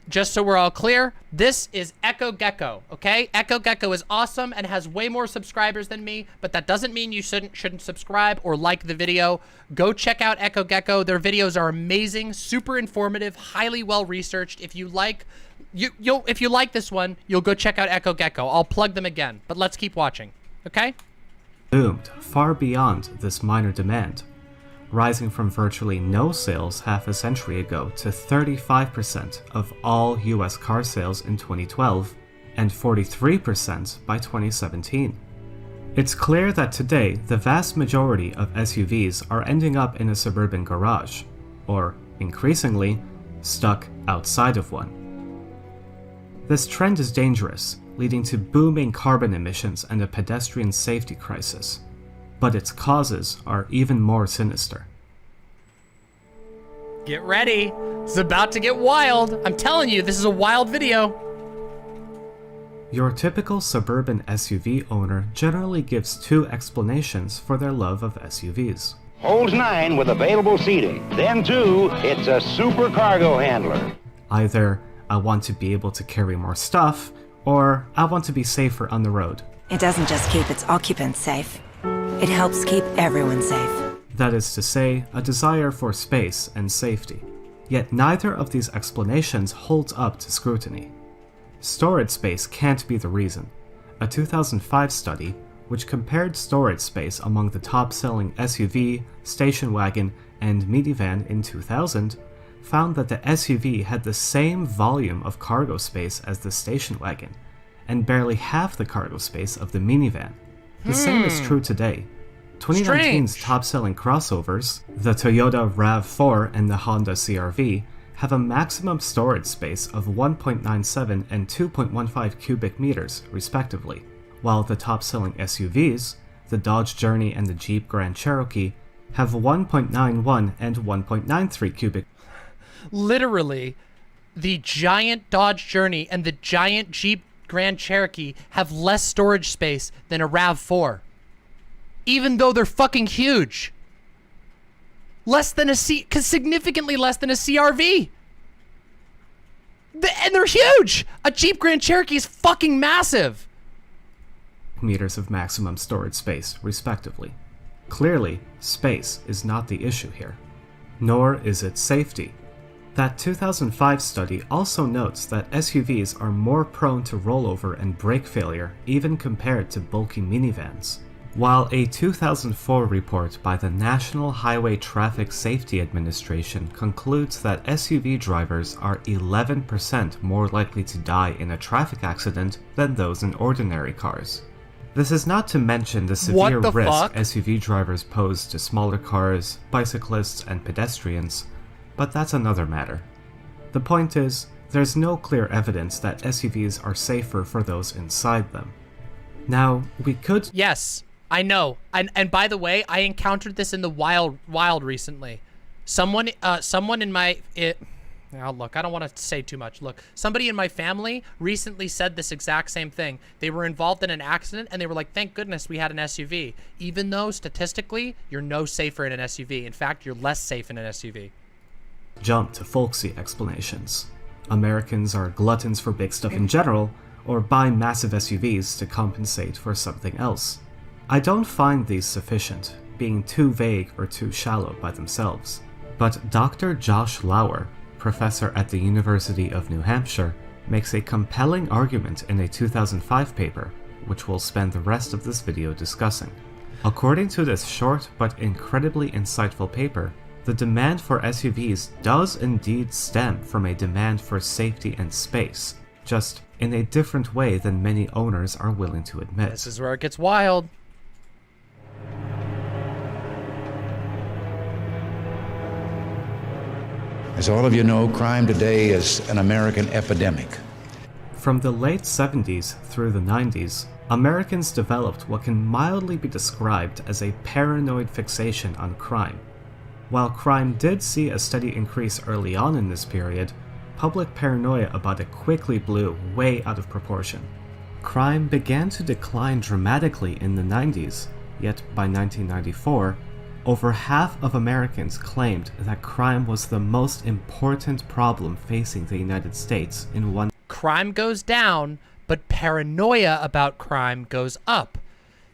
just so we're all clear, this is Gecko, okay? Gecko is awesome and has way more subscribers than me, but that doesn't mean you shouldn't subscribe or like the video. Go check out Gecko. Their videos are amazing, super informative, highly well researched. If you like if you like this one, you'll go check out Gecko. I'll plug them again, but let's keep watching, okay? Boomed far beyond this minor demand, rising from virtually no sales half a century ago to 35% of all US car sales in 2012 and 43% by 2017. It's clear that today the vast majority of SUVs are ending up in a suburban garage, or, increasingly, stuck outside of one. This trend is dangerous, leading to booming carbon emissions and a pedestrian safety crisis. But its causes are even more sinister. Get ready. It's about to get wild. I'm telling you, this is a wild video. Your typical suburban SUV owner generally gives two explanations for their love of SUVs. Holds 9 with available seating. Then 2, it's a super cargo handler. Either, I want to be able to carry more stuff, or I want to be safer on the road. It doesn't just keep its occupants safe. It helps keep everyone safe. That is to say, a desire for space and safety. Yet neither of these explanations holds up to scrutiny. Storage space can't be the reason. A 2005 study, which compared storage space among the top-selling SUV, station wagon, and minivan in 2000, found that the SUV had the same volume of cargo space as the station wagon, and barely half the cargo space of the minivan. The same is true today. 2019's top-selling crossovers, the Toyota RAV4 and the Honda CR-V, have a maximum storage space of 1.97 and 2.15 cubic meters, respectively, while the top-selling SUVs, the Dodge Journey and the Jeep Grand Cherokee, have 1.91 and 1.93 cubic. Literally, the giant Dodge Journey and the giant Jeep Grand Cherokee have less storage space than a RAV4. even though they're fucking huge. Less than significantly less than a CRV. And they're huge. A Jeep Grand Cherokee is fucking massive. Meters of maximum storage space, respectively. Clearly, space is not the issue here. Nor is it safety. That 2005 study also notes that SUVs are more prone to rollover and brake failure even compared to bulky minivans. While a 2004 report by the National Highway Traffic Safety Administration concludes that SUV drivers are 11% more likely to die in a traffic accident than those in ordinary cars. This is not to mention the severe risk SUV drivers pose to smaller cars, bicyclists, and pedestrians, but that's another matter. The point is, there's no clear evidence that SUVs are safer for those inside them. Now, we could... Yes, I know. And by the way, I encountered this in the wild recently. Someone in my... Now look, I don't want to say too much. Look, somebody in my family recently said this exact same thing. They were involved in an accident and they were like, thank goodness we had an SUV. Even though statistically, you're no safer in an SUV. In fact, you're less safe in an SUV. Jump to folksy explanations. Americans are gluttons for big stuff in general, or buy massive SUVs to compensate for something else. I don't find these sufficient, being too vague or too shallow by themselves. But Dr. Josh Lauer, professor at the University of New Hampshire, makes a compelling argument in a 2005 paper, which we'll spend the rest of this video discussing. According to this short but incredibly insightful paper, the demand for SUVs does indeed stem from a demand for safety and space, just in a different way than many owners are willing to admit. This is where it gets wild. As all of you know, crime today is an American epidemic. From the late 70s through the 90s, Americans developed what can mildly be described as a paranoid fixation on crime. While crime did see a steady increase early on in this period, public paranoia about it quickly blew way out of proportion. Crime began to decline dramatically in the 90s, yet by 1994, over half of Americans claimed that crime was the most important problem facing the United States in one. Crime goes down, but paranoia about crime goes up.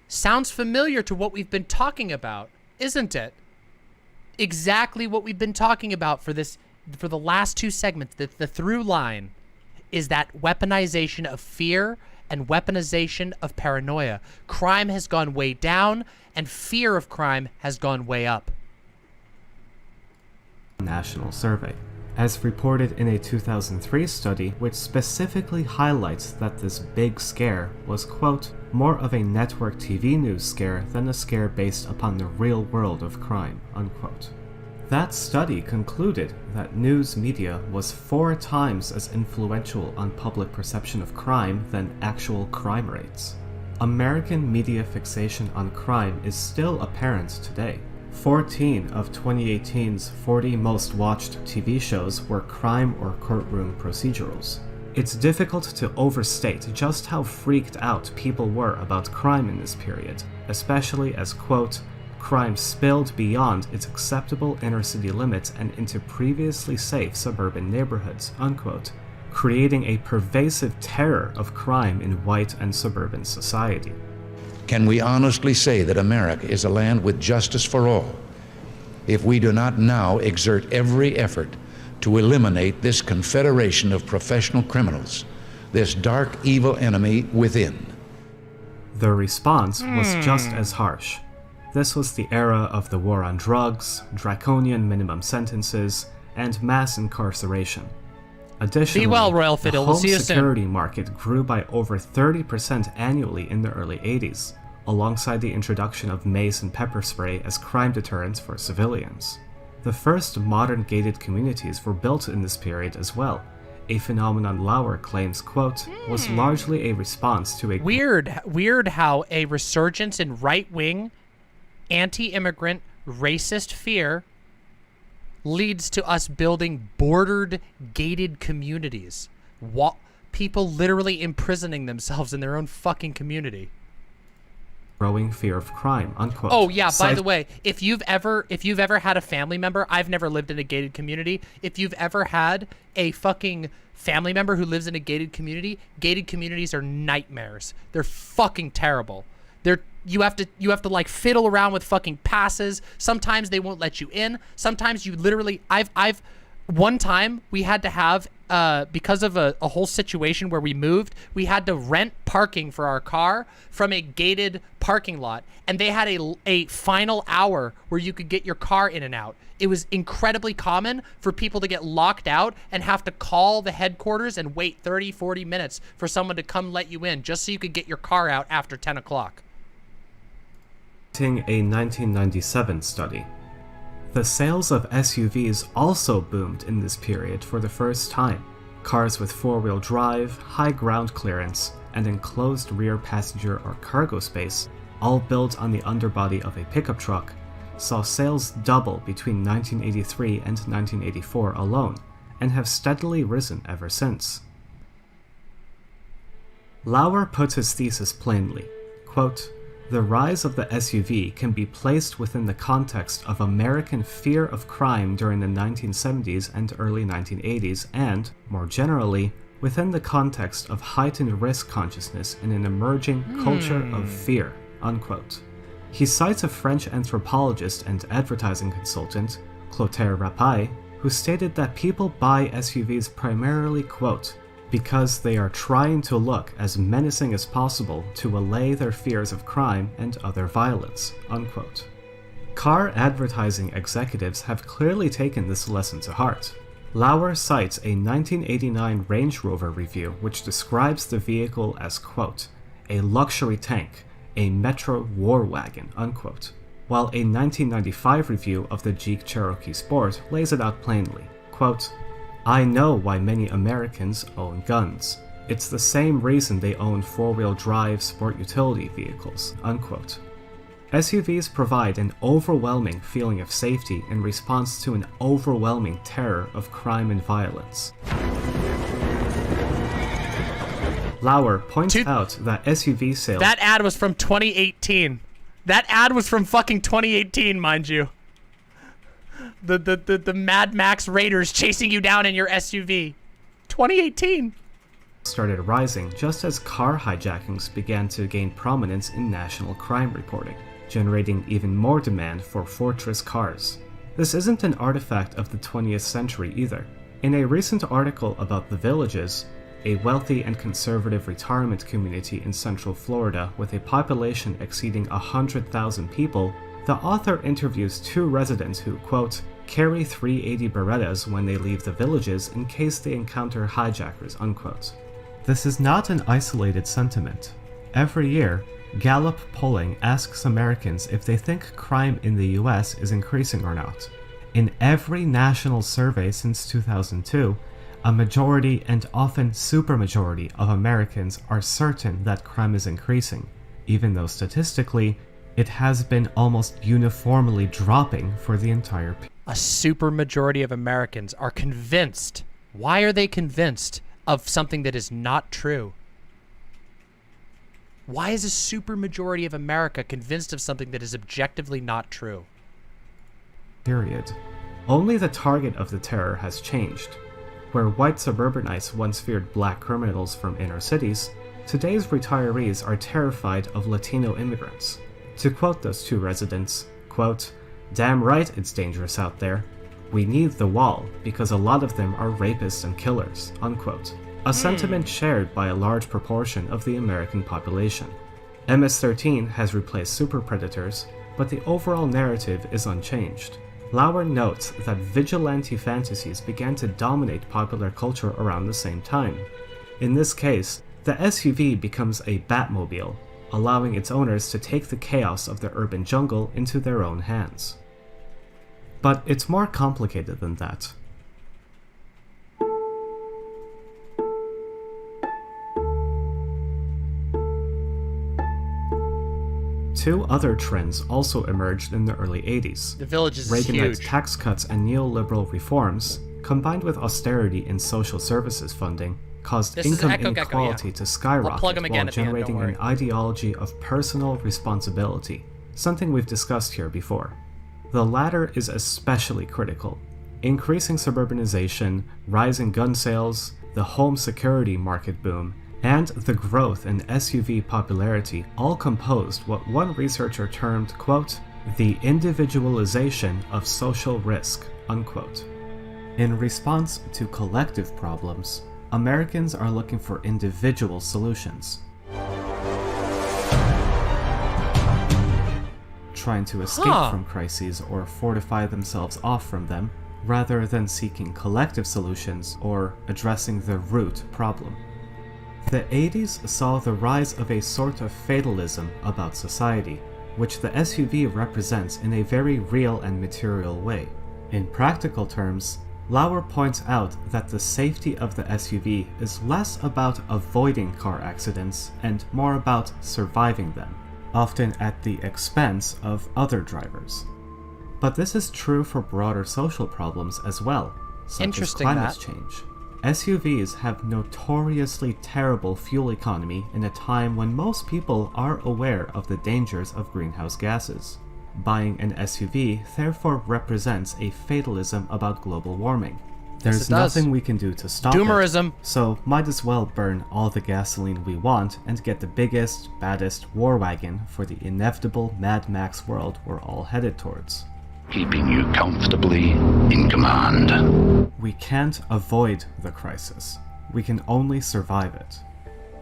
Sounds familiar to what we've been talking about, isn't it? Exactly what we've been talking about for the last two segments. The through line is that weaponization of fear and weaponization of paranoia. Crime has gone way down, and fear of crime has gone way up. National survey, as reported in a 2003 study which specifically highlights that this big scare was, quote, more of a network TV news scare than a scare based upon the real world of crime, unquote. That study concluded that news media was 4 times as influential on public perception of crime than actual crime rates. American media fixation on crime is still apparent today. 14 of 2018's 40 most watched TV shows were crime or courtroom procedurals. It's difficult to overstate just how freaked out people were about crime in this period, especially as, quote, crime spilled beyond its acceptable inner-city limits and into previously safe suburban neighborhoods, unquote, creating a pervasive terror of crime in white and suburban society. Can we honestly say that America is a land with justice for all if we do not now exert every effort to eliminate this confederation of professional criminals, this dark, evil enemy within? The response was just as harsh. This was the era of the war on drugs, draconian minimum sentences, and mass incarceration. Additionally, be well, Royal the Fiddle. home We'll see you security soon. market grew by over 30% annually in the early 80s, alongside the introduction of mace and pepper spray as crime deterrents for civilians. The first modern gated communities were built in this period as well, a phenomenon Lauer claims, quote, was largely a response to a... Weird how a resurgence in right-wing, anti-immigrant, racist fear leads to us building bordered, gated communities. People literally imprisoning themselves in their own fucking community. growing fear of crime, unquote. Oh yeah, by the way, if you've ever had a family member, I've never lived in a gated community. If you've ever had a fucking family member who lives in a gated communities are nightmares. They're fucking terrible. You have to like fiddle around with fucking passes. Sometimes they won't let you in. Sometimes you literally one time we had to have because of a whole situation where we moved, we had to rent parking for our car from a gated parking lot, and they had a final hour where you could get your car in and out. It was incredibly common for people to get locked out and have to call the headquarters and wait 30-40 minutes for someone to come let you in just so you could get your car out after 10 o'clock. A 1997 study. The sales of SUVs also boomed in this period for the first time. Cars with four-wheel drive, high ground clearance, and enclosed rear passenger or cargo space, all built on the underbody of a pickup truck, saw sales double between 1983 and 1984 alone, and have steadily risen ever since. Lauer puts his thesis plainly, quote, "The rise of the SUV can be placed within the context of American fear of crime during the 1970s and early 1980s and, more generally, within the context of heightened risk consciousness in an emerging culture of fear," unquote. He cites a French anthropologist and advertising consultant, Clotaire Rapaille, who stated that people buy SUVs primarily, quote, "because they are trying to look as menacing as possible to allay their fears of crime and other violence," unquote. Car advertising executives have clearly taken this lesson to heart. Lauer cites a 1989 Range Rover review which describes the vehicle as, quote, "a luxury tank, a Metro war wagon," unquote, while a 1995 review of the Jeep Cherokee Sport lays it out plainly, quote, "I know why many Americans own guns. It's the same reason they own four-wheel drive sport utility vehicles," unquote. SUVs provide an overwhelming feeling of safety in response to an overwhelming terror of crime and violence. Lauer points out that SUV sales... That ad was from 2018. That ad was from fucking 2018, mind you. The Mad Max Raiders chasing you down in your SUV. 2018. Started rising just as car hijackings began to gain prominence in national crime reporting, generating even more demand for fortress cars. This isn't an artifact of the 20th century either. In a recent article about The Villages, a wealthy and conservative retirement community in Central Florida with a population exceeding 100,000 people, the author interviews two residents who, quote, "carry 380 Berettas when they leave the Villages in case they encounter hijackers," unquote. This is not an isolated sentiment. Every year, Gallup polling asks Americans if they think crime in the US is increasing or not. In every national survey since 2002, a majority and often supermajority of Americans are certain that crime is increasing, even though statistically, it has been almost uniformly dropping for the entire period. A supermajority of Americans are convinced. Why are they convinced of something that is not true? Why is a supermajority of America convinced of something that is objectively not true? Period. Only the target of the terror has changed. Where white suburbanites once feared black criminals from inner cities, today's retirees are terrified of Latino immigrants. To quote those two residents, quote, "Damn right it's dangerous out there. We need the wall because a lot of them are rapists and killers," unquote. A sentiment shared by a large proportion of the American population. MS-13 has replaced super predators, but the overall narrative is unchanged. Lauer notes that vigilante fantasies began to dominate popular culture around the same time. In this case, the SUV becomes a Batmobile, allowing its owners to take the chaos of the urban jungle into their own hands. But it's more complicated than that. Two other trends also emerged in the early 80s. The Villages is Reaganite huge. tax cuts and neoliberal reforms, combined with austerity in social services funding, caused This is income Echo Gecko, inequality yeah. to skyrocket I'll plug 'em again while at the end, don't generating an worry. ideology of personal responsibility, something we've discussed here before. The latter is especially critical. Increasing suburbanization, rising gun sales, the home security market boom, and the growth in SUV popularity all composed what one researcher termed, quote, the individualization of social risk, unquote. In response to collective problems, Americans are looking for individual solutions. Trying to escape from crises or fortify themselves off from them, rather than seeking collective solutions or addressing the root problem. The 80s saw the rise of a sort of fatalism about society, which the SUV represents in a very real and material way. In practical terms, Lauer points out that the safety of the SUV is less about avoiding car accidents and more about surviving them, often at the expense of other drivers. But this is true for broader social problems as well, such as climate change. SUVs have notoriously terrible fuel economy in a time when most people are aware of the dangers of greenhouse gases. Buying an SUV therefore represents a fatalism about global warming. There's nothing we can do to stop Doomerism. it, so might as well burn all the gasoline we want and get the biggest, baddest war wagon for the inevitable Mad Max world we're all headed towards. Keeping you comfortably in command. We can't avoid the crisis. We can only survive it.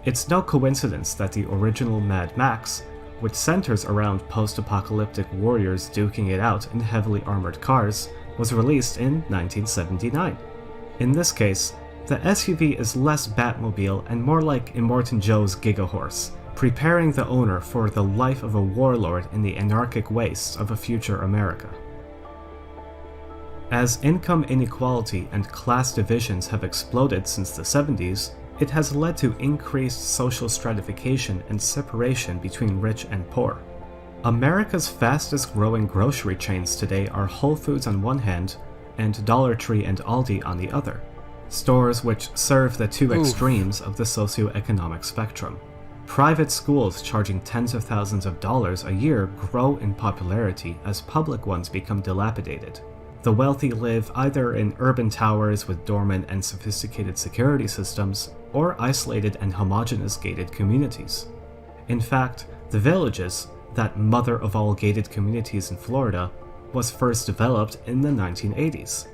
It's no coincidence that the original Mad Max, which centers around post-apocalyptic warriors duking it out in heavily armored cars, was released in 1979. In this case, the SUV is less Batmobile and more like Immortan Joe's Gigahorse, preparing the owner for the life of a warlord in the anarchic wastes of a future America. As income inequality and class divisions have exploded since the 70s, it has led to increased social stratification and separation between rich and poor. America's fastest growing grocery chains today are Whole Foods on one hand and Dollar Tree and Aldi on the other, stores which serve the two extremes of the socioeconomic spectrum. Private schools charging tens of thousands of dollars a year grow in popularity as public ones become dilapidated. The wealthy live either in urban towers with dormant and sophisticated security systems, or isolated and homogeneous gated communities. In fact, the Villages, that mother of all gated communities in Florida, was first developed in the 1980s.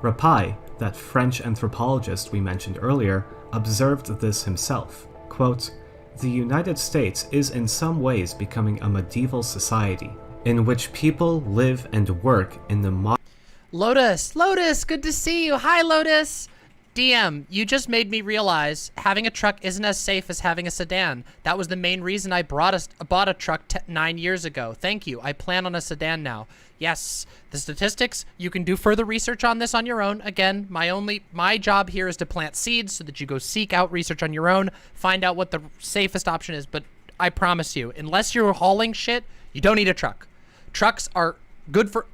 Rappai, that French anthropologist we mentioned earlier, observed this himself. Quote, "The United States is in some ways becoming a medieval society, in which people live and work in the modern..." Lotus, good to see you. Hi, Lotus. DM, you just made me realize having a truck isn't as safe as having a sedan. That was the main reason I bought a truck 9 years ago. Thank you. I plan on a sedan now. Yes, the statistics, you can do further research on this on your own. Again, my job here is to plant seeds so that you go seek out research on your own, find out what the safest option is. But I promise you, unless you're hauling shit, you don't need a truck. Trucks are good for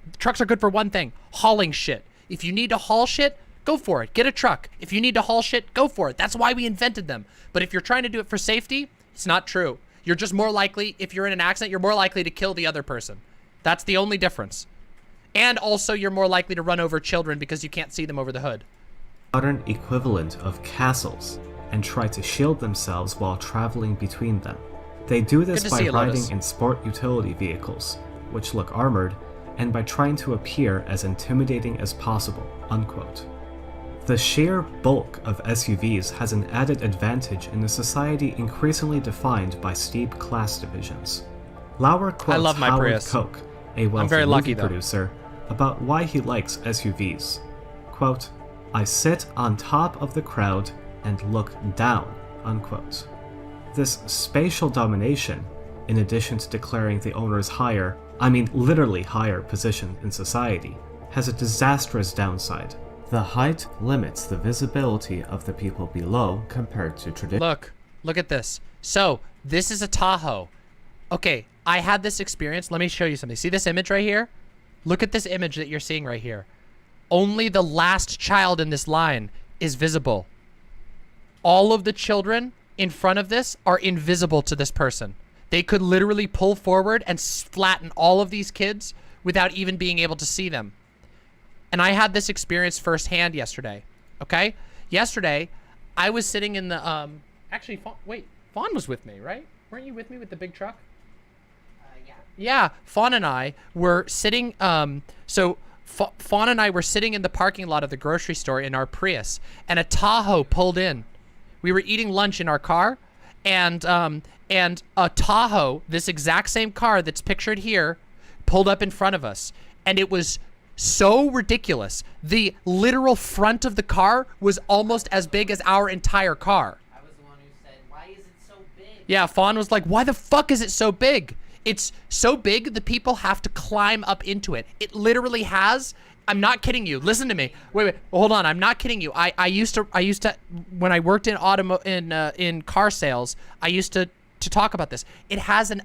one thing, hauling shit. If you need to haul shit, go for it. Get a truck. If you need to haul shit, go for it. That's why we invented them. But if you're trying to do it for safety, it's not true. You're just more likely, if you're in an accident, you're more likely to kill the other person. That's the only difference. And also, you're more likely to run over children because you can't see them over the hood. Modern equivalent of castles, and try to shield themselves while traveling between them. They do this by riding in sport utility vehicles, which look armored, and by trying to appear as intimidating as possible, unquote. The sheer bulk of SUVs has an added advantage in a society increasingly defined by steep class divisions. Lauer quotes Howard Prius. Koch, a wealthy movie producer, about why he likes SUVs. Quote, "I sit on top of the crowd and look down," unquote. This spatial domination, in addition to declaring the owner's literally higher position in society, has a disastrous downside. The height limits the visibility of the people below compared to traditional. Look at this. So, this is a Tahoe. Okay, I had this experience. Let me show you something. See this image right here? Look at this image that you're seeing right here. Only the last child in this line is visible. all of the children in front of this are invisible to this person. They could literally pull forward and flatten all of these kids without even being able to see them. And I had this experience firsthand yesterday, okay? Yesterday, I was sitting in the, actually, Fawn was with me, right? Weren't you with me with the big truck? Yeah. Yeah, Fawn and I were sitting, Fawn and I were sitting in the parking lot of the grocery store in our Prius, and a Tahoe pulled in. We were eating lunch in our car, and a Tahoe, this exact same car that's pictured here, pulled up in front of us, and it was so ridiculous. The literal front of the car was almost as big as our entire car. I was the one who said, why is it so big? Yeah, Fawn was like, why the fuck is it so big? It's so big, the people have to climb up into it. It literally has, I'm not kidding you. Listen to me. Wait, hold on. I'm not kidding you. I used to, when I worked in in car sales, I used to talk about this. It has an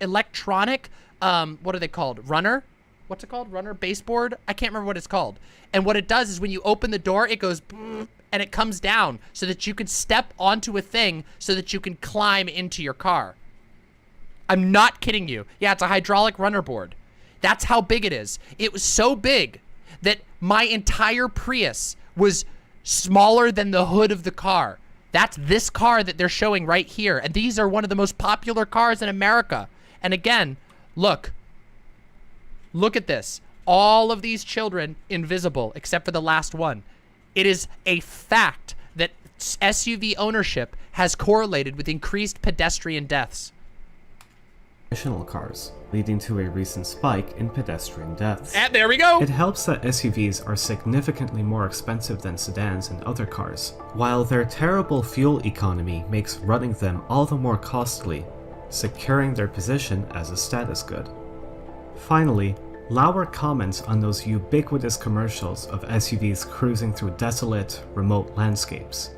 electronic, what are they called? Runner? What's it called? Runner? Baseboard? I can't remember what it's called. And what it does is when you open the door, it goes and it comes down so that you can step onto a thing so that you can climb into your car. I'm not kidding you. Yeah, it's a hydraulic runner board. That's how big it is. It was so big that my entire Prius was smaller than the hood of the car. That's this car that they're showing right here. And these are one of the most popular cars in America. And again, look at this. All of these children invisible except for the last one. It is a fact that SUV ownership has correlated with increased pedestrian deaths. Additional cars, leading to a recent spike in pedestrian deaths. And there we go! It helps that SUVs are significantly more expensive than sedans and other cars, while their terrible fuel economy makes running them all the more costly, securing their position as a status good. Finally, Lauer comments on those ubiquitous commercials of SUVs cruising through desolate, remote landscapes.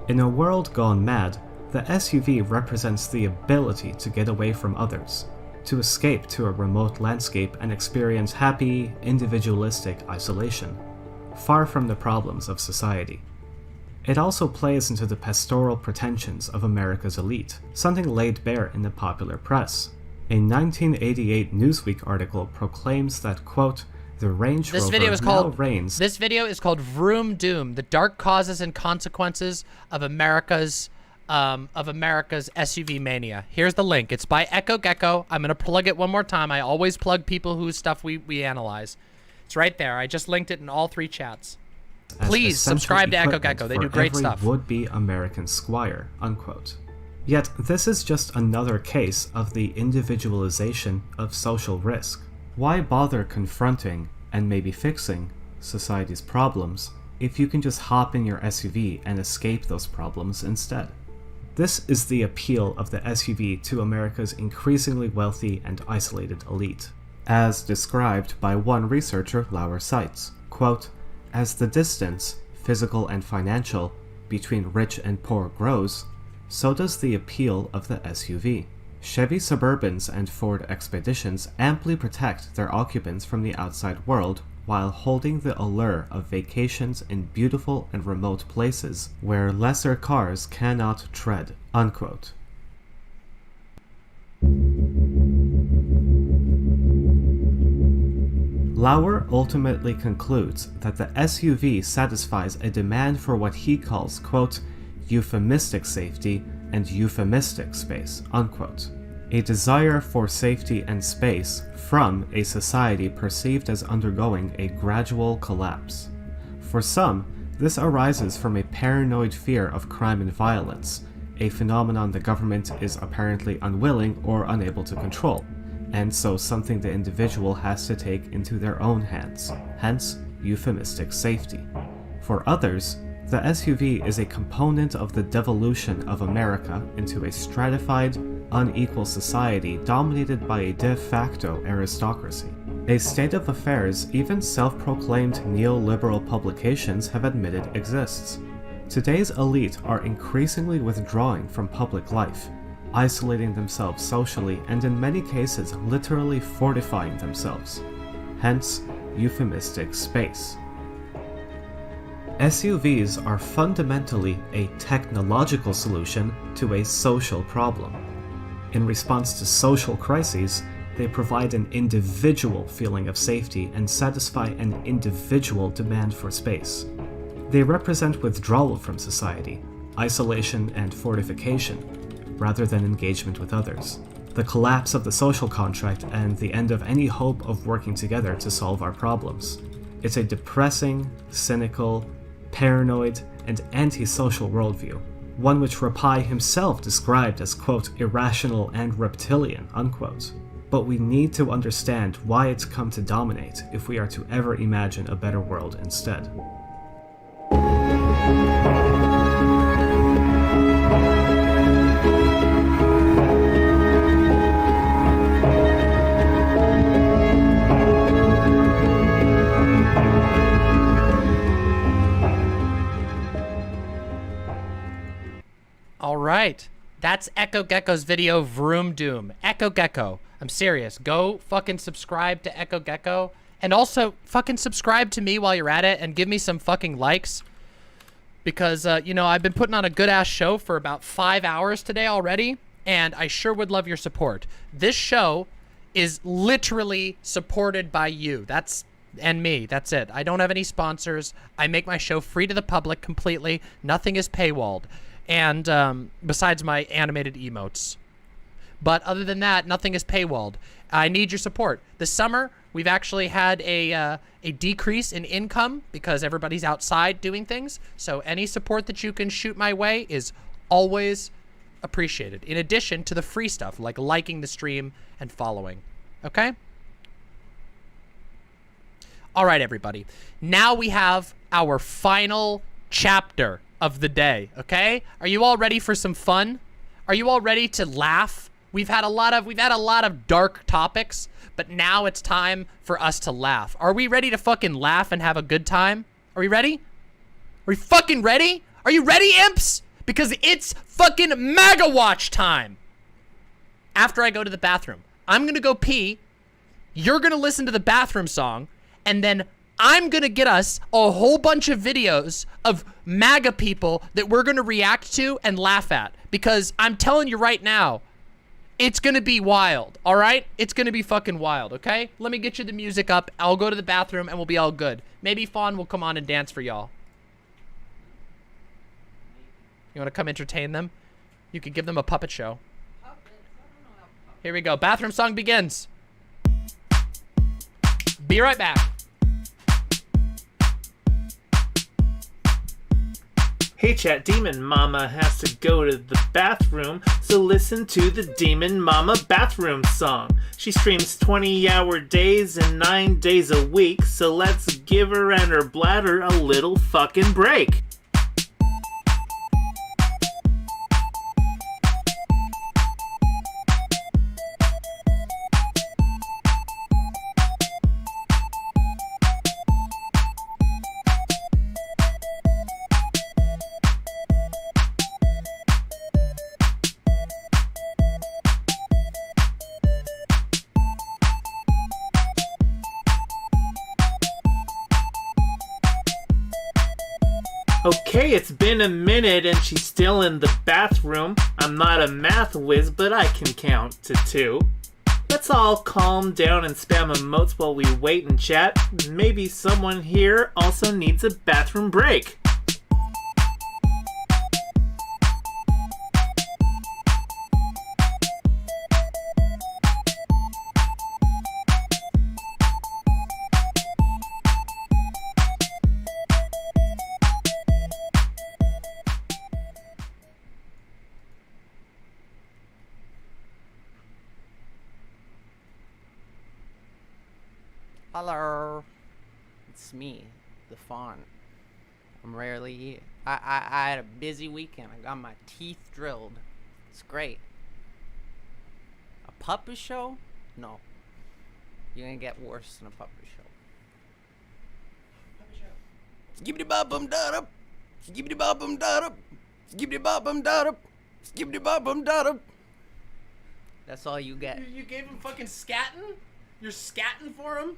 In a world gone mad, the SUV represents the ability to get away from others, to escape to a remote landscape and experience happy, individualistic isolation, far from the problems of society. It also plays into the pastoral pretensions of America's elite, something laid bare in the popular press. A 1988 Newsweek article proclaims that, quote, the Range Rover reigns. This video is called Vroom Doom, the dark causes and consequences of America's SUV mania. Here's the link. It's by Gecko. I'm going to plug it one more time. I always plug people whose stuff we analyze. It's right there. I just linked it in all 3 chats. Please subscribe to Gecko. They do great stuff. Would-be American squire, unquote. Yet this is just another case of the individualization of social risk. Why bother confronting, and maybe fixing, society's problems if you can just hop in your SUV and escape those problems instead? This is the appeal of the SUV to America's increasingly wealthy and isolated elite. As described by one researcher Lauer cites, quote, as the distance, physical and financial, between rich and poor grows, so does the appeal of the SUV. Chevy Suburbans and Ford Expeditions amply protect their occupants from the outside world while holding the allure of vacations in beautiful and remote places where lesser cars cannot tread, unquote. Lauer ultimately concludes that the SUV satisfies a demand for what he calls, quote, euphemistic safety and euphemistic space, unquote. A desire for safety and space from a society perceived as undergoing a gradual collapse. For some, this arises from a paranoid fear of crime and violence, a phenomenon the government is apparently unwilling or unable to control, and so something the individual has to take into their own hands, hence euphemistic safety. For others, the SUV is a component of the devolution of America into a stratified, unequal society dominated by a de facto aristocracy. A state of affairs even self-proclaimed neoliberal publications have admitted exists. Today's elite are increasingly withdrawing from public life, isolating themselves socially and in many cases literally fortifying themselves. Hence, euphemistic space. SUVs are fundamentally a technological solution to a social problem. In response to social crises, they provide an individual feeling of safety and satisfy an individual demand for space. They represent withdrawal from society, isolation and fortification, rather than engagement with others. The collapse of the social contract and the end of any hope of working together to solve our problems. It's a depressing, cynical, paranoid, and antisocial worldview, one which Rapai himself described as, quote, irrational and reptilian, unquote. But we need to understand why it's come to dominate if we are to ever imagine a better world instead. All right, that's Echo Gecko's video, Vroom Doom. Echo Gecko, I'm serious. Go fucking subscribe to Echo Gecko, and also fucking subscribe to me while you're at it, and give me some fucking likes, because you know, I've been putting on a good ass show for about 5 hours today already, and I sure would love your support. This show is literally supported by you. And me. That's it. I don't have any sponsors. I make my show free to the public completely. Nothing is paywalled. And besides my animated emotes. But other than that, nothing is paywalled. I need your support. This summer, we've actually had a decrease in income because everybody's outside doing things. So any support that you can shoot my way is always appreciated. In addition to the free stuff, like liking the stream and following. Okay? All right, everybody. Now we have our final chapter of the day, okay? Are you all ready for some fun? Are you all ready to laugh? We've had a lot of dark topics, but now it's time for us to laugh. Are we ready to fucking laugh and have a good time? Are we ready? Are we fucking ready? Are you ready, imps? Because it's fucking MAGAWATCH time. After I go to the bathroom, I'm gonna go pee. You're gonna listen to the bathroom song, and then I'm gonna get us a whole bunch of videos of MAGA people that we're gonna react to and laugh at. Because I'm telling you right now, it's gonna be wild, all right? It's gonna be fucking wild, okay? Let me get you the music up. I'll go to the bathroom and we'll be all good. Maybe Fawn will come on and dance for y'all. You wanna come entertain them? You could give them a puppet show. Here we go, bathroom song begins. Be right back. Hey chat, Demon Mama has to go to the bathroom, so listen to the Demon Mama bathroom song. She streams 20-hour days and 9 days a week, so let's give her and her bladder a little fucking break. Okay, it's been a minute and she's still in the bathroom. I'm not a math whiz, but I can count to 2. Let's all calm down and spam emotes while we wait and chat. Maybe someone here also needs a bathroom break. Hello, it's me, the Fawn. I'm rarely here. I had a busy weekend. I got my teeth drilled. It's great. A puppet show? No. You're gonna get worse than a puppet show. Skibbity bop bum da up. Skibbity bop bum da up. Skibbity bop bum da up. Skibbity bop bum da up. That's all you get. You gave him fucking scatting? You're scatting for him?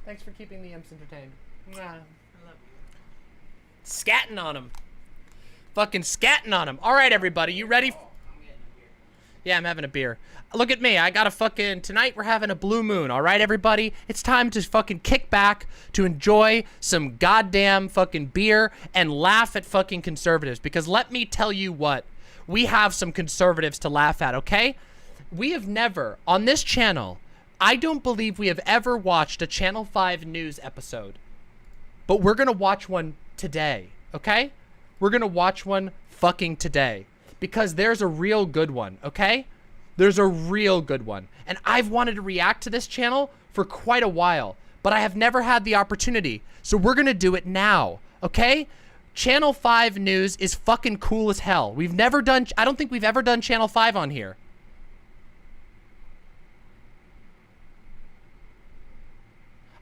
Thanks for keeping the imps entertained. Mwah. I love you. Scatting on him. Fucking scatting on him. All right, everybody, you ready? Yeah, I'm having a beer. Look at me. I got a fucking... Tonight, we're having a blue moon. All right, everybody? It's time to fucking kick back, to enjoy some goddamn fucking beer, and laugh at fucking conservatives. Because let me tell you what. We have some conservatives to laugh at, okay? We have never, on this channel, I don't believe we have ever watched a Channel 5 news episode. But we're going to watch one today, okay? We're going to watch one fucking today. Because there's a real good one, okay? There's a real good one. And I've wanted to react to this channel for quite a while. But I have never had the opportunity. So we're going to do it now, okay? Channel 5 news is fucking cool as hell. We've never done... I don't think we've ever done Channel 5 on here.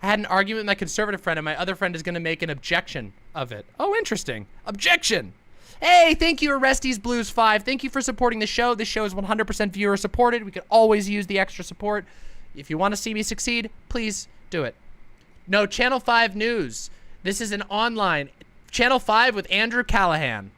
I had an argument with my conservative friend, and my other friend is going to make an objection of it. Oh, interesting. Objection. Hey, thank you, Orestes Blues 5. Thank you for supporting the show. This show is 100% viewer supported. We could always use the extra support. If you want to see me succeed, please do it. No, Channel 5 News. This is an online... Channel 5 with Andrew Callahan.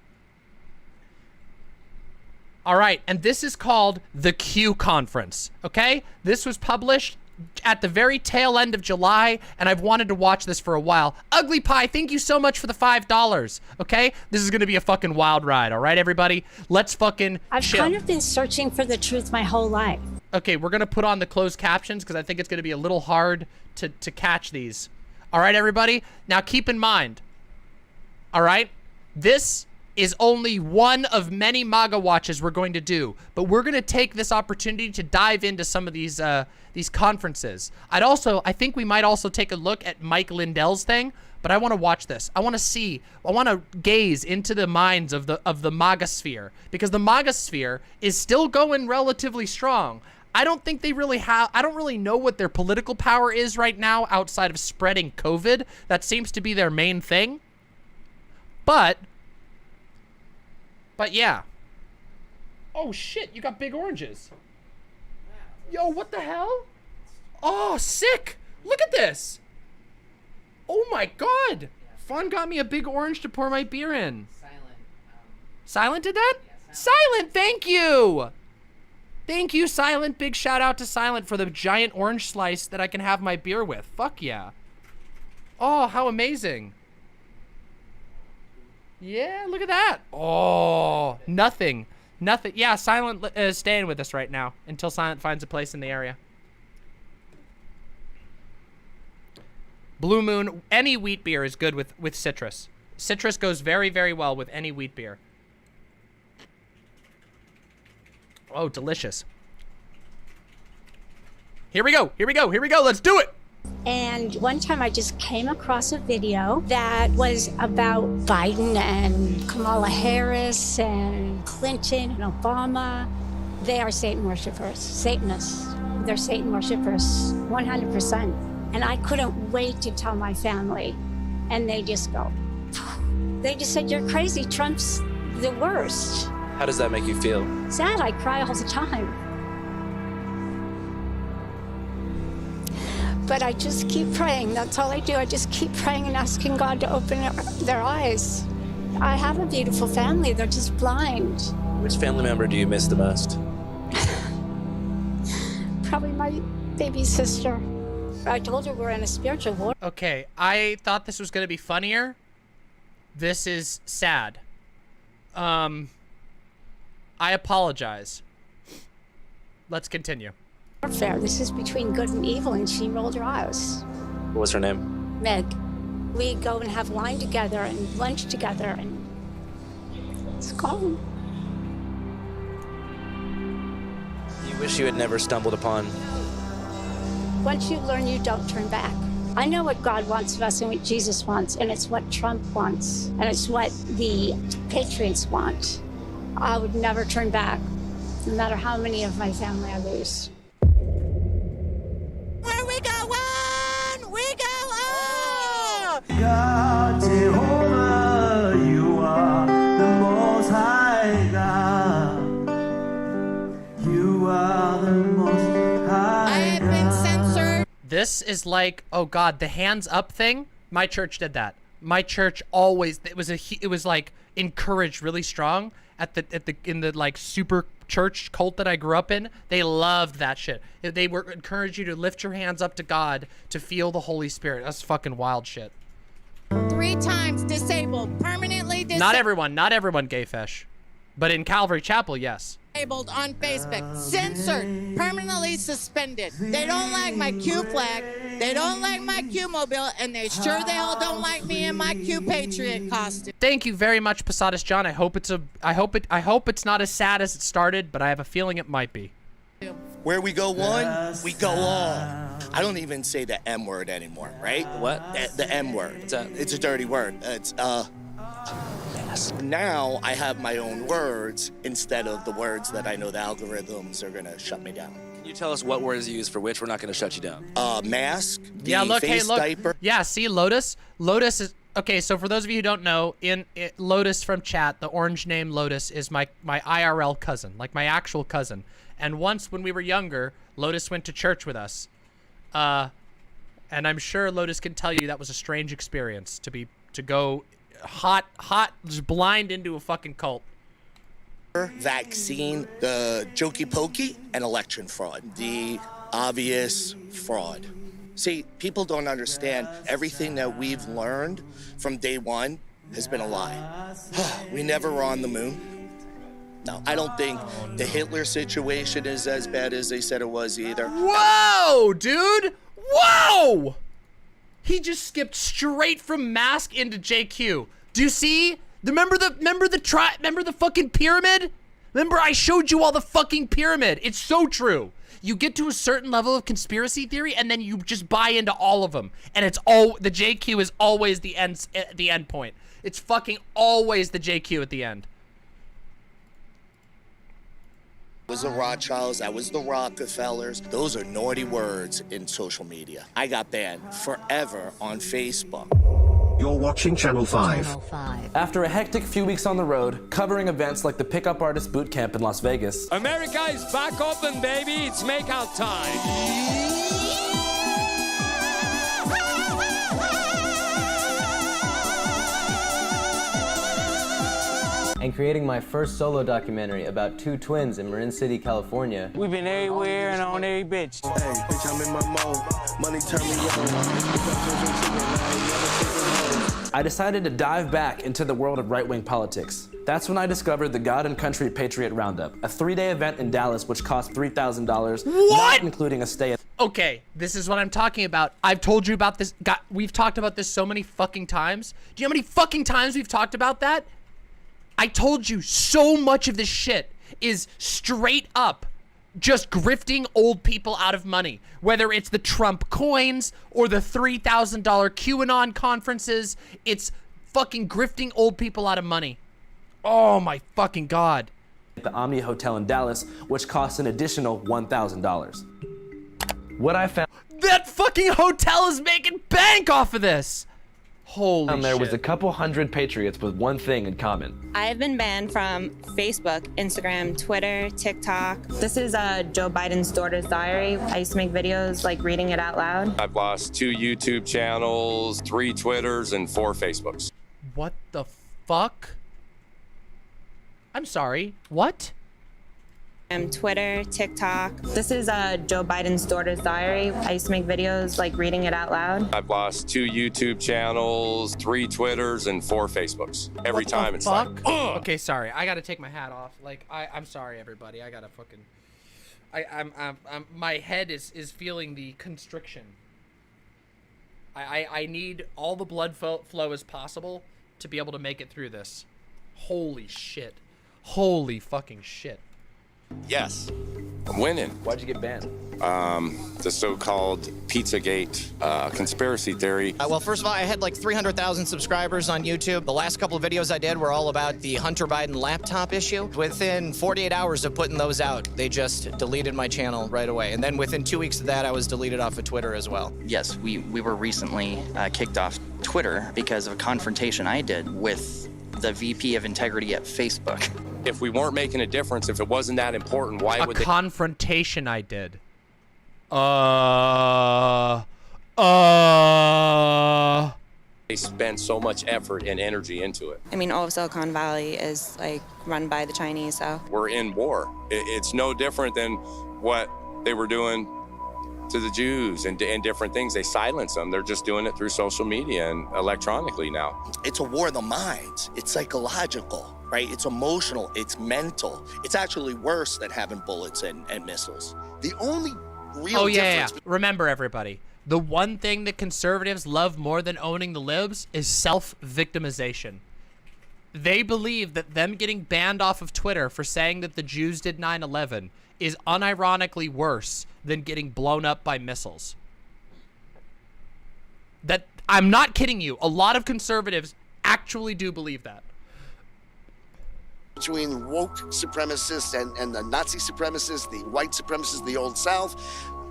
All right, and this is called the Q Conference, okay? This was published at the very tail end of July, and I've wanted to watch this for a while. Ugly Pie, thank you so much for the $5, okay? This is gonna be a fucking wild ride, all right, everybody? Let's fucking chill. I've kind of been searching for the truth my whole life. Okay, we're gonna put on the closed captions because I think it's gonna be a little hard to catch these. All right, everybody? Now keep in mind, all right? This is only one of many MAGA watches we're going to do, but we're going to take this opportunity to dive into some of these conferences. I think we might also take a look at Mike Lindell's thing, but I want to watch this. I want to gaze into the minds of the MAGA sphere, because the MAGA sphere is still going relatively strong. I don't think they really have, I don't really know what their political power is right now outside of spreading COVID. That seems to be their main thing. But yeah. Oh shit, you got big oranges. Yo, what the hell? Oh, sick. Look at this. Oh my god. Fawn got me a big orange to pour my beer in. Silent did that? Yeah, Silent, thank you. Thank you, Silent. Big shout out to Silent for the giant orange slice that I can have my beer with. Fuck yeah. Oh, how amazing. Yeah, look at that. Oh, nothing. Yeah, Silent is staying with us right now until Silent finds a place in the area. Blue Moon, any wheat beer is good with citrus. Citrus goes very, very well with any wheat beer. Oh, delicious. Here we go. Let's do it. And one time I just came across a video that was about Biden and Kamala Harris and Clinton and Obama. They are Satan worshipers, Satanists. They're Satan worshipers, 100%. And I couldn't wait to tell my family. And they just go, they just said, you're crazy, Trump's the worst. How does that make you feel? Sad, I cry all the time. But I just keep praying. That's all I do. I just keep praying and asking God to open their eyes. I have a beautiful family. They're just blind. Which family member do you miss the most? Probably my baby sister. I told her we're in a spiritual war. Okay, I thought this was going to be funnier. This is sad. I apologize. Let's continue. Warfare. This is between good and evil, and she rolled her eyes. What was her name? Meg. We go and have wine together and lunch together, and it's gone. You wish you had never stumbled upon. Once you learn, you don't turn back. I know what God wants of us and what Jesus wants, and it's what Trump wants, and it's what the patriots want. I would never turn back, no matter how many of my family I lose. Where we going? We go on! God, Jehovah, you are the most high God. You are the most high God. I have been censored. This is like, oh God, the hands up thing. My church did that. My church always, it was like encouraged really strong in the like super church cult that I grew up in. They loved that shit. They were encourage you to lift your hands up to God to feel the Holy Spirit. That's fucking wild shit. 3 times disabled, permanently Not everyone gay fish. But in Calvary Chapel, yes. disabled on Facebook, censored, permanently suspended. They don't like my Q flag, they don't like my Q mobile, and they sure the hell don't like me in my Q Patriot costume. Thank you very much, Posadas John. I hope it's not as sad as it started, but I have a feeling it might be. Where we go one, we go all. I don't even say the M word anymore, right? What? The M word. It's a dirty word. It's Now I have my own words instead of the words that I know the algorithms are gonna shut me down. Can you tell us what words you use for which? We're not going to shut you down. Mask. Yeah, look, face hey, look. diaper. Yeah, see, Lotus is okay. So for those of you who don't know, Lotus from chat, the orange name Lotus is my IRL cousin, like my actual cousin. And once when we were younger, Lotus went to church with us, and I'm sure Lotus can tell you that was a strange experience to go hot, just blind into a fucking cult. Vaccine, the jokey pokey, and election fraud. The obvious fraud. See, people don't understand everything that we've learned from day one has been a lie. We never were on the moon. No, I don't think the Hitler situation is as bad as they said it was either. Whoa, dude! Whoa! He just skipped straight from mask into JQ. Do you see? Remember the fucking pyramid? Remember I showed you all the fucking pyramid. It's so true. You get to a certain level of conspiracy theory and then you just buy into all of them. And it's all the JQ is always the end point. It's fucking always the JQ at the end. Was the Rothschilds, that was the Rockefellers. Those are naughty words in social media. I got banned forever on Facebook. You're watching Channel 5. After a hectic few weeks on the road, covering events like the Pickup Artist Boot Camp in Las Vegas, America is back open, baby. It's makeout time. And creating my first solo documentary about 2 twins in Marin City, California. We've been everywhere and on every bitch. Hey, bitch, I'm in my mode. Money turn me on. I decided to dive back into the world of right-wing politics. That's when I discovered the God and Country Patriot Roundup, a 3-day event in Dallas which cost $3,000, not including a stay at... Okay, this is what I'm talking about. I've told you about this. We've talked about this so many fucking times. Do you know how many fucking times we've talked about that? I told you so much of this shit is straight up just grifting old people out of money. Whether it's the Trump coins or the $3,000 QAnon conferences, it's fucking grifting old people out of money. Oh my fucking God. At the Omni Hotel in Dallas, which costs an additional $1,000. What I found... That fucking hotel is making bank off of this! Holy shit. There was a couple hundred patriots with one thing in common. I've been banned from Facebook, Instagram, Twitter, TikTok. This is Joe Biden's daughter's diary. I used to make videos like reading it out loud. I've lost 2 YouTube channels, 3 Twitters, and 4 Facebooks. What the fuck? I'm sorry, what? Twitter, TikTok. This is Joe Biden's daughter's diary. I used to make videos like reading it out loud. I've lost 2 YouTube channels, 3 Twitters, and 4 Facebooks. Every time it's like, ugh! Okay, sorry. I gotta take my hat off. Like, I'm sorry, everybody. I gotta fucking... my head is feeling the constriction. I need all the blood flow as possible to be able to make it through this. Holy shit. Holy fucking shit. Yes, I'm winning. Why'd you get banned? The so-called Pizzagate conspiracy theory. Well, first of all, I had like 300,000 subscribers on YouTube. The last couple of videos I did were all about the Hunter Biden laptop issue. Within 48 hours of putting those out, they just deleted my channel right away. And then within 2 weeks of that, I was deleted off of Twitter as well. Yes, we were recently kicked off Twitter because of a confrontation I did with the VP of Integrity at Facebook. If we weren't making a difference, if it wasn't that important, why would they... confrontation I did. They spend so much effort and energy into it. I mean, all of Silicon Valley is like run by the Chinese, so. We're in war. It's no different than what they were doing to the Jews and different things. They silence them. They're just doing it through social media and electronically now. It's a war of the minds. It's psychological, right? It's emotional. It's mental. It's actually worse than having bullets and missiles. The only real difference. Remember, everybody, the one thing that conservatives love more than owning the libs is self-victimization. They believe that them getting banned off of Twitter for saying that the Jews did 9/11 is unironically worse than getting blown up by missiles. That, I'm not kidding you, a lot of conservatives actually do believe that. Between woke supremacists and the Nazi supremacists, the white supremacists, the Old South,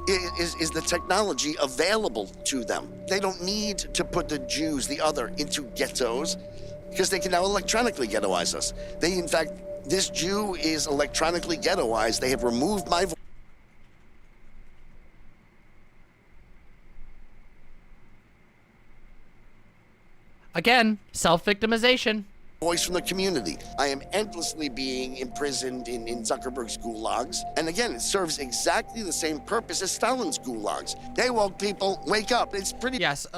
is the technology available to them. They don't need to put the Jews, the other, into ghettos, because they can now electronically ghettoize us. They, in fact, this Jew is electronically ghettoized. They have removed my voice. Again, self-victimization. Voice from the community. I am endlessly being imprisoned in Zuckerberg's gulags. And again, it serves exactly the same purpose as Stalin's gulags. Hey, woke people, wake up. It's pretty... Yes,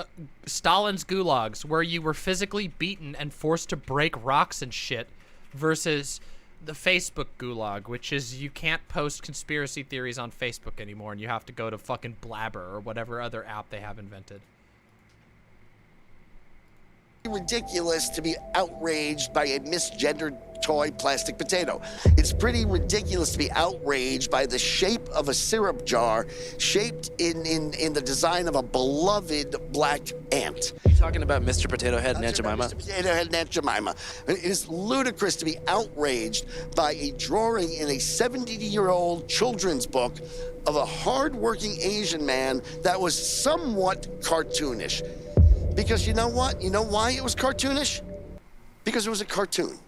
Stalin's gulags, where you were physically beaten and forced to break rocks and shit, versus the Facebook gulag, which is you can't post conspiracy theories on Facebook anymore and you have to go to fucking Blabber or whatever other app they have invented. Ridiculous to be outraged by a misgendered toy plastic potato. It's pretty ridiculous to be outraged by the shape of a syrup jar shaped in the design of a beloved black ant. You talking about Mr. Potato Head and Aunt Jemima? Mr. Potato Head and Aunt Jemima. It is ludicrous to be outraged by a drawing in a 70-year-old children's book of a hard-working Asian man that was somewhat cartoonish. Because you know what? You know why it was cartoonish? Because it was a cartoon.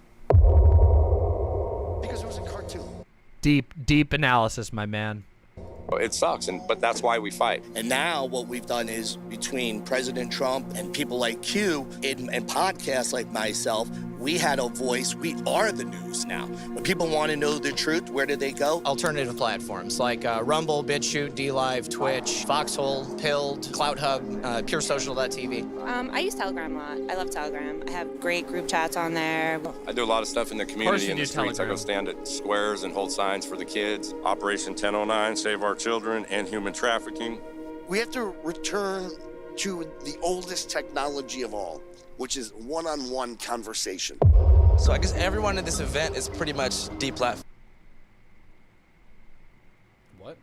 Because it was a cartoon. Deep analysis, my man. It sucks, but that's why we fight. And now what we've done is, between President Trump and people like Q and podcasts like myself, we had a voice. We are the news now. When people want to know the truth, where do they go? Alternative platforms like Rumble, BitChute, DLive, Twitch, Foxhole, Pilled, CloutHub, PureSocial.tv. I use Telegram a lot. I love Telegram. I have great group chats on there. I do a lot of stuff in the community, in the streets. I go stand at squares and hold signs for the kids. Operation 1009, Save Our Children, and human trafficking. We have to return to the oldest technology of all, which is one-on-one conversation. So I guess everyone at this event is pretty much deplatformed. What?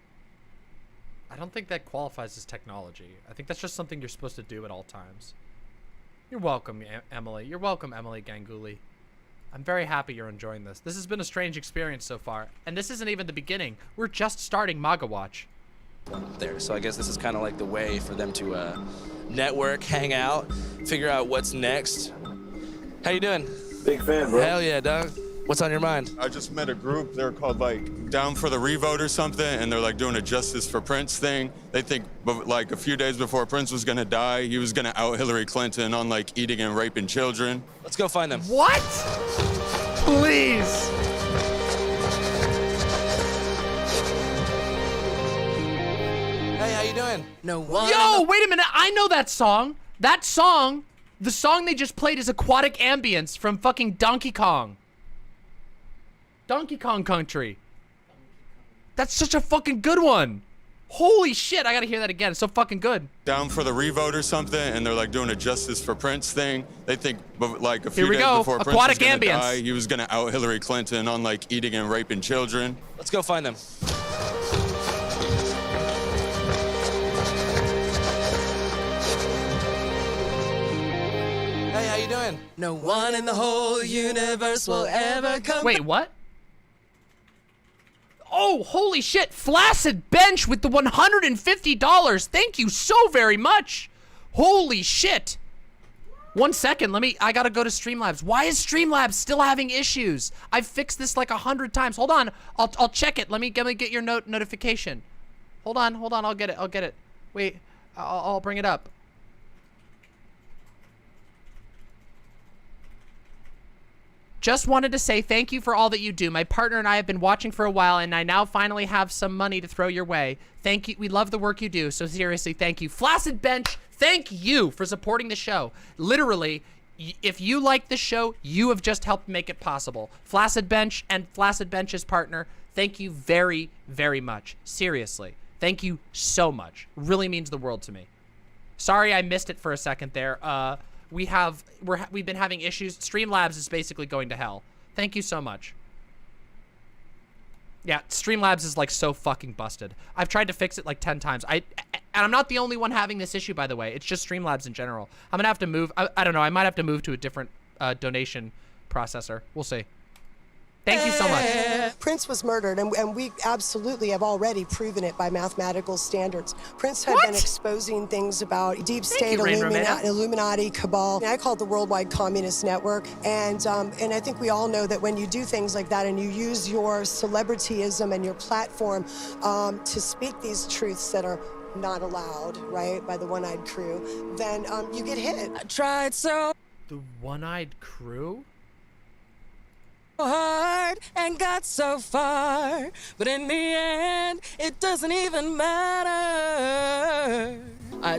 I don't think that qualifies as technology. I think that's just something you're supposed to do at all times. You're welcome, Emily. You're welcome, Emily Ganguly. I'm very happy you're enjoying this. This has been a strange experience so far, and this isn't even the beginning. We're just starting MAGAWATCH. There, so I guess this is kind of like the way for them to network, hang out, figure out what's next. How you doing? Big fan, bro. Hell yeah, dog. What's on your mind? I just met a group. They're called like Down for the Revote or something, and they're like doing a Justice for Prince thing. They think like a few days before Prince was gonna die, he was gonna out Hillary Clinton on like eating and raping children. Let's go find them. What? Please. Hey, how you doing? No one. Yo, wait a minute. I know that song. That song, the song they just played is Aquatic Ambience from fucking Donkey Kong. Donkey Kong Country. That's such a fucking good one. Holy shit, I gotta hear that again. It's so fucking good. Down for the Revote or something, and they're like doing a Justice for Prince thing. They think like a few Here we days go. before Aquatic Prince was gonna Ambience. die, he was gonna out Hillary Clinton on like eating and raping children. Let's go find them. Hey, how you doing? No one in the whole universe will ever come. Wait, what? Oh, holy shit. Flaccid Bench with the $150. Thank you so very much. Holy shit. 1 second, I gotta go to Streamlabs. Why is Streamlabs still having issues? I've fixed this like 100 times. Hold on, I'll check it. Let me get your notification. Hold on. I'll get it. Wait, I'll bring it up. Just wanted to say thank you for all that you do. My partner and I have been watching for a while, and I now finally have some money to throw your way. Thank you. We love the work you do. So seriously, thank you. Flaccid Bench, thank you for supporting the show. Literally, if you like the show, you have just helped make it possible. Flaccid Bench and Flaccid Bench's partner, thank you very, very much. Seriously, thank you so much. Really means the world to me. Sorry I missed it for a second there. We've been having issues. Streamlabs is basically going to hell. Thank you so much. Yeah, Streamlabs is like so fucking busted. I've tried to fix it like 10 times. And I'm not the only one having this issue, by the way. It's just Streamlabs in general. I'm gonna have to move. I don't know. I might have to move to a different donation processor. We'll see. Thank you so much. Prince was murdered, and we absolutely have already proven it by mathematical standards. Prince had been exposing things about deep state, Illuminati, cabal. I call it the Worldwide Communist Network, and I think we all know that when you do things like that and you use your celebrityism and your platform to speak these truths that are not allowed, right, by the one-eyed crew, then you get hit. I tried so The one-eyed crew? hard and got so far, but in the end, it doesn't even matter.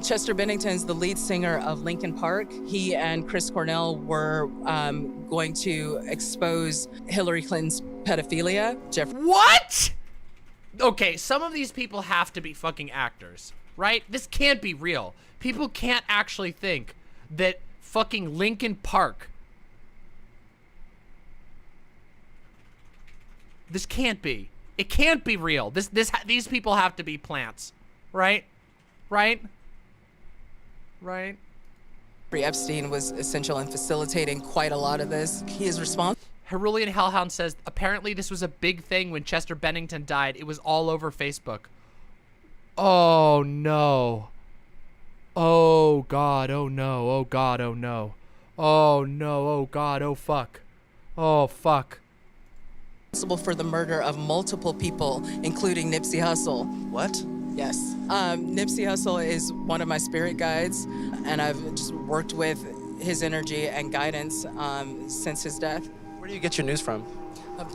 Chester Bennington's the lead singer of Linkin Park. He and Chris Cornell were going to expose Hillary Clinton's pedophilia. What? Okay, some of these people have to be fucking actors, right? This can't be real. People can't actually think that fucking Linkin Park. This can't be. It can't be real. These people have to be plants, right? Right? Right? Epstein was essential in facilitating quite a lot of this. He is responsible. Herulian Hellhound says, apparently this was a big thing when Chester Bennington died. It was all over Facebook. Oh, no. Oh, God. Oh, no. Oh, God. Oh, no. Oh, no. Oh, God. Oh, fuck. Oh, fuck. Responsible for the murder of multiple people, including Nipsey Hussle. What? Yes. Nipsey Hussle is one of my spirit guides, and I've just worked with his energy and guidance since his death. Where do you get your news from?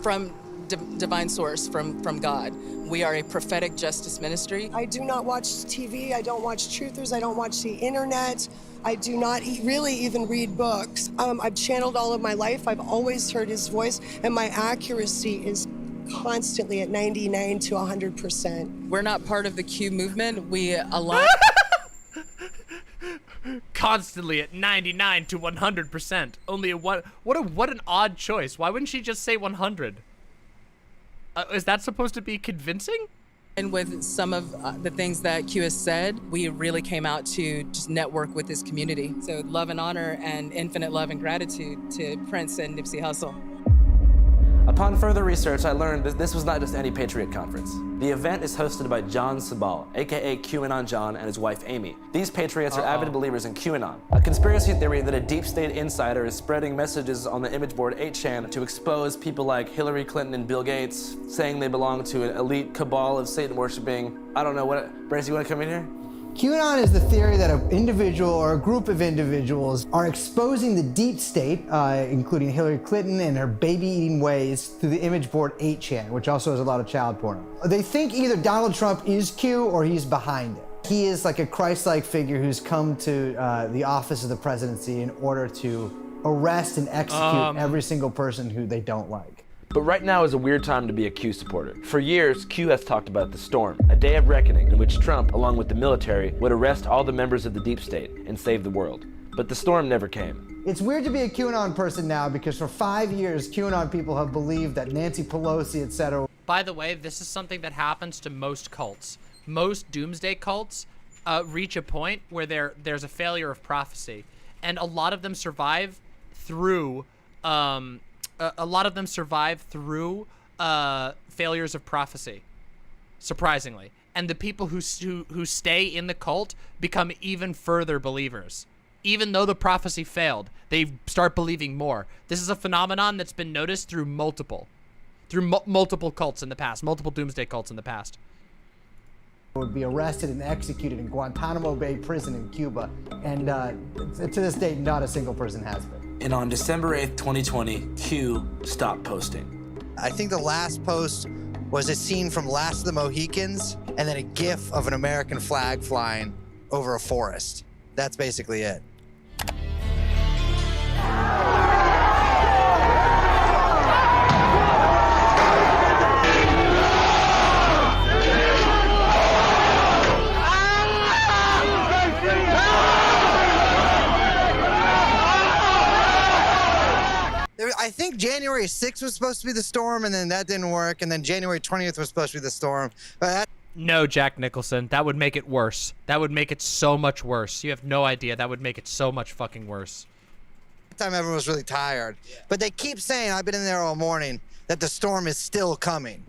From divine source, from God. We are a prophetic justice ministry. I do not watch TV. I don't watch truthers. I don't watch the internet. I do not really even read books. I've channeled all of my life. I've always heard his voice, and my accuracy is constantly at 99 to 100%. We're not part of the Q movement. We align. Constantly at 99 to 100%. Only a what an odd choice. Why wouldn't she just say 100? Is that supposed to be convincing? And with some of the things that Q has said, we really came out to just network with this community. So love and honor and infinite love and gratitude to Prince and Nipsey Hussle. Upon further research, I learned that this was not just any Patriot conference. The event is hosted by John Sabal, aka QAnon John, and his wife Amy. These Patriots are avid believers in QAnon, a conspiracy theory that a deep state insider is spreading messages on the image board 8chan to expose people like Hillary Clinton and Bill Gates, saying they belong to an elite cabal of Satan worshipping. I don't know what. Brace, you want to come in here? QAnon is the theory that an individual or a group of individuals are exposing the deep state, including Hillary Clinton and her baby-eating ways, through the image board 8chan, which also has a lot of child porn. They think either Donald Trump is Q or he's behind it. He is like a Christ-like figure who's come to the office of the presidency in order to arrest and execute every single person who they don't like. But right now is a weird time to be a Q supporter. For years, Q has talked about the storm, a day of reckoning in which Trump, along with the military, would arrest all the members of the deep state and save the world. But the storm never came. It's weird to be a QAnon person now because for 5 years, QAnon people have believed that Nancy Pelosi, etc. By the way, this is something that happens to most cults. Most doomsday cults reach a point where there's a failure of prophecy, and a lot of them survive through failures of prophecy, surprisingly. And the people who stay in the cult become even further believers. Even though the prophecy failed, they start believing more. This is a phenomenon that's been noticed through multiple cults in the past, multiple doomsday cults in the past. would be arrested and executed in Guantanamo Bay prison in Cuba. And to this date, not a single person has been. And on December 8th, 2020, Q stopped posting. I think the last post was a scene from Last of the Mohicans and then a gif of an American flag flying over a forest. That's basically it. I think January 6th was supposed to be the storm, and then that didn't work, and then January 20th was supposed to be the storm. But No, Jack Nicholson. That would make it worse. That would make it so much worse. You have no idea. That would make it so much fucking worse. that time everyone was really tired. But they keep saying, I've been in there all morning, that the storm is still coming.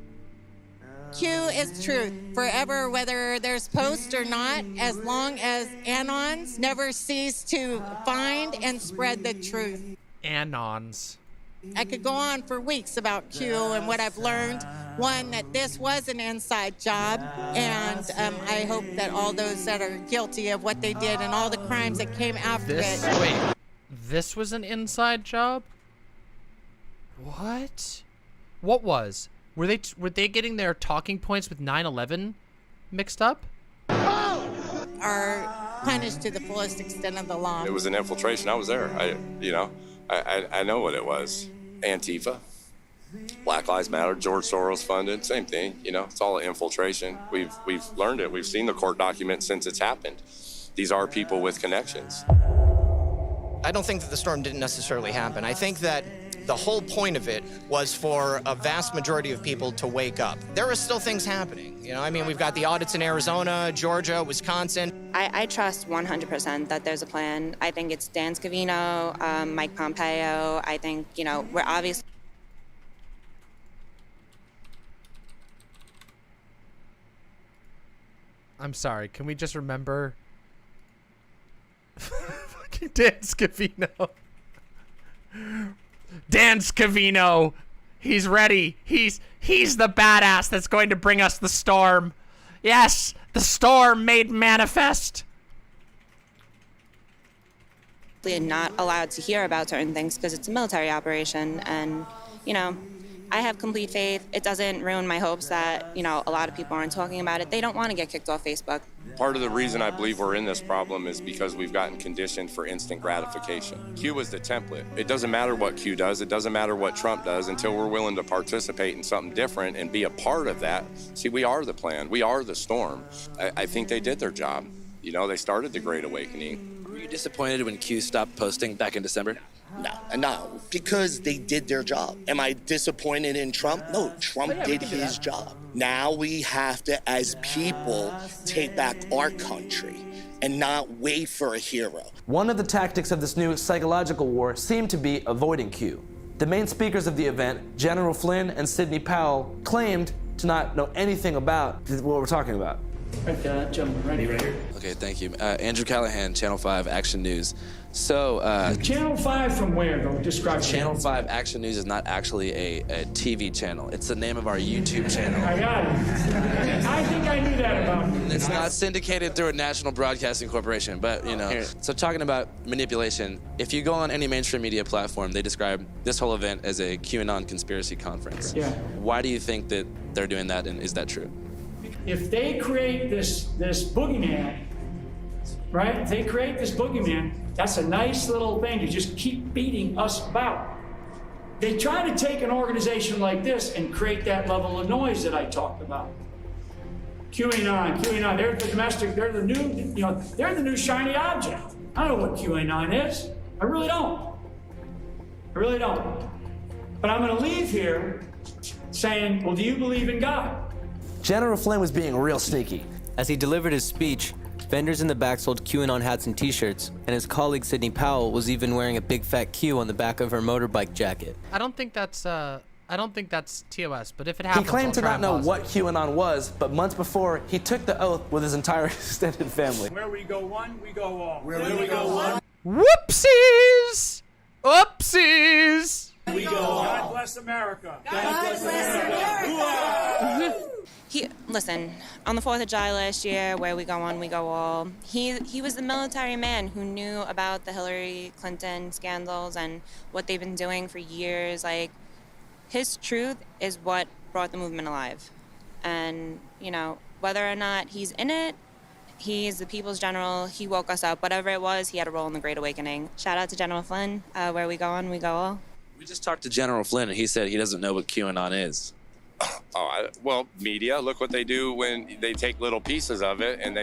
Q is truth forever, whether there's posts or not, as long as anons never cease to find and spread the truth. Anons. I could go on for weeks about Q and what I've learned. One, that this was an inside job, and I hope that all those that are guilty of what they did and all the crimes that came after it. Wait, this was an inside job? What? What was? Were they getting their talking points with 9/11 mixed up? Are punished to the fullest extent of the law. It was an infiltration. I was there. I know what it was. Antifa, Black Lives Matter, George Soros funded, same thing. It's all an infiltration. We've learned it. We've seen the court documents since it's happened. These are people with connections. I don't think that the storm didn't necessarily happen. I think that the whole point of it was for a vast majority of people to wake up. There are still things happening. We've got the audits in Arizona, Georgia, Wisconsin. I trust 100% that there's a plan. I think it's Dan Scavino, Mike Pompeo. I think, we're obviously... I'm sorry, can we just remember... Fucking Dan Scavino. Dan Scavino, he's ready. He's the badass that's going to bring us the storm. Yes, the storm made manifest. Not allowed to hear about certain things because it's a military operation, and I have complete faith. It doesn't ruin my hopes that a lot of people aren't talking about it. They don't want to get kicked off Facebook. Part of the reason I believe we're in this problem is because we've gotten conditioned for instant gratification. Q was the template. It doesn't matter what Q does. It doesn't matter what Trump does until we're willing to participate in something different and be a part of that. See, we are the plan. We are the storm. I think they did their job. They started the Great Awakening. Were you disappointed when Q stopped posting back in December? No, because they did their job. Am I disappointed in Trump? No, Trump did his job. Now we have to, as people, take back our country and not wait for a hero. One of the tactics of this new psychological war seemed to be avoiding Q. The main speakers of the event, General Flynn and Sidney Powell, claimed to not know anything about what we're talking about. Right there, gentleman, right here. Okay, thank you. Andrew Callahan, Channel 5 Action News. So, Channel 5 from where, though? Describe Channel 5 Action News is not actually a TV channel. It's the name of our YouTube channel. I got it. I think I knew that about you. It's not syndicated through a national broadcasting corporation, but, So talking about manipulation, if you go on any mainstream media platform, they describe this whole event as a QAnon conspiracy conference. Yeah. Why do you think that they're doing that, and is that true? If they create this boogeyman, right? If they create this boogeyman, that's a nice little thing to just keep beating us about. They try to take an organization like this and create that level of noise that I talked about. QAnon, they're the domestic, they're the new shiny object. I don't know what QAnon is. I really don't. But I'm gonna leave here saying, well, do you believe in God? General Flynn was being real sneaky. As he delivered his speech, vendors in the back sold QAnon hats and t-shirts, and his colleague Sidney Powell was even wearing a big fat Q on the back of her motorbike jacket. I don't think that's TOS, but if it happens, He claimed to not know positive. what QAnon was, but months before, he took the oath with his entire extended family. Where we go one, we go all. Where we go one, Whoopsies! Oopsies! we go all. God bless America. God bless America. Listen, on the 4th of July last year, where we go one, we go all, he was the military man who knew about the Hillary Clinton scandals and what they've been doing for years. Like, his truth is what brought the movement alive. And, you know, whether or not he's in it, he's the people's general. He woke us up. Whatever it was, he had a role in the Great Awakening. Shout out to General Flynn. Where we go on, we go all. We just talked to General Flynn, and he said he doesn't know what QAnon is. Well, media, look what they do when they take little pieces of it, and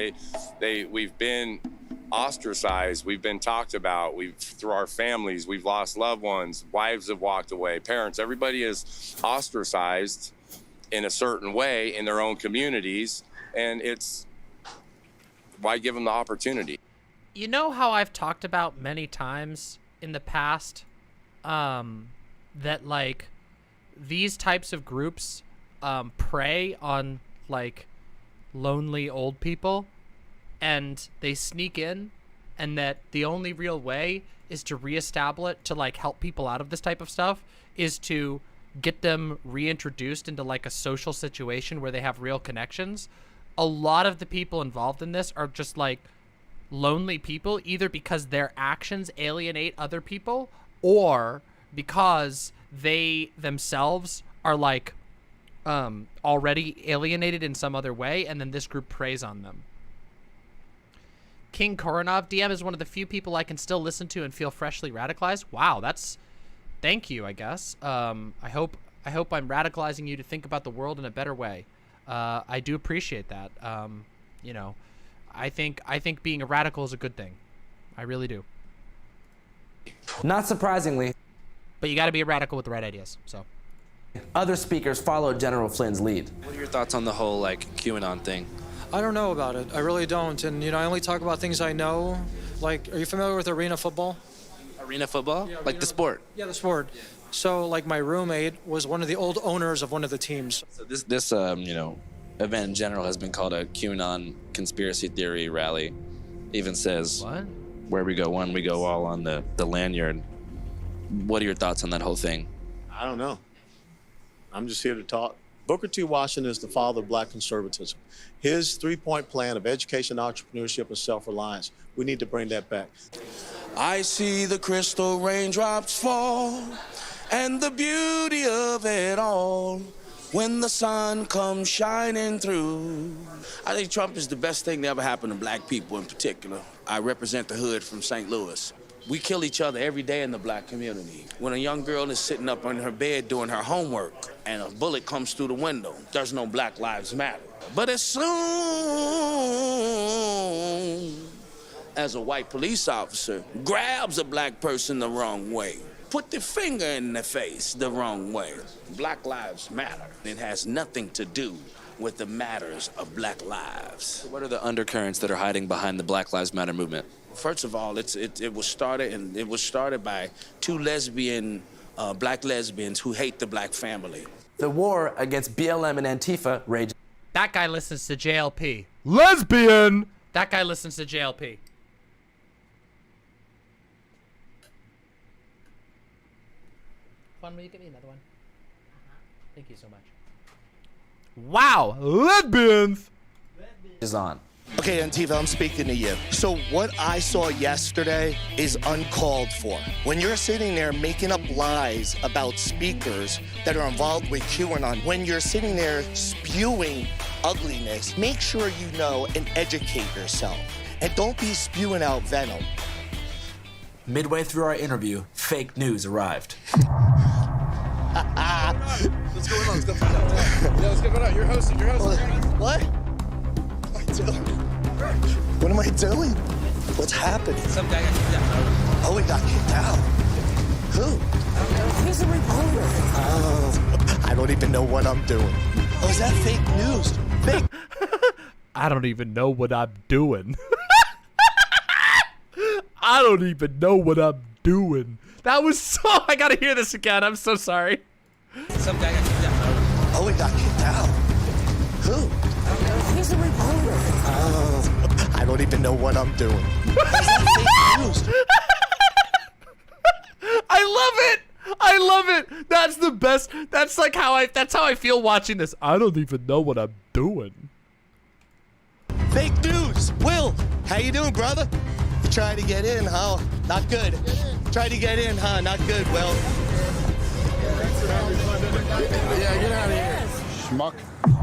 we've been ostracized, we've been talked about, through our families, we've lost loved ones, wives have walked away, parents, everybody is ostracized in a certain way in their own communities, and why give them the opportunity? You know how I've talked about many times in the past, that like these types of groups prey on like lonely old people, and they sneak in, and that the only real way is to reestablish, to like help people out of this type of stuff, is to get them reintroduced into like a social situation where they have real connections. A lot of the people involved in this are just like lonely people, either because their actions alienate other people or because they themselves are like already alienated in some other way, and then this group preys on them. King Koronov, DM is one of the few people I can still listen to and feel freshly radicalized. Wow, that's... Thank you, I guess. I hope I'm radicalizing you to think about the world in a better way. I do appreciate that. You know, I think being a radical is a good thing. I really do. Not surprisingly. But you got to be a radical with the right ideas, so. Other speakers followed General Flynn's lead. What are your thoughts on the whole, like, QAnon thing? I don't know about it. I really don't. And, you know, I only talk about things I know. Like, are you familiar with arena football? Arena football? Yeah, like the sport? Yeah, the sport. So, like, my roommate was one of the old owners of one of the teams. So this you know, event in general has been called a QAnon conspiracy theory rally. Even says, what? Where we go one, we go all on the lanyard. What are your thoughts on that whole thing? I don't know. I'm just here to talk. Booker T. Washington is the father of black conservatism. His three-point plan of education, entrepreneurship, and self-reliance, we need to bring that back. I see the crystal raindrops fall and the beauty of it all when the sun comes shining through. I think Trump is the best thing that ever happened to black people in particular. I represent the hood from St. Louis. We kill each other every day in the black community. When a young girl is sitting up on her bed doing her homework and a bullet comes through the window, there's no Black Lives Matter. But as soon as a white police officer grabs a black person the wrong way, put the finger in the face the wrong way, Black Lives Matter. It has nothing to do with the matters of black lives. What are the undercurrents that are hiding behind the Black Lives Matter movement? First of all, it was started by two black lesbians who hate the black family. The war against BLM and Antifa rages. That guy listens to JLP. Lesbian! That guy listens to JLP. Fun, will you give me another one? Thank you so much. Wow, lesbians! Is on. Okay, Antifa, I'm speaking to you. So what I saw yesterday is uncalled for. When you're sitting there making up lies about speakers that are involved with QAnon, when you're sitting there spewing ugliness, make sure you know and educate yourself. And don't be spewing out venom. Midway through our interview, fake news arrived. What's going on? Let's go find out. Yeah, let's go find out. You're hosting. What? What am I doing? What's happening? Some guy got kicked out. Oh, he got kicked out. Who? He's a reporter. Oh, I don't even know what I'm doing. Oh, is that fake news? Fake. I don't even know what I'm doing. I don't even know what I'm doing. That was so... I gotta hear this again. I'm so sorry. Some guy got kicked out. Oh, he got kicked out. Who? He's a reporter. Oh, I don't even know what I'm doing. Is that fake news? I love it. I love it. That's the best. That's like how I feel watching this. I don't even know what I'm doing. Fake news. Will, how you doing, brother? You trying to get in, huh? Not good. Try to get in, huh? Not good, Will. Yeah, get out of here. Schmuck.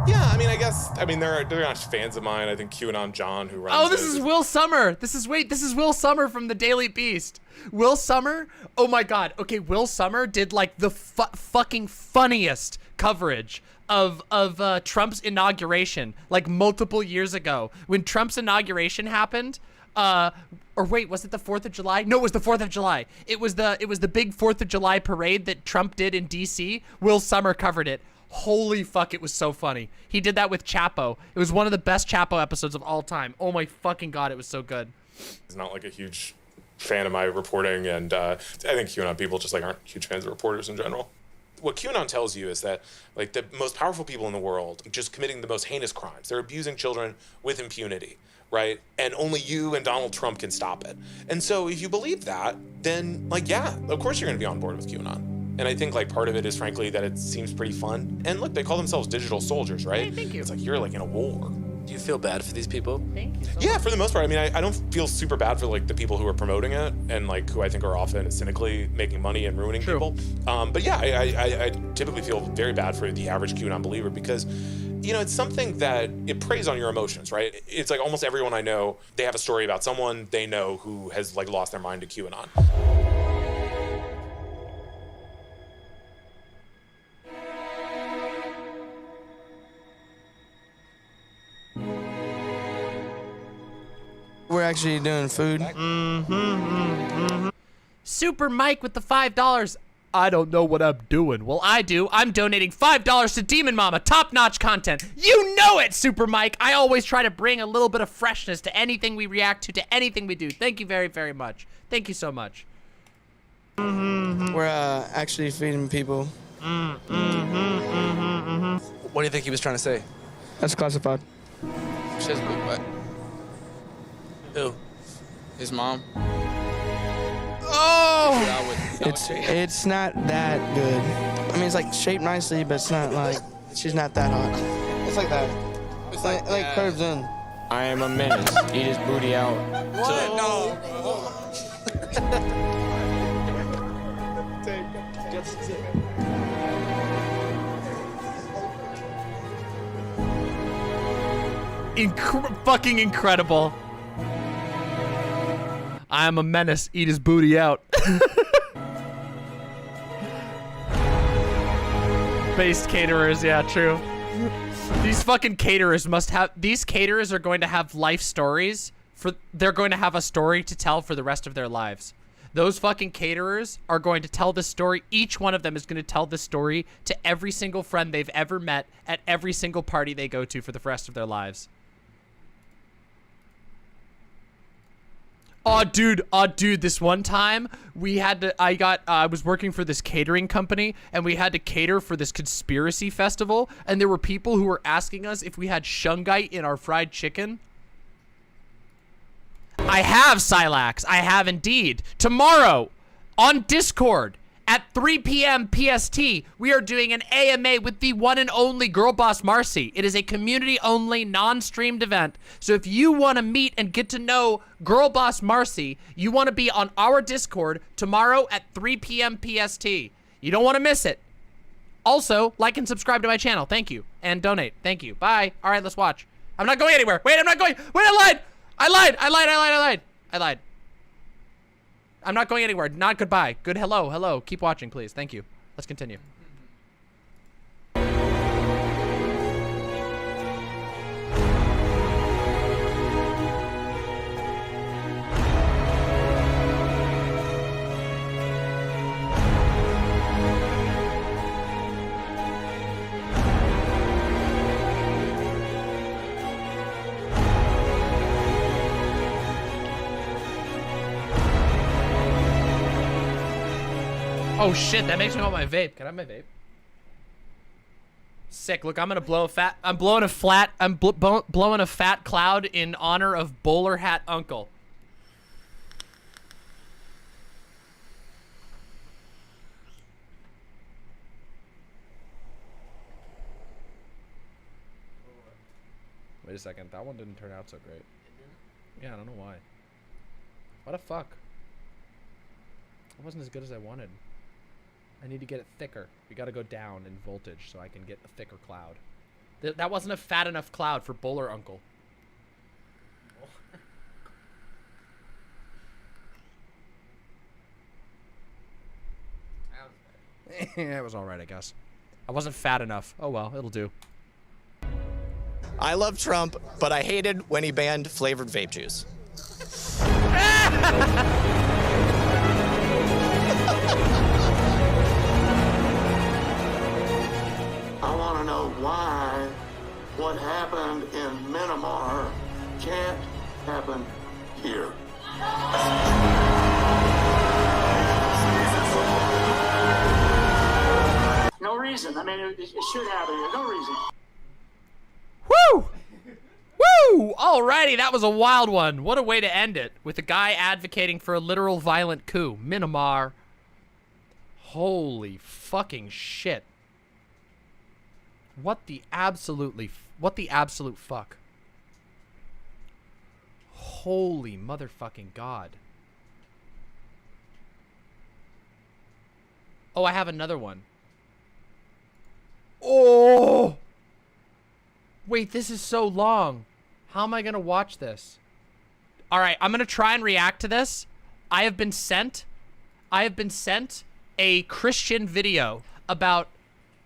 Yeah, I mean, I guess, they're not fans of mine. I think QAnon John, who runs Oh, this is Will Summer. This is Will Summer from the Daily Beast. Will Summer? Oh my God. Okay, Will Summer did like the fucking funniest coverage of Trump's inauguration, like multiple years ago. When Trump's inauguration happened, or wait, was it the 4th of July? No, it was the 4th of July. It was the big 4th of July parade that Trump did in DC. Will Summer covered it. Holy fuck, it was so funny. He did that with Chapo. It was one of the best Chapo episodes of all time. Oh my fucking God, it was so good. He's not like a huge fan of my reporting, and I think QAnon people just like aren't huge fans of reporters in general. What QAnon tells you is that like the most powerful people in the world just committing the most heinous crimes. They're abusing children with impunity, right? And only you and Donald Trump can stop it. And so if you believe that, then like, yeah, of course you're gonna be on board with QAnon. And I think like part of it is frankly that it seems pretty fun. And look, they call themselves digital soldiers, right? Hey, thank you. It's like you're like in a war. Do you feel bad for these people? Thank you. Yeah, for the most part. I mean, I don't feel super bad for like the people who are promoting it and like who I think are often cynically making money and ruining people. But yeah, I typically feel very bad for the average QAnon believer because, you know, it's something that it preys on your emotions, right? It's like almost everyone I know, they have a story about someone they know who has like lost their mind to QAnon. We're actually doing food. Super Mike with the $5. I don't know what I'm doing. Well, I do. I'm donating $5 to Demon Mama. Top-notch content. You know it, Super Mike. I always try to bring a little bit of freshness to anything we react to anything we do. Thank you very, very much. Thank you so much. We're actually feeding people. What do you think he was trying to say? That's classified. She has a big butt. Who? His mom. Oh! It's not that good. I mean, it's like shaped nicely, but it's not like she's not that hot. It's like that. It's like curves in. I am a menace. Eat his booty out. What? No. Fucking incredible. I am a menace. Eat his booty out. Based caterers, yeah, true. These fucking caterers must have. These caterers are going to have life stories. They're going to have a story to tell for the rest of their lives. Those fucking caterers are going to tell this story. Each one of them is going to tell this story to every single friend they've ever met at every single party they go to for the rest of their lives. Oh, dude, this one time I was working for this catering company and we had to cater for this conspiracy festival and there were people who were asking us if we had shungite in our fried chicken. I have, Silax. I have indeed. Tomorrow on Discord at 3 p.m. PST, we are doing an AMA with the one and only Girl Boss Marcy. It is a community-only, non-streamed event. So if you want to meet and get to know Girl Boss Marcy, you want to be on our Discord tomorrow at 3 p.m. PST. You don't want to miss it. Also, like and subscribe to my channel. Thank you. And donate. Thank you. Bye. All right, let's watch. I'm not going anywhere. Wait, I'm not going. Wait, I lied. I'm not going anywhere. Not goodbye. Good hello. Keep watching, please. Thank you. Let's continue. Oh shit, that makes me want my vape. Can I have my vape? Sick. Look, I'm gonna blow a fat. I'm blowing a fat cloud in honor of Bowler Hat Uncle. Wait a second, that one didn't turn out so great. Yeah, I don't know why. What the fuck? It wasn't as good as I wanted. I need to get it thicker. We gotta go down in voltage so I can get a thicker cloud. That wasn't a fat enough cloud for Bowler Uncle. Yeah, it was alright, I guess. I wasn't fat enough. Oh well, it'll do. I love Trump, but I hated when he banned flavored vape juice. I want to know why what happened in Myanmar can't happen here. No reason. I mean, it should happen here. No reason. Woo! Woo! Alrighty, that was a wild one. What a way to end it. With a guy advocating for a literal violent coup. Myanmar. Holy fucking shit. What the absolute fuck? Holy motherfucking god. Oh, I have another one. Oh! Wait, this is so long. How am I gonna watch this? Alright, I'm gonna try and react to this. I have been sent a Christian video about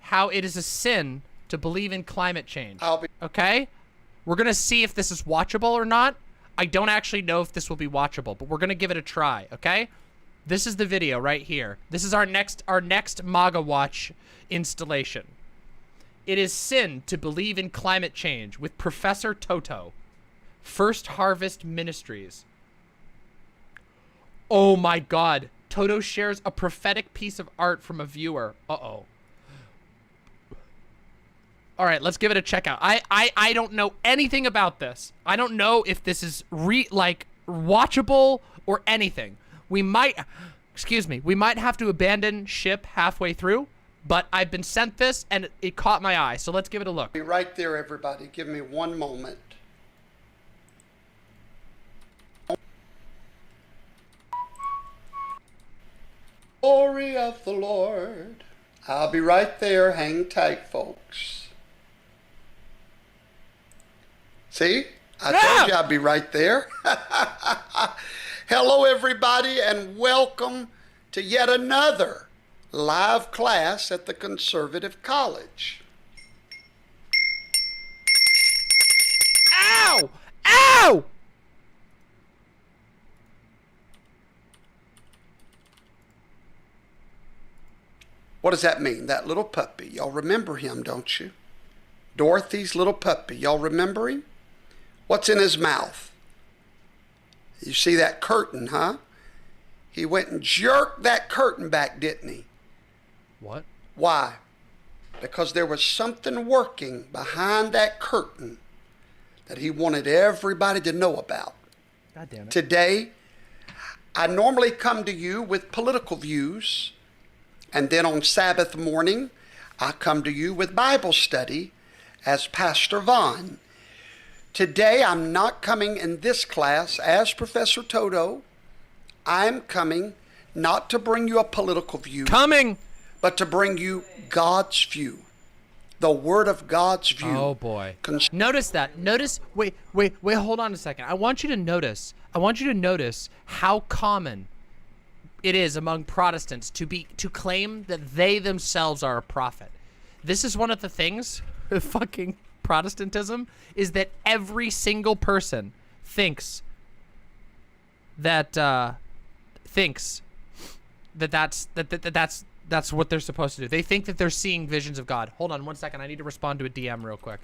how it is a sin to believe in climate change. Okay? We're gonna see if this is watchable or not. I don't actually know if this will be watchable, but we're gonna give it a try, okay? This is the video right here. This is our next MAGAWATCH installation. It is sin to believe in climate change with Professor Toto. First Harvest Ministries. Oh my god. Toto shares a prophetic piece of art from a viewer. Uh-oh. All right, let's give it a check out. I don't know anything about this. I don't know if this is watchable or anything. We might have to abandon ship halfway through. But I've been sent this, and it caught my eye, so let's give it a look. Be right there, everybody. Give me one moment. Glory of the Lord. I'll be right there. Hang tight, folks. See? I told you I'd be right there. Hello, everybody, and welcome to yet another live class at the Conservative College. Ow! Ow! What does that mean? That little puppy. Y'all remember him, don't you? Dorothy's little puppy. Y'all remember him? What's in his mouth? You see that curtain, huh? He went and jerked that curtain back, didn't he? What? Why? Because there was something working behind that curtain that he wanted everybody to know about. God damn it. Today, I normally come to you with political views, and then on Sabbath morning, I come to you with Bible study as Pastor Vaughn. Today, I'm not coming in this class as Professor Toto. I'm coming not to bring you a political view. But to bring you God's view. The Word of God's view. Oh boy. Notice that. Wait, hold on a second. I want you to notice how common it is among Protestants to claim that they themselves are a prophet. This is one of the things with fucking Protestantism, is that every single person thinks that that's what they're supposed to do. They think that they're seeing visions of God. Hold on one second. I need to respond to a DM real quick.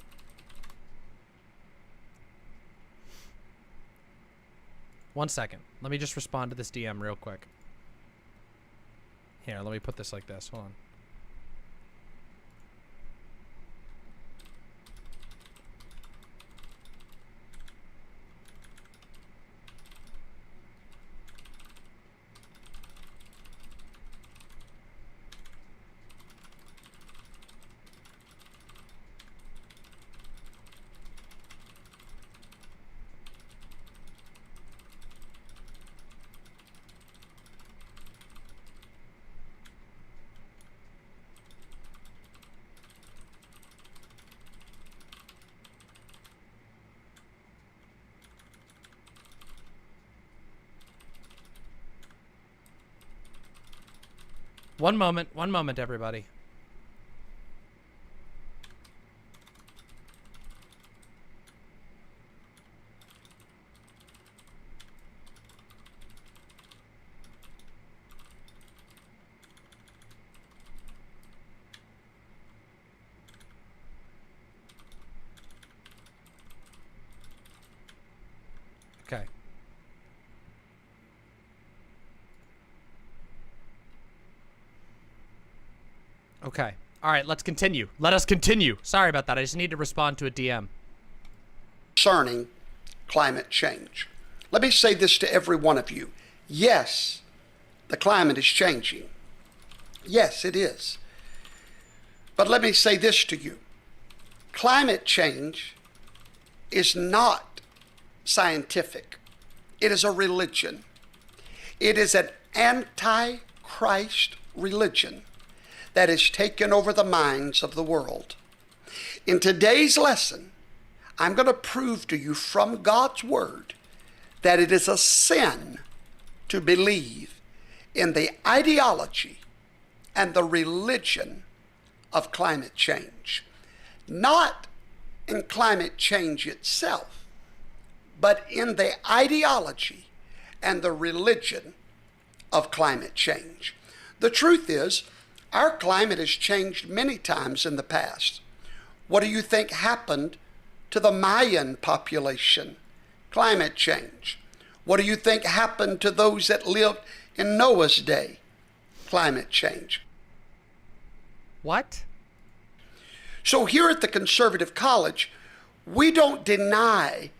One second. Let me just respond to this DM real quick. Here, let me put this like this. Hold on. One moment, everybody. Okay. Okay. All right, let's continue. Let us continue. Sorry about that. I just need to respond to a DM. Concerning climate change. Let me say this to every one of you. Yes, the climate is changing. Yes, it is. But let me say this to you. Climate change is not scientific. It is a religion. It is an anti-Christ religion that has taken over the minds of the world. In today's lesson, I'm going to prove to you from God's word that it is a sin to believe in the ideology and the religion of climate change. Not in climate change itself, but in the ideology and the religion of climate change. The truth is, our climate has changed many times in the past. What do you think happened to the Mayan population? Climate change. What do you think happened to those that lived in Noah's day? Climate change. What? So here at the Conservative College, we don't deny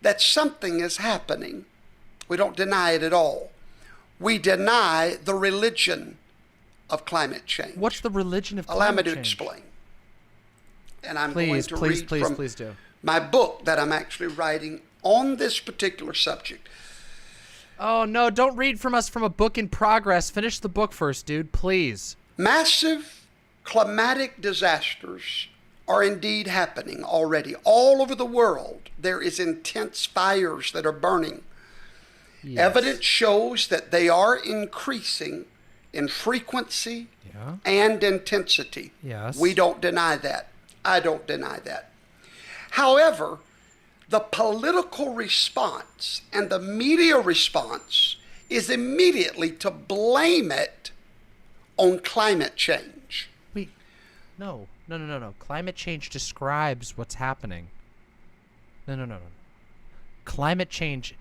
that something is happening. We don't deny it at all. We deny the religion of climate change. What's the religion of Allow climate me to change? explain. And I'm Please, going to please, read please, from please do. my book that I'm actually writing on this particular subject. Oh, no, don't read from us from a book in progress. Finish the book first, dude, please. Massive climatic disasters are indeed happening already. All over the world, there is intense fires that are burning. Yes. Evidence shows that they are increasing in frequency and intensity. Yes. We don't deny that. I don't deny that. However, the political response and the media response is immediately to blame it on climate change. Wait, no. Climate change describes what's happening. No. Climate change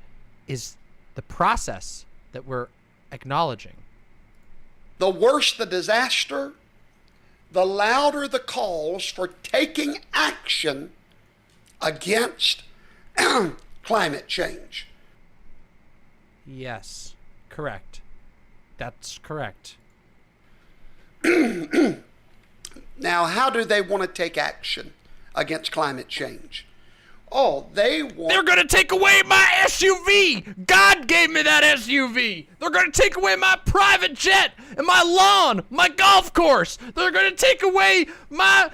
is the process that we're acknowledging. The worse the disaster, the louder the calls for taking action against climate change. Yes, correct. That's correct. Now, how do they want to take action against climate change? Oh, they want... They're going to take away my SUV! God gave me that SUV! They're going to take away my private jet and my lawn, my golf course! They're going to take away my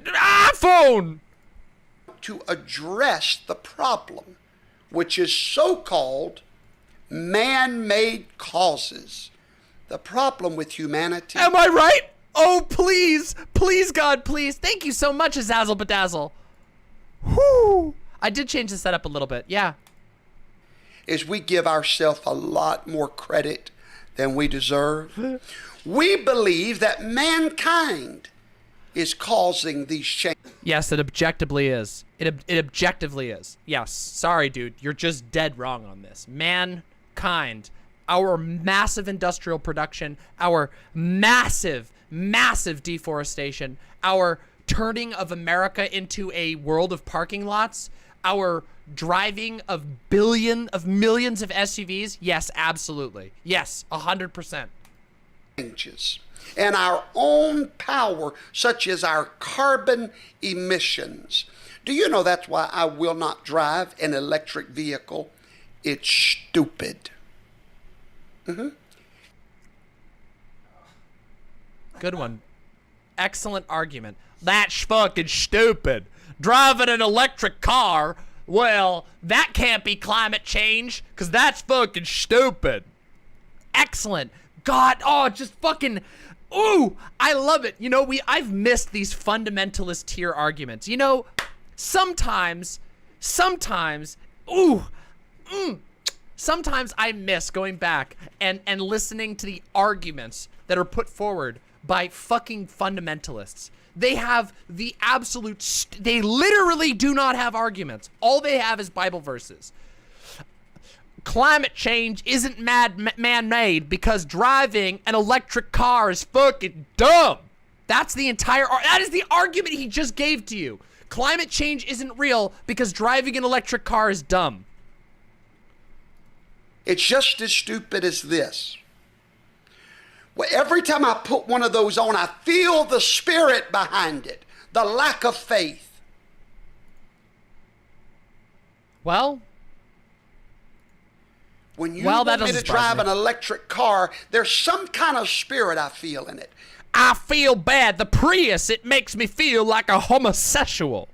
iPhone! To address the problem, which is so-called man-made causes. The problem with humanity... Am I right? Oh, please! Please, God, please! Thank you so much, Azazel Bedazzle! Whoo! I did change the setup a little bit, yeah. Is we give ourselves a lot more credit than we deserve. We believe that mankind is causing these changes. Yes, it objectively is. It objectively is. Yes. Sorry, dude. You're just dead wrong on this. Mankind, our massive industrial production, our massive deforestation, our turning of America into a world of parking lots, our driving of millions of SUVs. Yes, absolutely. Yes, 100%. Changes. And our own power, such as our carbon emissions. Do you know that's why I will not drive an electric vehicle? It's stupid. Good one. Excellent argument. That's fucking stupid. Driving an electric car, well, that can't be climate change, because that's fucking stupid. Excellent. God, oh, just fucking... Ooh, I love it. You know, I've missed these fundamentalist tier arguments. You know, sometimes, ooh, sometimes I miss going back and listening to the arguments that are put forward by fucking fundamentalists. They have the absolute, they literally do not have arguments. All they have is Bible verses. Climate change isn't man-made because driving an electric car is fucking dumb. That is the argument he just gave to you. Climate change isn't real because driving an electric car is dumb. It's just as stupid as this. Well, every time I put one of those on, I feel the spirit behind it, the lack of faith. Well, when you want me to drive an electric car, there's some kind of spirit I feel in it. I feel bad. The Prius, it makes me feel like a homosexual.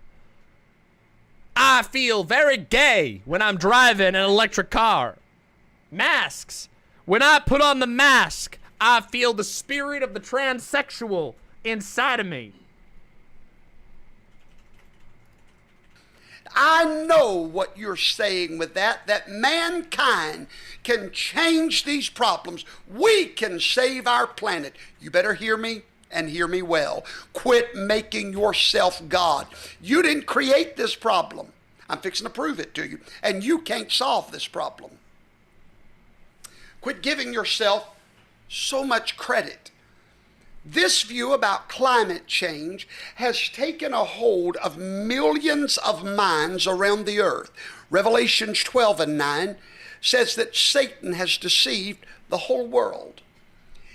I feel very gay when I'm driving an electric car. Masks. When I put on the mask, I feel the spirit of the transsexual inside of me. I know what you're saying with that mankind can change these problems. We can save our planet. You better hear me and hear me well. Quit making yourself God. You didn't create this problem. I'm fixing to prove it to you. And you can't solve this problem. Quit giving yourself so much credit. This view about climate change has taken a hold of millions of minds around the earth. Revelations 12:9 says that Satan has deceived the whole world.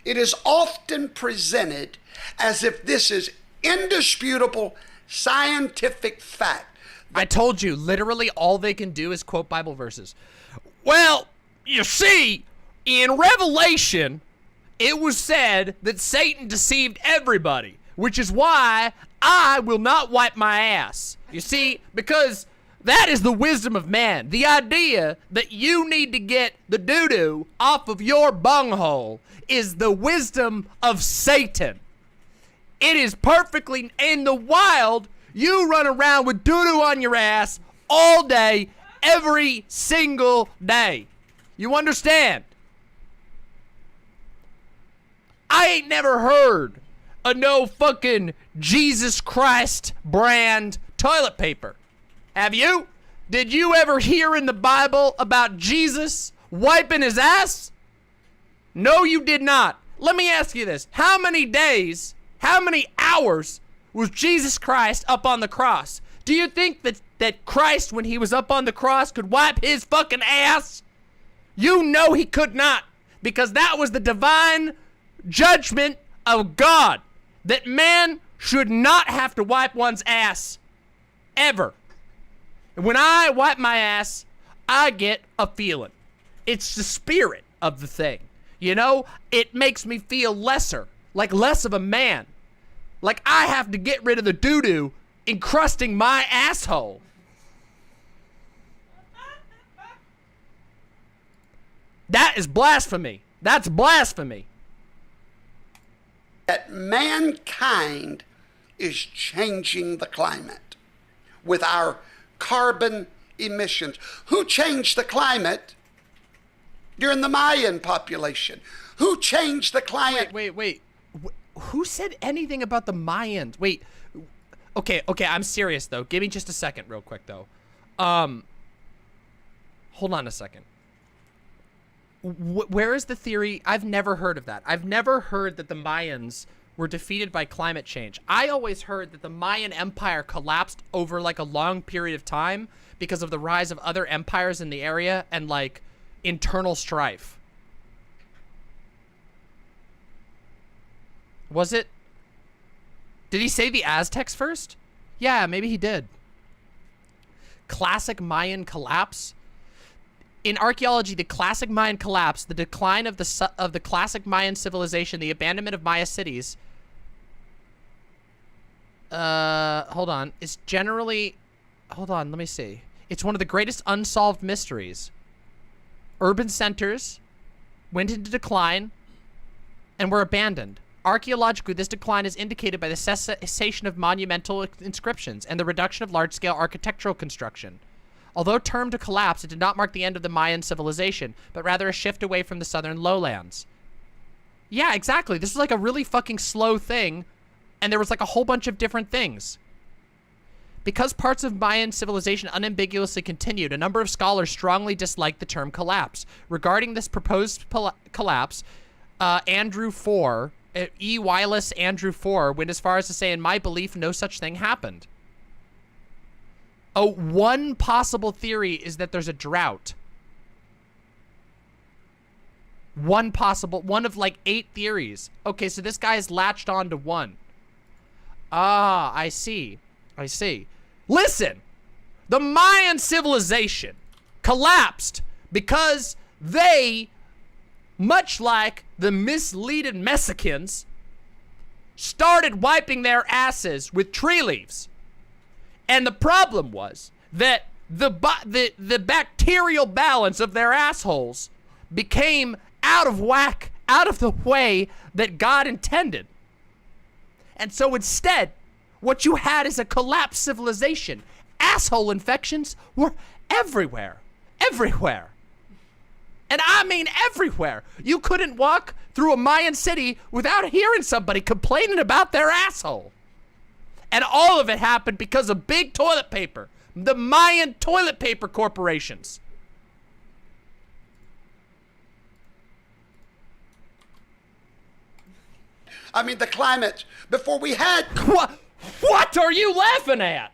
It is often presented as if this is indisputable scientific fact. I told you, literally all they can do is quote Bible verses. Well, you see, in Revelation, it was said that Satan deceived everybody, which is why I will not wipe my ass. You see, because that is the wisdom of man. The idea that you need to get the doo-doo off of your bunghole is the wisdom of Satan. It is perfectly in the wild. You run around with doo-doo on your ass all day, every single day. You understand? I ain't never heard of no fucking Jesus Christ brand toilet paper. Have you? Did you ever hear in the Bible about Jesus wiping his ass? No, you did not. Let me ask you this. How many days, how many hours was Jesus Christ up on the cross? Do you think that Christ, when he was up on the cross, could wipe his fucking ass? You know he could not, because that was the divine judgment of God, that man should not have to wipe one's ass ever. And when I wipe my ass, I get a feeling. It's the spirit of the thing. You know, it makes me feel lesser, like less of a man. Like I have to get rid of the doo-doo encrusting my asshole. That is blasphemy. That's blasphemy. That mankind is changing the climate with our carbon emissions. Who changed the climate during the Mayan population? Who changed the climate? Wait. Who said anything about the Mayans? Wait. Okay, I'm serious though. Give me just a second real quick though. Hold on a second. Where is the theory? I've never heard of that. I've never heard that the Mayans were defeated by climate change. I always heard that the Mayan Empire collapsed over like a long period of time because of the rise of other empires in the area and like internal strife. Was it? Did he say the Aztecs first? Yeah, maybe he did. Classic Mayan collapse. In archaeology, the classic Mayan collapse, the decline of the classic Mayan civilization, the abandonment of Maya cities. Hold on. It's generally, hold on, let me see. It's one of the greatest unsolved mysteries. Urban centers went into decline and were abandoned. Archaeologically, this decline is indicated by the cessation of monumental inscriptions and the reduction of large-scale architectural construction. Although termed a collapse, it did not mark the end of the Mayan civilization, but rather a shift away from the southern lowlands. Yeah, exactly. This was like a really fucking slow thing, and there was like a whole bunch of different things. Because parts of Mayan civilization unambiguously continued, a number of scholars strongly disliked the term collapse. Regarding this proposed collapse, Andrew Four, E. Wireless Andrew Four, went as far as to say, in my belief, no such thing happened. Oh, one possible theory is that there's a drought. One of like 8 theories. Okay, so this guy is latched on to one. Ah, I see. I see. Listen, the Mayan civilization collapsed because they, much like the misleaded Mexicans, started wiping their asses with tree leaves. And the problem was that the bacterial balance of their assholes became out of whack, out of the way that God intended. And so instead, what you had is a collapsed civilization. Asshole infections were everywhere. Everywhere. And I mean everywhere. You couldn't walk through a Mayan city without hearing somebody complaining about their asshole. And all of it happened because of big toilet paper. The Mayan toilet paper corporations. I mean, the climate before we had... What are you laughing at?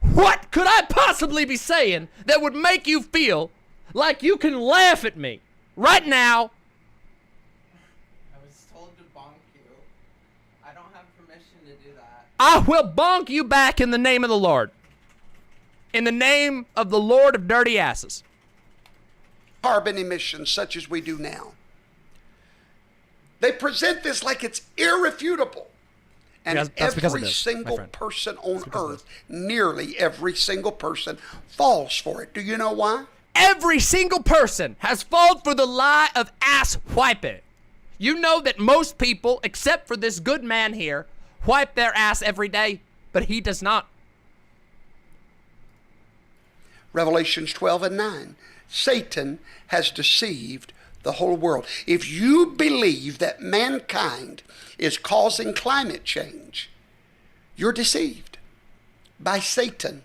What could I possibly be saying that would make you feel like you can laugh at me right now? I was told to bonk you. I don't have permission to do that. I will bonk you back in the name of the Lord. In the name of the Lord of dirty asses. Carbon emissions such as we do now. They present this like it's irrefutable. And every single person on earth, nearly every single person, falls for it. Do you know why? Every single person has fallen for the lie of ass wiping. You know that most people, except for this good man here, wipe their ass every day, but he does not. Revelations 12:9. Satan has deceived the whole world. If you believe that mankind is causing climate change, you're deceived by Satan.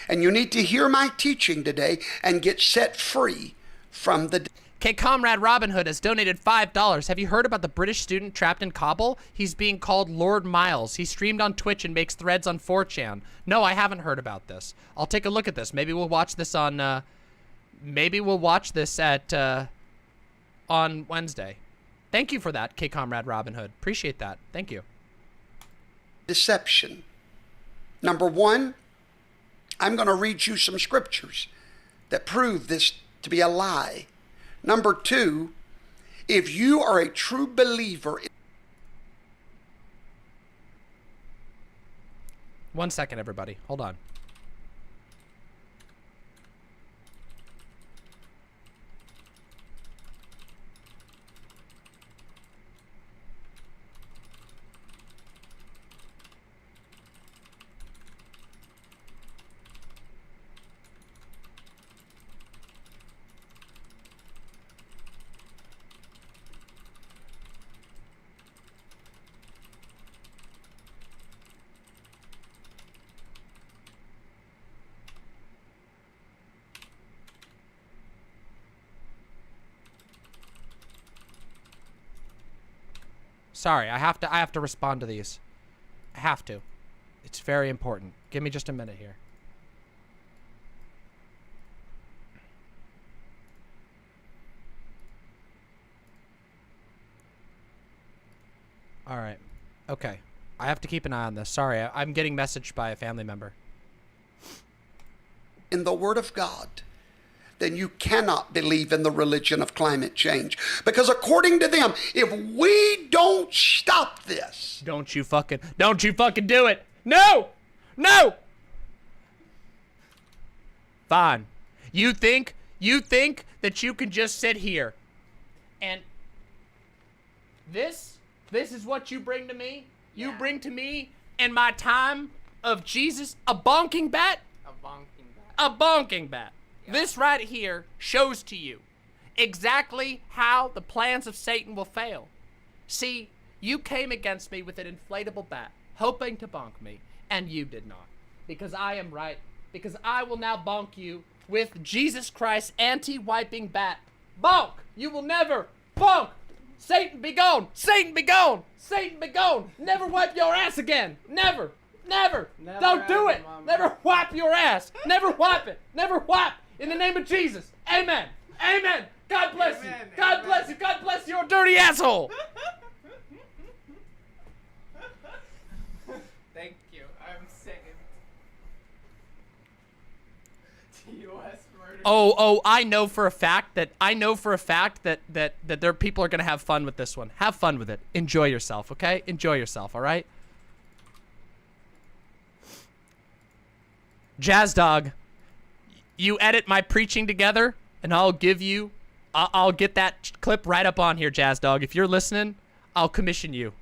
And you need to hear my teaching today and get set free from the... Okay, Comrade Robin Hood has donated $5. Have you heard about the British student trapped in Kabul? He's being called Lord Miles. He streamed on Twitch and makes threads on 4chan. No, I haven't heard about this. I'll take a look at this. Maybe we'll watch this on... maybe we'll watch this at... on Wednesday. Thank you for that, Comrade Robin Hood. Appreciate that. Thank you. Deception. Number one, I'm going to read you some scriptures that prove this to be a lie. Number two, if you are a true believer... One second, everybody. Hold on. Sorry, I have to respond to these. I have to. It's very important. Give me just a minute here. All right. Okay. I have to keep an eye on this. Sorry, I'm getting messaged by a family member. In the Word of God, then you cannot believe in the religion of climate change. Because according to them, if we don't stop this... Don't you fucking do it! No! No! Fine. You think that you can just sit here and... This This is what you bring to me? You bring to me in my time of Jesus a bonking bat? A bonking bat. This right here shows to you exactly how the plans of Satan will fail. See, you came against me with an inflatable bat, hoping to bonk me, and you did not. Because I am right. Because I will now bonk you with Jesus Christ's anti-wiping bat. Bonk! You will never bonk! Satan be gone! Satan be gone! Satan be gone! Never wipe your ass again! Never! Never! Don't do it! Never wipe your ass! Never wipe it! Never wipe! In the name of Jesus! Amen! Amen! God bless you! God bless you! God bless your dirty asshole! Thank you. I'm second. TUS murder. Oh, I know for a fact that there people are gonna have fun with this one. Have fun with it. Enjoy yourself, okay? Enjoy yourself, all right? Jazz Dog, you edit my preaching together, and I'll give you, I'll get that clip right up on here, Jazz Dog. If you're listening, I'll commission you.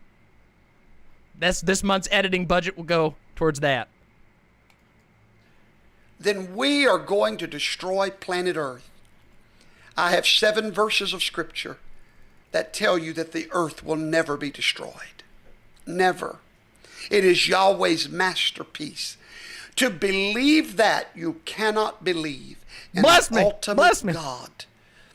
This month's editing budget will go towards that. Then we are going to destroy planet Earth. I have 7 verses of scripture that tell you that the earth will never be destroyed. Never. It is Yahweh's masterpiece. To believe that, you cannot believe in the ultimate God.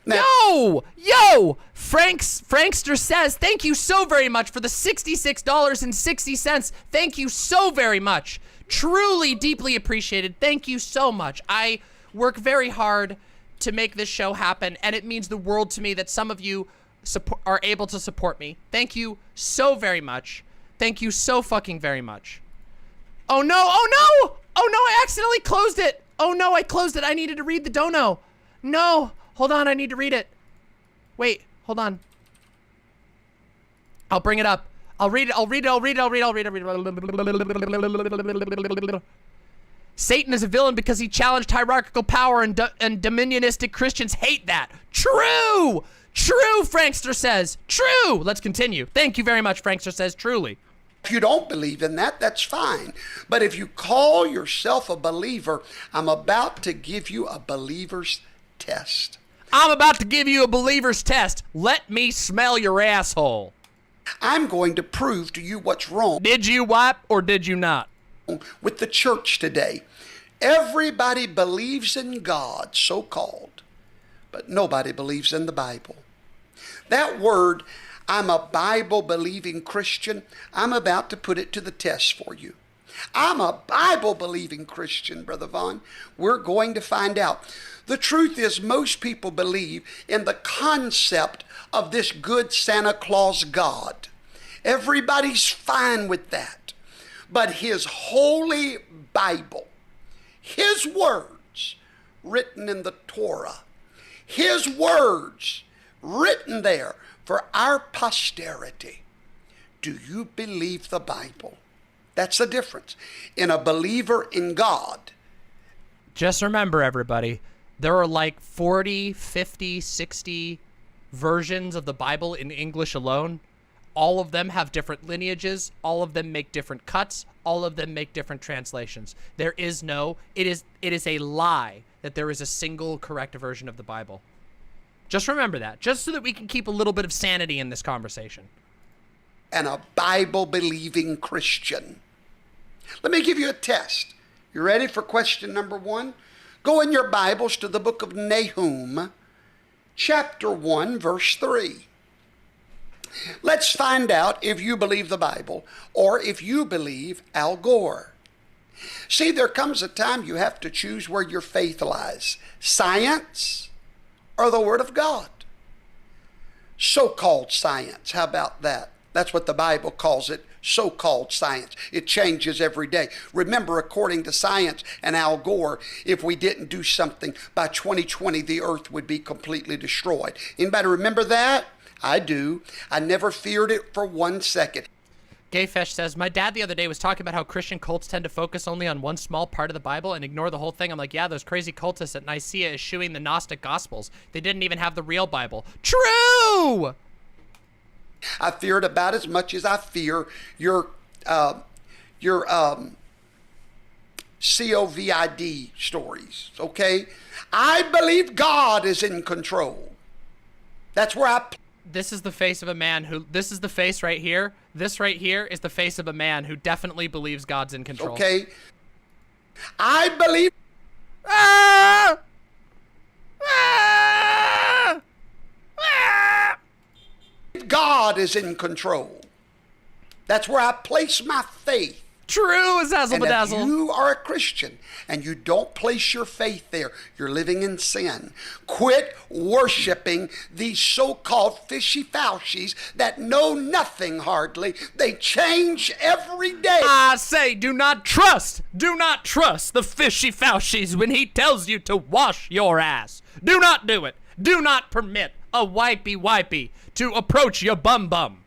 Now, yo! Frankster says, thank you so very much for the $66.60. Thank you so very much. Truly, deeply appreciated. Thank you so much. I work very hard to make this show happen, and it means the world to me that some of you are able to support me. Thank you so very much. Thank you so fucking very much. Oh no, oh no! Oh no, I accidentally closed it. Oh no, I closed it. I needed to read the dono. No, hold on, I need to read it. Wait, hold on. I'll bring it up. I'll read it. Satan is a villain because he challenged hierarchical power, and dominionistic Christians hate that. True! True, Frankster says. True! Let's continue. Thank you very much, Frankster says. Truly. If you don't believe in that, that's fine. But if you call yourself a believer, I'm about to give you a believer's test. I'm about to give you a believer's test. Let me smell your asshole. I'm going to prove to you what's wrong. Did you wipe or did you not? With the church today. Everybody believes in God, so-called, but nobody believes in the Bible. That word, I'm a Bible-believing Christian, I'm about to put it to the test for you. I'm a Bible-believing Christian, Brother Vaughn. We're going to find out. The truth is, most people believe in the concept of this good Santa Claus God. Everybody's fine with that. But his holy Bible, his words written in the Torah, his words written there for our posterity. Do you believe the Bible? That's the difference. In a believer in God. Just remember, everybody, there are like 40, 50, 60 versions of the Bible in English alone. All of them have different lineages. All of them make different cuts. All of them make different translations. There is no, it is a lie that there is a single correct version of the Bible. Just remember that, just so that we can keep a little bit of sanity in this conversation. And a Bible-believing Christian. Let me give you a test. You ready for question number 1? Go in your Bibles to the book of Nahum, chapter 1, verse 3. Let's find out if you believe the Bible or if you believe Al Gore. See, there comes a time you have to choose where your faith lies. Science or the Word of God? So-called science, how about that? That's what the Bible calls it, so-called science. It changes every day. Remember, according to science and Al Gore, if we didn't do something, by 2020, the earth would be completely destroyed. Anybody remember that? I do. I never feared it for 1 second. Gayfesh says, my dad the other day was talking about how Christian cults tend to focus only on one small part of the Bible and ignore the whole thing. I'm like, yeah, those crazy cultists at Nicaea eschewing the Gnostic Gospels. They didn't even have the real Bible. True! I fear it about as much as I fear your COVID stories, okay? I believe God is in control. That's where I... This is the face of a man who, this is the face right here. This right here is the face of a man who definitely believes God's in control. Okay. I believe... Ah! Ah! Ah! God is in control. That's where I place my faith. True, Azazel And if Bedazzle. you are a Christian and you don't place your faith there, you're living in sin. Quit worshiping these so-called fishy-fauchies that know nothing hardly. They change every day. I say, do not trust the fishy-fauchies when he tells you to wash your ass. Do not do it. Do not permit a wipey to approach your bum.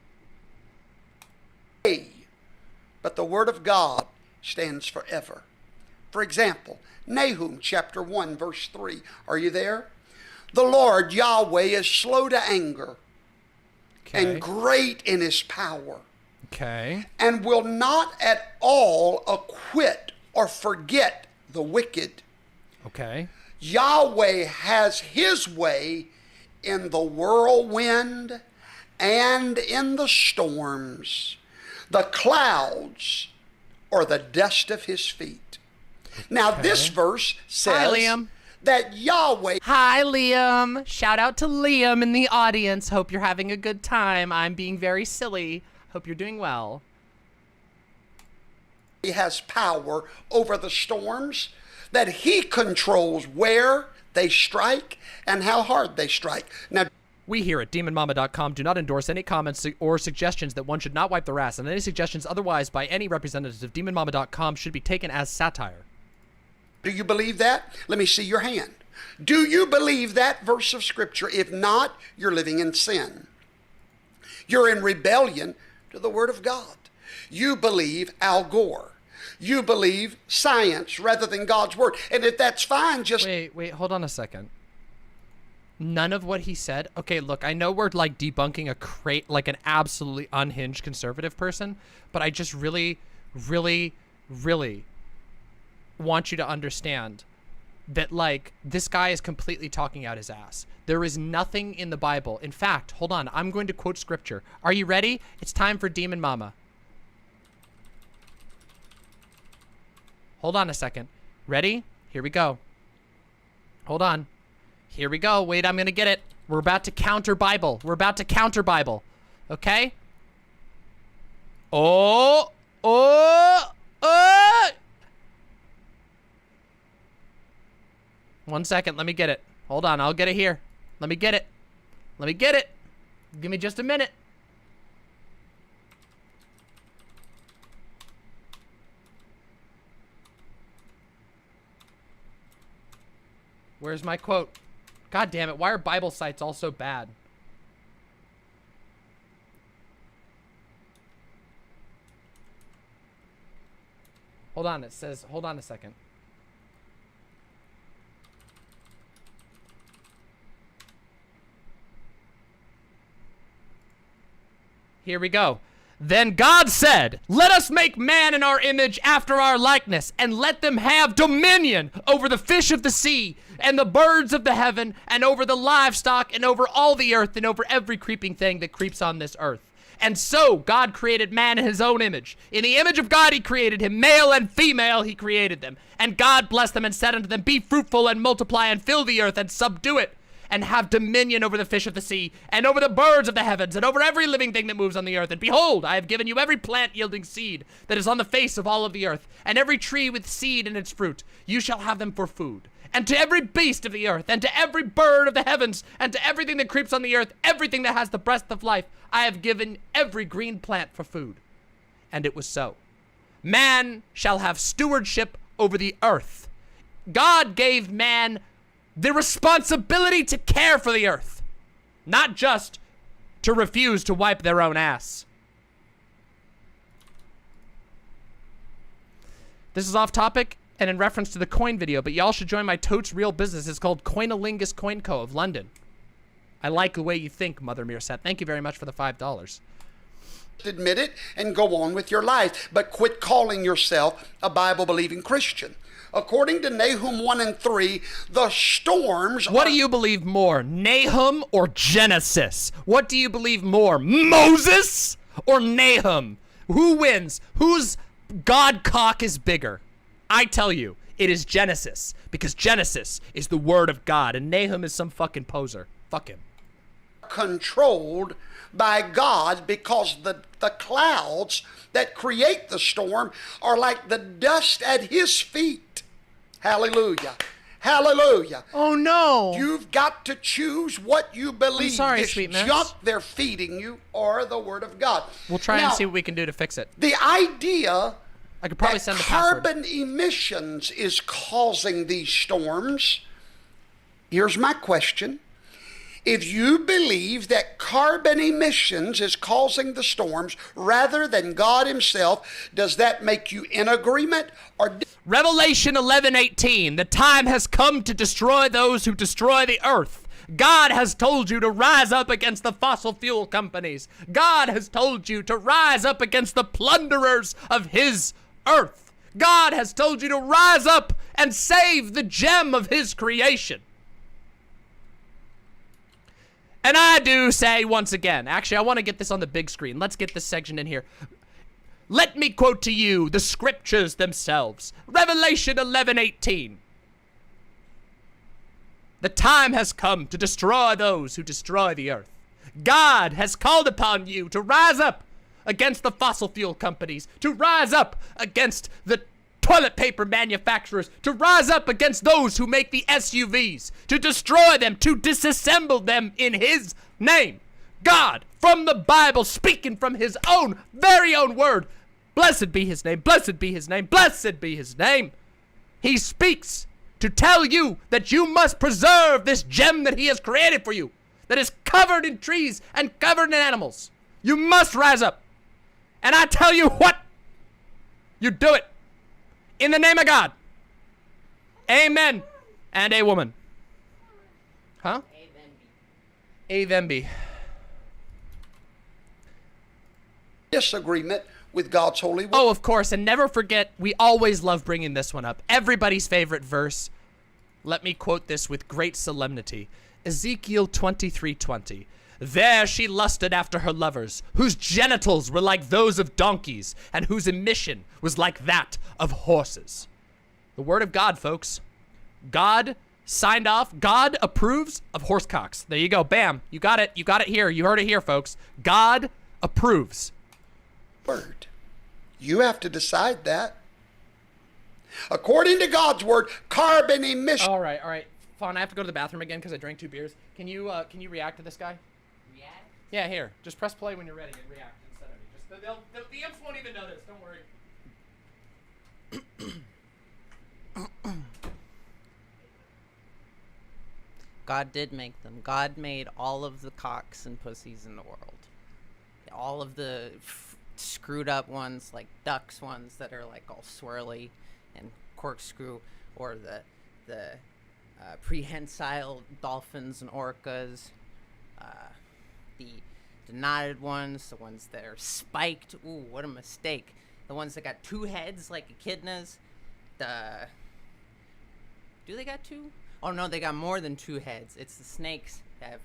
But the word of God stands forever. For example, Nahum chapter 1 verse 3. Are you there? The Lord Yahweh is slow to anger and great in his power. Okay. And will not at all acquit or forget the wicked. Okay. Yahweh has his way in the whirlwind and in the storms. The clouds are the dust of his feet. Now this verse says Hi, Liam. that Yahweh... Hi, Liam. Shout out to Liam in the audience. Hope you're having a good time. I'm being very silly. Hope you're doing well. He has power over the storms, that he controls where they strike and how hard they strike. Now, we here at DemonMama.com do not endorse any comments or suggestions that one should not wipe their ass, and any suggestions otherwise by any representatives of DemonMama.com should be taken as satire. do you believe that? Let me see your hand. Do you believe that verse of Scripture? If not, you're living in sin. You're in rebellion to the Word of God. You believe Al Gore. You believe science rather than God's Word. And if that's fine, just... Wait, hold on a second. None of what he said. Okay, look, I know we're like debunking like an absolutely unhinged conservative person, but I just really want you to understand that like this guy is completely talking out his ass. There is nothing in the Bible. In fact, hold on, I'm going to quote scripture. Are you ready? It's time for Demon Mama. Hold on a second. Ready? Here we go. Hold on. Here we go. Wait, I'm going to get it. We're about to counter Bible. Okay? Oh. 1 second. Let me get it. Hold on. I'll get it here. Let me get it. Give me just a minute. Where's my quote? God damn it, why are Bible sites all so bad? Hold on, it says, hold on a second. Here we go. Then God said, let us make man in our image after our likeness, and let them have dominion over the fish of the sea, and the birds of the heaven, and over the livestock, and over all the earth, and over every creeping thing that creeps on this earth. And so God created man in his own image. In the image of God he created him, male and female he created them. And God blessed them and said unto them, be fruitful and multiply and fill the earth and subdue it, and have dominion over the fish of the sea, and over the birds of the heavens, and over every living thing that moves on the earth. And behold, I have given you every plant yielding seed that is on the face of all of the earth, and every tree with seed in its fruit. You shall have them for food. And to every beast of the earth, and to every bird of the heavens, and to everything that creeps on the earth, everything that has the breath of life, I have given every green plant for food. And it was so. Man shall have stewardship over the earth. God gave man the responsibility to care for the earth, not just to refuse to wipe their own ass. This is off topic and in reference to the coin video, but y'all should join my totes real business. It's called Coinalingus Coin Co. of London. I like the way you think, Mother Meersat. Thank you very much for the $5. Admit it and go on with your life, but quit calling yourself a Bible-believing Christian. According to Nahum 1 and 3, the storms What do you believe more, Nahum or Genesis? What do you believe more, Moses or Nahum? Who wins? Whose God cock is bigger? I tell you, it is Genesis, because Genesis is the word of God, and Nahum is some fucking poser. Fuck him. Controlled by God, because the clouds that create the storm are like the dust at his feet. Hallelujah. Hallelujah. Oh no. You've got to choose what you believe. I'm sorry, this sweet miss. junk they're feeding you or the word of God. We'll try Now, and see what we can do to fix it. the idea I could probably that send the password. carbon emissions is causing these storms. Here's my question. If you believe that carbon emissions is causing the storms rather than God himself, does that make you in agreement or Revelation 11:18. The time has come to destroy those who destroy the earth. God has told you to rise up against the fossil fuel companies. God has told you to rise up against the plunderers of his earth. God has told you to rise up and save the gem of his creation. And I do say once again, actually I want to get this on the big screen. Let's get this section in here. Let me quote to you the scriptures themselves. Revelation 11:18. The time has come to destroy those who destroy the earth. God has called upon you to rise up against the fossil fuel companies, to rise up against the toilet paper manufacturers, to rise up against those who make the SUVs, to destroy them, to disassemble them in his name. God, from the Bible, speaking from his own, very own word. Blessed be his name, blessed be his name, blessed be his name. He speaks to tell you that you must preserve this gem that he has created for you, that is covered in trees and covered in animals. You must rise up. And I tell you what, you do it. In the name of God. Amen. And a woman. Huh? A then be. disagreement with God's holy word? Oh, of course. And never forget, we always love bringing this one up. Everybody's favorite verse. Let me quote this with great solemnity. Ezekiel 23:20. There she lusted after her lovers, whose genitals were like those of donkeys, and whose emission was like that of horses. The word of God, folks. God signed off. God approves of horsecocks. There you go. Bam. You got it. You got it here. You heard it here, folks. God approves. Word. You have to decide that. According to God's word, carbon emission. All right. Fawn, I have to go to the bathroom again because I drank 2 beers. Can you react to this guy? React? Yeah, here. Just press play when you're ready and react instead of me. The imps won't even know this. Don't worry. God did make them. God made all of the cocks and pussies in the world. All of the screwed up ones, like ducks ones that are like all swirly and corkscrew, or the prehensile dolphins and orcas, the knotted ones, the ones that are spiked. Ooh, what a mistake. The ones that got 2 heads like echidnas. Do they got 2? Oh no, they got more than 2 heads. It's the snakes that have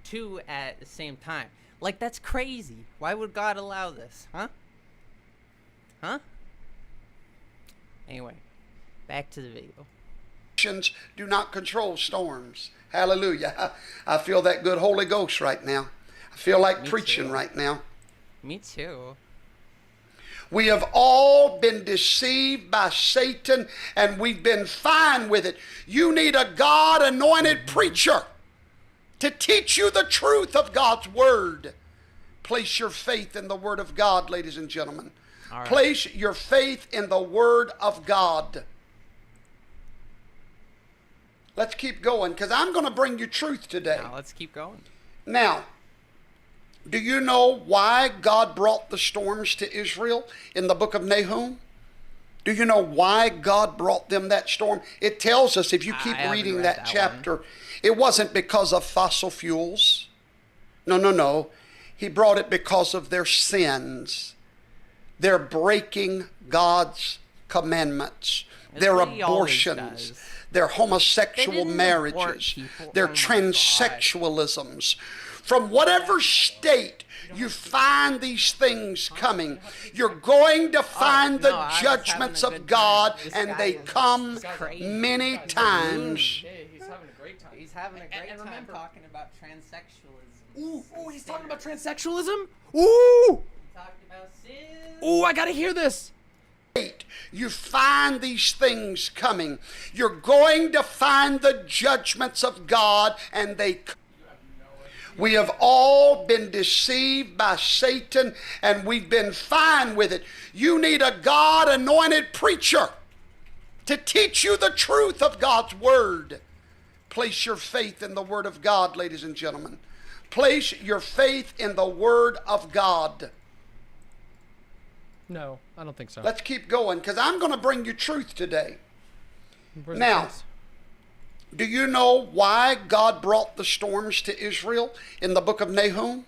2 at the same time. Like, that's crazy. Why would God allow this? Huh? Anyway, back to the video. Do not control storms. Hallelujah. I feel that good Holy Ghost right now. I feel like preaching right now. Me too. We have all been deceived by Satan, and we've been fine with it. You need a God-anointed preacher to teach you the truth of God's word. Place your faith in the word of God, ladies and gentlemen. All right. Place your faith in the word of God. Let's keep going, because I'm going to bring you truth today. Now let's keep going. Now, do you know why God brought the storms to Israel in the book of Nahum? Do you know why God brought them that storm? It tells us, if you keep haven't reading read that that chapter, it wasn't because of fossil fuels. No. He brought it because of their sins. They're breaking God's commandments. Their abortions. Their homosexual marriages. Their transsexualisms. From whatever state you find these things coming, you're going to find the judgments of God, and they come many times. He's having a great time talking about transsexualism. Ooh, he's talking about transsexualism? Ooh! He talked about sin. Ooh, I gotta hear this. You find these things coming. You're going to find the judgments of God, and they come. We have all been deceived by Satan, and we've been fine with it. You need a God-anointed preacher to teach you the truth of God's Word. Place your faith in the Word of God, ladies and gentlemen. Place your faith in the Word of God. No, I don't think so. Let's keep going, because I'm going to bring you truth today. Now, do you know why God brought the storms to Israel in the book of Nahum?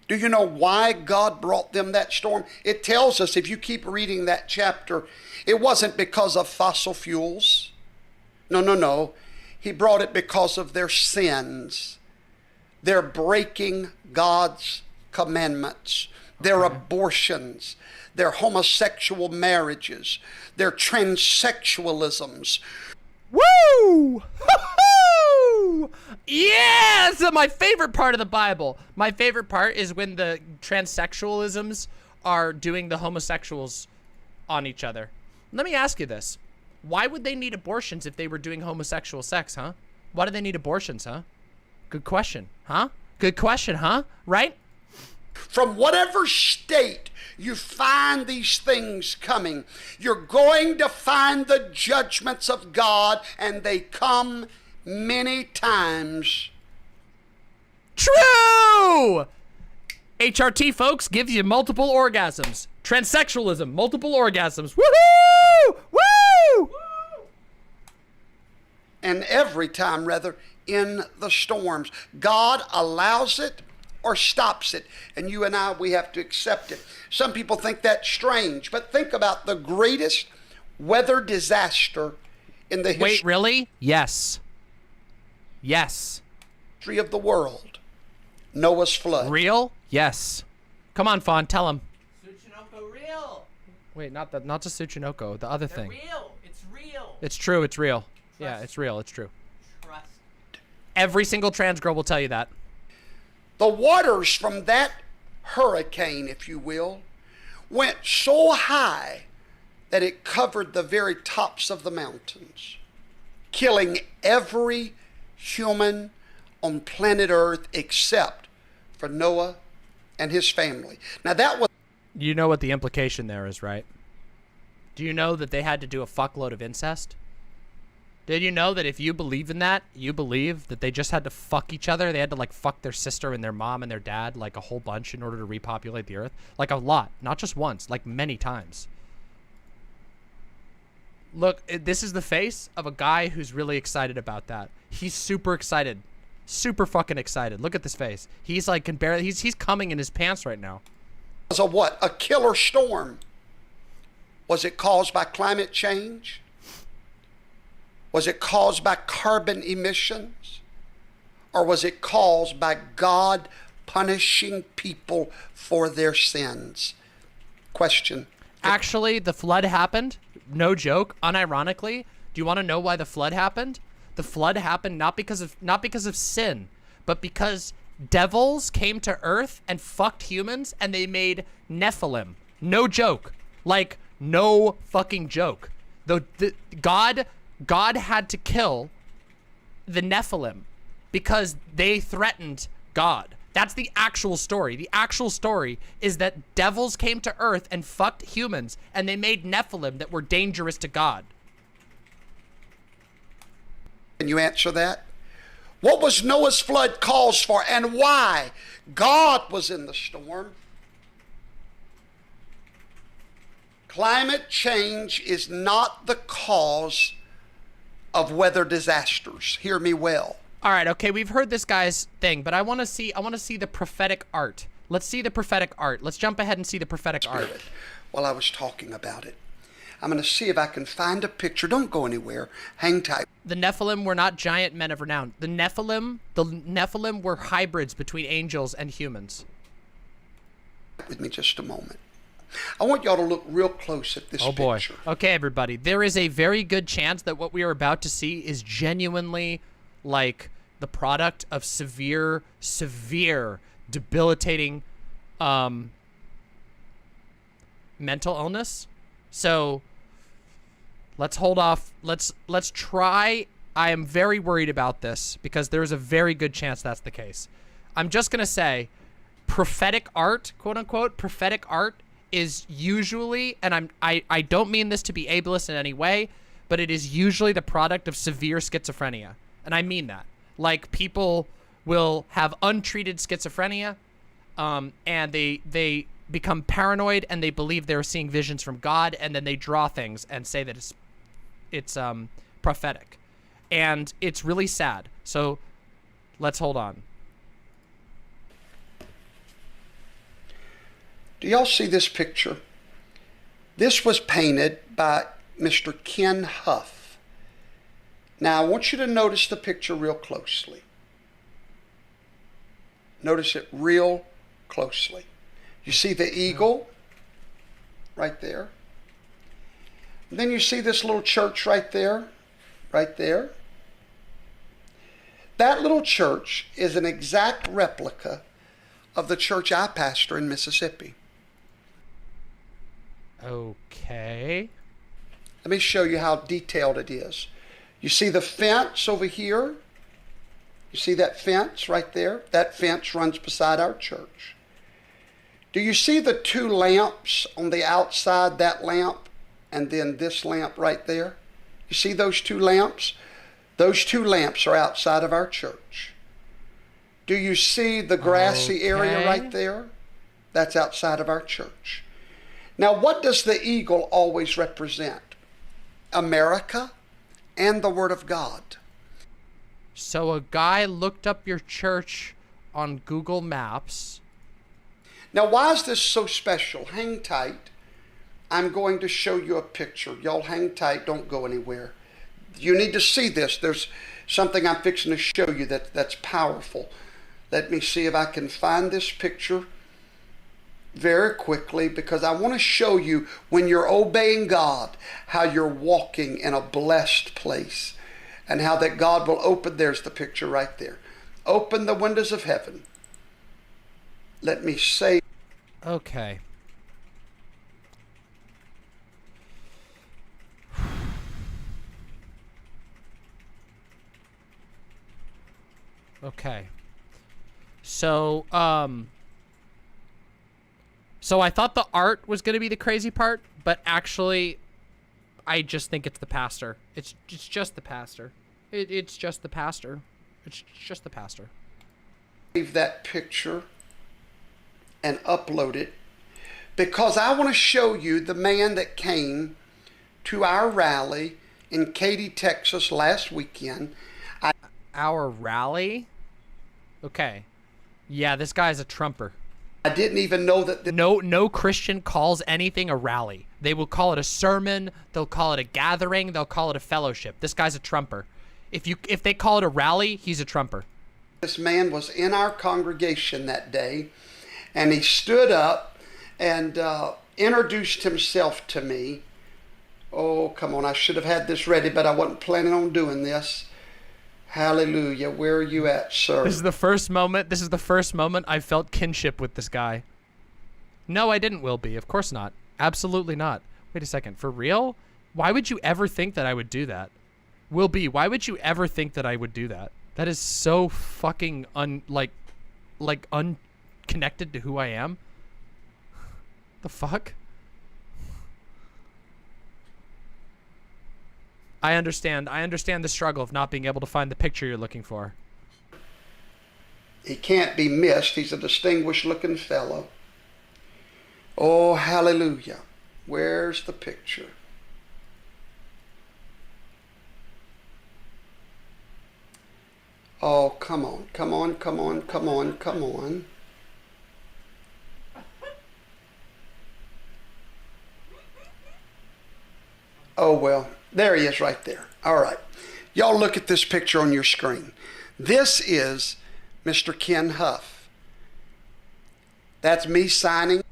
Do you know why God brought them that storm? It tells us, if you keep reading that chapter, it wasn't because of fossil fuels. No. He brought it because of their sins. They're breaking God's commandments. Their abortions. Their homosexual marriages. Their transsexualisms. Woo! Woo! Yeah! This is my favorite part of the Bible. My favorite part is when the transsexualisms are doing the homosexuals on each other. Let me ask you this. Why would they need abortions if they were doing homosexual sex, huh? Why do they need abortions, huh? Good question, huh? Good question, huh? Right? From whatever state you find these things coming, you're going to find the judgments of God, and they come many times. True! HRT, folks, gives you multiple orgasms. Transsexualism, multiple orgasms. Woohoo! Woo! And every time, rather, in the storms. God allows it or stops it. And you and I, we have to accept it. Some people think that's strange, but think about the greatest weather disaster in the Wait, really? Yes. Yes. history of the world. Noah's flood. Real? Yes. Come on, Fawn, tell him. Tsuchinoko real. Wait, not the Tsuchinoko, the other thing. Real. It's real. It's true, it's real. Yeah, it's real, it's true. Trust. Every single trans girl will tell you that. The waters from that hurricane, if you will, went so high that it covered the very tops of the mountains, killing every human on planet Earth except for Noah and his family. Now that was... You know what the implication there is, right? Do you know that they had to do a fuckload of incest? Did you know that if you believe in that, you believe that they just had to fuck each other? They had to, like, fuck their sister and their mom and their dad, like, a whole bunch in order to repopulate the earth? Like, a lot. Not just once. Like, many times. Look, this is the face of a guy who's really excited about that. He's super excited. Super fucking excited. Look at this face. He's, like, can barely... He's coming in his pants right now. Was a what? A killer storm. Was it caused by climate change? Was it caused by carbon emissions? Or was it caused by God punishing people for their sins? Question. Actually, the flood happened. No joke. Unironically. Do you want to know why the flood happened? The flood happened not because of sin, but because devils came to earth and fucked humans, and they made Nephilim. No joke. Like, no fucking joke. God had to kill the Nephilim because they threatened God. That's the actual story. The actual story is that devils came to earth and fucked humans, and they made Nephilim that were dangerous to God. Can you answer that? What was Noah's flood caused for, and why? God was in the storm. Climate change is not the cause of weather disasters. Hear me well. All right, okay, we've heard this guy's thing, but I want to see the prophetic art. Let's see the prophetic art. Let's jump ahead and see the prophetic art. While I was talking about it, I'm going to see if I can find a picture. Don't go anywhere. Hang tight. The Nephilim were not giant men of renown. The Nephilim were hybrids between angels and humans. With me just a moment. I want y'all to look real close at this picture. Okay, everybody. There is a very good chance that what we are about to see is genuinely like the product of severe, debilitating mental illness. So let's hold off. Let's try. I am very worried about this because there's a very good chance that's the case. I'm just going to say prophetic art, quote unquote, prophetic art is usually, and I don't mean this to be ableist in any way, but it is usually the product of severe schizophrenia. And I mean that. Like, people will have untreated schizophrenia, and they become paranoid, and they believe they're seeing visions from God, and then they draw things and say that it's prophetic. And it's really sad. So let's hold on. Do y'all see this picture? This was painted by Mr. Ken Huff. Now, I want you to notice the picture real closely. Notice it real closely. You see the eagle right there. And then you see this little church right there, right there. That little church is an exact replica of the church I pastor in Mississippi. Okay. Let me show you how detailed it is. You see the fence over here? You see that fence right there? That fence runs beside our church. Do you see the two lamps on the outside, that lamp, and then this lamp right there? You see those two lamps? Those two lamps are outside of our church. Do you see the grassy area right there? That's outside of our church. Now, what does the eagle always represent? America and the Word of God. So a guy looked up your church on Google Maps. Now, why is this so special? Hang tight. I'm going to show you a picture. Y'all hang tight. Don't go anywhere. You need to see this. There's something I'm fixing to show you that's powerful. Let me see if I can find this picture very quickly, because I want to show you when you're obeying God how you're walking in a blessed place and how that God will open. There's the picture right there. Open the windows of heaven. Let me say. Okay. Okay. So I thought the art was going to be the crazy part, but actually I just think it's the pastor. It's just the pastor. It's just the pastor. It's just the pastor. Save that picture and upload it, because I want to show you the man that came to our rally in Katy, Texas last weekend. Our rally? Okay. Yeah, this guy's a Trumper. I didn't even know that. No Christian calls anything a rally. They will call it a sermon. They'll call it a gathering. They'll call it a fellowship. This guy's a Trumper. If they call it a rally, he's a Trumper. This man was in our congregation that day, and he stood up and introduced himself to me. Oh, come on. I should have had this ready, but I wasn't planning on doing this. Hallelujah. Where are you at, sir? This is the first moment I felt kinship with this guy. No, I didn't, Will B. Of course not. Absolutely not. Wait a second. For real? Why would you ever think that I would do that? Will B, why would you ever think that I would do that? That is so fucking unconnected to who I am. The fuck? I understand the struggle of not being able to find the picture you're looking for. He can't be missed. He's a distinguished looking fellow. Oh, hallelujah. Where's the picture? Oh, come on, come on, come on, come on, come on. Oh, well, there he is right there. All right. Y'all look at this picture on your screen. This is Mr. Ken Huff. That's me signing.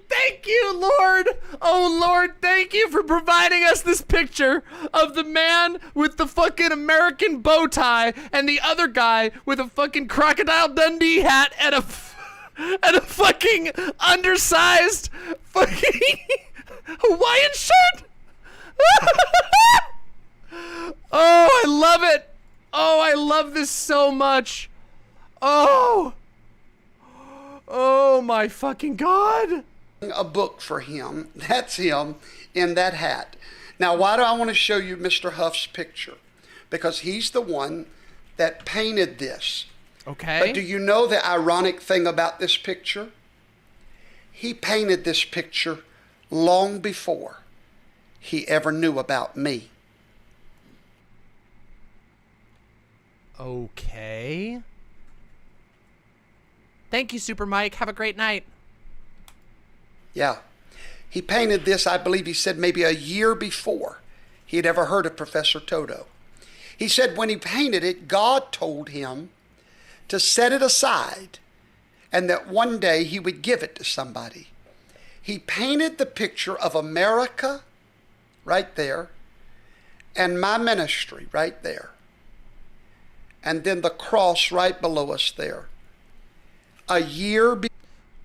Thank you, Lord. Oh, Lord, thank you for providing us this picture of the man with the fucking American bow tie and the other guy with a fucking Crocodile Dundee hat and a fucking undersized fucking Hawaiian shirt. Oh, I love it. Oh, I love this so much. Oh my fucking God. A book for him. That's him in that hat. Now, why do I want to show you Mr. Huff's picture? Because he's the one that painted this. Okay. But do you know the ironic thing about this picture? He painted this picture long before he ever knew about me. Okay. Thank you, Super Mike. Have a great night. Yeah. He painted this, I believe he said, maybe a year before he had ever heard of Professor Toto. He said when he painted it, God told him to set it aside and that one day he would give it to somebody. He painted the picture of America right there and my ministry right there. And then the cross right below us there. A year.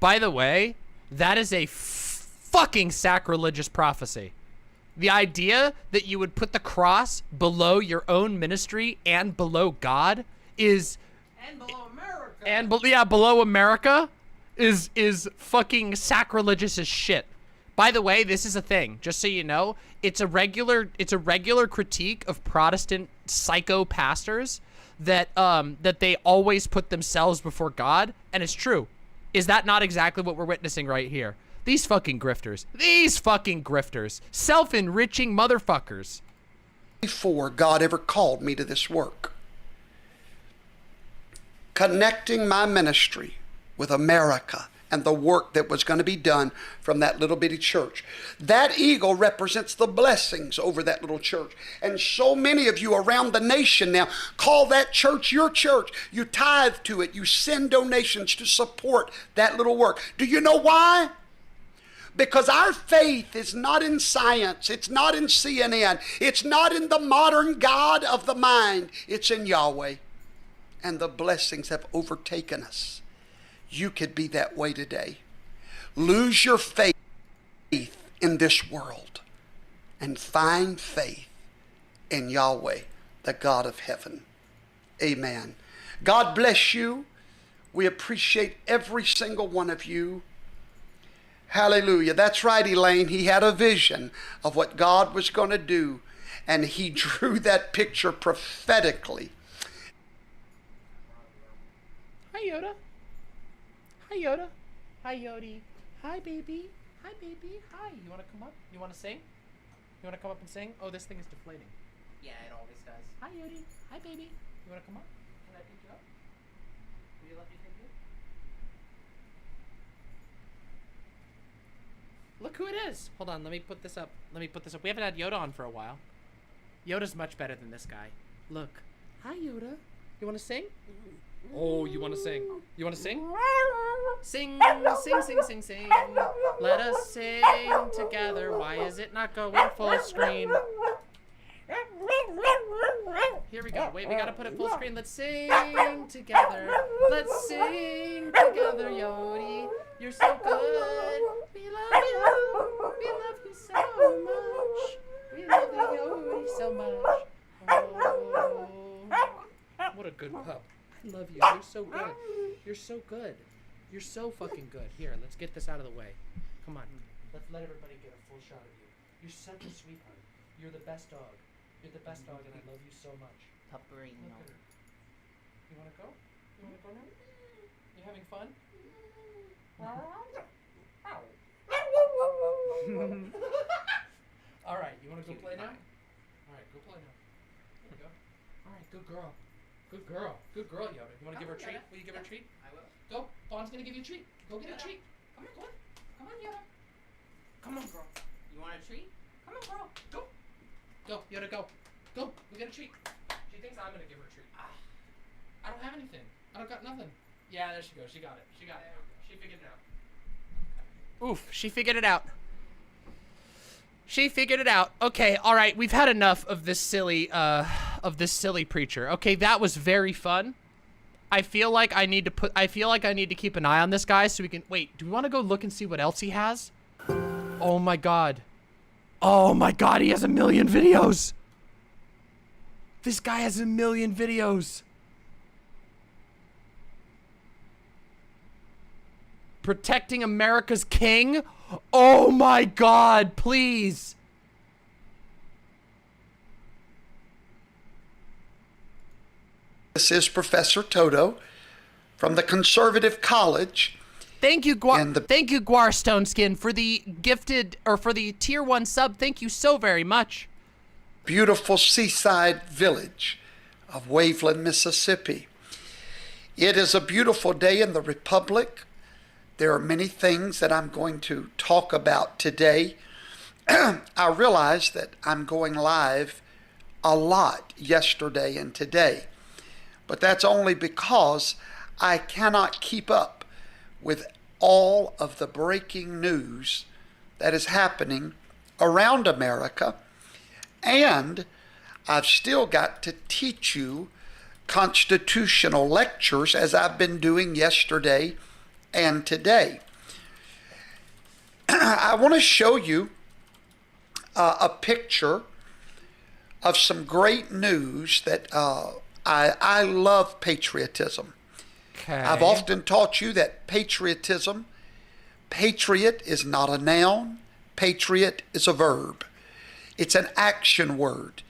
By the way, that is a fucking sacrilegious prophecy. The idea that you would put the cross below your own ministry and below God is, and below America, and below America is fucking sacrilegious as shit. By the way, this is a thing. Just so you know, it's a regular critique of Protestant psycho pastors that they always put themselves before God, and it's true. Is that not exactly what we're witnessing right here? These fucking grifters. Self-enriching motherfuckers. Before God ever called me to this work. Connecting my ministry with America and the work that was going to be done from that little bitty church. That eagle represents the blessings over that little church. And so many of you around the nation now call that church your church. You tithe to it. You send donations to support that little work. Do you know why? Because our faith is not in science. It's not in CNN. It's not in the modern God of the mind. It's in Yahweh. And the blessings have overtaken us. You could be that way today. Lose your faith in this world and find faith in Yahweh, the God of heaven. Amen. God bless you. We appreciate every single one of you. Hallelujah. That's right, Elaine. He had a vision of what God was going to do, and he drew that picture prophetically. Hi, Yoda. Hi, Yoda. Hi, Yodi. Hi, baby. Hi, baby. Hi. You want to come up? You want to sing? You want to come up and sing? Oh, this thing is deflating. Yeah, it always does. Hi, Yodi. Hi, baby. You want to come up? Can I pick you up? Will you let me pick you? Look who it is. Hold on. Let me put this up. We haven't had Yoda on for a while. Yoda's much better than this guy. Look. Hi, Yoda. You want to sing? Oh, you want to sing? You want to sing? Sing, sing, sing, sing, sing. Let us sing together. Why is it not going full screen? Here we go. Wait, we gotta put it full screen. Let's sing together. Let's sing together, Yodi. You're so good. We love you. We love you so much. We love you, Yodi, so much. Oh, what a good pup. I love you. You're so good. You're so good. You're so fucking good. Here, let's get this out of the way. Come on. Let's let everybody get a full shot of you. You're such a sweetheart. You're the best dog. You're the best dog, and I love you so much. Pupperino. You wanna go? You wanna go now? You having fun? All right, you wanna go play now? All right, go play now. There we go. All right, good girl. Good girl. Good girl, Yoda. You wanna give her a treat? Will you give her a treat? I will. Go. Fawn's gonna give you a treat. Go get a treat. Come on, go on. Come on, Yoda. Come on, girl. You want a treat? Come on, girl. Go. Go, Yoda, go. Go. Go get a treat. She thinks I'm gonna give her a treat. I don't have anything. I don't got nothing. Yeah, there she goes. She got it. She got it. She figured it out. Oof, she figured it out. She figured it out. Okay, all right. We've had enough of this silly preacher. Okay, that was very fun. I feel like I need to keep an eye on this guy so we can wait. Do we want to go look and see what else he has? Oh my god. Oh my god, he has 1 million videos. This guy has 1 million videos. Protecting America's king? Oh my god, please. This is Professor Toto from the Conservative College. Thank you, thank you, Guarstone Skin, for the gifted, or for the tier 1 sub. Thank you so very much. Beautiful seaside village of Waveland, Mississippi. It is a beautiful day in the Republic. There are many things that I'm going to talk about today. I realize that I'm going live a lot yesterday and today, but that's only because I cannot keep up with all of the breaking news that is happening around America, and I've still got to teach you constitutional lectures as I've been doing yesterday and today. I want to show you a picture of some great news that I love patriotism. Okay. I've often taught you that patriotism, patriot is not a noun, patriot is a verb. It's an action word.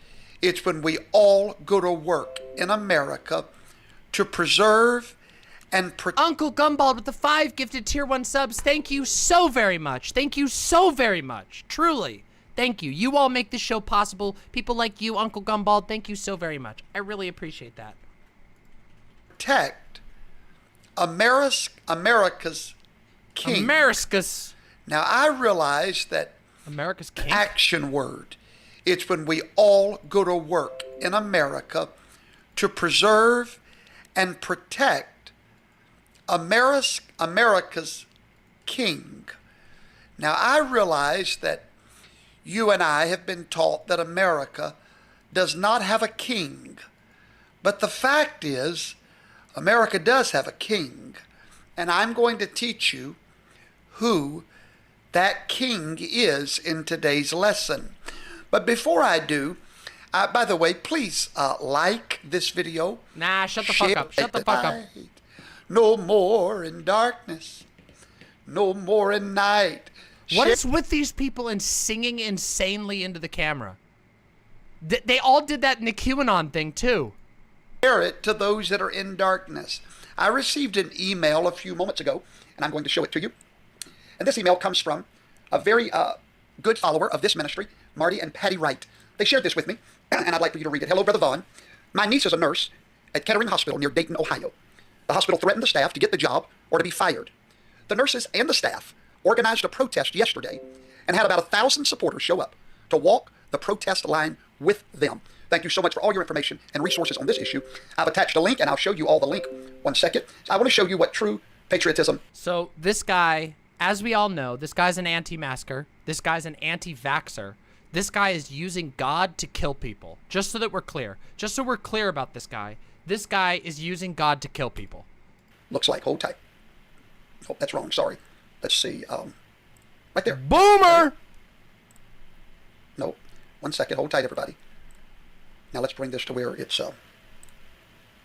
It's when we all go to work in America to preserve and protect. Uncle Gumball with the 5 gifted tier 1 subs. Thank you so very much. Thank you so very much. Truly. Thank you. You all make this show possible. People like you, Uncle Gumball, thank you so very much. I really appreciate that. Protect America's king. America's. Now, I realize that America's king? Action word. It's when we all go to work in America to preserve and protect America's king. Now, I realize that you and I have been taught that America does not have a king. But the fact is, America does have a king. And I'm going to teach you who that king is in today's lesson. But before I do, by the way, please like this video. Nah, shut the fuck up. Shut the fuck up. No more in darkness. No more in night. What is with these people and singing insanely into the camera? They all did that in the QAnon thing, too. Share it to those that are in darkness. I received an email a few moments ago, and I'm going to show it to you. And this email comes from a very good follower of this ministry, Marty and Patty Wright. They shared this with me, and I'd like for you to read it. Hello, Brother Vaughn. My niece is a nurse at Kettering Hospital near Dayton, Ohio. The hospital threatened the staff to get the job or to be fired. The nurses and the staff organized a protest yesterday and had about 1,000 supporters show up to walk the protest line with them. Thank you so much for all your information and resources on this issue. I've attached a link, and I'll show you all the link. 1 second. I want to show you what true patriotism. So this guy, as we all know, this guy's an anti-masker. This guy's an anti-vaxxer. This guy is using God to kill people. Just so that we're clear. Just so we're clear about this guy is using God to kill people. Looks like, hold tight. Oh, that's wrong, sorry. Let's see, right there. Boomer! No, 1 second, hold tight, everybody. Now let's bring this to where it's,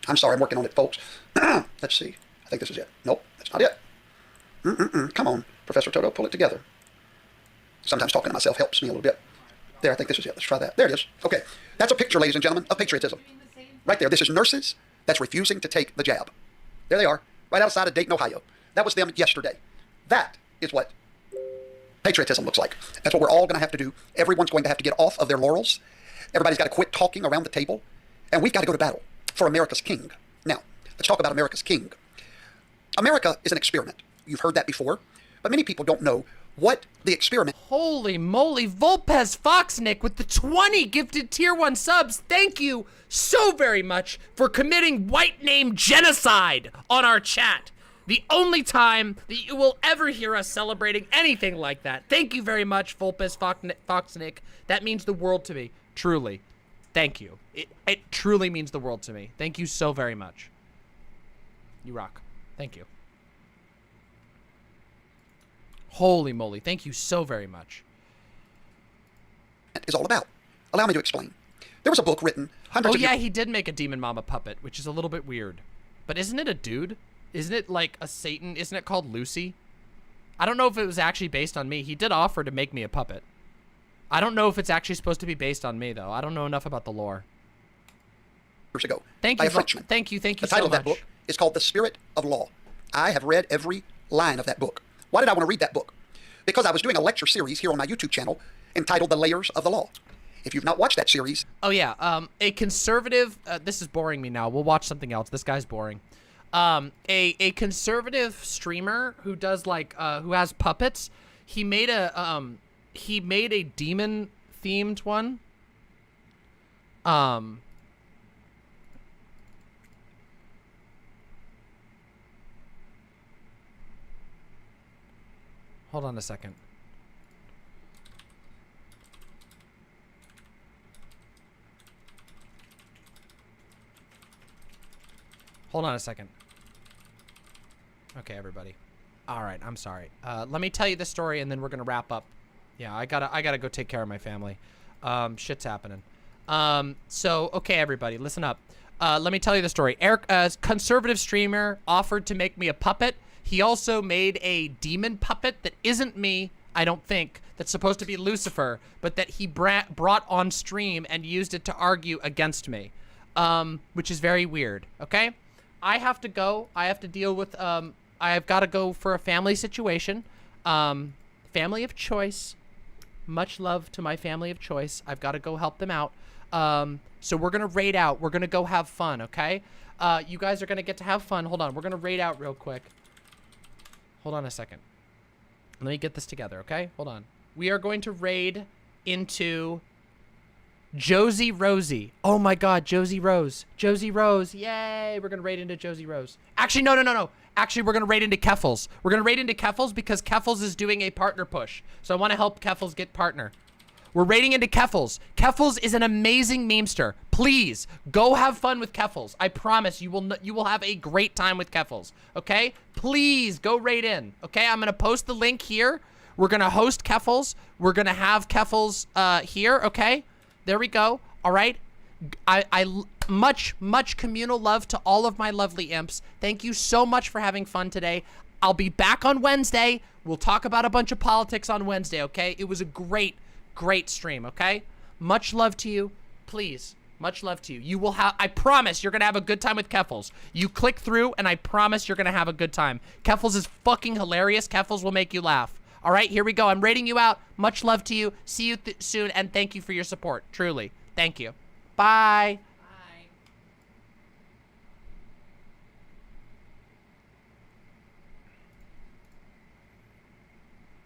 I'm sorry, I'm working on it, folks. Let's see, I think this is it. Nope, that's not it. Come on, Professor Toto, pull it together. Sometimes talking to myself helps me a little bit. There, I think this is it. Let's try that. There it is. Okay, that's a picture, ladies and gentlemen, of patriotism. Right there, this is nurses that's refusing to take the jab. There they are, right outside of Dayton, Ohio. That was them yesterday. That is what patriotism looks like. That's what we're all going to have to do. Everyone's going to have to get off of their laurels. Everybody's got to quit talking around the table. And we've got to go to battle for America's king. Now, let's talk about America's king. America is an experiment. You've heard that before, but many people don't know what the experiment. Holy moly, Volpez Foxnick with the 20 gifted tier 1 subs. Thank you so very much for committing white name genocide on our chat. The only time that you will ever hear us celebrating anything like that. Thank you very much, Volpez Foxnick. That means the world to me, truly. Thank you. It truly means the world to me. Thank you so very much. You rock. Thank you. Holy moly, thank you so very much. Is all about. Allow me to explain. There was a book written hundreds Oh of yeah, years. he did make a Demon Mama puppet, which is a little bit weird. But isn't it a dude? Isn't it like a Satan? Isn't it called Lucy? I don't know if it was actually based on me. He did offer to make me a puppet. I don't know if it's actually supposed to be based on me, though. I don't know enough about the lore. Years ago. Thank by you. a Frenchman. Thank you The so title much. of that book is called The Spirit of Law. I have read every line of that book. Why did I want to read that book? Because I was doing a lecture series here on my YouTube channel entitled The Layers of the Law. If you've not watched that series. Oh yeah, a conservative, this is boring me now. We'll watch something else. This guy's boring. A conservative streamer who does like, who has puppets, he made a demon themed one. Hold on a second. Hold on a second. Okay, everybody. All right, I'm sorry. Let me tell you the story, and then we're gonna wrap up. Yeah, I gotta go take care of my family. Shit's happening. So okay, everybody, listen up. Let me tell you the story. Eric, conservative streamer, offered to make me a puppet. He also made a demon puppet that isn't me, I don't think, that's supposed to be Lucifer, but that he brought on stream and used it to argue against me, which is very weird. Okay, I have to go. I have to deal with. I've got to go for a family situation. Family of choice. Much love to my family of choice. I've got to go help them out. So we're gonna raid out. We're gonna go have fun. Okay. You guys are gonna get to have fun. Hold on. We're gonna raid out real quick. Hold on a second. Let me get this together, okay? Hold on. We are going to raid into Josie Rosie. Oh my god, Josie Rose. Josie Rose. Yay! We're gonna raid into Josie Rose. Actually, no. Actually, we're gonna raid into Keffels. We're gonna raid into Keffels because Keffels is doing a partner push. So I want to help Keffels get partner. We're raiding into Keffels. Keffels is an amazing memester. Please go have fun with Keffels. I promise you will have a great time with Keffels. Okay? Please go raid in. Okay? I'm gonna post the link here. We're gonna host Keffels. We're gonna have Keffels here. Okay? There we go. All right. Much communal love to all of my lovely imps. Thank you so much for having fun today. I'll be back on Wednesday. We'll talk about a bunch of politics on Wednesday. Okay? It was a great stream. Okay, much love to you. Please, much love to you. You will have, I promise you're gonna have a good time with Keffels. You click through and I promise you're gonna have a good time. Keffels is fucking hilarious. Keffels will make you laugh. All right, here we go. I'm rating you out. Much love to you. See you soon, and thank you for your support. Truly, thank you. Bye.